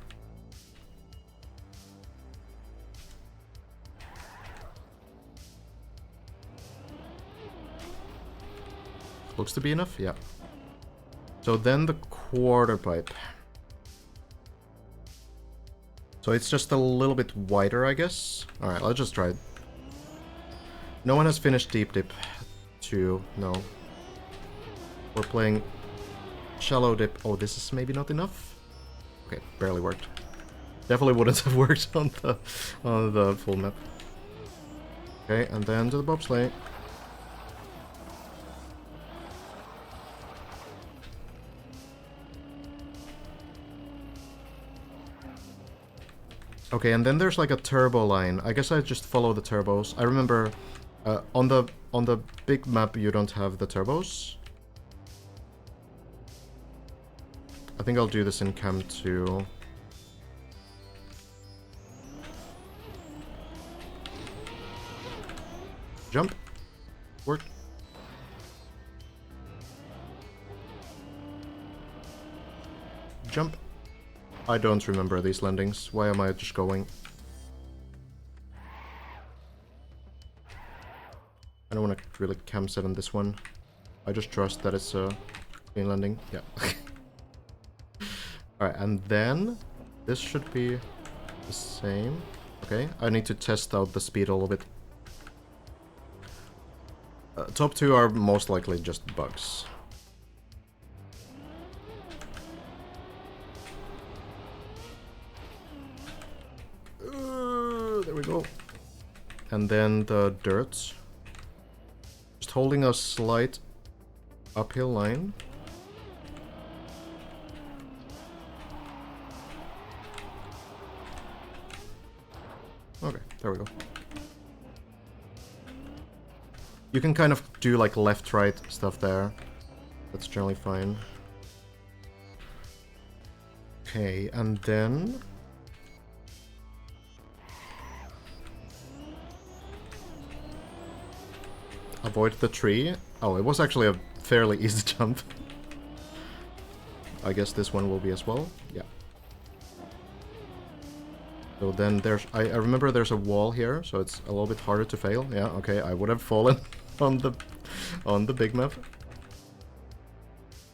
Looks to be enough, yeah. So then the quarter pipe. So it's just a little bit wider, I guess. Alright, let's just try it. No one has finished Deep Dip 2, no. We're playing Shallow Dip. Oh, this is maybe not enough? Okay, barely worked. Definitely wouldn't have worked on the full map. Okay, and then to the bobsleigh. Okay, and then there's like a turbo line. I guess I just follow the turbos. I remember on the big map you don't have the turbos. I think I'll do this in cam 2. Jump. Worked. Jump. I don't remember these landings. Why am I just going? I don't want to really cam set on this one. I just trust that it's a clean landing. Yeah. Alright, and then this should be the same. Okay, I need to test out the speed a little bit. Top 2 are most likely just bugs. There we go. And then the dirt. Just holding a slight uphill line. Okay, there we go. You can kind of do like left-right stuff there. That's generally fine. Okay, and then... avoid the tree. Oh, it was actually a fairly easy jump. I guess this one will be as well. Yeah. So then there's... I remember there's a wall here, so it's a little bit harder to fail. Yeah, okay, I would have fallen on the big map.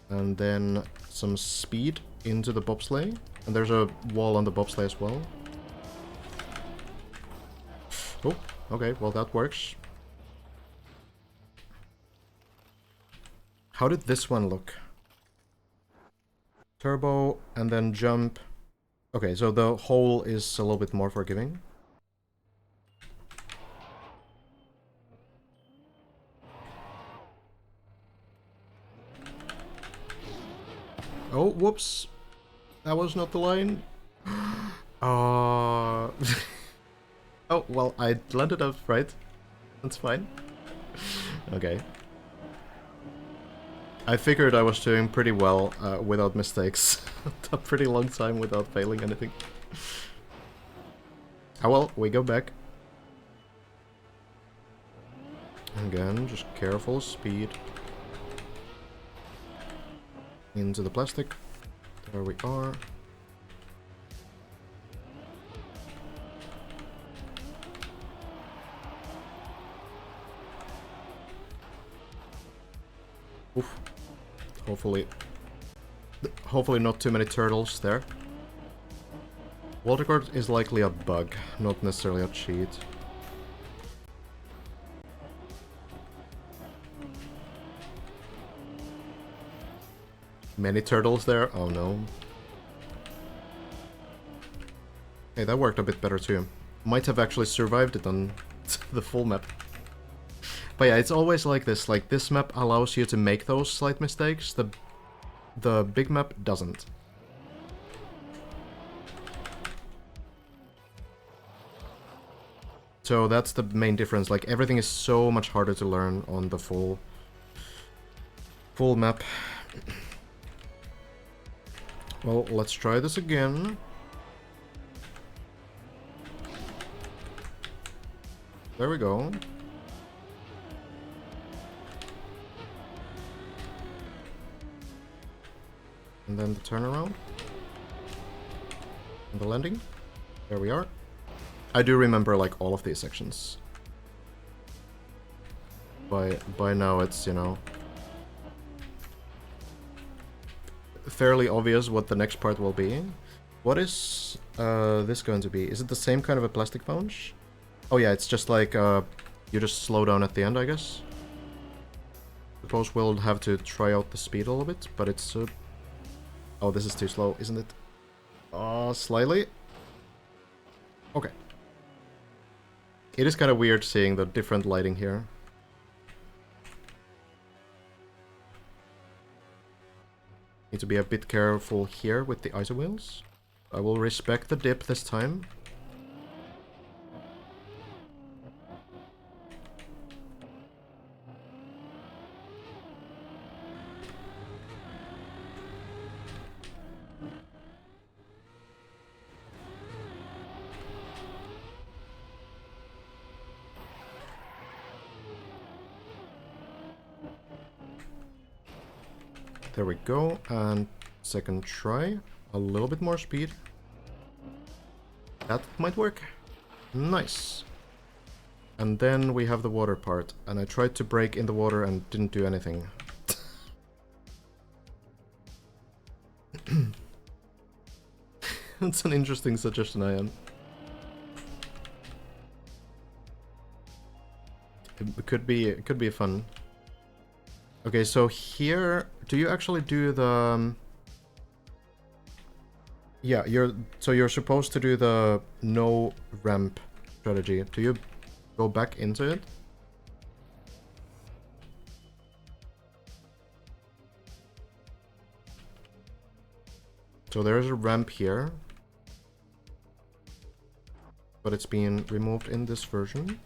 And then some speed into the bobsleigh. And there's a wall on the bobsleigh as well. Oh, okay, well that works. How did this one look? Turbo, and then jump. Okay, so the hole is a little bit more forgiving. Oh, whoops. That was not the line. Oh, well, I landed up right. That's fine. Okay. I figured I was doing pretty well without mistakes. A pretty long time without failing anything. Oh well, we go back. Again, just careful, speed. Into the plastic. There we are. Oof. Hopefully not too many turtles there. Water guard is likely a bug, not necessarily a cheat. Many turtles there? Oh no. Hey, that worked a bit better too. Might have actually survived it on the full map. But yeah, it's always like this map allows you to make those slight mistakes, the big map doesn't. So that's the main difference, like everything is so much harder to learn on the full map. Well, let's try this again. There we go. And then the turnaround. And the landing. There we are. I do remember like all of these sections. By now it's, you know, fairly obvious what the next part will be. What is this going to be? Is it the same kind of a plastic sponge? Oh yeah, it's just like you just slow down at the end, I guess. Suppose we'll have to try out the speed a little bit, but it's oh, this is too slow, isn't it? Slightly. Okay. It is kind of weird seeing the different lighting here. Need to be a bit careful here with the iso wheels. I will respect the dip this time. There we go, and second try, a little bit more speed. That might work. Nice. And then we have the water part, and I tried to brake in the water and didn't do anything. That's an interesting suggestion, Ian. It could be fun. Okay, so here, do you actually do the... Yeah, you're supposed to do the no ramp strategy. Do you go back into it? So there's a ramp here, but it's being removed in this version.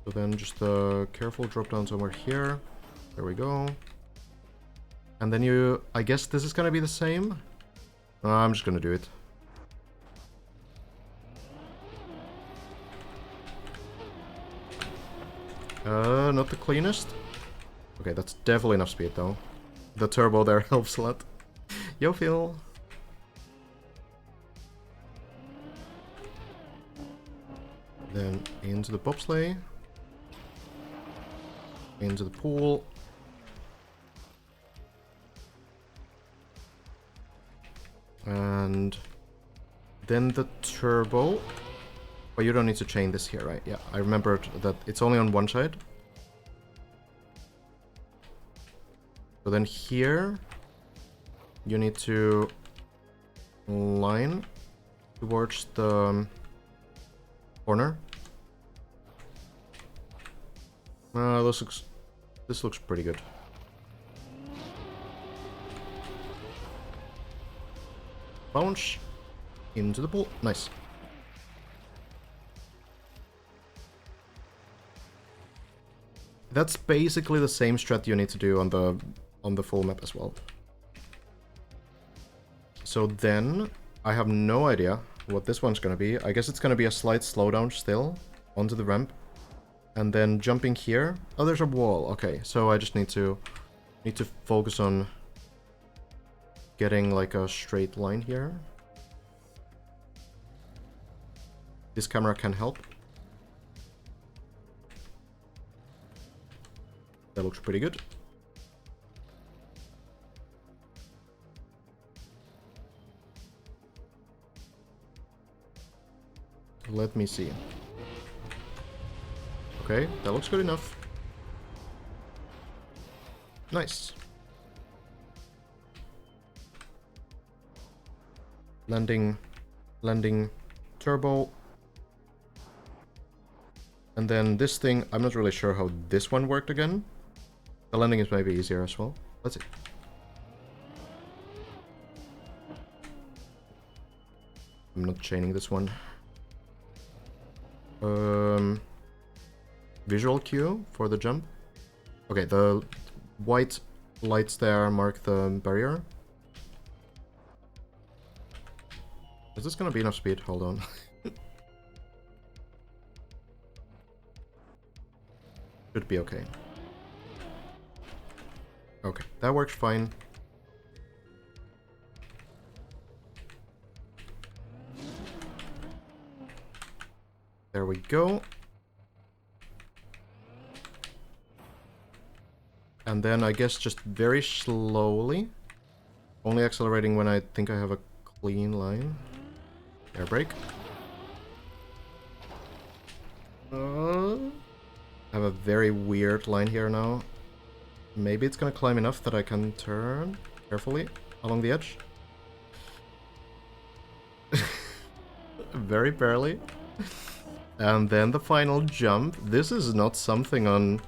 So then just a careful drop down somewhere here. There we go. And then you... I guess this is gonna be the same? I'm just gonna do it. Not the cleanest. Okay, that's definitely enough speed though. The turbo there helps a lot. Yo, Phil. Then into the bobsleigh. Into the pool. And then the turbo. But you don't need to chain this here, right? Yeah, I remembered that it's only on one side. So then here, you need to line towards the corner. This looks pretty good. Bounce into the pool. Nice. That's basically the same strat you need to do on the full map as well. So then I have no idea what this one's gonna be. I guess it's gonna be a slight slowdown still onto the ramp. And then jumping here. Oh, there's a wall. Okay, so I just need to focus on getting like a straight line here. This camera can help. That looks pretty good. Let me see. Okay, that looks good enough. Nice. Landing turbo. And then this thing, I'm not really sure how this one worked again. The landing is maybe easier as well. Let's see. I'm not chaining this one. Visual cue for the jump. Okay, the white lights there mark the barrier. Is this gonna be enough speed? Hold on. Should be okay. Okay, that works fine. There we go. And then I guess just very slowly. Only accelerating when I think I have a clean line. Air brake. I have a very weird line here now. Maybe it's gonna climb enough that I can turn carefully along the edge. Very barely. And then the final jump. This is not something on...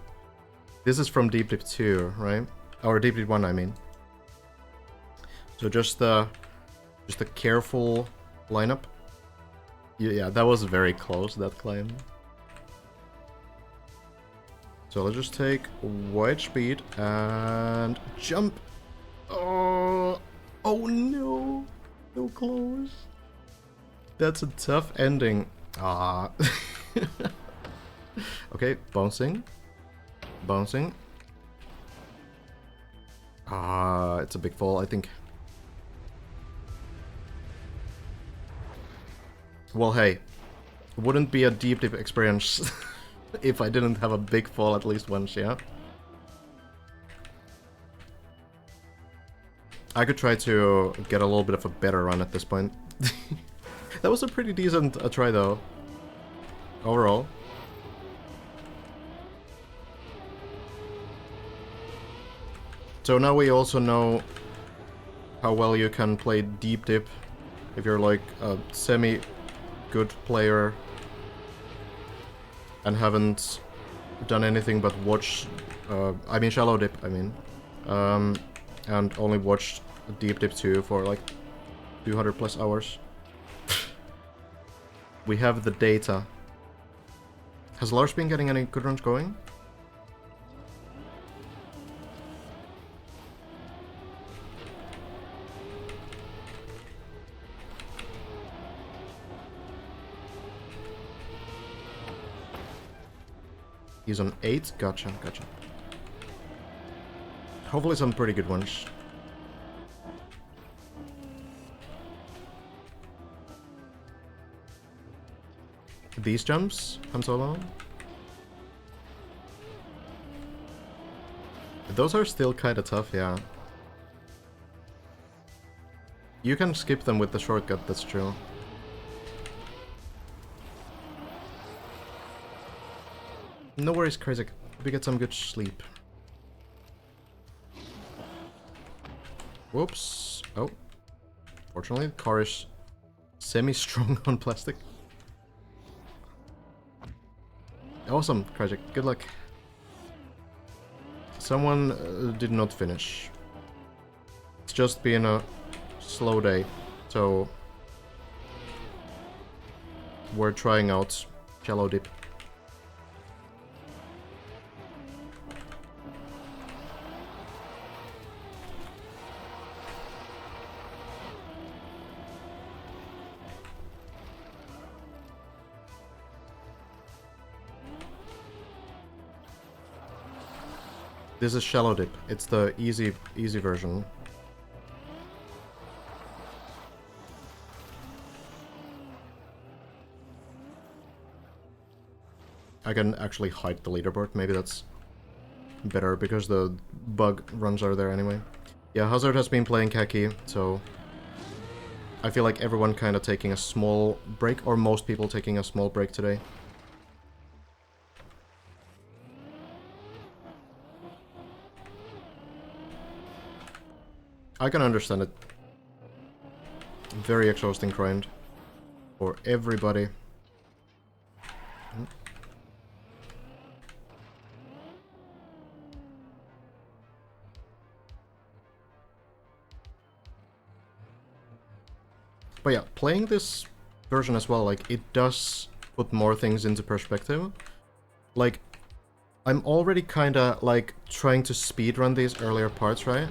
This is from Deep Dip 2, right? Or Deep Dip 1, I mean. So just the careful lineup. Yeah, that was very close, that climb. So let's just take wide speed and jump. Oh no, so close. That's a tough ending. Ah. Okay, bouncing. Ah, it's a big fall, I think. Well, hey, wouldn't be a deep dip experience if I didn't have a big fall at least once, yeah? I could try to get a little bit of a better run at this point. That was a pretty decent try though, overall. So now we also know how well you can play deep dip if you're like a semi-good player and haven't done anything but watch, I mean shallow dip, I mean, and only watched Deep Dip 2 for like 200 plus hours. We have the data. Has Lars been getting any good runs going? He's on 8? Gotcha. Hopefully some pretty good ones. these jumps, Han Solo. Those are still kinda tough, yeah. You can skip them with the shortcut, that's true. No worries, Crazy. Hope you get some good sleep. Whoops. Oh. Fortunately, the car is semi-strong on plastic. Awesome, Krajik. Good luck. Someone did not finish. It's just been a slow day, so we're trying out shallow dip. This is shallow dip. It's the easy version. I can actually hide the leaderboard. Maybe that's better because the bug runs are there anyway. Yeah, Hazard has been playing Khaki, so I feel like everyone kind of taking a small break, or most people taking a small break today. I can understand it. Very exhausting grind for everybody. But yeah, playing this version as well, like, it does put more things into perspective. Like, I'm already kinda, like, trying to speedrun these earlier parts, right?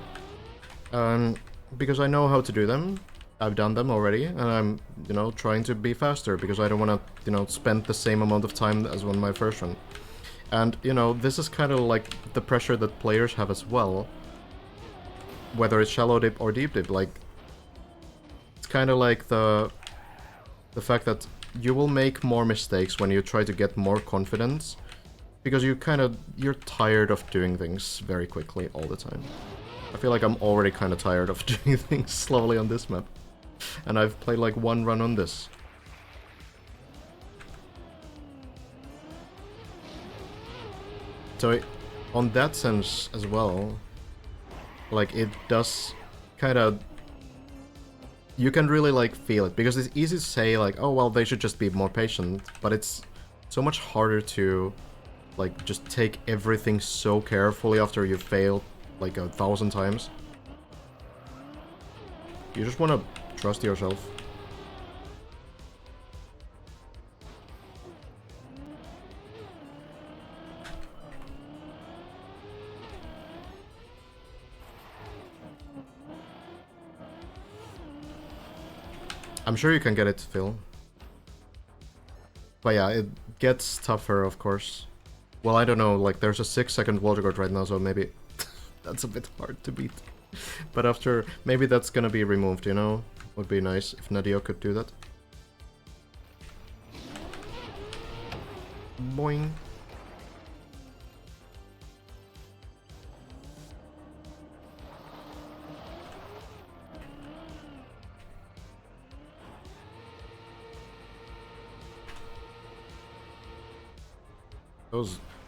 Because I know how to do them. I've done them already, and I'm, you know, trying to be faster, because I don't want to, you know, spend the same amount of time as on my first run. And, you know, this is kind of like the pressure that players have as well. Whether it's shallow dip or deep dip, like, it's kind of like the fact that you will make more mistakes when you try to get more confidence, because you're tired of doing things very quickly all the time. I feel like I'm already kind of tired of doing things slowly on this map. And I've played like one run on this. So on that sense as well, like, it does kind of... You can really, like, feel it, because it's easy to say, like, oh, well, they should just be more patient, but it's so much harder to, like, just take everything so carefully after you failed like 1,000 times. You just want to trust yourself. I'm sure you can get it, Phil. But yeah, it gets tougher, of course. Well, I don't know, like, there's a 6-second wall record right now, so maybe that's a bit hard to beat. But after, maybe that's gonna be removed, you know? Would be nice if Nadio could do that. Boing.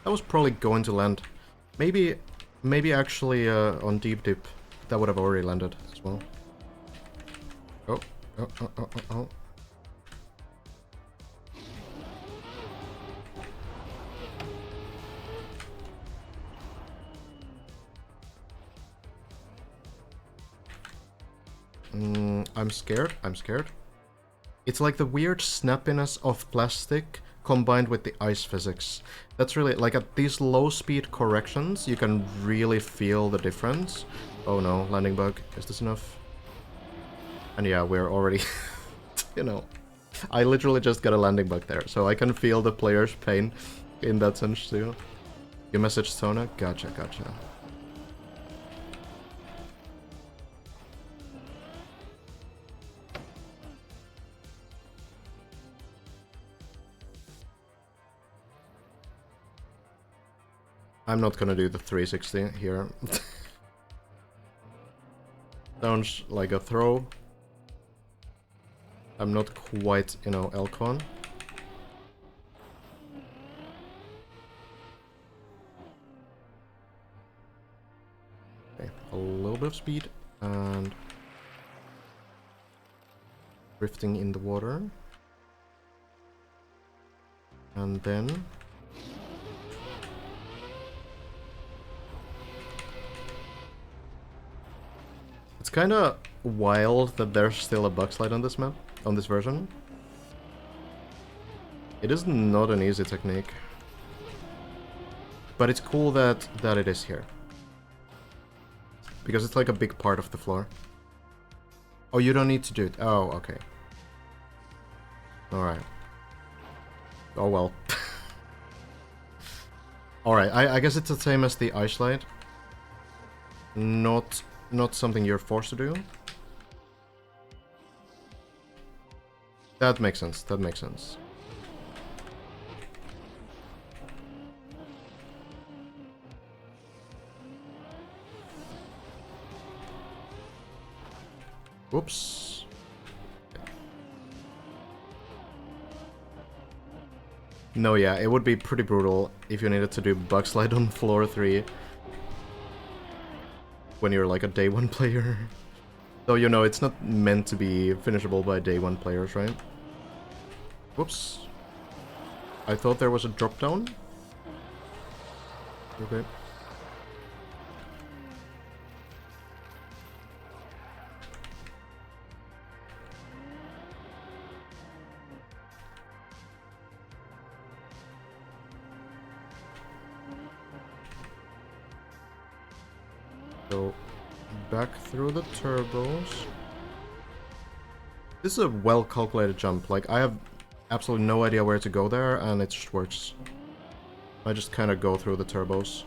That was probably going to land. Maybe actually on deep dip that would have already landed as well. Oh. I'm scared. It's like the weird snappiness of plastic combined with the ice physics. That's really, like, at these low speed corrections, you can really feel the difference. Oh no, landing bug. Is this enough? And yeah, we're already, you know, I literally just got a landing bug there, so I can feel the player's pain in that sense too. You messaged Sona? Gotcha. I'm not gonna do the 360 here. Sounds like a throw. I'm not quite, you know, Elcon. Okay, a little bit of speed and drifting in the water. And then it's kind of wild that there's still a bug slide on this map, on this version. It is not an easy technique, but it's cool that it is here, because it's like a big part of the floor. Oh, you don't need to do it. Oh, okay. All right. Oh well. All right. I guess it's the same as the ice slide. Not something you're forced to do. That makes sense. That makes sense. Whoops. No, yeah, it would be pretty brutal if you needed to do bug slide on floor 3 when you're like a day 1 player. Though, you know, it's not meant to be finishable by day 1 players, right? Whoops. I thought there was a drop down. Okay. So, back through the turbos. This is a well-calculated jump. Like, I have absolutely no idea where to go there, and it just works. I just kind of go through the turbos.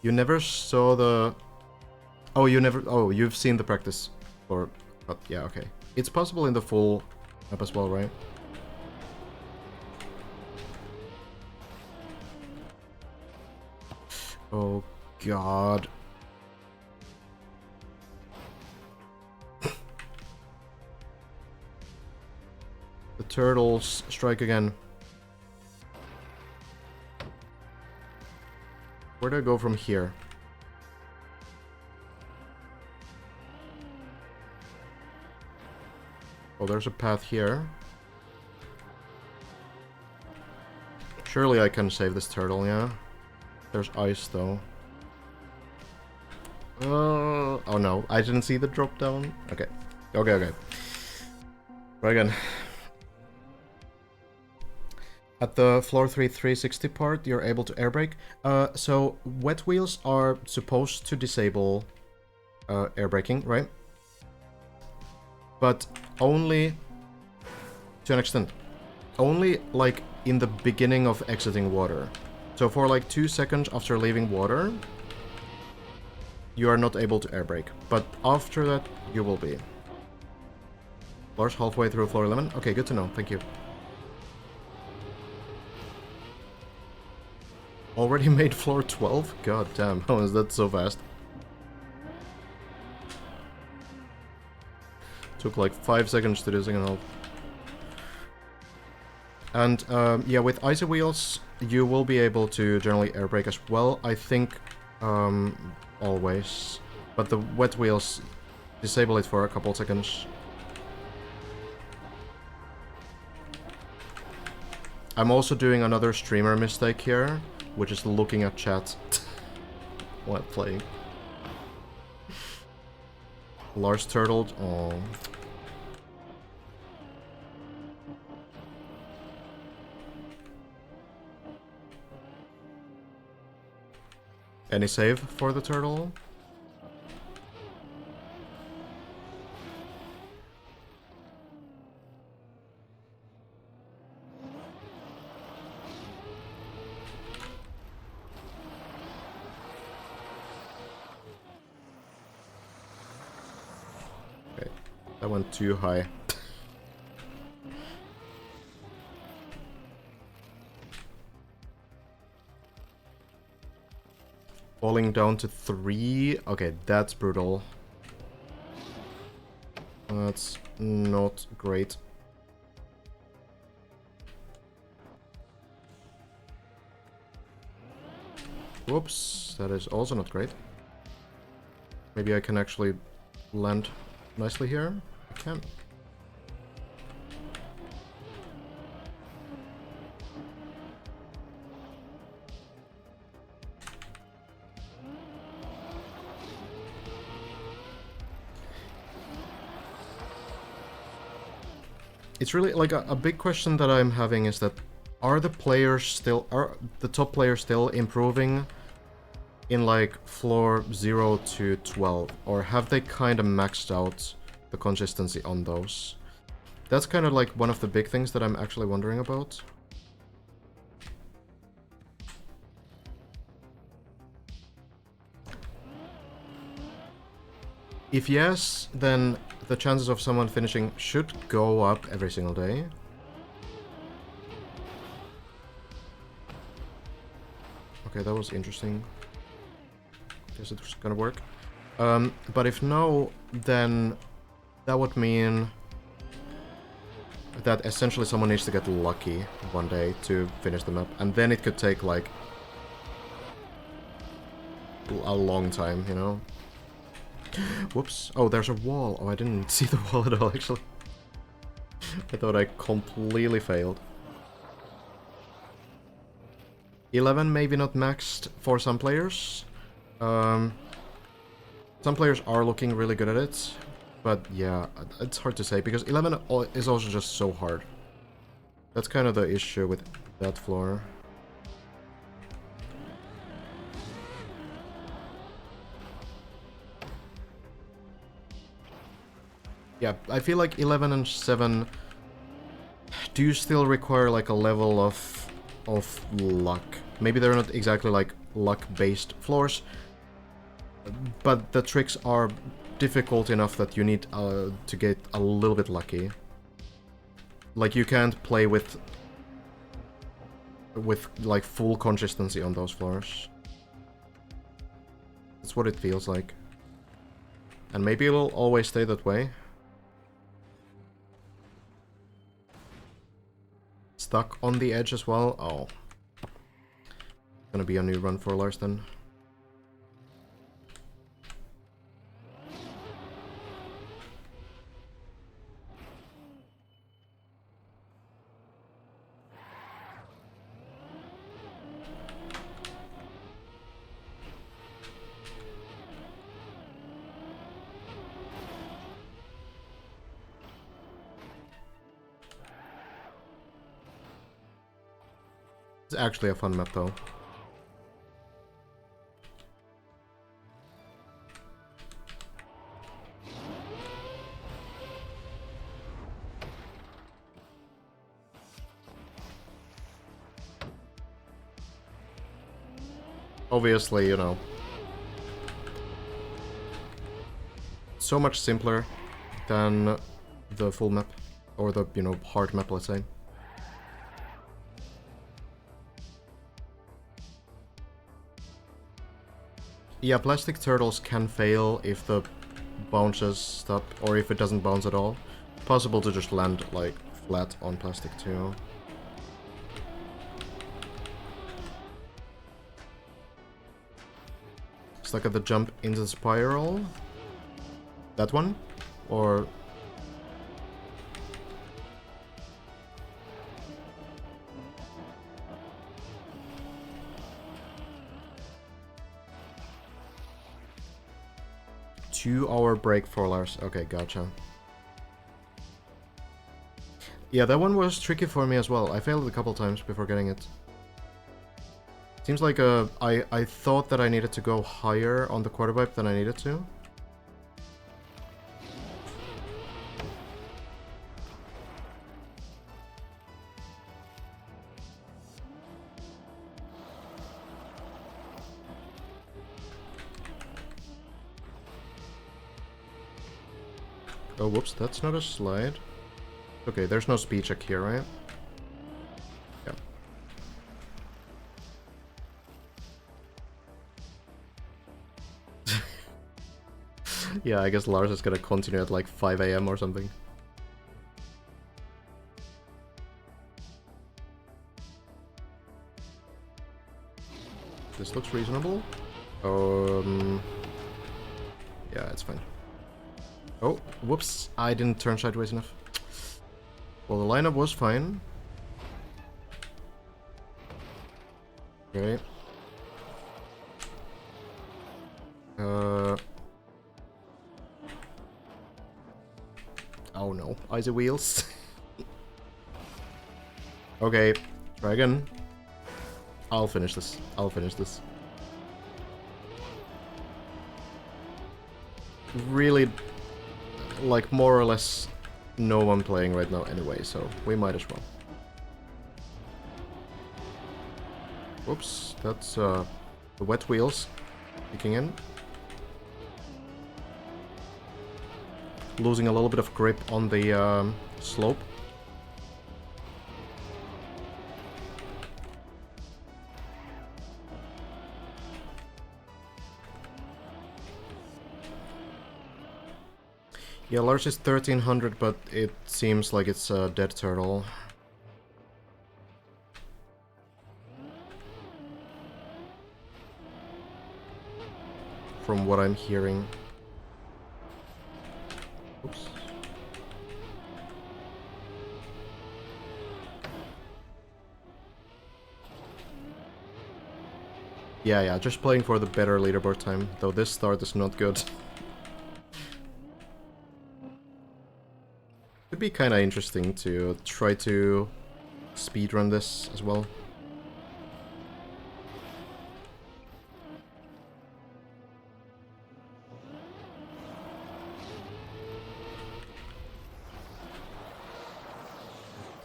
You never saw the... Oh, you never... Oh, you've seen the practice. Or... But yeah, okay. It's possible in the full map as well, right? Oh, God. The turtles strike again. Where do I go from here? Oh, there's a path here. Surely I can save this turtle, yeah? There's ice, though. Oh no, I didn't see the drop down. Okay. Okay. Try again. At the floor 3 360 part, you're able to air brake. So wet wheels are supposed to disable air braking, right? But only to an extent. Only like in the beginning of exiting water. So for like 2 seconds after leaving water, you are not able to air brake. But after that, you will be. Lars, halfway through floor 11? Okay, good to know. Thank you. Already made floor 12? God damn, how is that so fast? Took like 5 seconds to do second half. And yeah, with icy wheels, you will be able to generally air brake as well, I think, always. But the wet wheels, disable it for a couple seconds. I'm also doing another streamer mistake here, which is looking at chat while playing. Lars turtled. Oh. Any save for the turtle? Okay, that went too high. Falling down to 3. Okay, that's brutal. That's not great. Whoops, that is also not great. Maybe I can actually land nicely here. I can. It's really like a big question that I'm having is that are the top players still improving in like floor 0 to 12, or have they kind of maxed out the consistency on those? That's kind of like one of the big things that I'm actually wondering about. If yes, then the chances of someone finishing should go up every single day. Okay, that was interesting. Guess it was gonna work. But if no, then that would mean that essentially someone needs to get lucky one day to finish the map, and then it could take like a long time, you know? Whoops. Oh, there's a wall. Oh, I didn't see the wall at all, actually. I thought I completely failed. 11 maybe not maxed for some players. Some players are looking really good at it. But yeah, it's hard to say, because 11 is also just so hard. That's kind of the issue with that floor. Yeah, I feel like 11 and 7 do still require like a level of luck. Maybe they're not exactly like luck-based floors, but the tricks are difficult enough that you need to get a little bit lucky. Like, you can't play with like full consistency on those floors. That's what it feels like. And maybe it'll always stay that way. Stuck on the edge as well. Oh. Gonna be a new run for Lars then. It's actually a fun map though. Obviously, you know, so much simpler than the full map, or the, you know, hard map, let's say. Yeah, plastic turtles can fail if the bounces stop, or if it doesn't bounce at all. Possible to just land, like, flat on plastic too. Stuck at the jump into the spiral. That one? Or... Two-hour break for Lars. Okay, gotcha. Yeah, that one was tricky for me as well. I failed a couple times before getting it. Seems like I thought that I needed to go higher on the quarter pipe than I needed to. Oh, whoops, that's not a slide. Okay, there's no speed check here, right? Yeah. Yeah, I guess Lars is gonna continue at like 5 AM or something. This looks reasonable. Yeah, it's fine. Oh, whoops. I didn't turn sideways enough. Well, the lineup was fine. Okay. Oh no, icy wheels. Okay, try again. I'll finish this. I'll finish this. Really, like, more or less no one playing right now anyway, so we might as well. Whoops, that's the wet wheels kicking in. Losing a little bit of grip on the slope. Yeah, Lars is 1300, but it seems like it's a dead turtle. From what I'm hearing. Oops. Yeah, just playing for the better leaderboard time, though this start is not good. It'd be kinda interesting to try to speedrun this as well.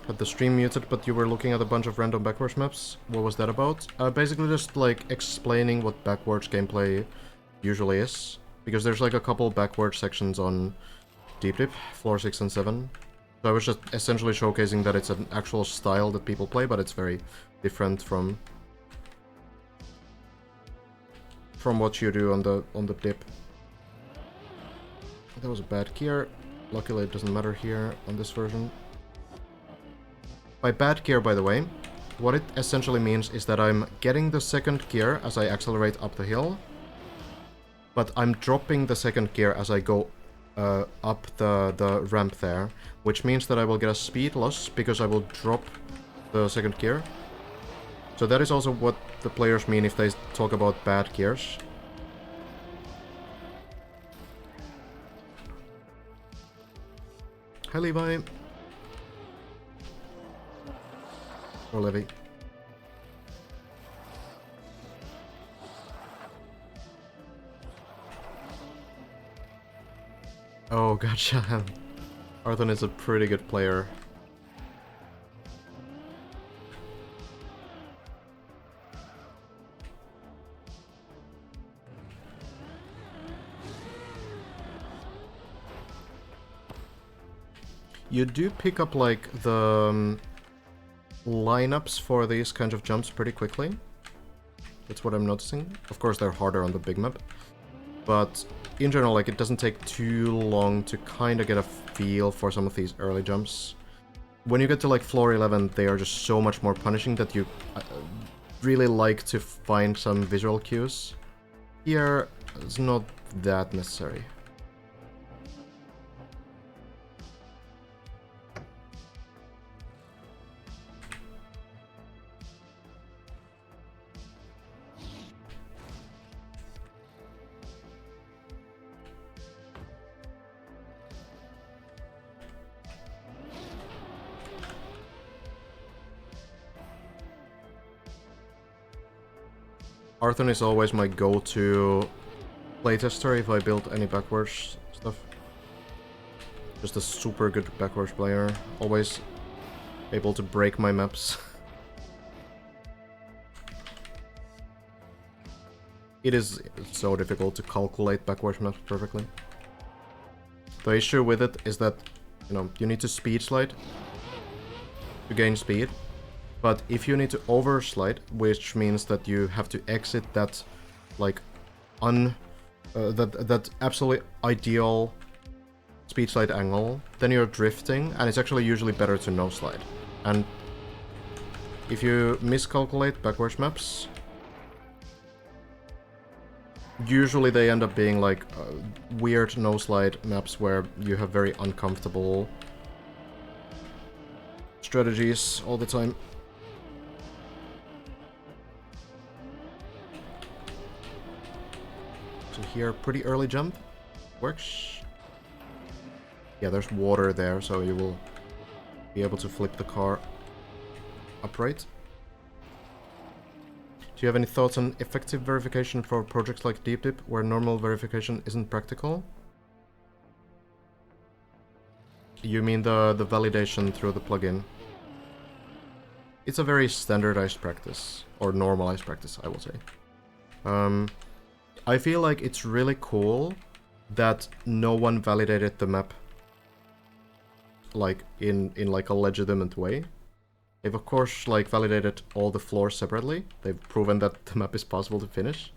Had the stream muted, but you were looking at a bunch of random backwards maps. What was that about? Basically just like explaining what backwards gameplay usually is. Because there's like a couple backwards sections on Deep Dip, floor 6 and 7. So I was just essentially showcasing that it's an actual style that people play, but it's very different from what you do on the dip. That was a bad gear. Luckily it doesn't matter here on this version. By bad gear, by the way, what it essentially means is that I'm getting the second gear as I accelerate up the hill, but I'm dropping the second gear as I go up the ramp there, which means that I will get a speed loss because I will drop the second gear. So that is also what the players mean if they talk about bad gears. Hi Levi. Or Levy. Oh, gotcha. Arthur is a pretty good player. You do pick up, like, the lineups for these kinds of jumps pretty quickly. That's what I'm noticing. Of course, they're harder on the big map. But in general, like, it doesn't take too long to kind of get a feel for some of these early jumps. When you get to, like, floor 11, they are just so much more punishing that you really like to find some visual cues. Here, it's not that necessary. Arthur is always my go-to playtester if I build any backwards stuff. Just a super good backwards player. Always able to break my maps. It is so difficult to calculate backwards maps perfectly. The issue with it is that, you know, you need to speed slide to gain speed. But if you need to overslide, which means that you have to exit that, like, that absolutely ideal speed slide angle, then you're drifting, and it's actually usually better to no slide. And if you miscalculate backwards maps, usually they end up being like weird no slide maps where you have very uncomfortable strategies all the time. So here, pretty early jump. Works. Yeah, there's water there, so you will be able to flip the car upright. Do you have any thoughts on effective verification for projects like Deep Dip, where normal verification isn't practical? You mean the validation through the plugin? It's a very standardized practice, or normalized practice, I will say. I feel like it's really cool that no one validated the map like in like a legitimate way. They've of course like validated all the floors separately. They've proven that the map is possible to finish.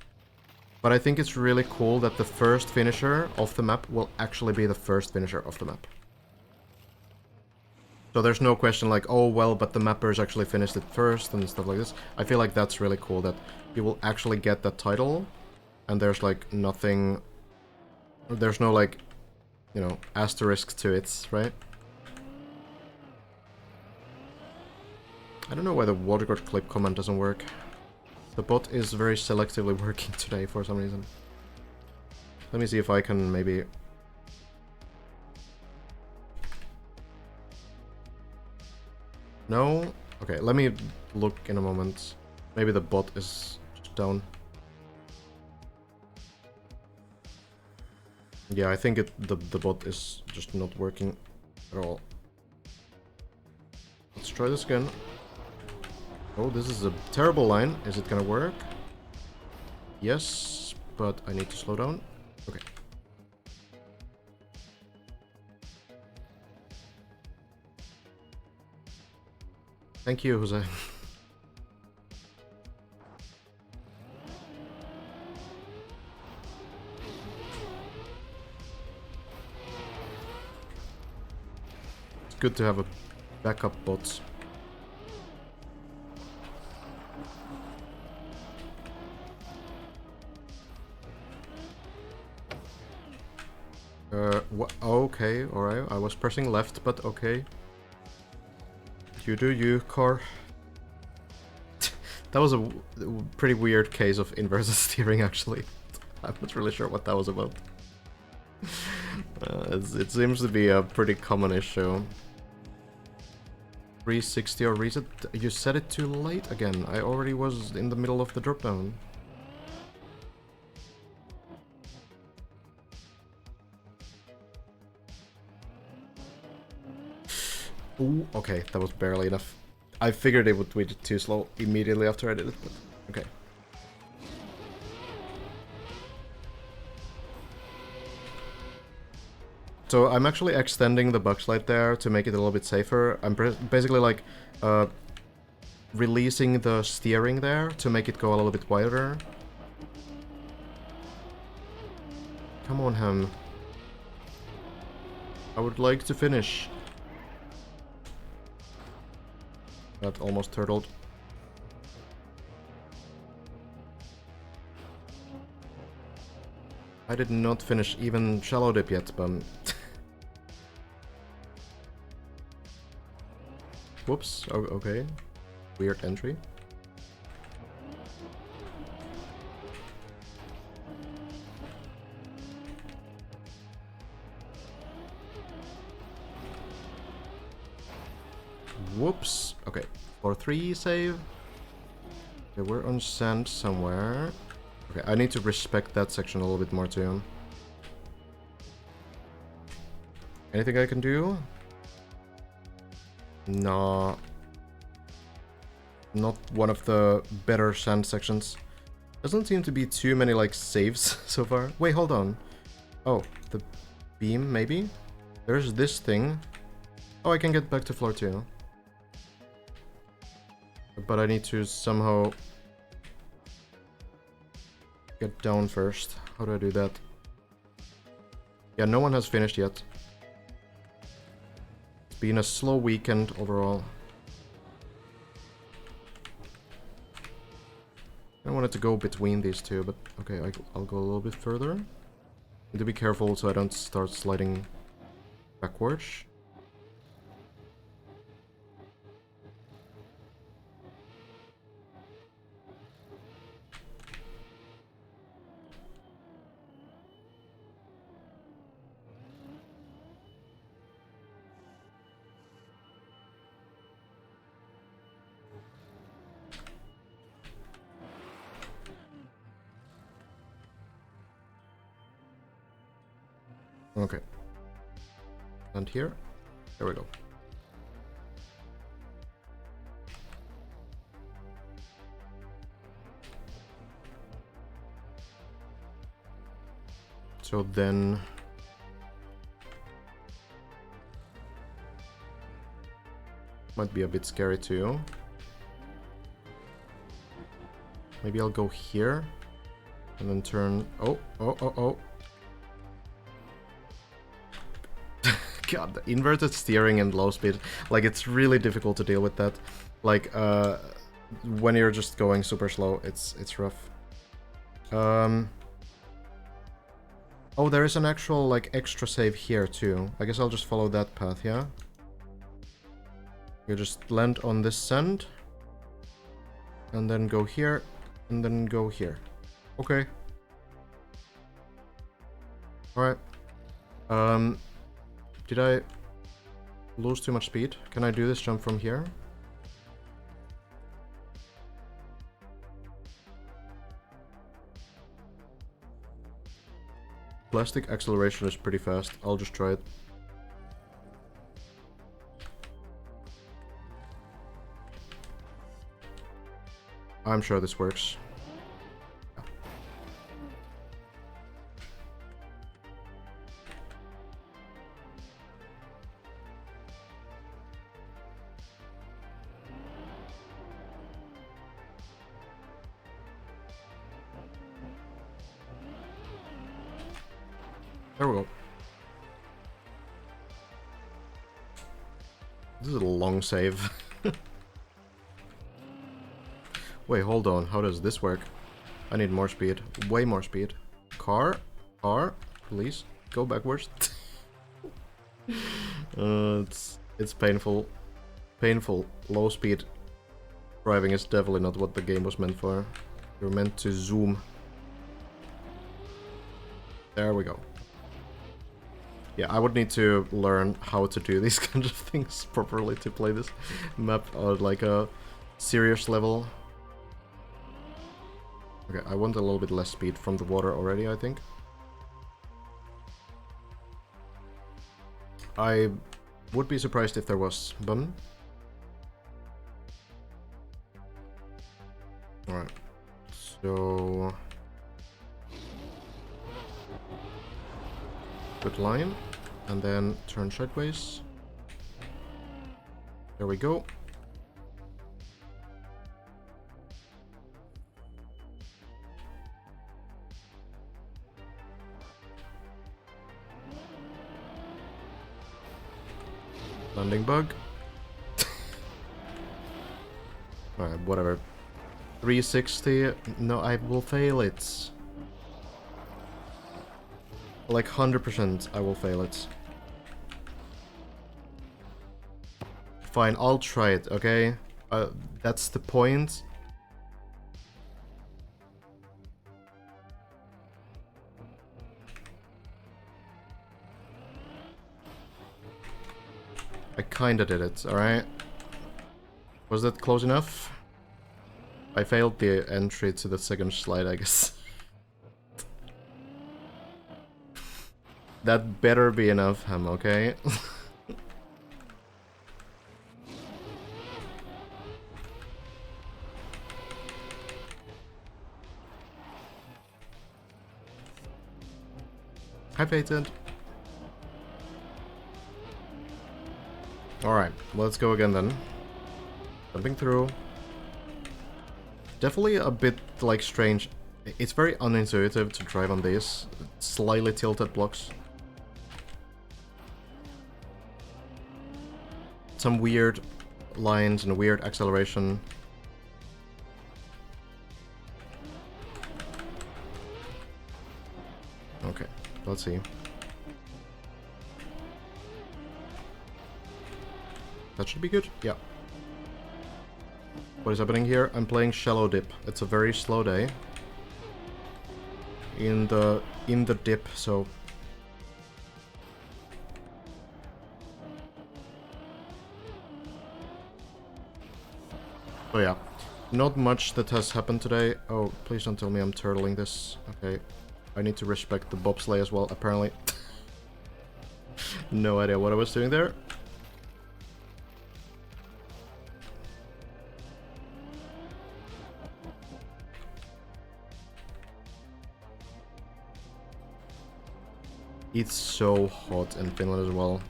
But I think it's really cool that the first finisher of the map will actually be the first finisher of the map. So there's no question like, oh well, but the mappers actually finished it first and stuff like this. I feel like that's really cool that you will actually get that title and there's like nothing, there's no like, you know, asterisk to it, right? I don't know why the waterguard clip command doesn't work. The bot is very selectively working today for some reason. Let me see if I can maybe... No? Okay, let me look in a moment. Maybe the bot is just down. Yeah, I think the bot is just not working at all. Let's try this again. Oh, this is a terrible line. Is it gonna work? Yes, but I need to slow down. Okay. Thank you, Jose. It's good to have a backup bot. Okay, alright. I was pressing left, but okay. You do you, car. That was a pretty weird case of inverted steering, actually. I'm not really sure what that was about. It seems to be a pretty common issue. 360 or reset? You set it too late again. I already was in the middle of the drop down. Ooh, okay, that was barely enough. I figured it would be too slow immediately after I did it, but okay. So I'm actually extending the bug slide there to make it a little bit safer. I'm basically like releasing the steering there to make it go a little bit wider. Come on, Ham. I would like to finish. That almost turtled. I did not finish even shallow dip yet, but... Whoops, oh, okay. Weird entry. Whoops. Okay. 4-3 save. Okay, we're on sand somewhere. Okay, I need to respect that section a little bit more too. Anything I can do? No. Not one of the better sand sections. Doesn't seem to be too many like saves so far. Wait, hold on. Oh, the beam maybe? There's this thing. Oh, I can get back to floor 2. But I need to somehow get down first. How do I do that? Yeah, no one has finished yet. It's been a slow weekend overall. I wanted to go between these two, but okay, I'll go a little bit further. Need to be careful so I don't start sliding backwards. Okay. And here. There we go. So then... might be a bit scary too. Maybe I'll go here. And then turn... Oh. God, the inverted steering and low speed, like, it's really difficult to deal with that. Like, when you're just going super slow, it's rough. Oh, there is an actual, like, extra save here, too. I guess I'll just follow that path, yeah? You just land on this sand, and then go here, and then go here. Okay. Alright. Did I lose too much speed? Can I do this jump from here? Plastic acceleration is pretty fast. I'll just try it. I'm sure this works. There we go. This is a long save. Wait, hold on. How does this work? I need more speed. Way more speed. Car, please go backwards. It's painful. Painful. Low speed driving is definitely not what the game was meant for. You're meant to zoom. There we go. Yeah, I would need to learn how to do these kinds of things properly to play this map at like a serious level. Okay, I want a little bit less speed from the water already, I think. I would be surprised if there was bun. Alright, so... good line, and then turn sideways. There we go. Landing bug. Alright, whatever. 360. No, I will fail it. Like 100% I will fail it. Fine, I'll try it, okay? That's the point. I kinda did it, alright? Was that close enough? I failed the entry to the second slide, I guess. That better be enough, Ham, okay? Hi, Patent. Alright, let's go again then. Jumping through. Definitely a bit, like, strange. It's very unintuitive to drive on these slightly tilted blocks. some weird lines and a weird acceleration. Okay, let's see. That should be good. Yeah. What is happening here? I'm playing Shallow Dip. It's a very slow day in the dip, so oh yeah, not much that has happened today. Oh, please don't tell me I'm turtling this. Okay, I need to respect the bobsleigh as well, apparently. No idea what I was doing there. It's so hot in Finland as well.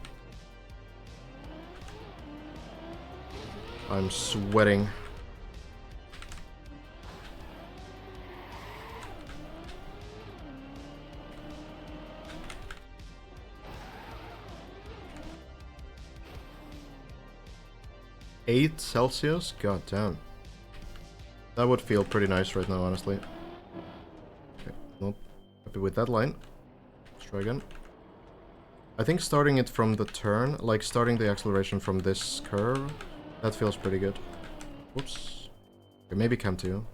I'm sweating. $8 Celsius? God damn. That would feel pretty nice right now, honestly. Okay, not happy with that line. Let's try again. I think starting it from the turn, like starting the acceleration from this curve, that feels pretty good. Whoops. Okay, maybe cam 2.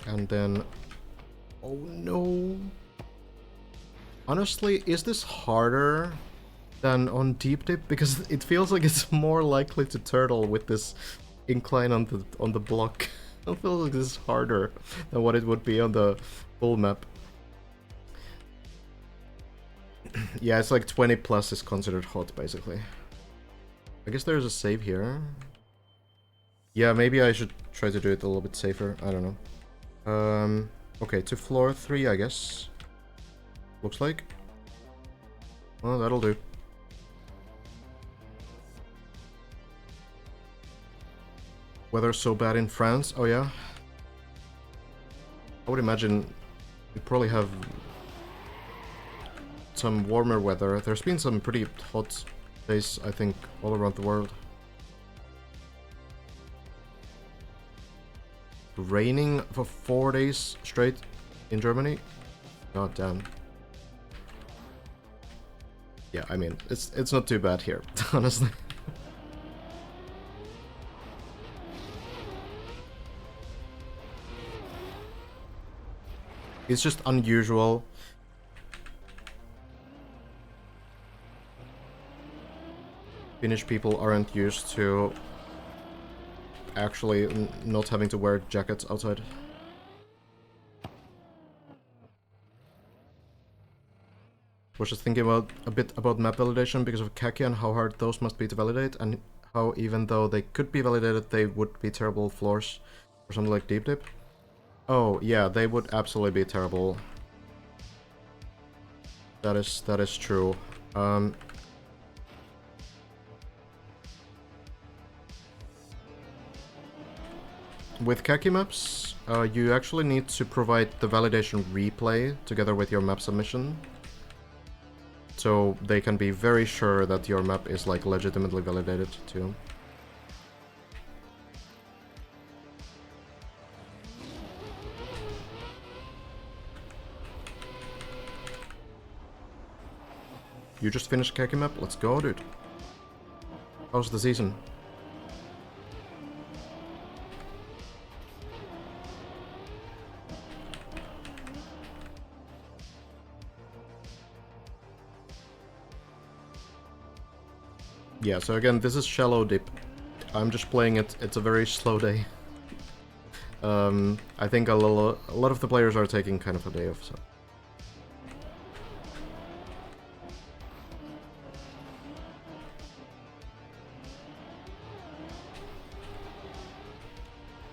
And then... oh no! Honestly, is this harder than on Deep Dip? Because it feels like it's more likely to turtle with this incline on the block. I feel like this is harder than what it would be on the full map. Yeah, it's like 20 plus is considered hot, basically. I guess there's a save here. Yeah, maybe I should try to do it a little bit safer. I don't know. Okay, to floor 3, I guess. Looks like. Well, that'll do. Weather's so bad in France. Oh yeah. I would imagine you probably have some warmer weather. There's been some pretty hot days, I think, all around the world. Raining for 4 days straight in Germany? God damn. Yeah, I mean, it's not too bad here, honestly. It's just unusual. Finnish people aren't used to actually not having to wear jackets outside. Was just thinking about a bit about map validation because of Kaki and how hard those must be to validate, and how even though they could be validated, they would be terrible floors or something like Deep Dip. Oh yeah, they would absolutely be terrible. That is true. With Kaki maps, you actually need to provide the validation replay together with your map submission, so they can be very sure that your map is like legitimately validated too. You just finished Kaki map? Let's go, dude. How's the season? Yeah, so again, this is Shallow Dip. I'm just playing it. It's a very slow day. I think a lot of the players are taking kind of a day off, so...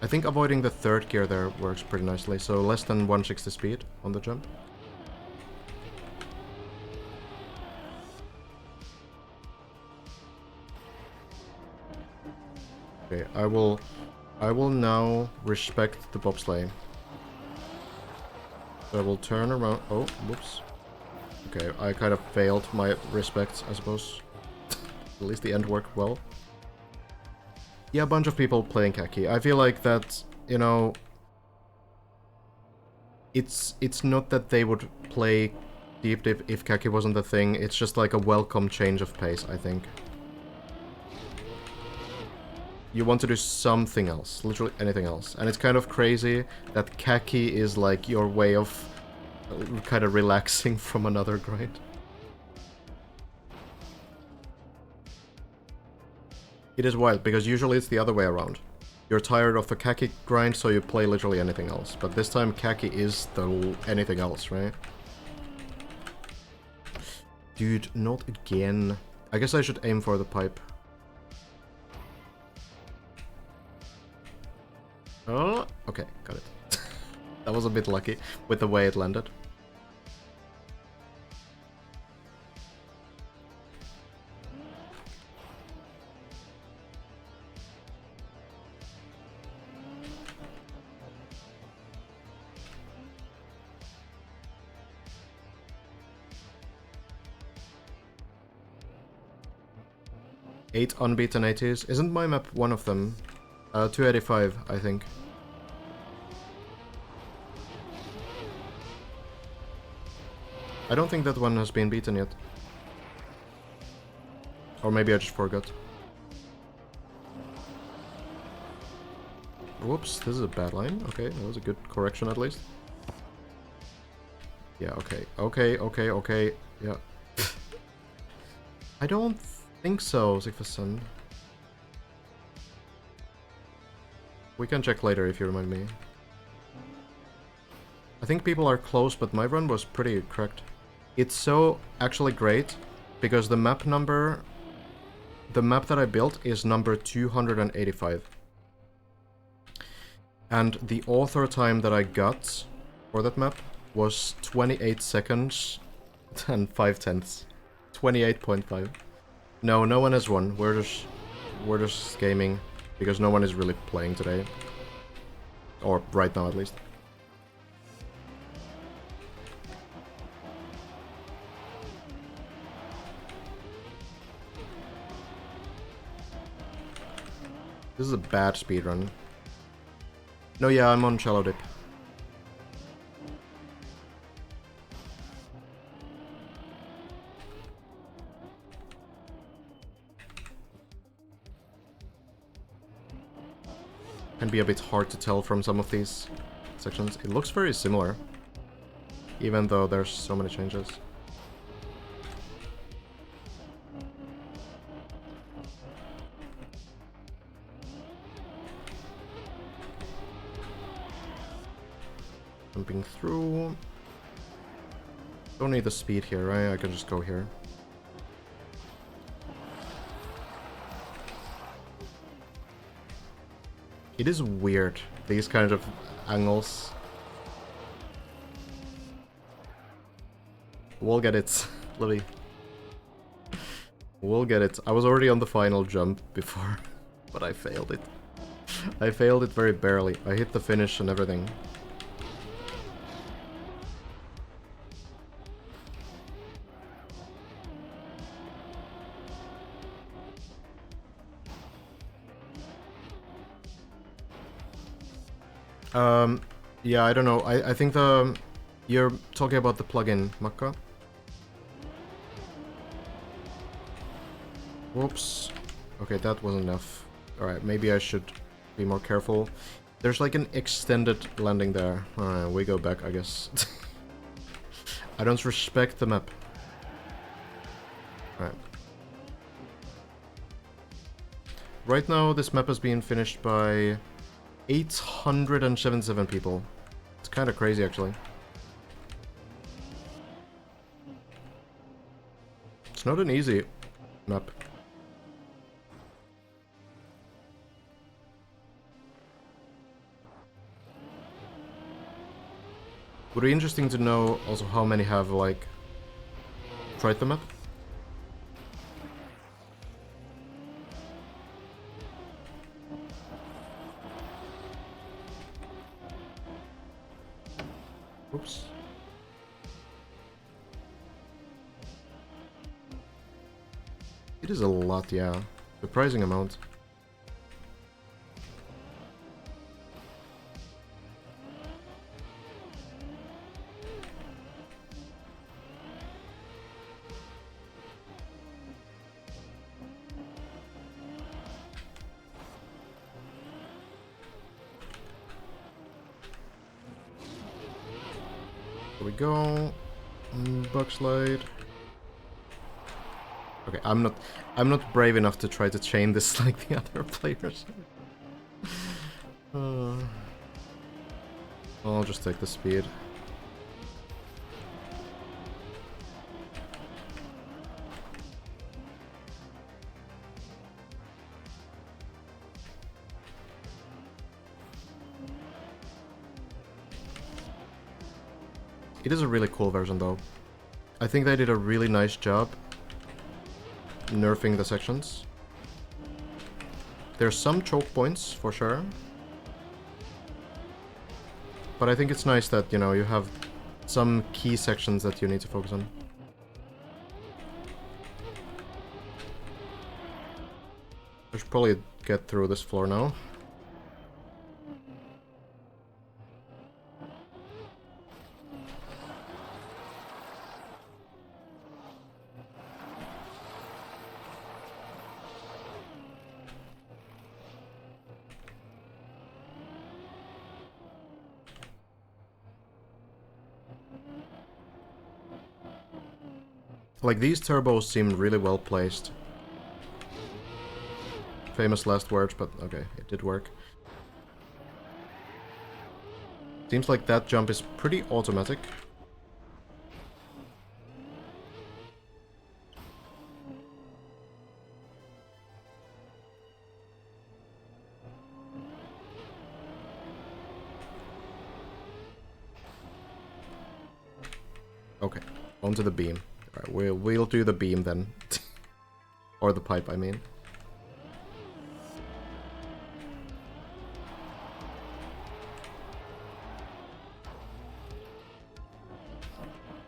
I think avoiding the third gear there works pretty nicely, so less than 160 speed on the jump. Okay, I will I will now respect the bobsleigh. So I will turn around. Oh, whoops. Okay, I kind of failed my respects, I suppose. At least the end worked well. Yeah, a bunch of people playing khaki. I feel like that, you know, it's not that they would play deep dip if khaki wasn't the thing. It's just like a welcome change of pace, I think. You want to do something else, literally anything else. And it's kind of crazy that khaki is like your way of kind of relaxing from another grind. It is wild, because usually it's the other way around. You're tired of the khaki grind, so you play literally anything else. But this time khaki is the anything else, right? Dude, not again. I guess I should aim for the pipe. Oh, okay, got it. That was a bit lucky with the way it landed. Eight unbeaten 80s. Isn't my map one of them? 285, I think. I don't think that one has been beaten yet. Or maybe I just forgot. Whoops, this is a bad line. Okay, that was a good correction at least. Yeah, okay. Yeah. I don't think so, Sigfason. We can check later if you remind me. I think people are close, but my run was pretty correct. It's so actually great because the map that I built is number 285. And the author time that I got for that map was 28 seconds and 5/10. 28.5. No, no one has won. We're just gaming because no one is really playing today. Or right now at least. This is a bad speedrun. No, yeah, I'm on shallow dip. Can be a bit hard to tell from some of these sections. It looks very similar, even though there's so many changes. Jumping through. Don't need the speed here, right? I can just go here. It is weird, these kinds of angles. We'll get it, Livy. We'll get it. I was already on the final jump before, but I failed it. I failed it very barely. I hit the finish and everything. Yeah, I don't know. I think you're talking about the plugin, Makka. Whoops. Okay, that wasn't enough. Alright, maybe I should be more careful. There's like an extended landing there. Alright, we go back, I guess. I don't respect the map. Alright. Right now, this map is being finished by 877 people. It's kind of crazy, actually. It's not an easy map. Would be interesting to know also how many have, like, tried the map. Oops. It is a lot, yeah. Surprising amount. Here we go. Bug slide. Okay, I'm not brave enough to try to chain this like the other players. I'll just take the speed. It is a really cool version though. I think they did a really nice job nerfing the sections. There's some choke points for sure. But I think it's nice that, you know, you have some key sections that you need to focus on. I should probably get through this floor now. Like, these turbos seem really well placed. Famous last words, but okay, it did work. Seems like that jump is pretty automatic. Okay, onto the beam. Alright, we'll do the beam then. Or the pipe, I mean.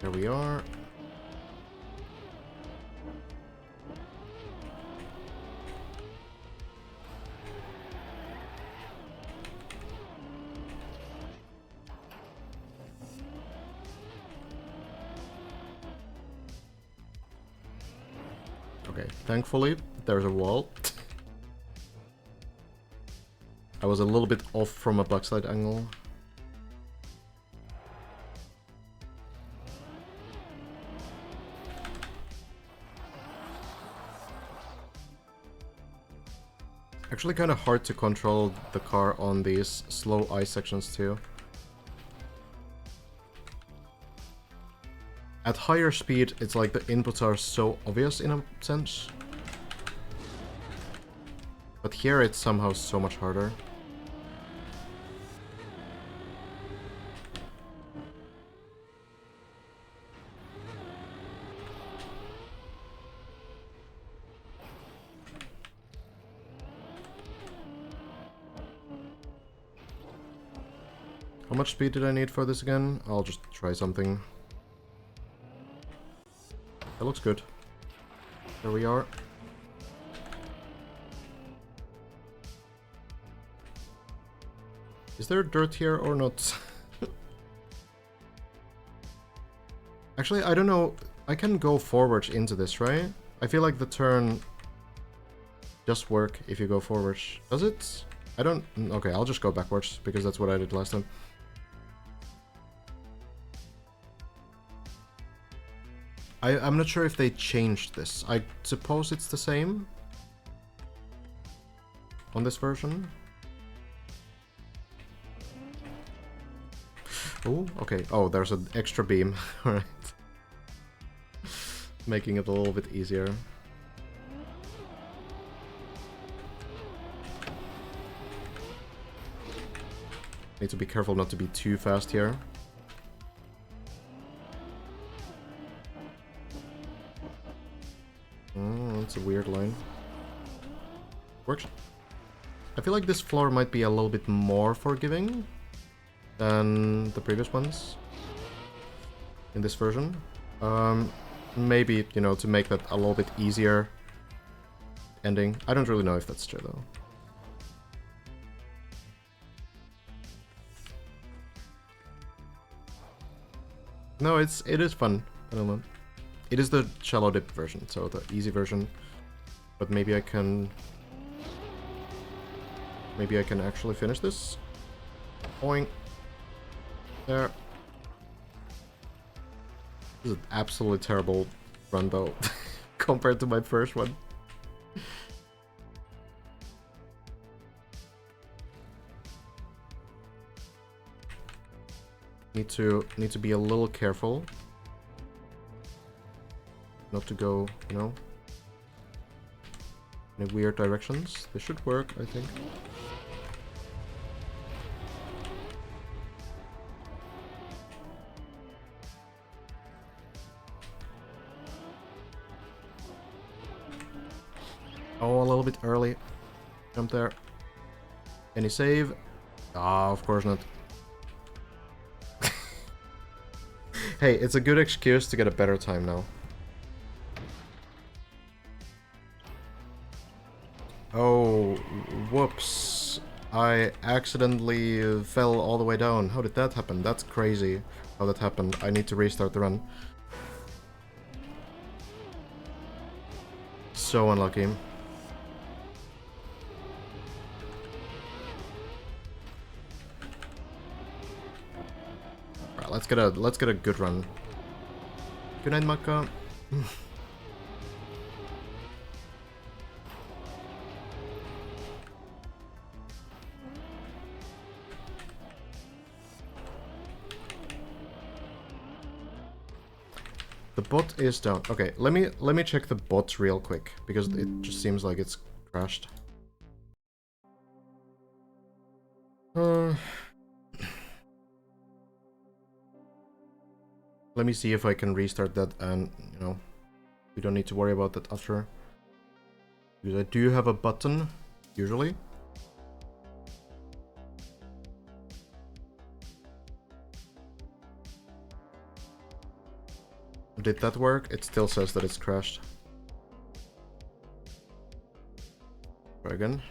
There we are. Okay, thankfully, there's a wall. I was a little bit off from a backslide angle. Actually kind of hard to control the car on these slow ice sections too. At higher speed, it's like the inputs are so obvious in a sense. But here it's somehow so much harder. How much speed did I need for this again? I'll just try something. That looks good. There we are. Is there dirt here or not? Actually, I don't know. I can go forwards into this, right? I feel like the turn does work if you go forwards. Does it? I don't... Okay, I'll just go backwards because that's what I did last time. I'm not sure if they changed this. I suppose it's the same on this version. Oh, okay. Oh, there's an extra beam. Alright. Making it a little bit easier. Need to be careful not to be too fast here. Oh, that's a weird line. Works. I feel like this floor might be a little bit more forgiving than the previous ones. in this version. Maybe, you know, to make that a little bit easier ending. I don't really know if that's true though. No, it is fun. I don't know. It is the shallow dip version, so the easy version. But maybe I can actually finish this. Boing. There. This is an absolutely terrible run though, compared to my first one. Need to be a little careful. Not to go, you know, in weird directions. This should work, I think. Oh, a little bit early. Jump there. Any save? Ah, of course not. Hey, it's a good excuse to get a better time now. Oh, whoops. I accidentally fell all the way down. How did that happen? That's crazy how that happened. I need to restart the run. So unlucky. Alright, let's get a good run. Good night, Maka. The bot is down. Okay, let me check the bot real quick because it just seems like it's crashed. Let me see if I can restart that, and you know, we don't need to worry about that after. Because I do have a button usually. Did that work? It still says that it's crashed. Try again.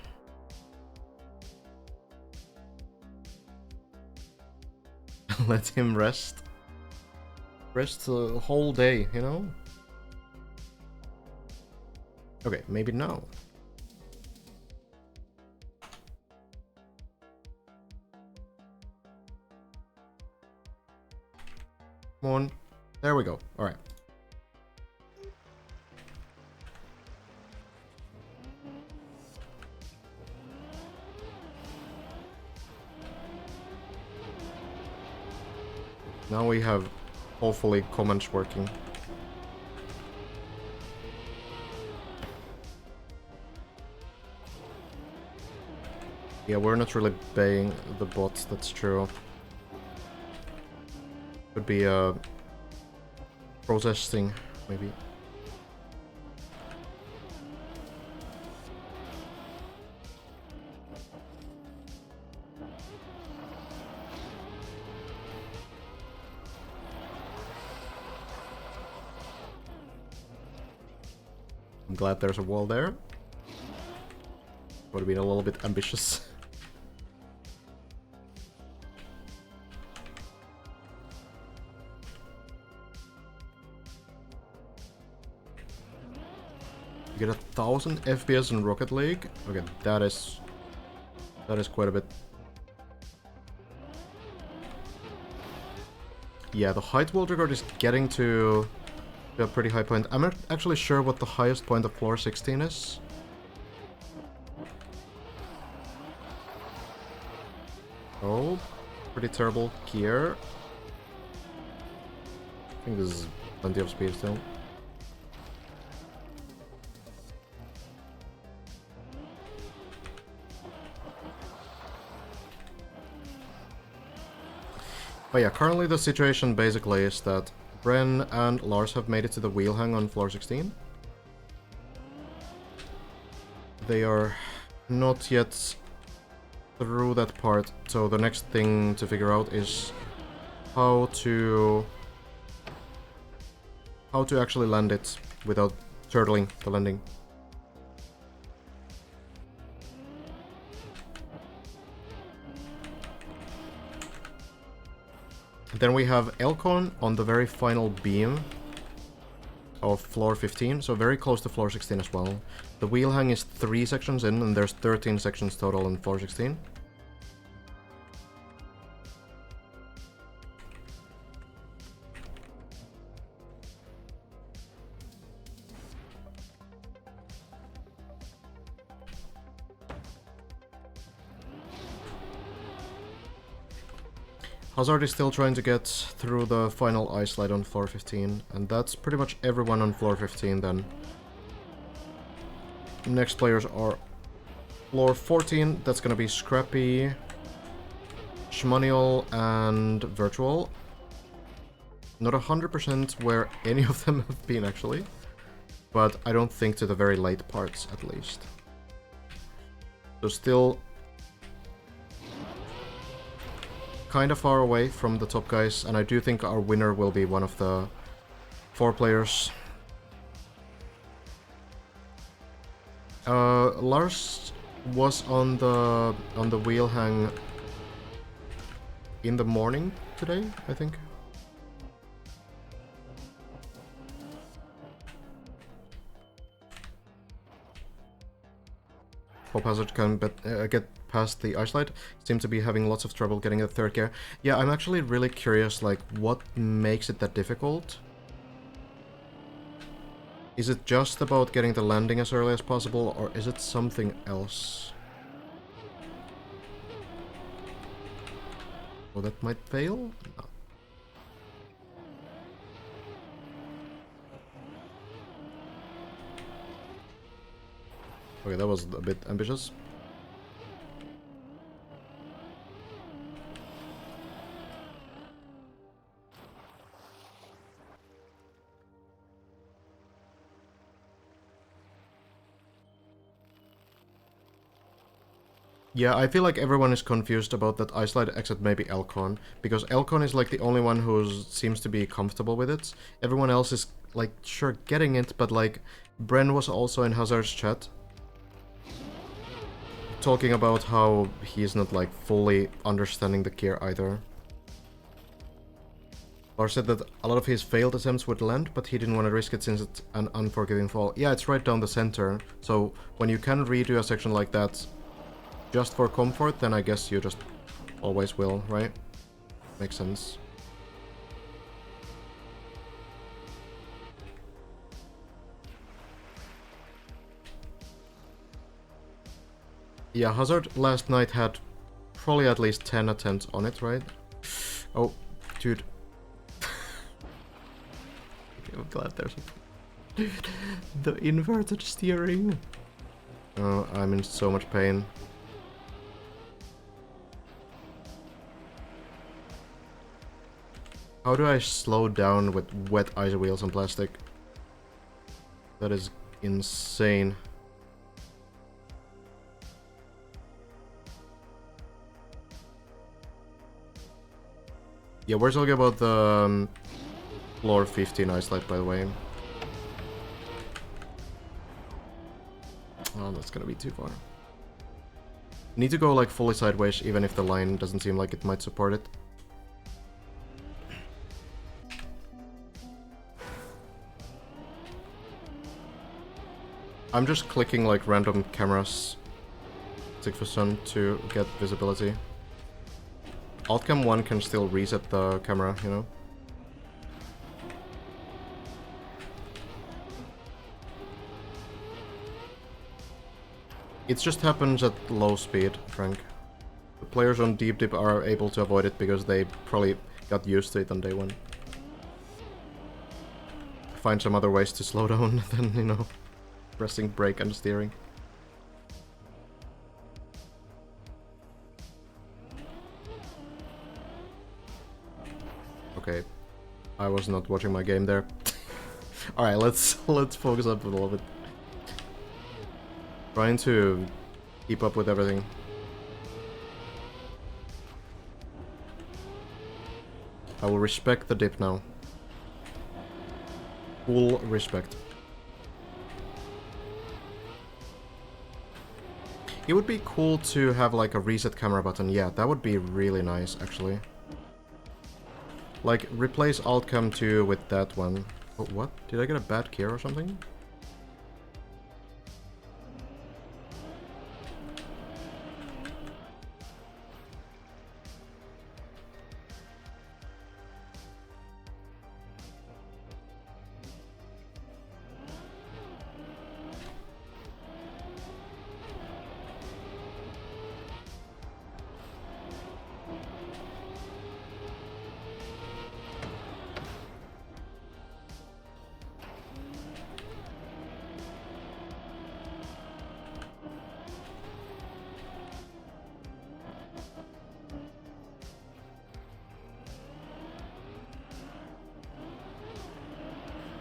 Let him rest. Rest the whole day, you know? Okay, maybe now. Come on. There we go. Alright. Now we have, hopefully, comments working. Yeah, we're not really baying the bots, that's true. Could be a process thing, maybe. I'm glad there's a wall there. Would have been a little bit ambitious. You get 1000 FPS in Rocket League. Okay, that is quite a bit. Yeah, the height world record is getting to a pretty high point. I'm not actually sure what the highest point of floor 16 is. Oh, pretty terrible gear. I think this is plenty of speed still. But yeah, currently the situation basically is that Bren and Lars have made it to the wheel hang on floor 16. They are not yet through that part, so the next thing to figure out is how to how to actually land it without turtling the landing. Then we have Elcon on the very final beam of floor 15, so very close to floor 16 as well. The wheel hang is 3 sections in, and there's 13 sections total in floor 16. Hazard is still trying to get through the final ice slide on floor 15, and that's pretty much everyone on floor 15 then. Next players are floor 14, that's gonna be Scrappy, Shmunial, and Virtual. Not 100% where any of them have been actually, but I don't think to the very late parts at least. So still kind of far away from the top guys, and I do think our winner will be one of the 4 players. Lars was on the wheel hang in the morning today, I think. Hope Hazard can get past the ice slide. Seem to be having lots of trouble getting the 3rd gear. Yeah, I'm actually really curious, like, what makes it that difficult? Is it just about getting the landing as early as possible, or is it something else? Oh, that might fail? No. Okay, that was a bit ambitious. Yeah, I feel like everyone is confused about that ice slide except maybe Elcon, because Elcon is like the only one who seems to be comfortable with it. Everyone else is like, sure, getting it, but like, Bren was also in Hazard's chat, talking about how he's not like fully understanding the gear either. Lars said that a lot of his failed attempts would land, but he didn't want to risk it since it's an unforgiving fall. Yeah, it's right down the center, so when you can redo a section like that just for comfort, then I guess you just always will, right? Makes sense. Yeah, Hazard last night had probably at least 10 attempts on it, right? Oh, dude. I'm glad there's a... Dude, the inverted steering. Oh, I'm in so much pain. How do I slow down with wet ice wheels on plastic? That is insane. Yeah, we're talking about the floor 15 ice slide, by the way. Oh, that's gonna be too far. Need to go like fully sideways, even if the line doesn't seem like it might support it. I'm just clicking like random cameras, Sigfuson, to get visibility. Alt-cam 1 can still reset the camera, you know? It just happens at low speed, Frank. The players on Deep Dip are able to avoid it because they probably got used to it on day 1. Find some other ways to slow down than, you know, pressing brake and steering. Okay, I was not watching my game there. Alright, let's focus up a little bit. Trying to keep up with everything. I will respect the dip now. Full respect. It would be cool to have like a reset camera button. Yeah, that would be really nice, actually. Like, replace Alt Cam 2 with that one. Oh, what? Did I get a bad gear or something?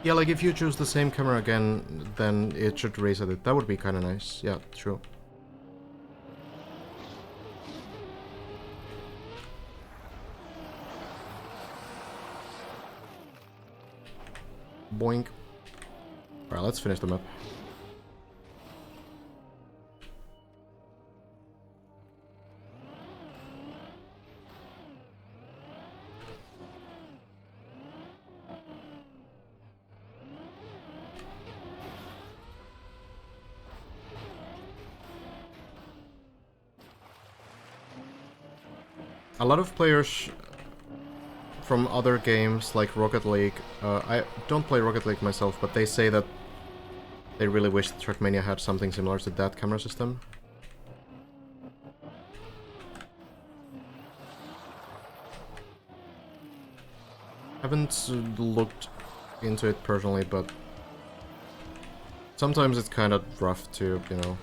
Yeah, like if you choose the same camera again, then it should reset it. That would be kind of nice. Yeah, true. Boink. Alright, let's finish the map. A lot of players from other games like Rocket League, I don't play Rocket League myself, but they say that they really wish Trackmania had something similar to that camera system. Haven't looked into it personally, but sometimes it's kind of rough to, you know,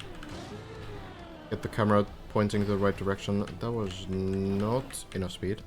get the camera pointing the right direction. That was not enough speed.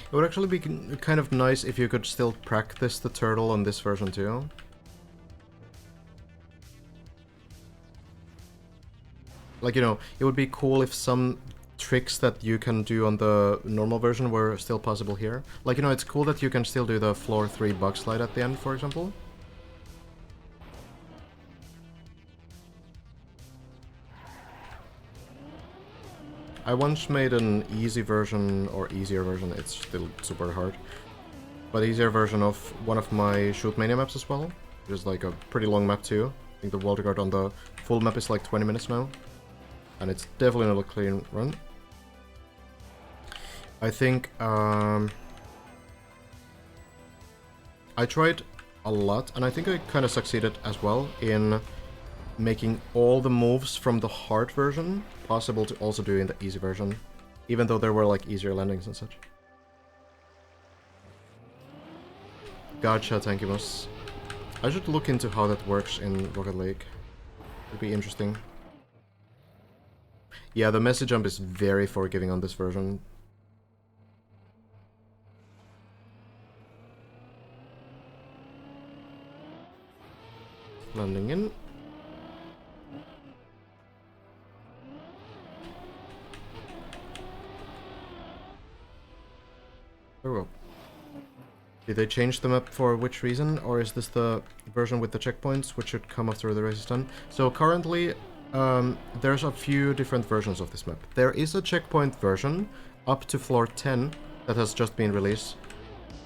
It would actually be kind of nice if you could still practice the turtle on this version too. Like, you know, it would be cool if some tricks that you can do on the normal version were still possible here. Like, you know, it's cool that you can still do the floor 3 bug slide at the end, for example. I once made an easy version, or easier version, it's still super hard, but easier version of one of my Shootmania maps as well, which is like a pretty long map too. I think the Walter Guard on the full map is like 20 minutes now, and it's definitely not a clean run. I think I tried a lot, and I think I kind of succeeded as well in making all the moves from the hard version possible to also do in the easy version, even though there were like easier landings and such. Gotcha, thank you, Moss. I should look into how that works in Rocket League. It'd be interesting. Yeah, the message jump is very forgiving on this version. Landing in. There we go. Did they change the map for which reason, or is this the version with the checkpoints, which should come after the race is done? So currently, there's a few different versions of this map. There is a checkpoint version up to floor 10 that has just been released,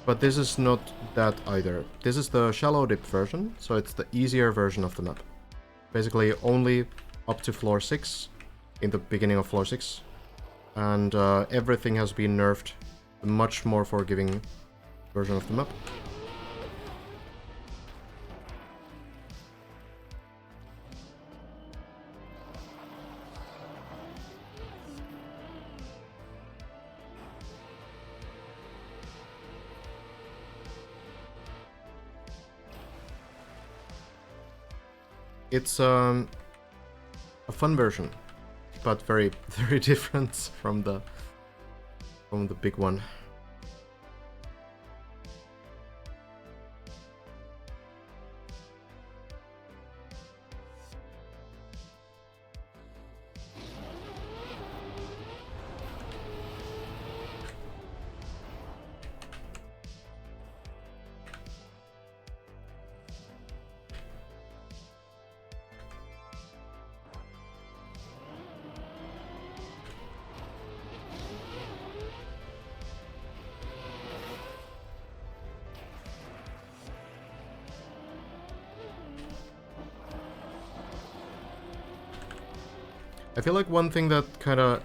but this is not that either. This is the shallow dip version, so it's the easier version of the map. Basically only up to floor 6, in the beginning of floor 6, and everything has been nerfed. A much more forgiving version of the map. It's a fun version, but very very different from the big one. I feel like one thing that kind of,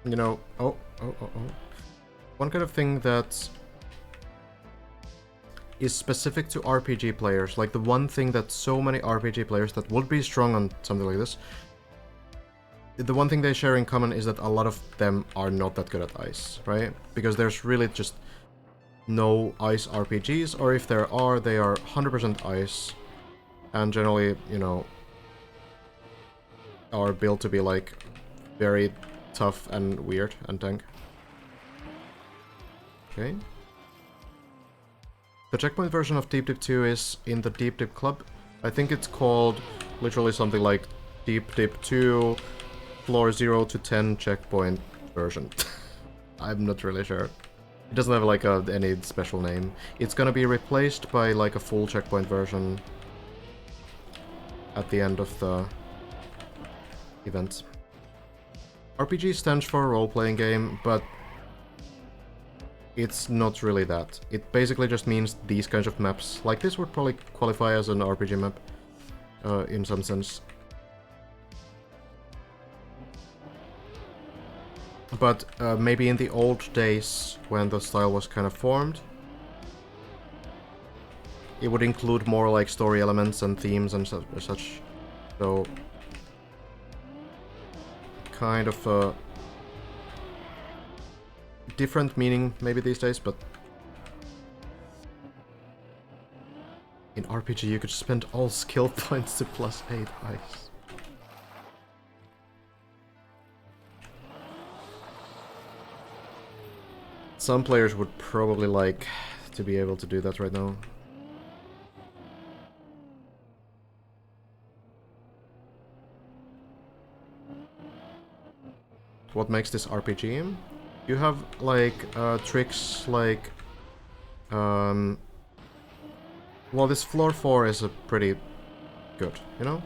you know, one kind of thing that is specific to RPG players, like the one thing that so many RPG players that would be strong on something like this, the one thing they share in common is that a lot of them are not that good at ice, right? Because there's really just no ice RPGs, or if there are, they are 100% ice, and generally, you know, are built to be like very tough and weird and tank. Okay. The checkpoint version of Deep Dip 2 is in the Deep Dip Club. I think it's called literally something like Deep Dip 2 floor 0 to 10 checkpoint version. I'm not really sure. It doesn't have like any special name. It's gonna be replaced by like a full checkpoint version at the end of the event. RPG stands for role-playing game, but it's not really that. It basically just means these kinds of maps. Like this would probably qualify as an RPG map, in some sense. But maybe in the old days, when the style was kind of formed, it would include more like story elements and themes and such. So kind of a different meaning maybe these days, but in RPG you could spend all skill points to +8 ice. Some players would probably like to be able to do that right now. What makes this RPG? You have like tricks like well, this floor 4 is a pretty good, you know?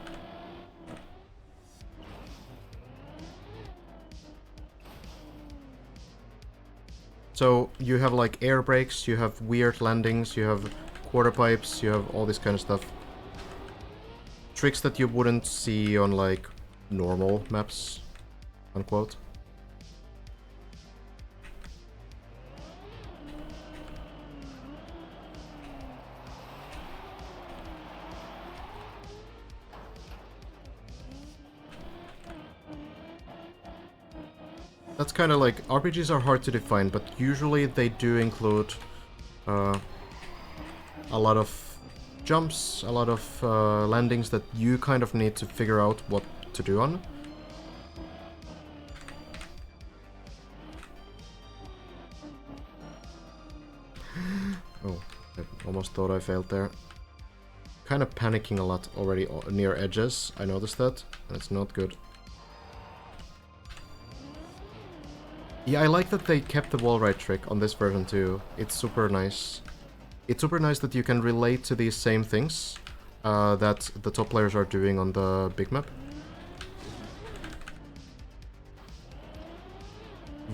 So you have like air brakes, you have weird landings, you have quarter pipes, you have all this kind of stuff. Tricks that you wouldn't see on like normal maps, unquote. That's kind of like, RPGs are hard to define, but usually they do include a lot of jumps, a lot of landings that you kind of need to figure out what to do on. Oh, I almost thought I failed there. Kind of panicking a lot already near edges, I noticed that, and it's not good. Yeah, I like that they kept the wall ride trick on this version too. It's super nice. It's super nice that you can relate to these same things that the top players are doing on the big map.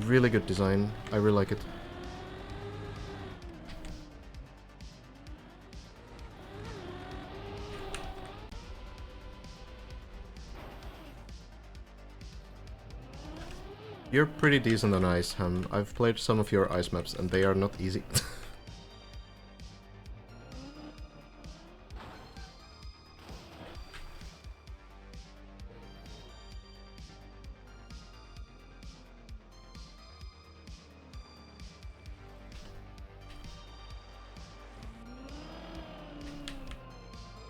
Really good design. I really like it. You're pretty decent on ice, Ham. I've played some of your ice maps and they are not easy.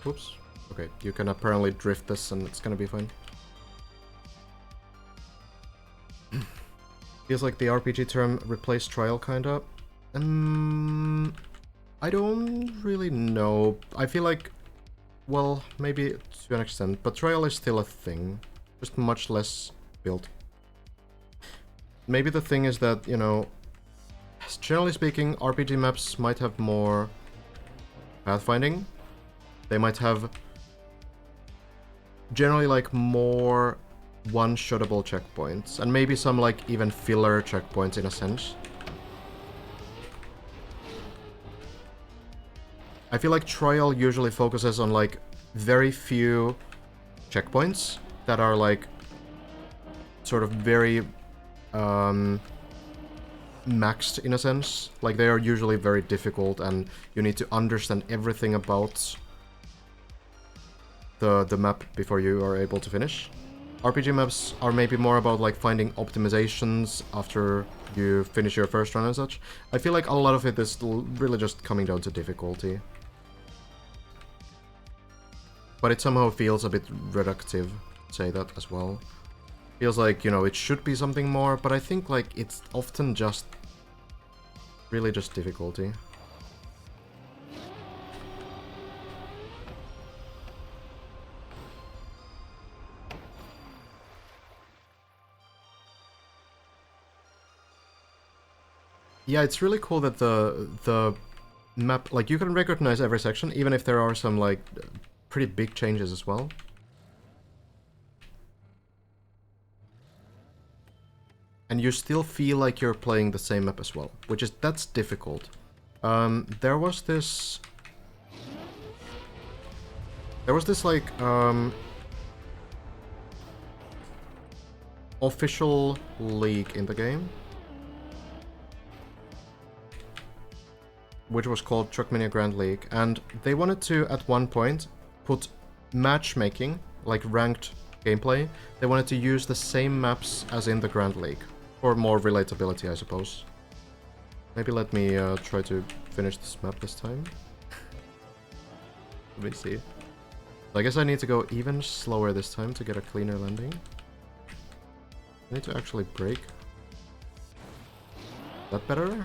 Oops. Okay, you can apparently drift this and it's gonna be fine. Feels like the RPG term replaced trial, kinda. I don't really know. I feel like, well, maybe to an extent, but trial is still a thing. Just much less built. Maybe the thing is that, you know, generally speaking, RPG maps might have more pathfinding. They might have generally like more one-shottable checkpoints, and maybe some like even filler checkpoints in a sense. I feel like Trial usually focuses on like very few checkpoints that are like sort of very maxed in a sense. Like they are usually very difficult and you need to understand everything about the map before you are able to finish. RPG maps are maybe more about like finding optimizations after you finish your first run and such. I feel like a lot of it is really just coming down to difficulty. But it somehow feels a bit reductive, say that as well. Feels like, you know, it should be something more, but I think like it's often just really just difficulty. Yeah, it's really cool that the map, like, you can recognize every section, even if there are some, like, pretty big changes as well. And you still feel like you're playing the same map as well, that's difficult. There was this, like, official league in the game, which was called Trackmania Grand League, and they wanted to, at one point, put matchmaking, like ranked gameplay. They wanted to use the same maps as in the Grand League, for more relatability, I suppose. Maybe let me try to finish this map this time. Let me see. I guess I need to go even slower this time to get a cleaner landing. I need to actually brake. That better?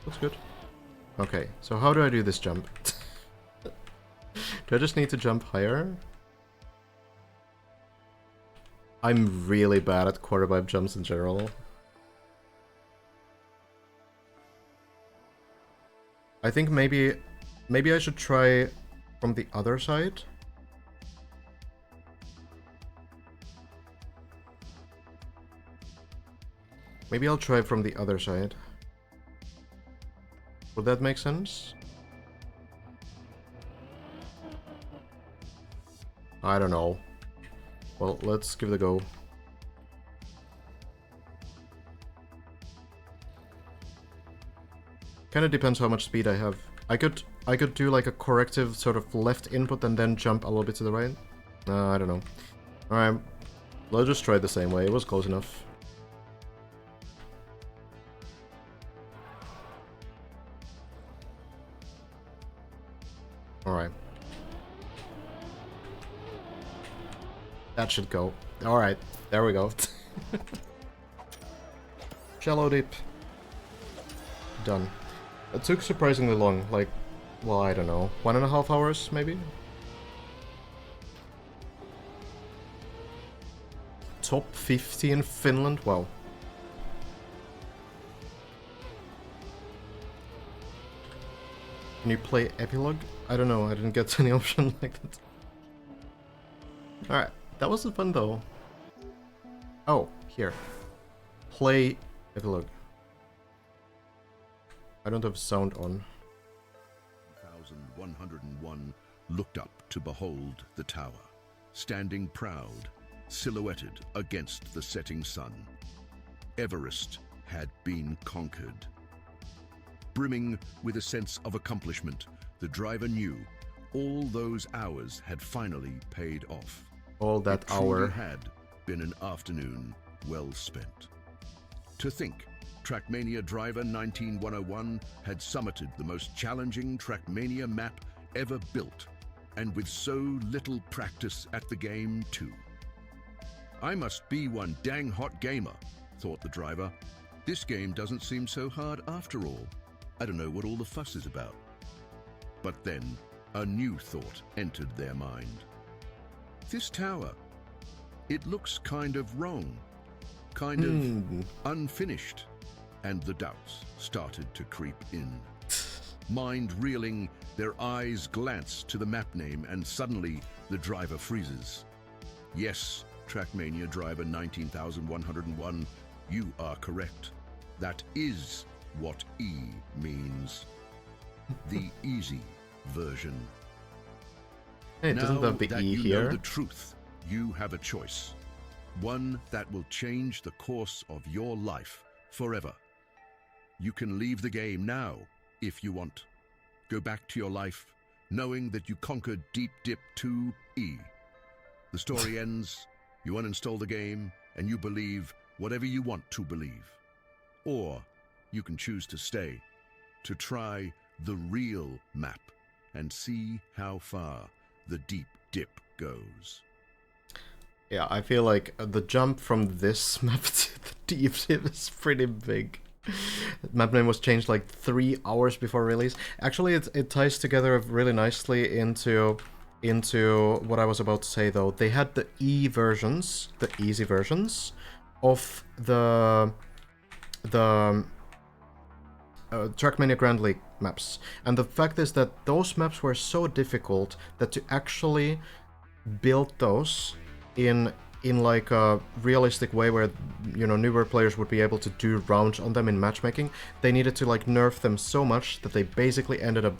Looks good. Okay, so how do I do this jump? Do I just need to jump higher? I'm really bad at quarter pipe jumps in general. I think maybe I should try from the other side. Maybe I'll try from the other side. Would that make sense? I don't know. Well, let's give it a go. Kinda depends how much speed I have. I could do like a corrective sort of left input and then jump a little bit to the right. I don't know. Alright, let's just try it the same way. It was close enough. Alright. That should go. Alright, there we go. Shallow dip. Done. It took surprisingly long, like, well, I don't know, 1.5 hours, maybe? Top 50 in Finland? Wow. Can you play epilogue? I don't know, I didn't get any option like that. Alright, that was fun though. Oh, here. Play epilogue. I don't have sound on. 1101 looked up to behold the tower, standing proud, silhouetted against the setting sun. Everest had been conquered. Brimming with a sense of accomplishment, the driver knew all those hours had finally paid off. All that It truly hour. had been an afternoon well spent. To think, Trackmania Driver 19101 had summited the most challenging Trackmania map ever built, and with so little practice at the game too. I must be one dang hot gamer, thought the driver. This game doesn't seem so hard after all. I don't know what all the fuss is about. But then a new thought entered their mind. This tower, it looks kind of wrong, kind of unfinished, and the doubts started to creep in. Mind reeling, their eyes glance to the map name, and suddenly the driver freezes. Yes, Trackmania driver 19101, you are correct. That is what E means. The easy version. Hey, it doesn't Now have the that E you here. know the truth, you have a choice. One that will change the course of your life forever. You can leave the game now if you want. Go back to your life knowing that you conquered Deep Dip 2E. The story ends, you uninstall the game, and you believe whatever you want to believe. Or you can choose to stay, to try the real map and see how far the Deep Dip goes. Yeah, I feel like the jump from this map to the Deep Dip is pretty big. Map name was changed like 3 hours before release. Actually, it ties together really nicely into what I was about to say though. They had the E versions, the easy versions, of the Trackmania Grand League maps. And the fact is that those maps were so difficult that to actually build those in like a realistic way where, you know, newer players would be able to do rounds on them in matchmaking, they needed to like nerf them so much that they basically ended up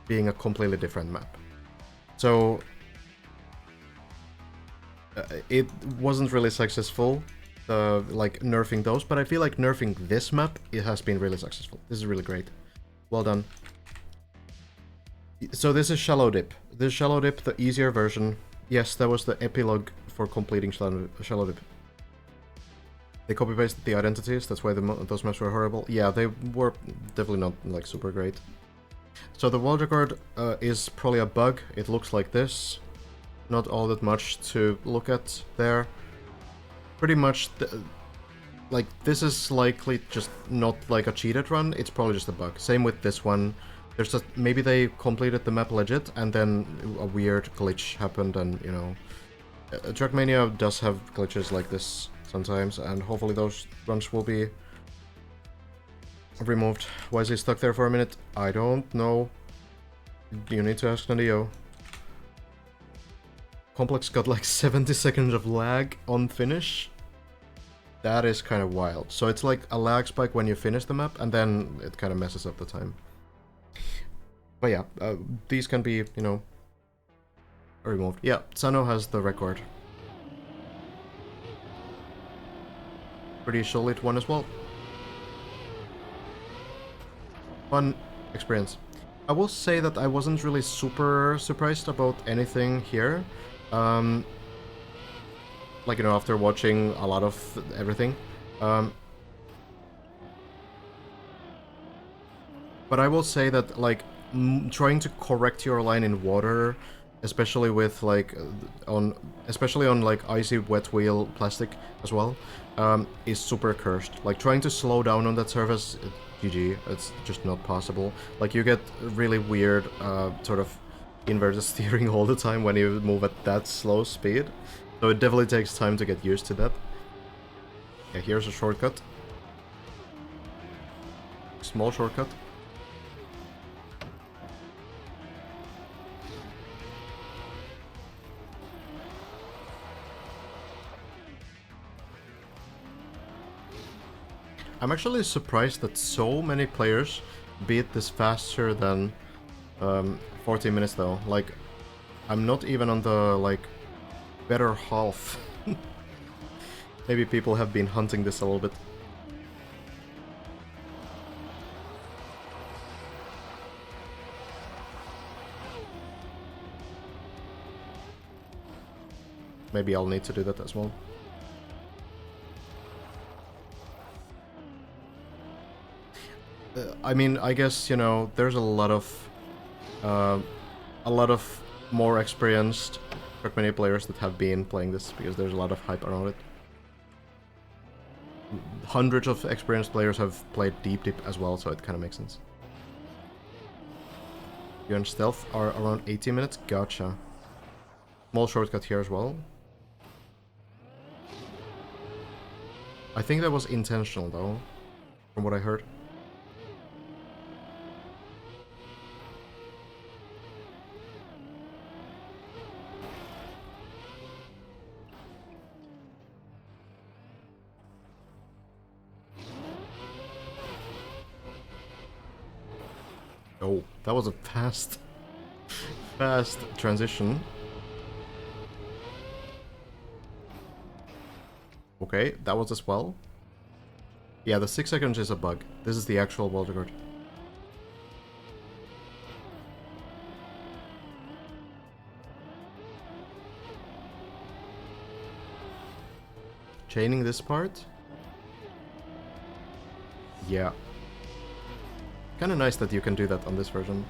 being a completely different map. So it wasn't really successful, like nerfing those, but I feel like nerfing this map, it has been really successful. This is really great. Well done. So this is Shallow Dip. This is Shallow Dip, the easier version. Yes, that was the epilogue for completing Shallow Dip. They copy-pasted the identities, that's why those maps were horrible. Yeah, they were definitely not like super great. So the world record is probably a bug. It looks like this. Not all that much to look at there. Pretty much, like, this is likely just not like a cheated run, it's probably just a bug. Same with this one. There's just, maybe they completed the map legit, and then a weird glitch happened, and, you know... Trackmania does have glitches like this sometimes, and hopefully those runs will be removed. Why is he stuck there for a minute? I don't know. You need to ask Nadio. Complex got like 70 seconds of lag on finish. That is kind of wild. So it's like a lag spike when you finish the map, and then it kind of messes up the time. But yeah, these can be, you know, removed. Yeah, Sano has the record. Pretty solid one as well. Fun experience. I will say that I wasn't really super surprised about anything here. Like, you know, after watching a lot of everything. But I will say that, like, trying to correct your line in water, especially with, like, especially on, like, icy wet wheel plastic as well, is super cursed. Like, trying to slow down on that surface, GG, it's just not possible. Like, you get really weird, sort of inverted steering all the time when you move at that slow speed. So it definitely takes time to get used to that. Yeah, here's a shortcut. Small shortcut. I'm actually surprised that so many players beat this faster than 14 minutes though. Like, I'm not even on the, like, better half. Maybe people have been hunting this a little bit. Maybe I'll need to do that as well. I mean, I guess, you know, there's a lot of more experienced Trackmania players that have been playing this, because there's a lot of hype around it. Hundreds of experienced players have played Deep as well, so it kind of makes sense. You and Stealth are around 80 minutes? Gotcha. Small shortcut here as well. I think that was intentional though, from what I heard. Oh, that was a fast transition. Okay, that was as well. Yeah, the 6 seconds is a bug. This is the actual wall record. Chaining this part? Yeah. Kinda nice that you can do that on this version.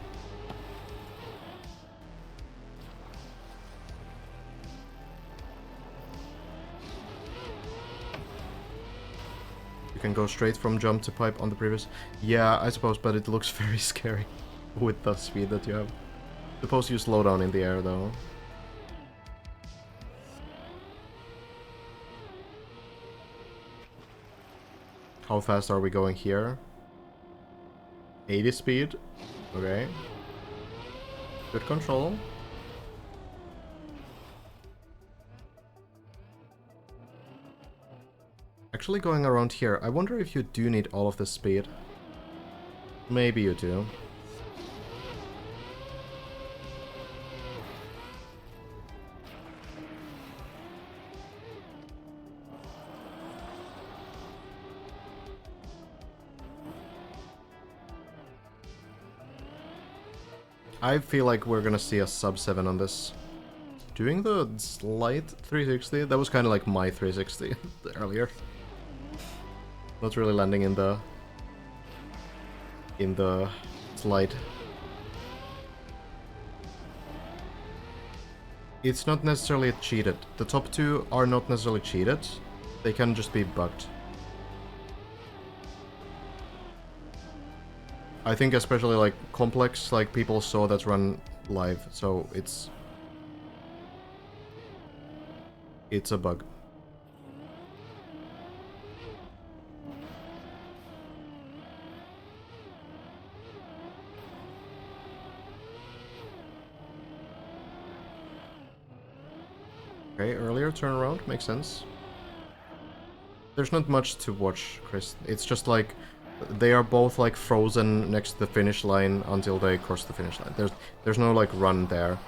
You can go straight from jump to pipe on the previous. Yeah, I suppose, but it looks very scary with the speed that you have. Suppose you slow down in the air though. How fast are we going here? 80 speed. Okay. Good control. Actually going around here, I wonder if you do need all of this speed. Maybe you do. I feel like we're gonna see a sub 7 on this. Doing the slight 360, that was kind of like my 360 earlier. Not really landing in the slide. It's not necessarily cheated. The top two are not necessarily cheated. They can just be bugged. I think especially like complex, like people saw that run live, so it's a bug. Okay, earlier turnaround, makes sense. There's not much to watch, Chris. It's just like they are both like frozen next to the finish line until they cross the finish line. There's no like run there.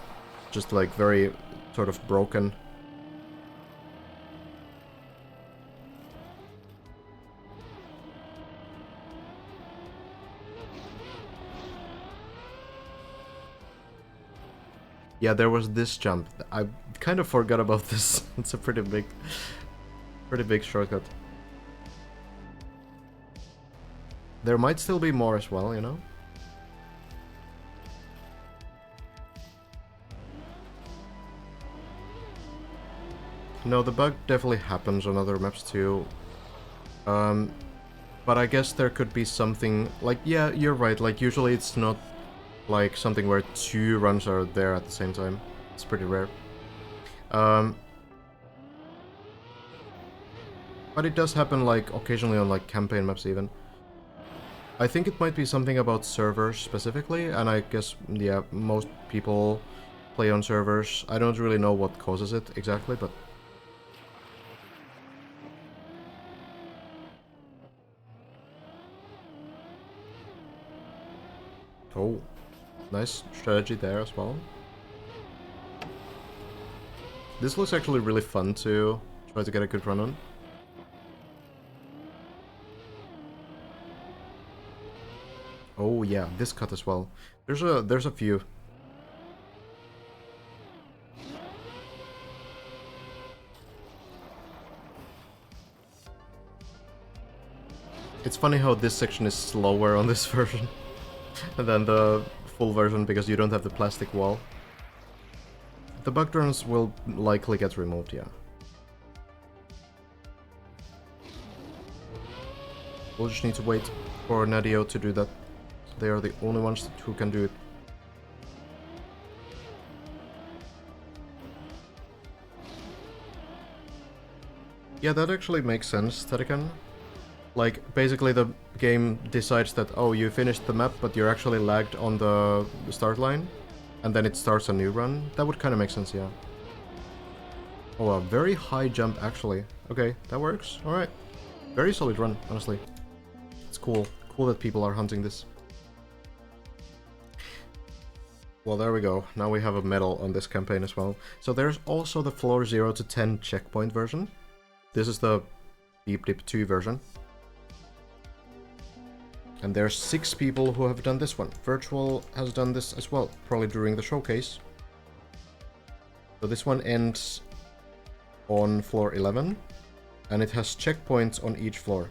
Just like very sort of broken. Yeah, there was this jump. I kind of forgot about this. It's a pretty big shortcut. There might still be more as well, you know? No, the bug definitely happens on other maps too. But I guess there could be something, like, yeah, you're right, like, usually it's not like something where two runs are there at the same time. It's pretty rare. But it does happen, like, occasionally on, like, campaign maps even. I think it might be something about servers specifically, and I guess, yeah, most people play on servers. I don't really know what causes it exactly, but... Oh, nice strategy there as well. This looks actually really fun to try to get a good run on. Oh yeah, this cut as well. There's a few. It's funny how this section is slower on this version than the full version because you don't have the plastic wall. the bug drones will likely get removed, yeah. We'll just need to wait for Nadio to do that. They are the only ones who can do it. Yeah, that actually makes sense, Tedican. Like, basically the game decides that, oh, you finished the map, but you're actually lagged on the start line, and then it starts a new run. That would kind of make sense, yeah. Oh, a very high jump, actually. Okay, that works. Alright. Very solid run, honestly. It's cool. Cool that people are hunting this. Well, there we go. Now we have a medal on this campaign as well. So there's also the floor 0 to 10 checkpoint version. This is the Deep Dip 2 version. And there's 6 people who have done this one. Virtual has done this as well, probably during the showcase. So this one ends on floor 11, and it has checkpoints on each floor.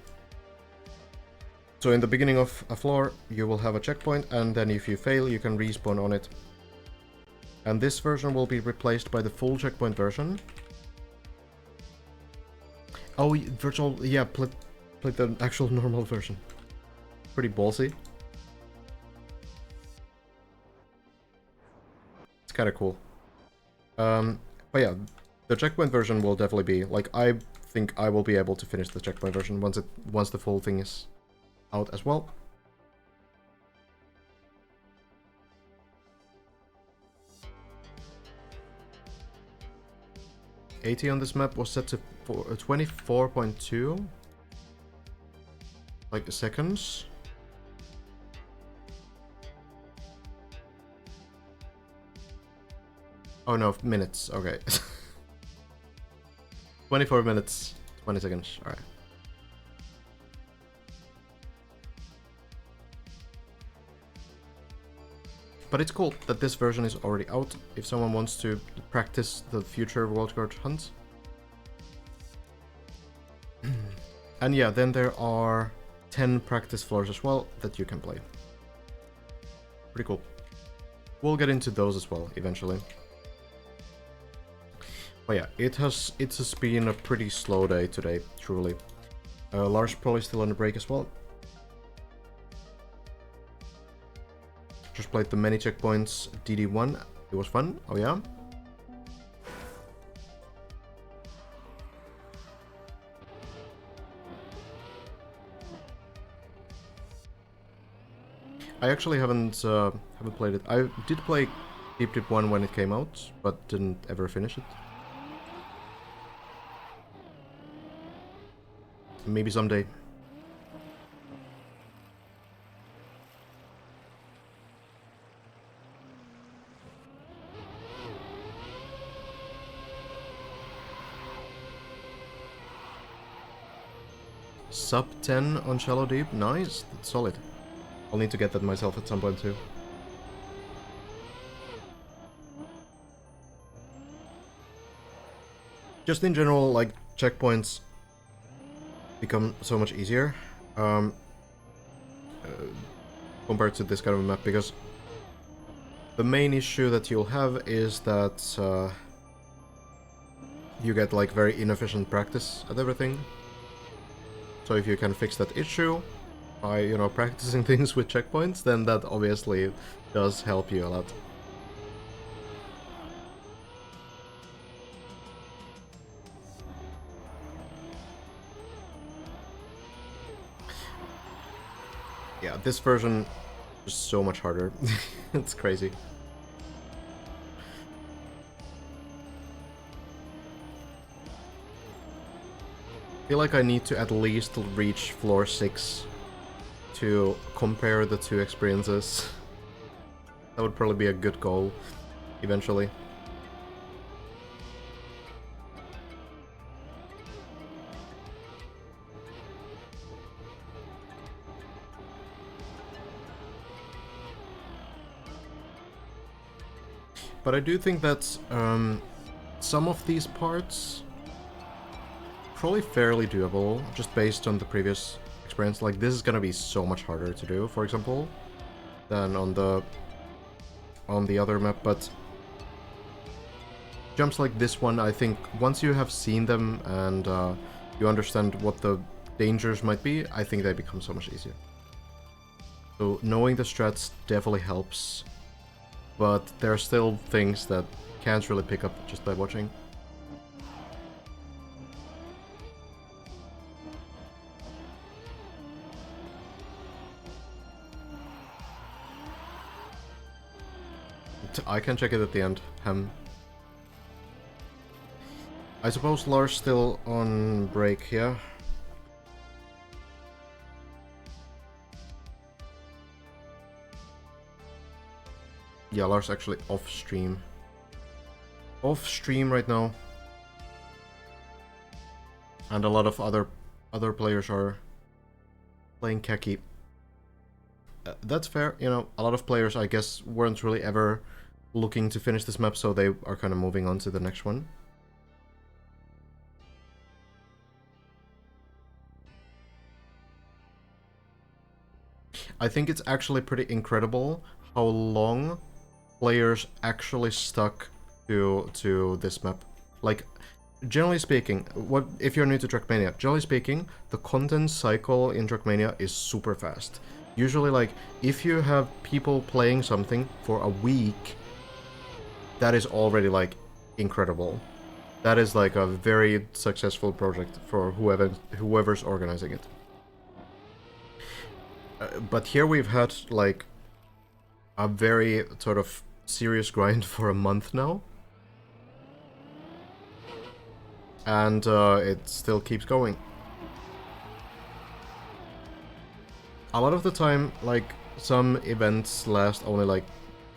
So in the beginning of a floor, you will have a checkpoint, and then if you fail, you can respawn on it. And this version will be replaced by the full checkpoint version. Oh, Virtual, yeah, play the actual normal version. Pretty ballsy. It's kind of cool. But yeah, the checkpoint version will definitely be, like, I think I will be able to finish the checkpoint version once the full thing is out as well. AT on this map was set to 24.2 like seconds. Oh no, minutes, okay. 24 minutes, 20 seconds, alright. But it's cool that this version is already out, if someone wants to practice the future wildcard hunt. And yeah, then there are 10 practice floors as well that you can play. Pretty cool. We'll get into those as well, eventually. But yeah, it has been a pretty slow day today, truly. Lars probably still on the break as well. Just played the many checkpoints DD1. It was fun. Oh yeah. I actually haven't played it. I did play Deep Dip 1 when it came out, but didn't ever finish it. Maybe someday. Sub 10 on Shallow Deep, nice, that's solid. I'll need to get that myself at some point too. Just in general, like, checkpoints become so much easier compared to this kind of a map, because the main issue that you'll have is that you get, like, very inefficient practice at everything. So if you can fix that issue by, you know, practicing things with checkpoints, then that obviously does help you a lot. Yeah, this version is so much harder. It's crazy. I feel like I need to at least reach floor 6 to compare the two experiences. That would probably be a good goal, eventually. But I do think that some of these parts probably fairly doable, just based on the previous experience. Like, this is gonna be so much harder to do, for example, than on the other map, but jumps like this one, I think once you have seen them and you understand what the dangers might be, I think they become so much easier. So knowing the strats definitely helps, but there are still things that can't really pick up just by watching. I can check it at the end. I suppose Lars still on break, yeah? Yeah, Lars actually off stream. Off stream right now. And a lot of other players are playing Keki. That's fair, you know, a lot of players I guess weren't really ever looking to finish this map, so they are kind of moving on to the next one. I think it's actually pretty incredible how long players actually stuck to this map. Like, generally speaking, if you're new to Trackmania, generally speaking, the content cycle in Trackmania is super fast. Usually, like, if you have people playing something for a week, that is already, like, incredible. That is, like, a very successful project for whoever's organizing it. But here we've had, like, a very sort of serious grind for a month now. And it still keeps going. A lot of the time, like, some events last only, like,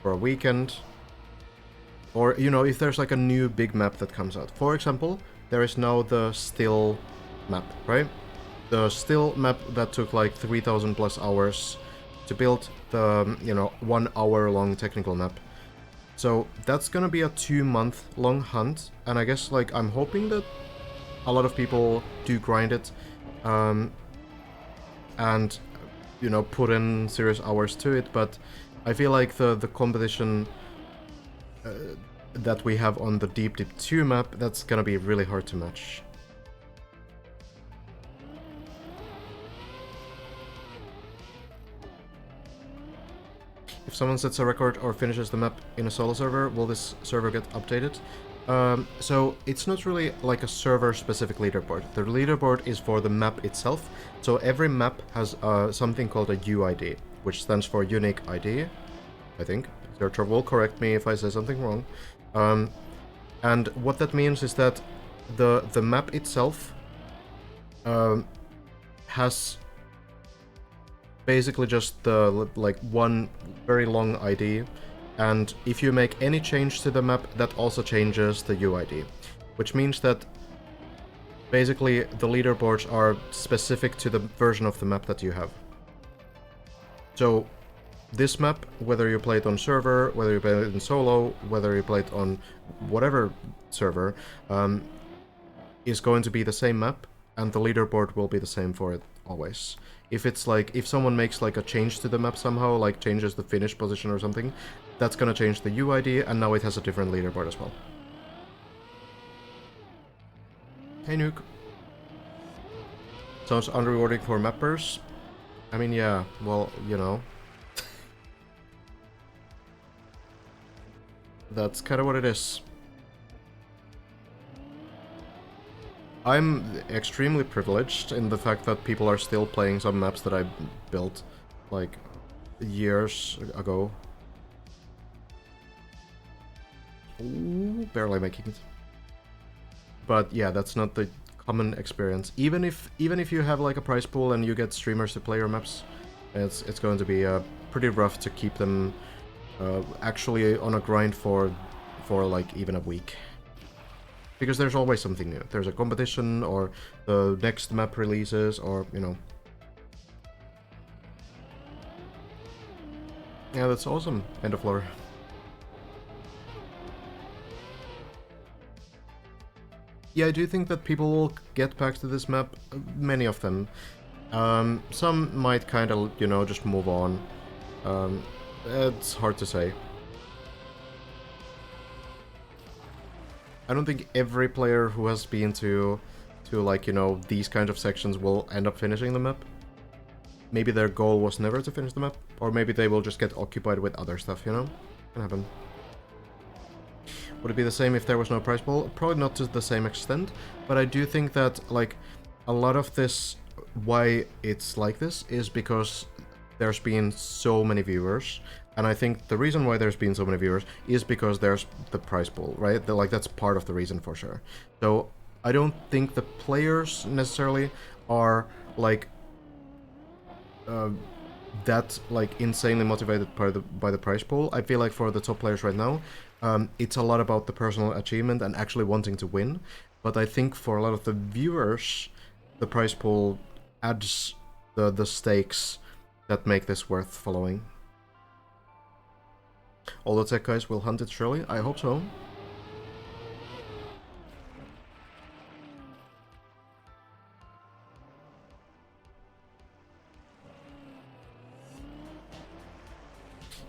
for a weekend. Or, you know, if there's, like, a new big map that comes out. For example, there is now the Still map, right? The Still map that took, like, 3,000 plus hours to build, the, you know, 1 hour long technical map. So that's gonna be a 2-month long hunt, and I guess, like, I'm hoping that a lot of people do grind it, and, you know, put in serious hours to it, but I feel like the competition that we have on the Deep Deep 2 map, that's gonna be really hard to match. If someone sets a record or finishes the map in a solo server, will this server get updated? So it's not really like a server-specific leaderboard. The leaderboard is for the map itself. So every map has something called a UID, which stands for Unique ID, I think. Searcher will correct me if I say something wrong. And what that means is that the map itself has basically just the like one very long ID, and if you make any change to the map, that also changes the UID, which means that basically the leaderboards are specific to the version of the map that you have. So this map, whether you play it on server, whether you play it in solo, whether you play it on whatever server, is going to be the same map, and the leaderboard will be the same for it always. If it's like, if someone makes like a change to the map somehow, like changes the finish position or something, that's gonna change the UID, and now it has a different leaderboard as well. Hey Nuke. Sounds unrewarding for mappers. I mean, yeah, well, you know. That's kind of what it is. I'm extremely privileged in the fact that people are still playing some maps that I built, like, years ago. Ooh, barely making it. But yeah, that's not the common experience. Even if you have like a prize pool and you get streamers to play your maps, it's going to be pretty rough to keep them actually on a grind for like even a week. Because there's always something new. There's a competition, or the next map releases, or, you know. Yeah, that's awesome. End of lore. Yeah, I do think that people will get back to this map. Many of them. Some might kind of, you know, just move on. It's hard to say. I don't think every player who has been to like, you know, these kind of sections will end up finishing the map. Maybe their goal was never to finish the map, or maybe they will just get occupied with other stuff, you know? Can happen. Would it be the same if there was no prize pool? Probably not to the same extent, but I do think that, like, a lot of this, why it's like this, is because there's been so many viewers, and I think the reason why there's been so many viewers is because there's the prize pool, right? Like, that's part of the reason for sure. So, I don't think the players necessarily are, like, that like insanely motivated by the prize pool. I feel like for the top players right now, it's a lot about the personal achievement and actually wanting to win. But I think for a lot of the viewers, the prize pool adds the stakes that make this worth following. All the tech guys will hunt it surely. I hope so.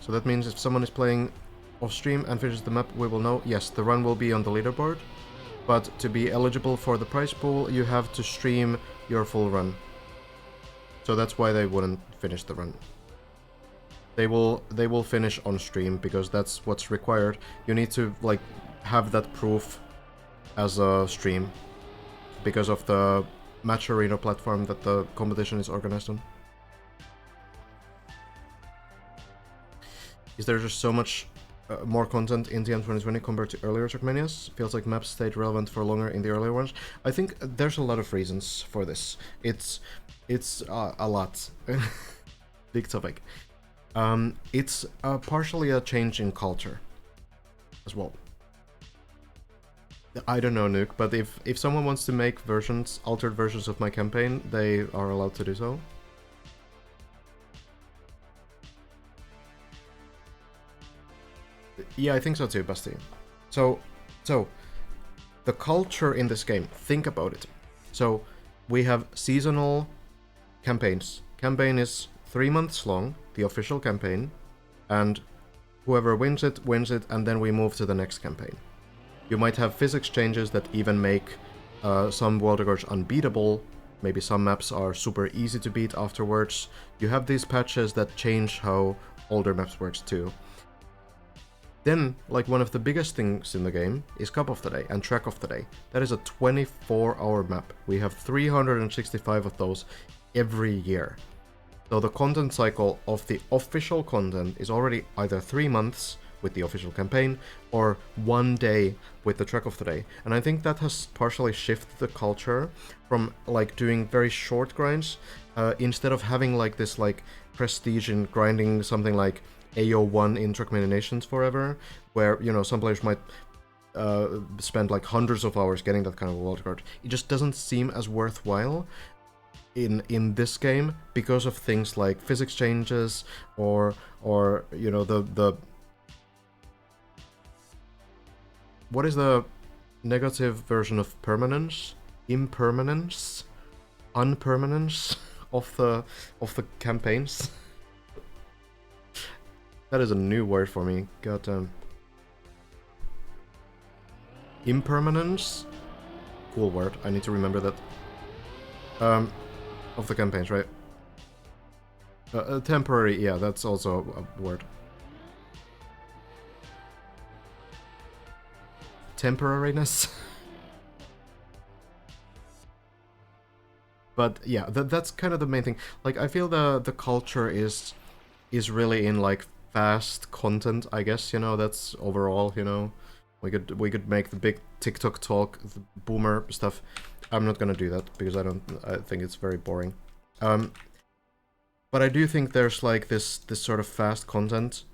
So that means if someone is playing off stream and finishes the map, we will know, yes, the run will be on the leaderboard, but to be eligible for the prize pool, you have to stream your full run. So that's why they wouldn't finish the run. They will finish on stream because that's what's required. You need to like have that proof as a stream because of the match arena platform that the competition is organized on. Is there just so much more content in TM 2020 compared to earlier Trackmanias? Feels like maps stayed relevant for longer in the earlier ones. I think there's a lot of reasons for this. It's a lot. Big topic. It's partially a change in culture as well. I don't know, Nuke, but if someone wants to make altered versions of my campaign, they are allowed to do so. Yeah, I think so too, Basti. So, the culture in this game, think about it. So, we have seasonal campaigns. Campaign is 3 months long, the official campaign, and whoever wins it, and then we move to the next campaign. You might have physics changes that even make some world records unbeatable. Maybe some maps are super easy to beat afterwards. You have these patches that change how older maps works too. Then, like, one of the biggest things in the game is Cup of the Day and Track of the Day. That is a 24-hour map. We have 365 of those every year. So the content cycle of the official content is already either 3 months with the official campaign or 1 day with the Track of the Day. And I think that has partially shifted the culture from, like, doing very short grinds instead of having, like, this, like, prestige in grinding something like AO1 in Trackmania Nations forever, where, you know, some players might spend like hundreds of hours getting that kind of world record. It just doesn't seem as worthwhile in this game because of things like physics changes or you know, the what is the negative version of permanence? Impermanence? Unpermanence of the campaigns? That is a new word for me. Goddamn. Impermanence? Cool word. I need to remember that. Of the campaigns, right? Temporary, yeah, that's also a word. Temporariness? But yeah, that's kind of the main thing. Like, I feel the culture is really in, like, fast content, I guess, you know, that's overall, you know, we could make the big TikTok talk, the boomer stuff. I'm not gonna do that because I think it's very boring. But I do think there's like this sort of fast content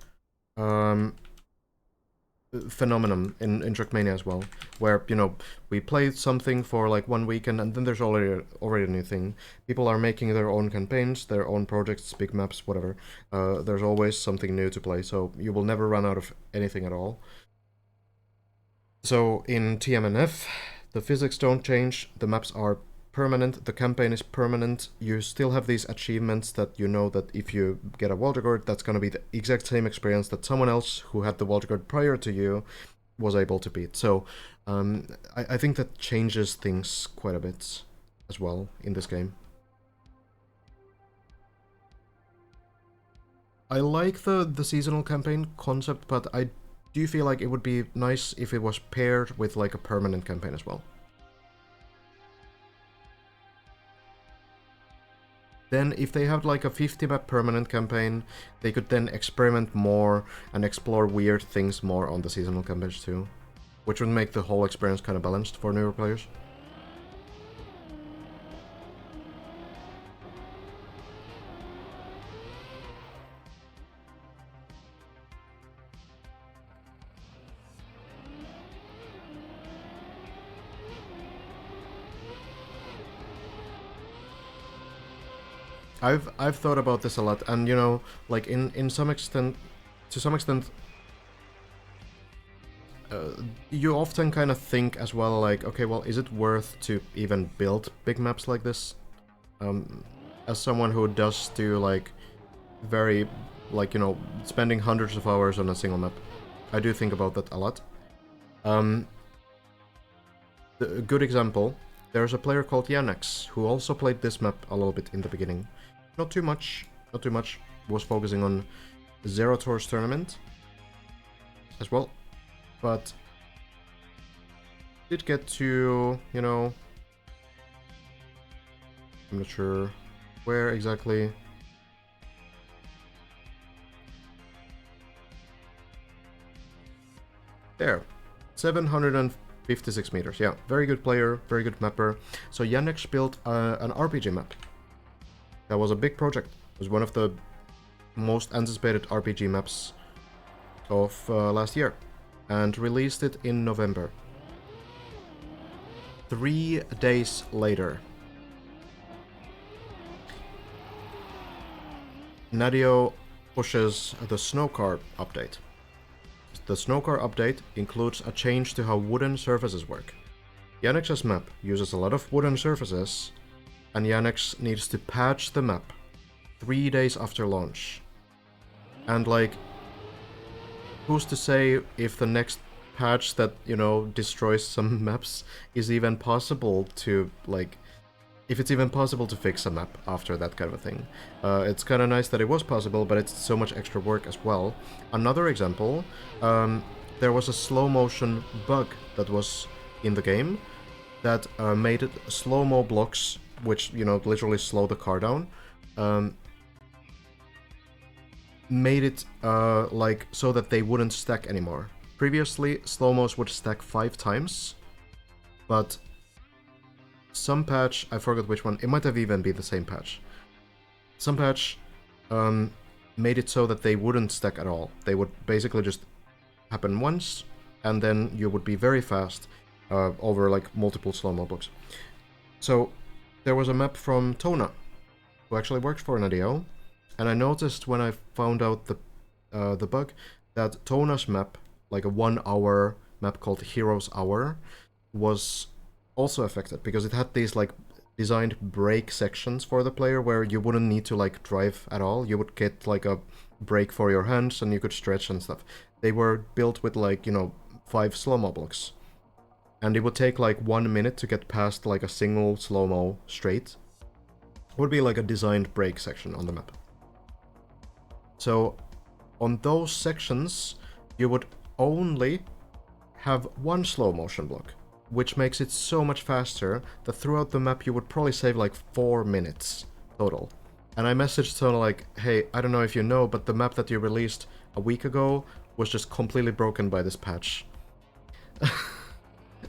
phenomenon in Trackmania as well, where, you know, we play something for like 1 weekend and then there's already a new thing. People are making their own campaigns, their own projects, big maps, whatever. There's always something new to play, so you will never run out of anything at all. So in TMNF, the physics don't change, the maps are permanent, the campaign is permanent, you still have these achievements that you know that if you get a world record, that's gonna be the exact same experience that someone else who had the world record prior to you was able to beat. So I think that changes things quite a bit as well in this game. I like the seasonal campaign concept, but I do feel like it would be nice if it was paired with like a permanent campaign as well. Then if they have like a 50 map permanent campaign, they could then experiment more and explore weird things more on the seasonal campaigns too, which would make the whole experience kind of balanced for newer players. I've thought about this a lot, and you know, like in some extent, to some extent, you often kind of think as well, like, okay, well, is it worth to even build big maps like this? As someone who does do like very, like, you know, spending hundreds of hours on a single map, I do think about that a lot. A good example, there's a player called Yannex who also played this map a little bit in the beginning. Not too much, was focusing on Zero Tours tournament as well, but did get to, you know, I'm not sure where exactly. There, 756 meters, yeah, very good player, very good mapper. So Yannex built an RPG map. That was a big project. It was one of the most anticipated RPG maps of last year, and released it in November. 3 days later, Nadio pushes the Snowcar update. The Snowcar update includes a change to how wooden surfaces work. Yannex's map uses a lot of wooden surfaces, and Yannex needs to patch the map 3 days after launch. And like, who's to say if the next patch that, you know, destroys some maps is even possible to, like, if it's even possible to fix a map after that kind of a thing. It's kind of nice that it was possible, but it's so much extra work as well. Another example, there was a slow motion bug that was in the game that made it slow-mo blocks, which, you know, literally slow the car down, made it like so that they wouldn't stack anymore. Previously, slow-mos would stack 5 times, but some patch, I forgot which one, it might have even been the same patch. Some patch made it so that they wouldn't stack at all. They would basically just happen once, and then you would be very fast over like multiple slow-mo blocks. So there was a map from Tona, who actually works for Nadio, and I noticed when I found out the bug that Tona's map, like a 1 hour map called Heroes Hour, was also affected because it had these like designed brake sections for the player where you wouldn't need to like drive at all. You would get like a brake for your hands and you could stretch and stuff. They were built with like, you know, 5 slow-mo blocks. And it would take like 1 minute to get past like a single slow-mo straight. It would be like a designed brake section on the map. So on those sections, you would only have 1 slow motion block, which makes it so much faster that throughout the map you would probably save like 4 minutes total. And I messaged Tona like, hey, I don't know if you know, but the map that you released a week ago was just completely broken by this patch.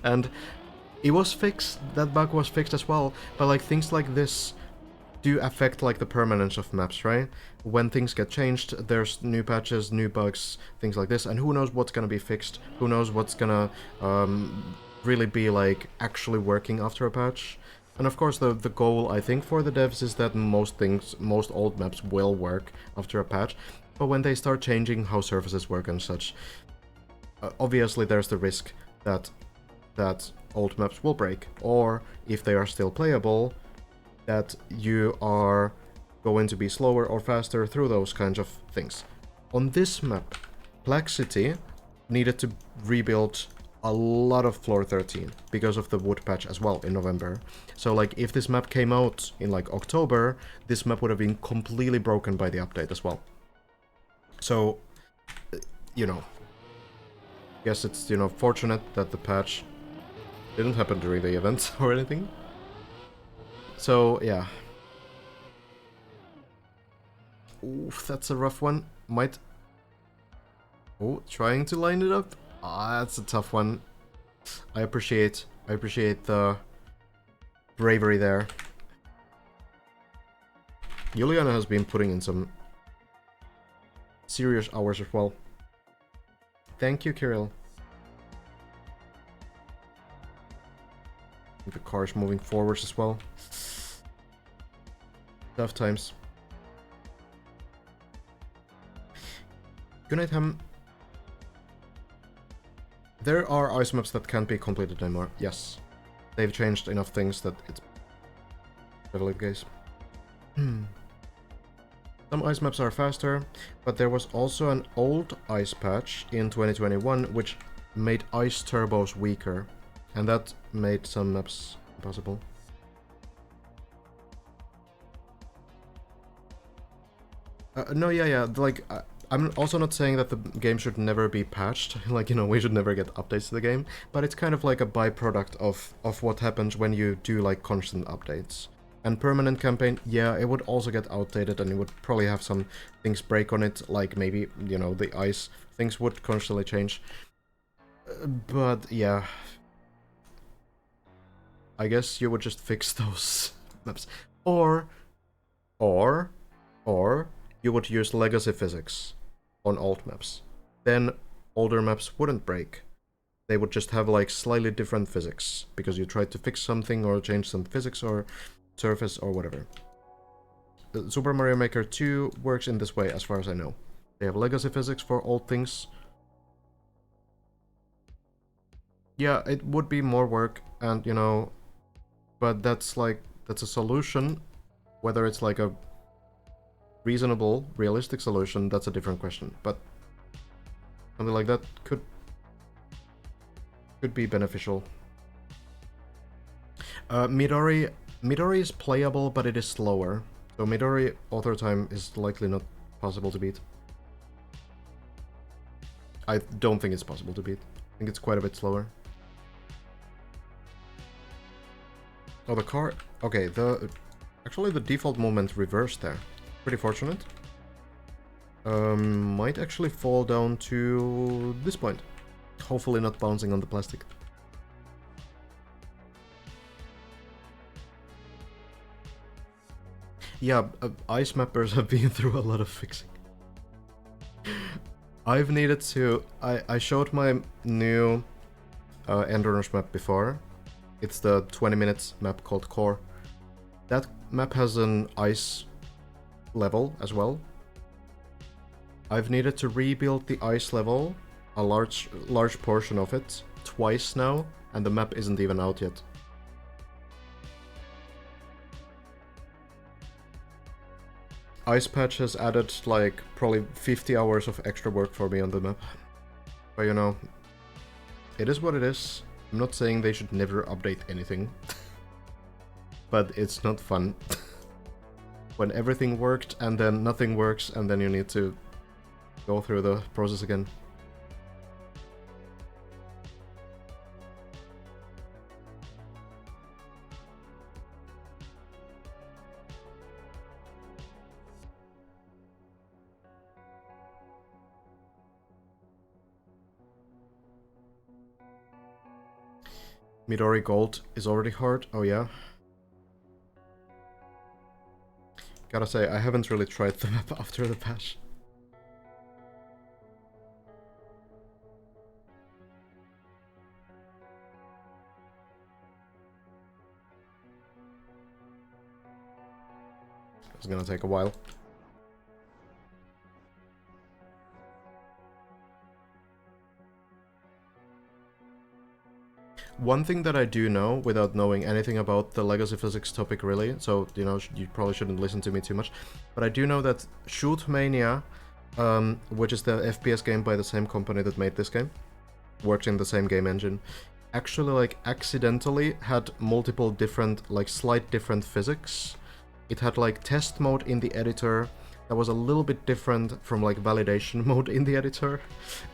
And it was fixed, that bug was fixed as well, but like things like this do affect like the permanence of maps, right? When things get changed, there's new patches, new bugs, things like this, and who knows what's gonna be fixed, who knows what's gonna really be like actually working after a patch. And of course the goal I think for the devs is that most old maps will work after a patch, but when they start changing how surfaces work and such, obviously there's the risk that old maps will break, or if they are still playable, that you are going to be slower or faster through those kinds of things. On this map, Black City needed to rebuild a lot of floor 13 because of the wood patch as well in November. So like if this map came out in like October, this map would have been completely broken by the update as well. So, you know, guess it's, you know, fortunate that the patch didn't happen during the event or anything. So, yeah. Oof, that's a rough one. Might... Oh, trying to line it up. Ah, that's a tough one. I appreciate the bravery there. Juliana has been putting in some serious hours as well. Thank you, Kirill. The car's moving forwards as well. Tough times. Good night, Ham. There are ice maps that can't be completed anymore. Yes. They've changed enough things that it's definitely the case. Some ice maps are faster, but there was also an old ice patch in 2021 which made ice turbos weaker, and that made some maps impossible. No, yeah, like, I'm also not saying that the game should never be patched, like, you know, we should never get updates to the game, but it's kind of like a byproduct of what happens when you do, like, constant updates. And permanent campaign, yeah, it would also get outdated and it would probably have some things break on it, like maybe, you know, the ice, things would constantly change. But, yeah. I guess you would just fix those maps. Or you would use legacy physics on old maps. Then older maps wouldn't break. They would just have like slightly different physics because you tried to fix something or change some physics or surface or whatever. Super Mario Maker 2 works in this way as far as I know. They have legacy physics for old things. Yeah, it would be more work and, you know, but that's a solution. Whether it's like a reasonable, realistic solution, that's a different question. But something like that could be beneficial. Midori is playable, but it is slower. So Midori author time is likely not possible to beat. I don't think it's possible to beat. I think it's quite a bit slower. Oh, the car... Okay, actually the default movement reversed there. Pretty fortunate. Might actually fall down to this point. Hopefully not bouncing on the plastic. Yeah, ice mappers have been through a lot of fixing. I've needed to... I showed my new endurance map before. It's the 20 minutes map called Core. That map has an ice level as well. I've needed to rebuild the ice level, a large portion of it, twice now, and the map isn't even out yet. Ice Patch has added like probably 50 hours of extra work for me on the map. But you know, it is what it is. I'm not saying they should never update anything. But it's not fun. When everything worked and then nothing works and then you need to go through the process again. Midori Gold is already hard. Oh yeah. Gotta say, I haven't really tried the map after the patch. It's gonna take a while. One thing that I do know, without knowing anything about the legacy physics topic really, so, you know, you probably shouldn't listen to me too much, but I do know that Trackmania which is the FPS game by the same company that made this game, works in the same game engine, actually like accidentally had multiple different, like slight different physics. It had like test mode in the editor that was a little bit different from like validation mode in the editor,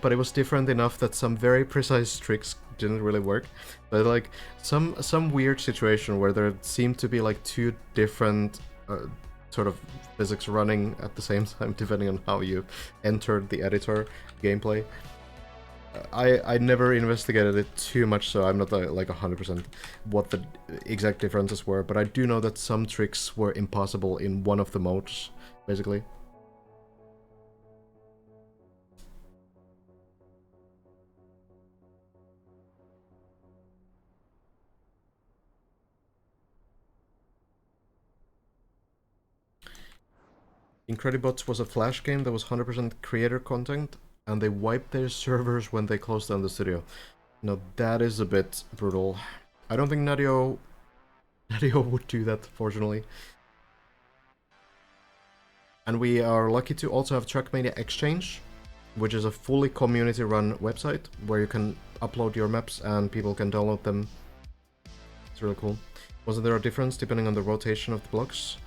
but it was different enough that some very precise tricks didn't really work. But like some weird situation where there seemed to be like two different sort of physics running at the same time depending on how you entered the editor gameplay. I never investigated it too much, so I'm not like 100% what the exact differences were, but I do know that some tricks were impossible in one of the modes, basically. Incredibots was a Flash game that was 100% creator content, and they wiped their servers when they closed down the studio. Now that is a bit brutal. I don't think Nadio would do that, fortunately. And we are lucky to also have Trackmania Exchange, which is a fully community-run website where you can upload your maps and people can download them. It's really cool. Wasn't there a difference depending on the rotation of the blocks?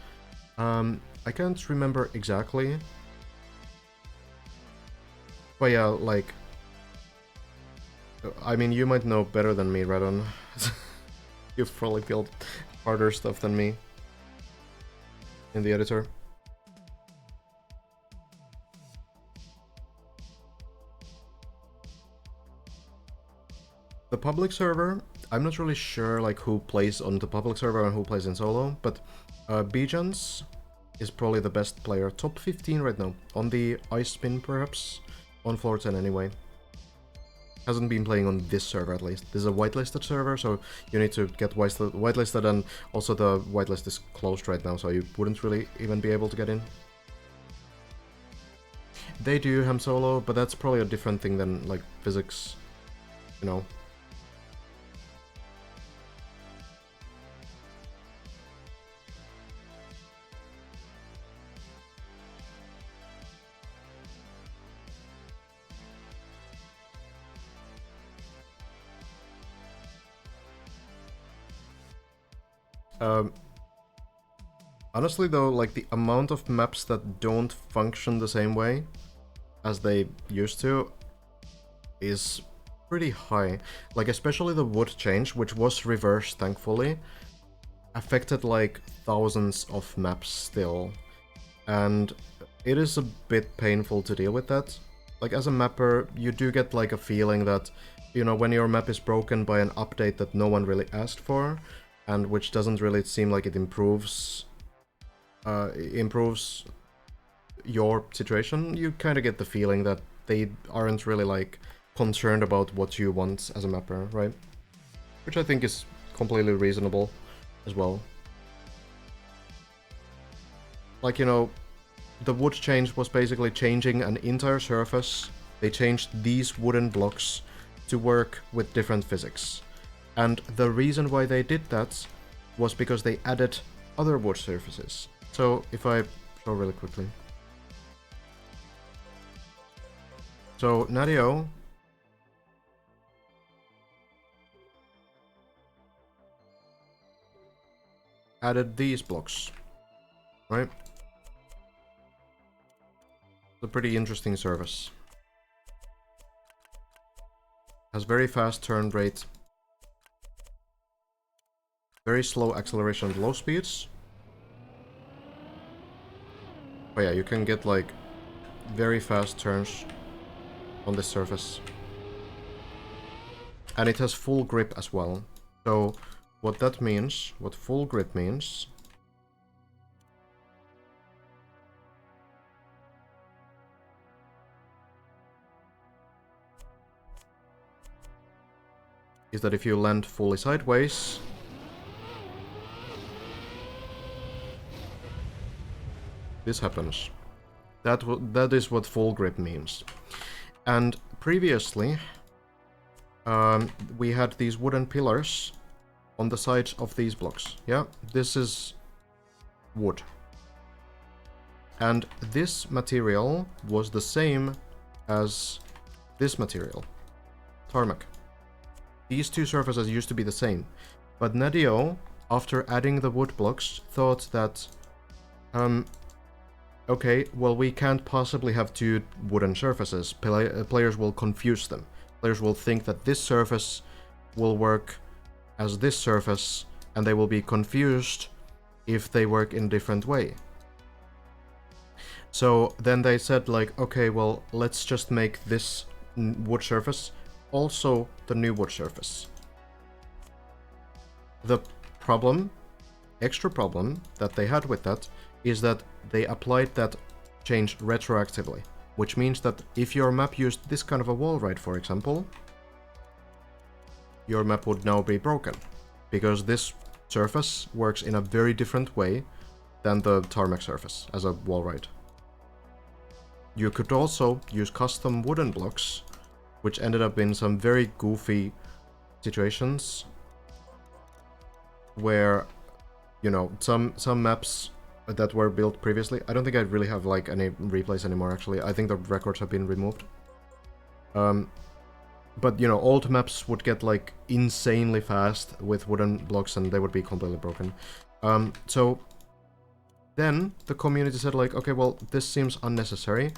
I can't remember exactly. But yeah, like... I mean, you might know better than me, Radon. You've probably built harder stuff than me in the editor. The public server, I'm not really sure like who plays on the public server and who plays in solo, but Bijans is probably the best player. Top 15 right now. On the ice spin, perhaps. On floor 10 anyway. Hasn't been playing on this server at least. This is a whitelisted server, so you need to get whitelisted, and also the whitelist is closed right now, so you wouldn't really even be able to get in. They do ham solo, but that's probably a different thing than like physics, you know. Honestly though, like the amount of maps that don't function the same way as they used to is pretty high. Like especially the wood change, which was reversed thankfully, affected like thousands of maps still. And it is a bit painful to deal with that. Like as a mapper, you do get like a feeling that, you know, when your map is broken by an update that no one really asked for, and which doesn't really seem like it improves your situation, you kind of get the feeling that they aren't really like concerned about what you want as a mapper, right? Which I think is completely reasonable as well. Like, you know, the wood change was basically changing an entire surface. They changed these wooden blocks to work with different physics. And the reason why they did that was because they added other wood surfaces. So if I show really quickly. So Nadio added these blocks, right? It's a pretty interesting service. Has very fast turn rate, very slow acceleration at low speeds. But yeah, you can get like very fast turns on this surface. And it has full grip as well. So what that means, what full grip means, is that if you land fully sideways, this happens. That is what full grip means. And previously, we had these wooden pillars on the sides of these blocks. Yeah, this is wood. And this material was the same as this material, tarmac. These two surfaces used to be the same, but Nadio, after adding the wood blocks, thought that, okay, well, we can't possibly have two wooden surfaces. Players will confuse them. Players will think that this surface will work as this surface, and they will be confused if they work in a different way. So then they said, like, okay, well, let's just make this wood surface also the new wood surface. The problem, extra problem that they had with that is that they applied that change retroactively, which means that if your map used this kind of a wall ride, for example, your map would now be broken, because this surface works in a very different way than the tarmac surface as a wall ride. You could also use custom wooden blocks, which ended up in some very goofy situations where, you know, some maps that were built previously, I don't think I really have like any replays anymore actually. I think the records have been removed. But you know, old maps would get like insanely fast with wooden blocks and they would be completely broken. So then the community said like, okay, well, this seems unnecessary.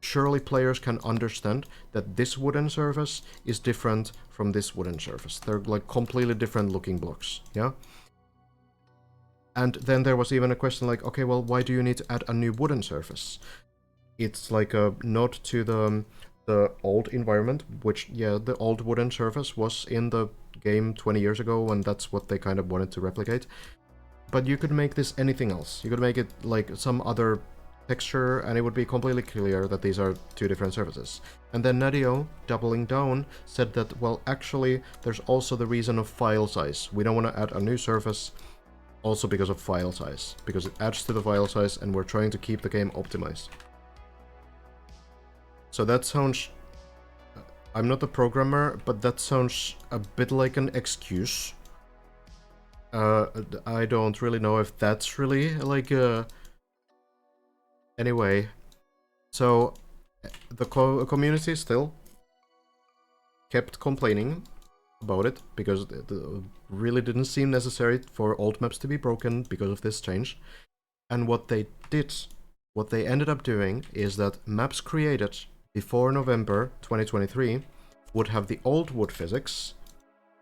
Surely players can understand that this wooden surface is different from this wooden surface. They're like completely different looking blocks, yeah? And then there was even a question like, okay, well, why do you need to add a new wooden surface? It's like a nod to the old environment, which, yeah, the old wooden surface was in the game 20 years ago, and that's what they kind of wanted to replicate. But you could make this anything else. You could make it like some other texture, and it would be completely clear that these are two different surfaces. And then Nadio, doubling down, said that, well, actually, there's also the reason of file size. We don't want to add a new surface, also because of file size, because it adds to the file size, and we're trying to keep the game optimized. So that sounds... I'm not a programmer, but that sounds a bit like an excuse. I don't really know if that's really like a... Anyway, so the community still kept complaining about it because it really didn't seem necessary for old maps to be broken because of this change. And what they ended up doing is that maps created before November 2023 would have the old wood physics,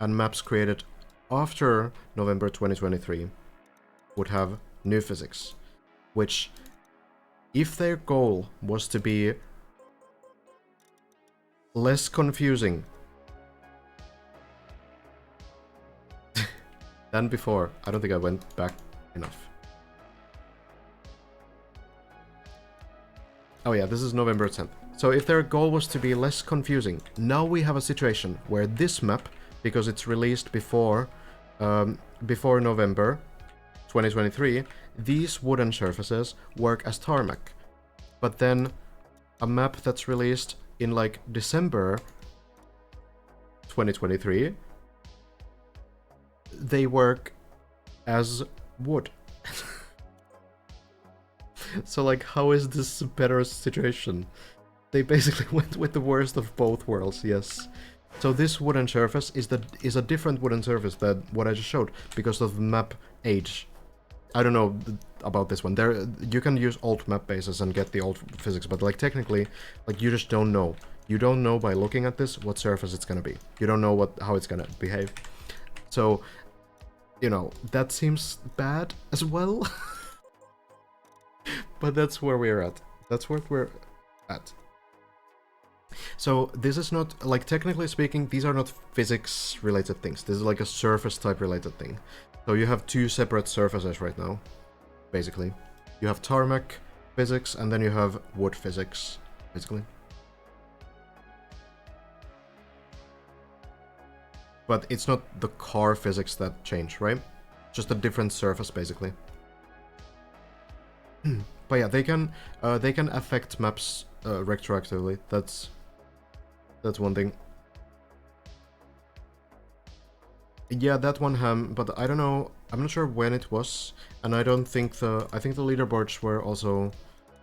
and maps created after November 2023 would have new physics, which, if their goal was to be less confusing than before, I don't think I went back enough. Oh yeah, this is November 10th. So if their goal was to be less confusing, now we have a situation where this map, because it's released before November 2023, these wooden surfaces work as tarmac. But then a map that's released in like December 2023, they work as wood. So like, how is this a better situation? They basically went with the worst of both worlds, yes. So this wooden surface is a different wooden surface than what I just showed because of map age. I don't know about this one. There, you can use old map bases and get the old physics, but like technically, like you just don't know. You don't know by looking at this what surface it's gonna be. You don't know how it's gonna behave. So, you know, that seems bad as well. But that's where we're at. That's where we're at. So this is not, like, technically speaking, these are not physics related things. This is like a surface type related thing. So you have two separate surfaces right now, basically. You have tarmac physics and then you have wood physics, basically. But it's not the car physics that change, right? Just a different surface, basically. But yeah, they can affect maps retroactively. That's one thing. Yeah, that one but I don't know. I'm not sure when it was, and I don't think I think the leaderboards were also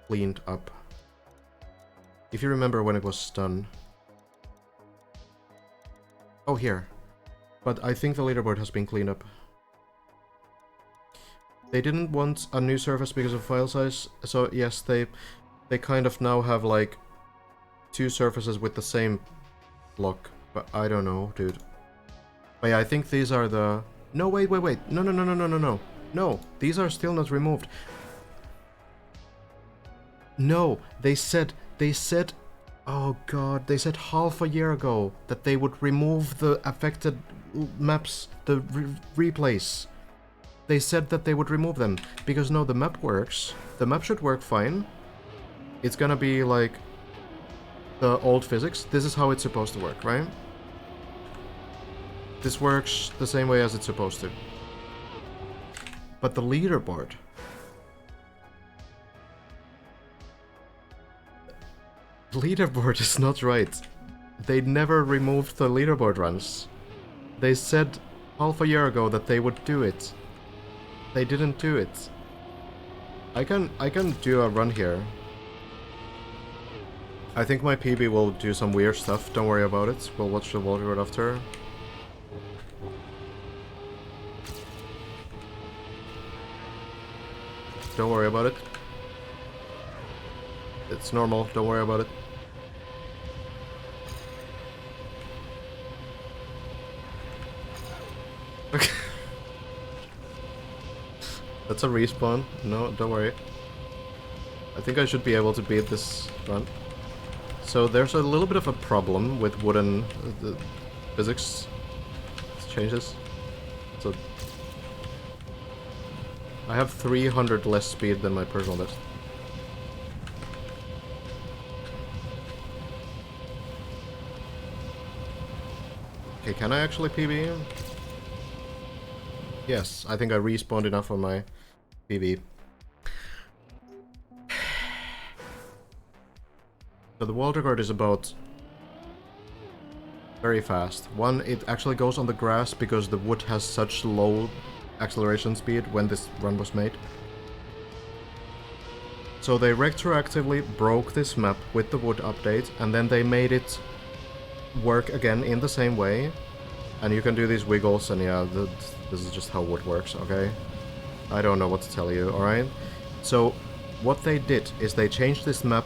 cleaned up. If you remember when it was done. Oh, here. But I think the leaderboard has been cleaned up. They didn't want a new surface because of file size, so yes, they kind of now have like 2 surfaces with the same block, but I don't know, dude. But yeah, I think these are the... No, wait. No, these are still not removed. No, they said... Oh god, they said half a year ago that they would remove the affected maps, the replays. They said that they would remove them, because no, the map works. The map should work fine. It's gonna be like the old physics. This is how it's supposed to work, right? This works the same way as it's supposed to. But the leaderboard... Leaderboard is not right. They never removed the leaderboard runs. They said half a year ago that they would do it. They didn't do it. I can do a run here. I think my PB will do some weird stuff, don't worry about it. We'll watch the Walter after. Don't worry about it. It's normal, don't worry about it. Okay. That's a respawn. No, don't worry. I think I should be able to beat this run. So there's a little bit of a problem with wooden the physics changes. So I have 300 less speed than my personal best. Okay, can I actually PB? Yes, I think I respawned enough on my PB. So the Walter Guard is about very fast. One, it actually goes on the grass because the wood has such low acceleration speed when this run was made. So they retroactively broke this map with the wood update, and then they made it work again in the same way. And you can do these wiggles, and yeah, this is just how wood works, okay? I don't know what to tell you, alright? So what they did is they changed this map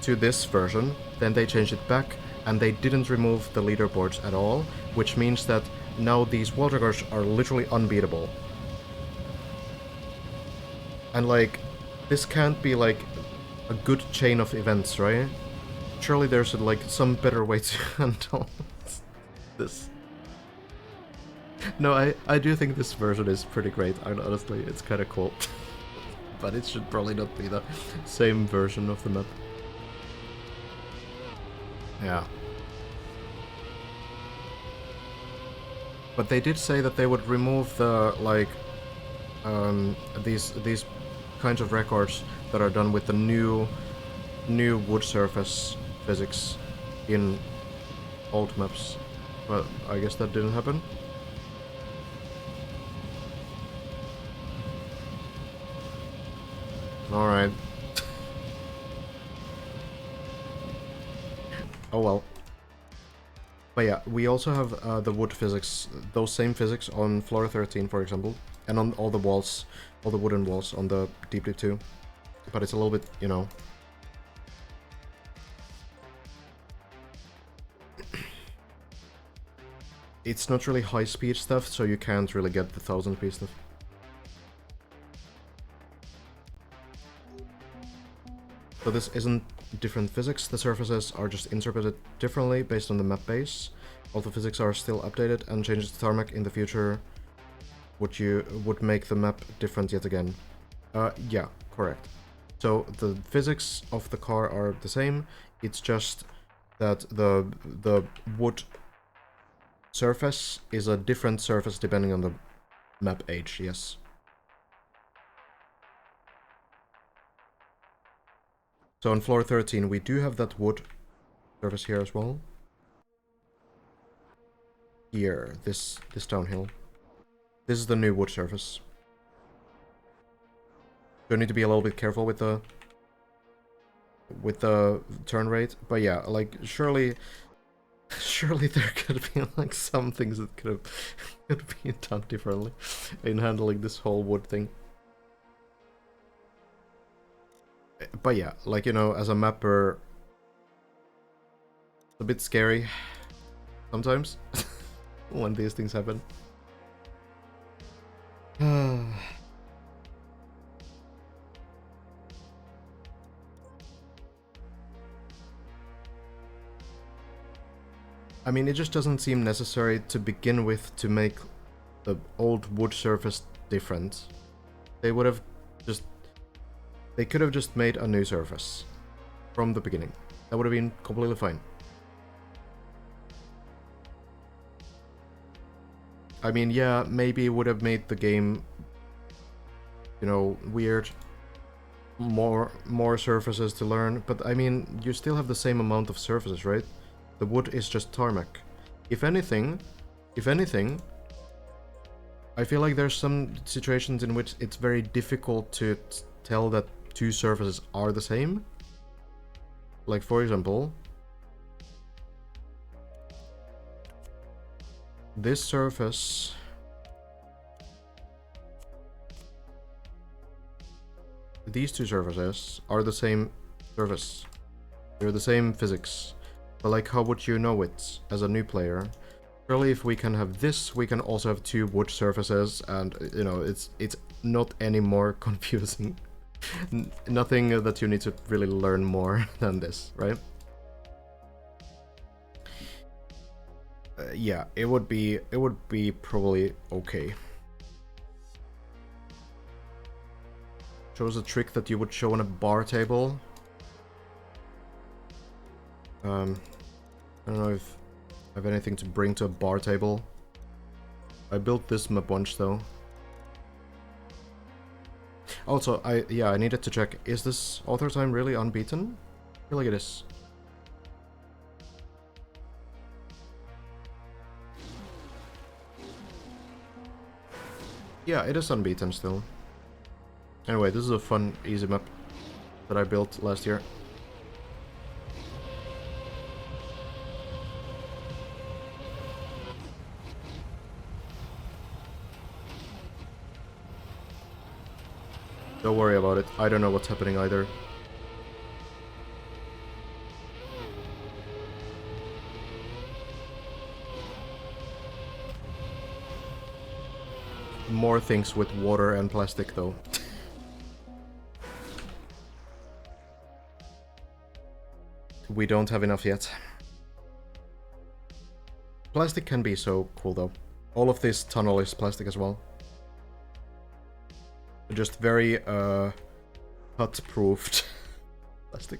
to this version, then they changed it back, and they didn't remove the leaderboards at all, which means that now these Walter Guards are literally unbeatable. And like, this can't be like a good chain of events, right? Surely there's like some better way to handle this. No, I do think this version is pretty great, honestly, it's kinda cool. But it should probably not be the same version of the map. Yeah. But they did say that they would remove the, like, these kinds of records that are done with the new wood surface physics in old maps. But I guess that didn't happen. Alright. Oh well. But yeah, we also have the wood physics, those same physics on floor 13, for example, and on all the walls, all the wooden walls on the Deep Deep 2. But it's a little bit, you know... It's not really high-speed stuff, so you can't really get the 1000p stuff. So this isn't different physics, the surfaces are just interpreted differently based on the map base. All the physics are still updated, and changes to tarmac in the future would make the map different yet again. Yeah, correct. So the physics of the car are the same, it's just that the wood surface is a different surface depending on the map age, yes. So on floor 13 we do have that wood surface here as well. Here, this downhill. This is the new wood surface. You need to be a little bit careful with the with the turn rate. But yeah, like surely there could be like some things that could be done differently in handling this whole wood thing. But yeah, like, you know, as a mapper, it's a bit scary sometimes when these things happen. I mean, it just doesn't seem necessary to begin with to make the old wood surface different. They would have just... They could have just made a new surface from the beginning. That would have been completely fine. I mean, yeah, maybe it would have made the game, you know, weird. More surfaces to learn, but I mean, you still have the same amount of surfaces, right? The wood is just tarmac. If anything, I feel like there's some situations in which it's very difficult to tell that two surfaces are the same. Like, for example, this surface... These two surfaces are the same surface. They're the same physics. But like, how would you know it as a new player? Surely if we can have this, we can also have two wood surfaces, and, you know, it's not any more confusing. Nothing that you need to really learn more than this, right? Yeah, it would be probably okay. Shows a trick that you would show on a bar table. I don't know if I have anything to bring to a bar table. I built this map once though. Also, I needed to check, is this author time really unbeaten? I feel like it is. Yeah, it is unbeaten still. Anyway, this is a fun, easy map that I built last year. Don't worry about it, I don't know what's happening either. More things with water and plastic though. We don't have enough yet. Plastic can be so cool though. All of this tunnel is plastic as well. Just very hut-proofed plastic.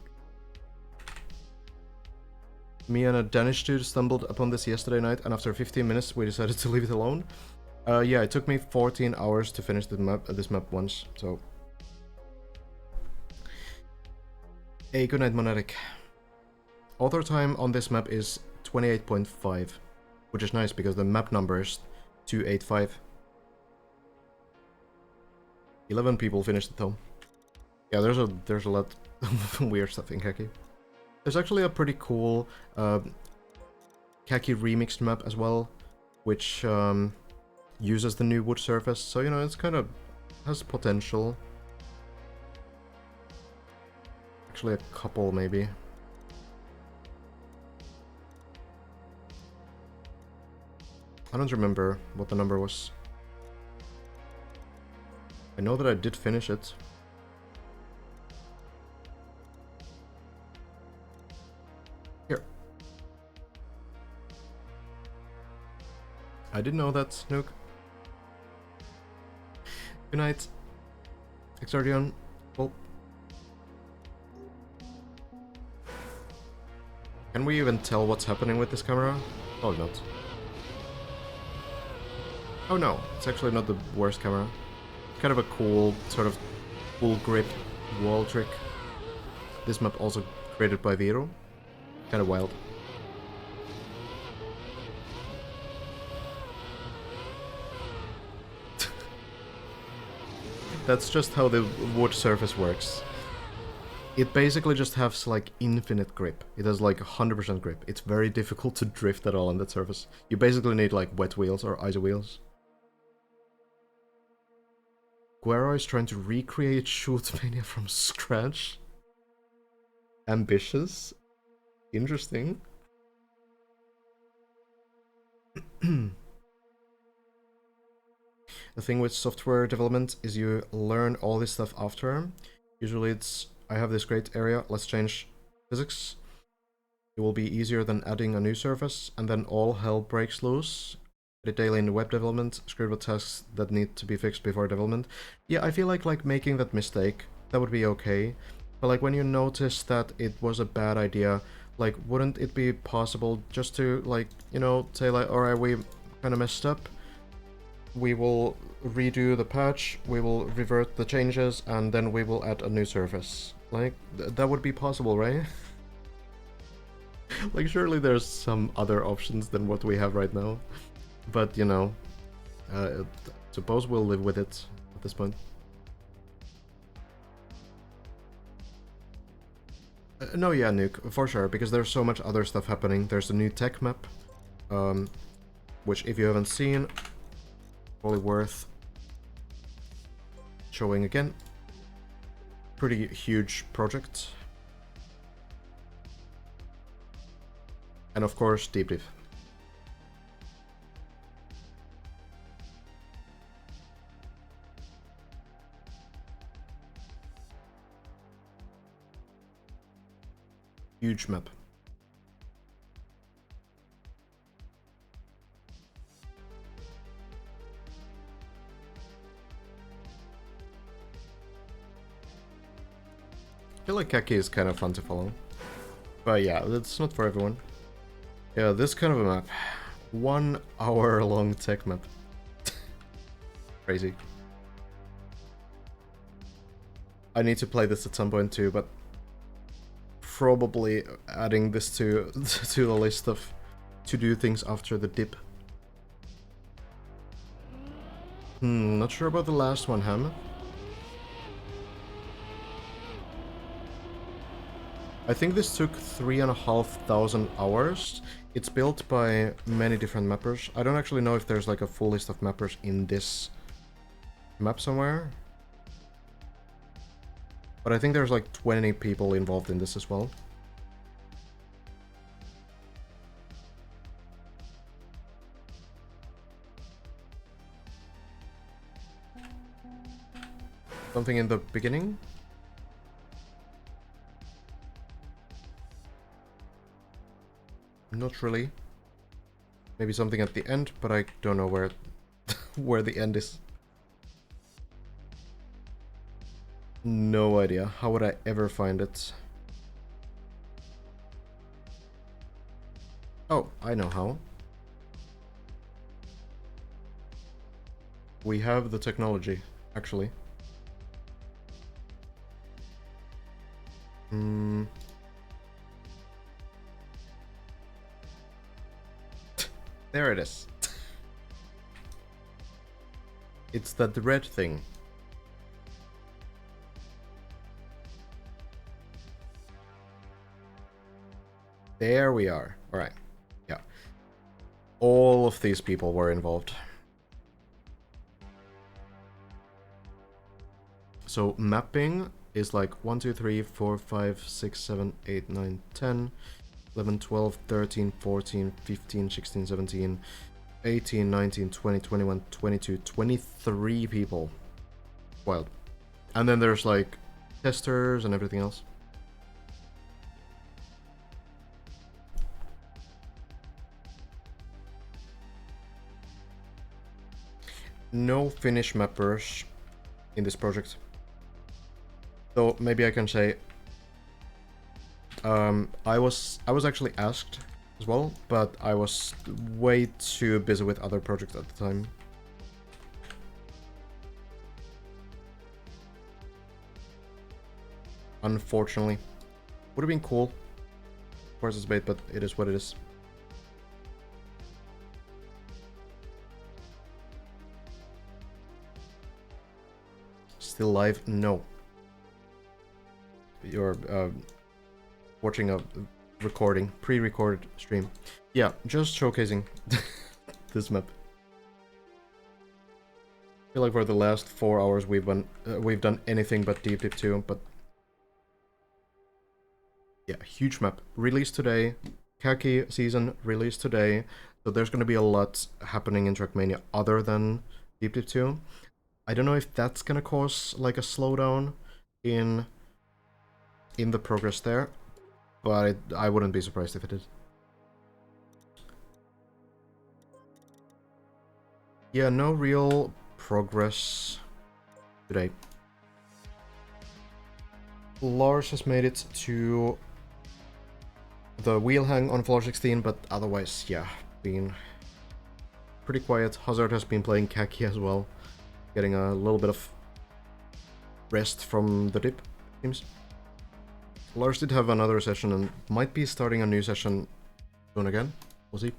Me and a Danish dude stumbled upon this yesterday night, and after 15 minutes we decided to leave it alone. Yeah, it took me 14 hours to finish this map once, so... Hey, good night, Monetic. Author time on this map is 28.5, which is nice because the map number is 285. 11 people finished it though. Yeah, there's a lot of weird stuff in Khaki. There's actually a pretty cool Khaki remixed map as well, which uses the new wood surface, so you know, it's kind of has potential. Actually a couple maybe. I don't remember what the number was. I know that I did finish it. Here. I didn't know that, Snook. Good night. Exardion. Well. Can we even tell what's happening with this camera? Oh, not. Oh no, it's actually not the worst camera. Kind of a cool, sort of full grip wall trick. This map also created by Vero. Kind of wild. That's just how the wood surface works. It basically just has like infinite grip. It has like 100% grip. It's very difficult to drift at all on that surface. You basically need like wet wheels or ice wheels. Guerra is trying to recreate Trackmania from scratch. Ambitious. Interesting. The thing with software development is you learn all this stuff after. Usually it's, I have this great area, let's change physics. It will be easier than adding a new surface, and then all hell breaks loose. The daily in web development, scribble tasks that need to be fixed before development. Yeah, I feel like making that mistake, that would be okay. But like when you notice that it was a bad idea, like wouldn't it be possible just to like, you know, say like, alright, we kind of messed up. We will redo the patch, we will revert the changes, and then we will add a new surface. Like, that would be possible, right? Like, surely there's some other options than what we have right now. But, you know, suppose we'll live with it at this point. No, yeah, Nuke, for sure, because there's so much other stuff happening. There's a new tech map, which if you haven't seen, probably worth showing again. Pretty huge project. And of course, deep div. Huge map. I feel like Kaki is kind of fun to follow. But yeah, that's not for everyone. Yeah, this kind of a map. 1 hour long tech map. Crazy. I need to play this at some point too, but probably adding this to to the list of to do things after the dip. Not sure about the last one, Ham. I think this took 3,500 hours. It's built by many different mappers. I don't actually know if there's like a full list of mappers in this map somewhere. But I think there's like 20 people involved in this as well. Something in the beginning? Not really. Maybe something at the end, but I don't know where where the end is. No idea. How would I ever find it? Oh, I know how. We have the technology, actually. There it is. It's that red thing. There we are. Alright. Yeah. All of these people were involved. So mapping is like 1, 2, 3, 4, 5, 6, 7, 8, 9, 10, 11, 12, 13, 14, 15, 16, 17, 18, 19, 20, 21, 22, 23 people. Wild. And then there's like testers and everything else. No Finnish mappers in this project. So maybe I can say I was actually asked as well, but I was way too busy with other projects at the time. Unfortunately. Would have been cool. Of course it's bait, but it is what it is. Still live? No. you're watching a recording, pre-recorded stream. Yeah, just showcasing this map. I feel like for the last 4 hours we've done anything but Deep Dip 2, but yeah, huge map. Released today. Khaki season released today. So there's gonna be a lot happening in Trackmania other than Deep Dip 2. I don't know if that's gonna cause like a slowdown in the progress there, but I wouldn't be surprised if it did. Yeah, no real progress today. Lars has made it to the wheel hang on floor 16, but otherwise, yeah, been pretty quiet. Hazard has been playing Khaki as well, getting a little bit of rest from the dip, seems. Lars did have another session and might be starting a new session soon again. We'll see.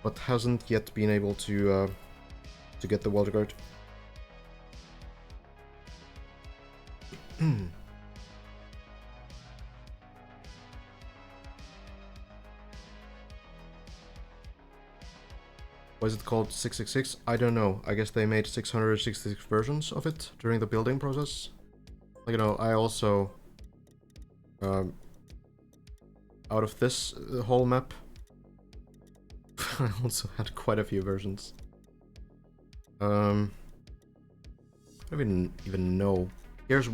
But hasn't yet been able to get the Walter Guard. Why is it called 666? I don't know. I guess they made 666 versions of it during the building process. Like, you know, I also out of this whole map I also had quite a few versions. I don't even know. Here's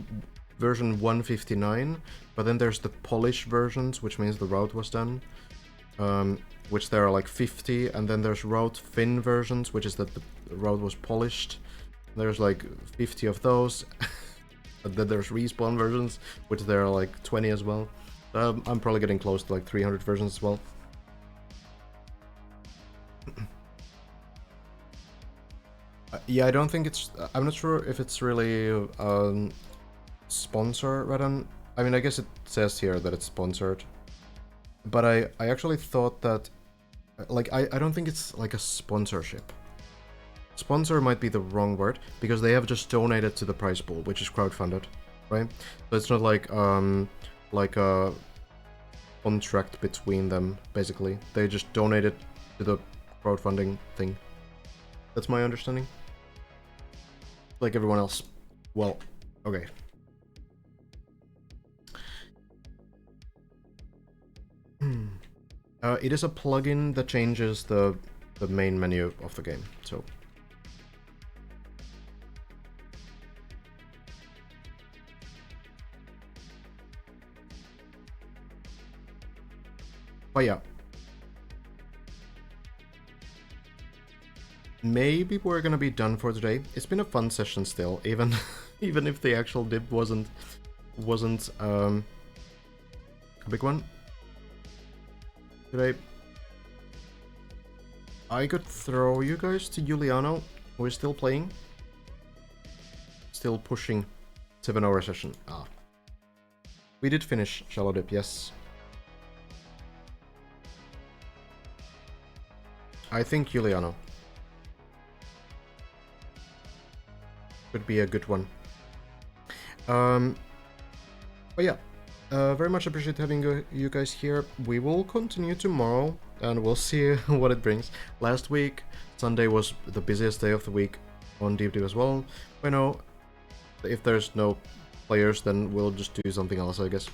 version 159, but then there's the polish versions, which means the route was done. Which there are like 50, and then there's route fin versions, which is that the route was polished. There's like 50 of those. And then there's respawn versions, which there are like 20 as well. I'm probably getting close to like 300 versions as well. Yeah, I don't think it's... I'm not sure if it's really sponsor rather than... I mean, I guess it says here that it's sponsored. But I actually thought that... Like, I don't think it's like a sponsorship. Sponsor might be the wrong word, because they have just donated to the prize pool, which is crowdfunded, right? So it's not like a contract between them, basically. They just donated to the crowdfunding thing. That's my understanding. Like everyone else. Well, okay. It is a plugin that changes the main menu of the game, so... But yeah. Maybe we're gonna be done for today. It's been a fun session still, even even if the actual dip wasn't a big one today. I could throw you guys to Giuliano, who is still playing. Still pushing 7-hour session. Ah. We did finish Shallow Dip, yes. I think Giuliano could be a good one. But yeah, very much appreciate having you guys here. We will continue tomorrow, and we'll see what it brings. Last week, Sunday was the busiest day of the week on Deep Deep as well. I know if there's no players, then we'll just do something else, I guess.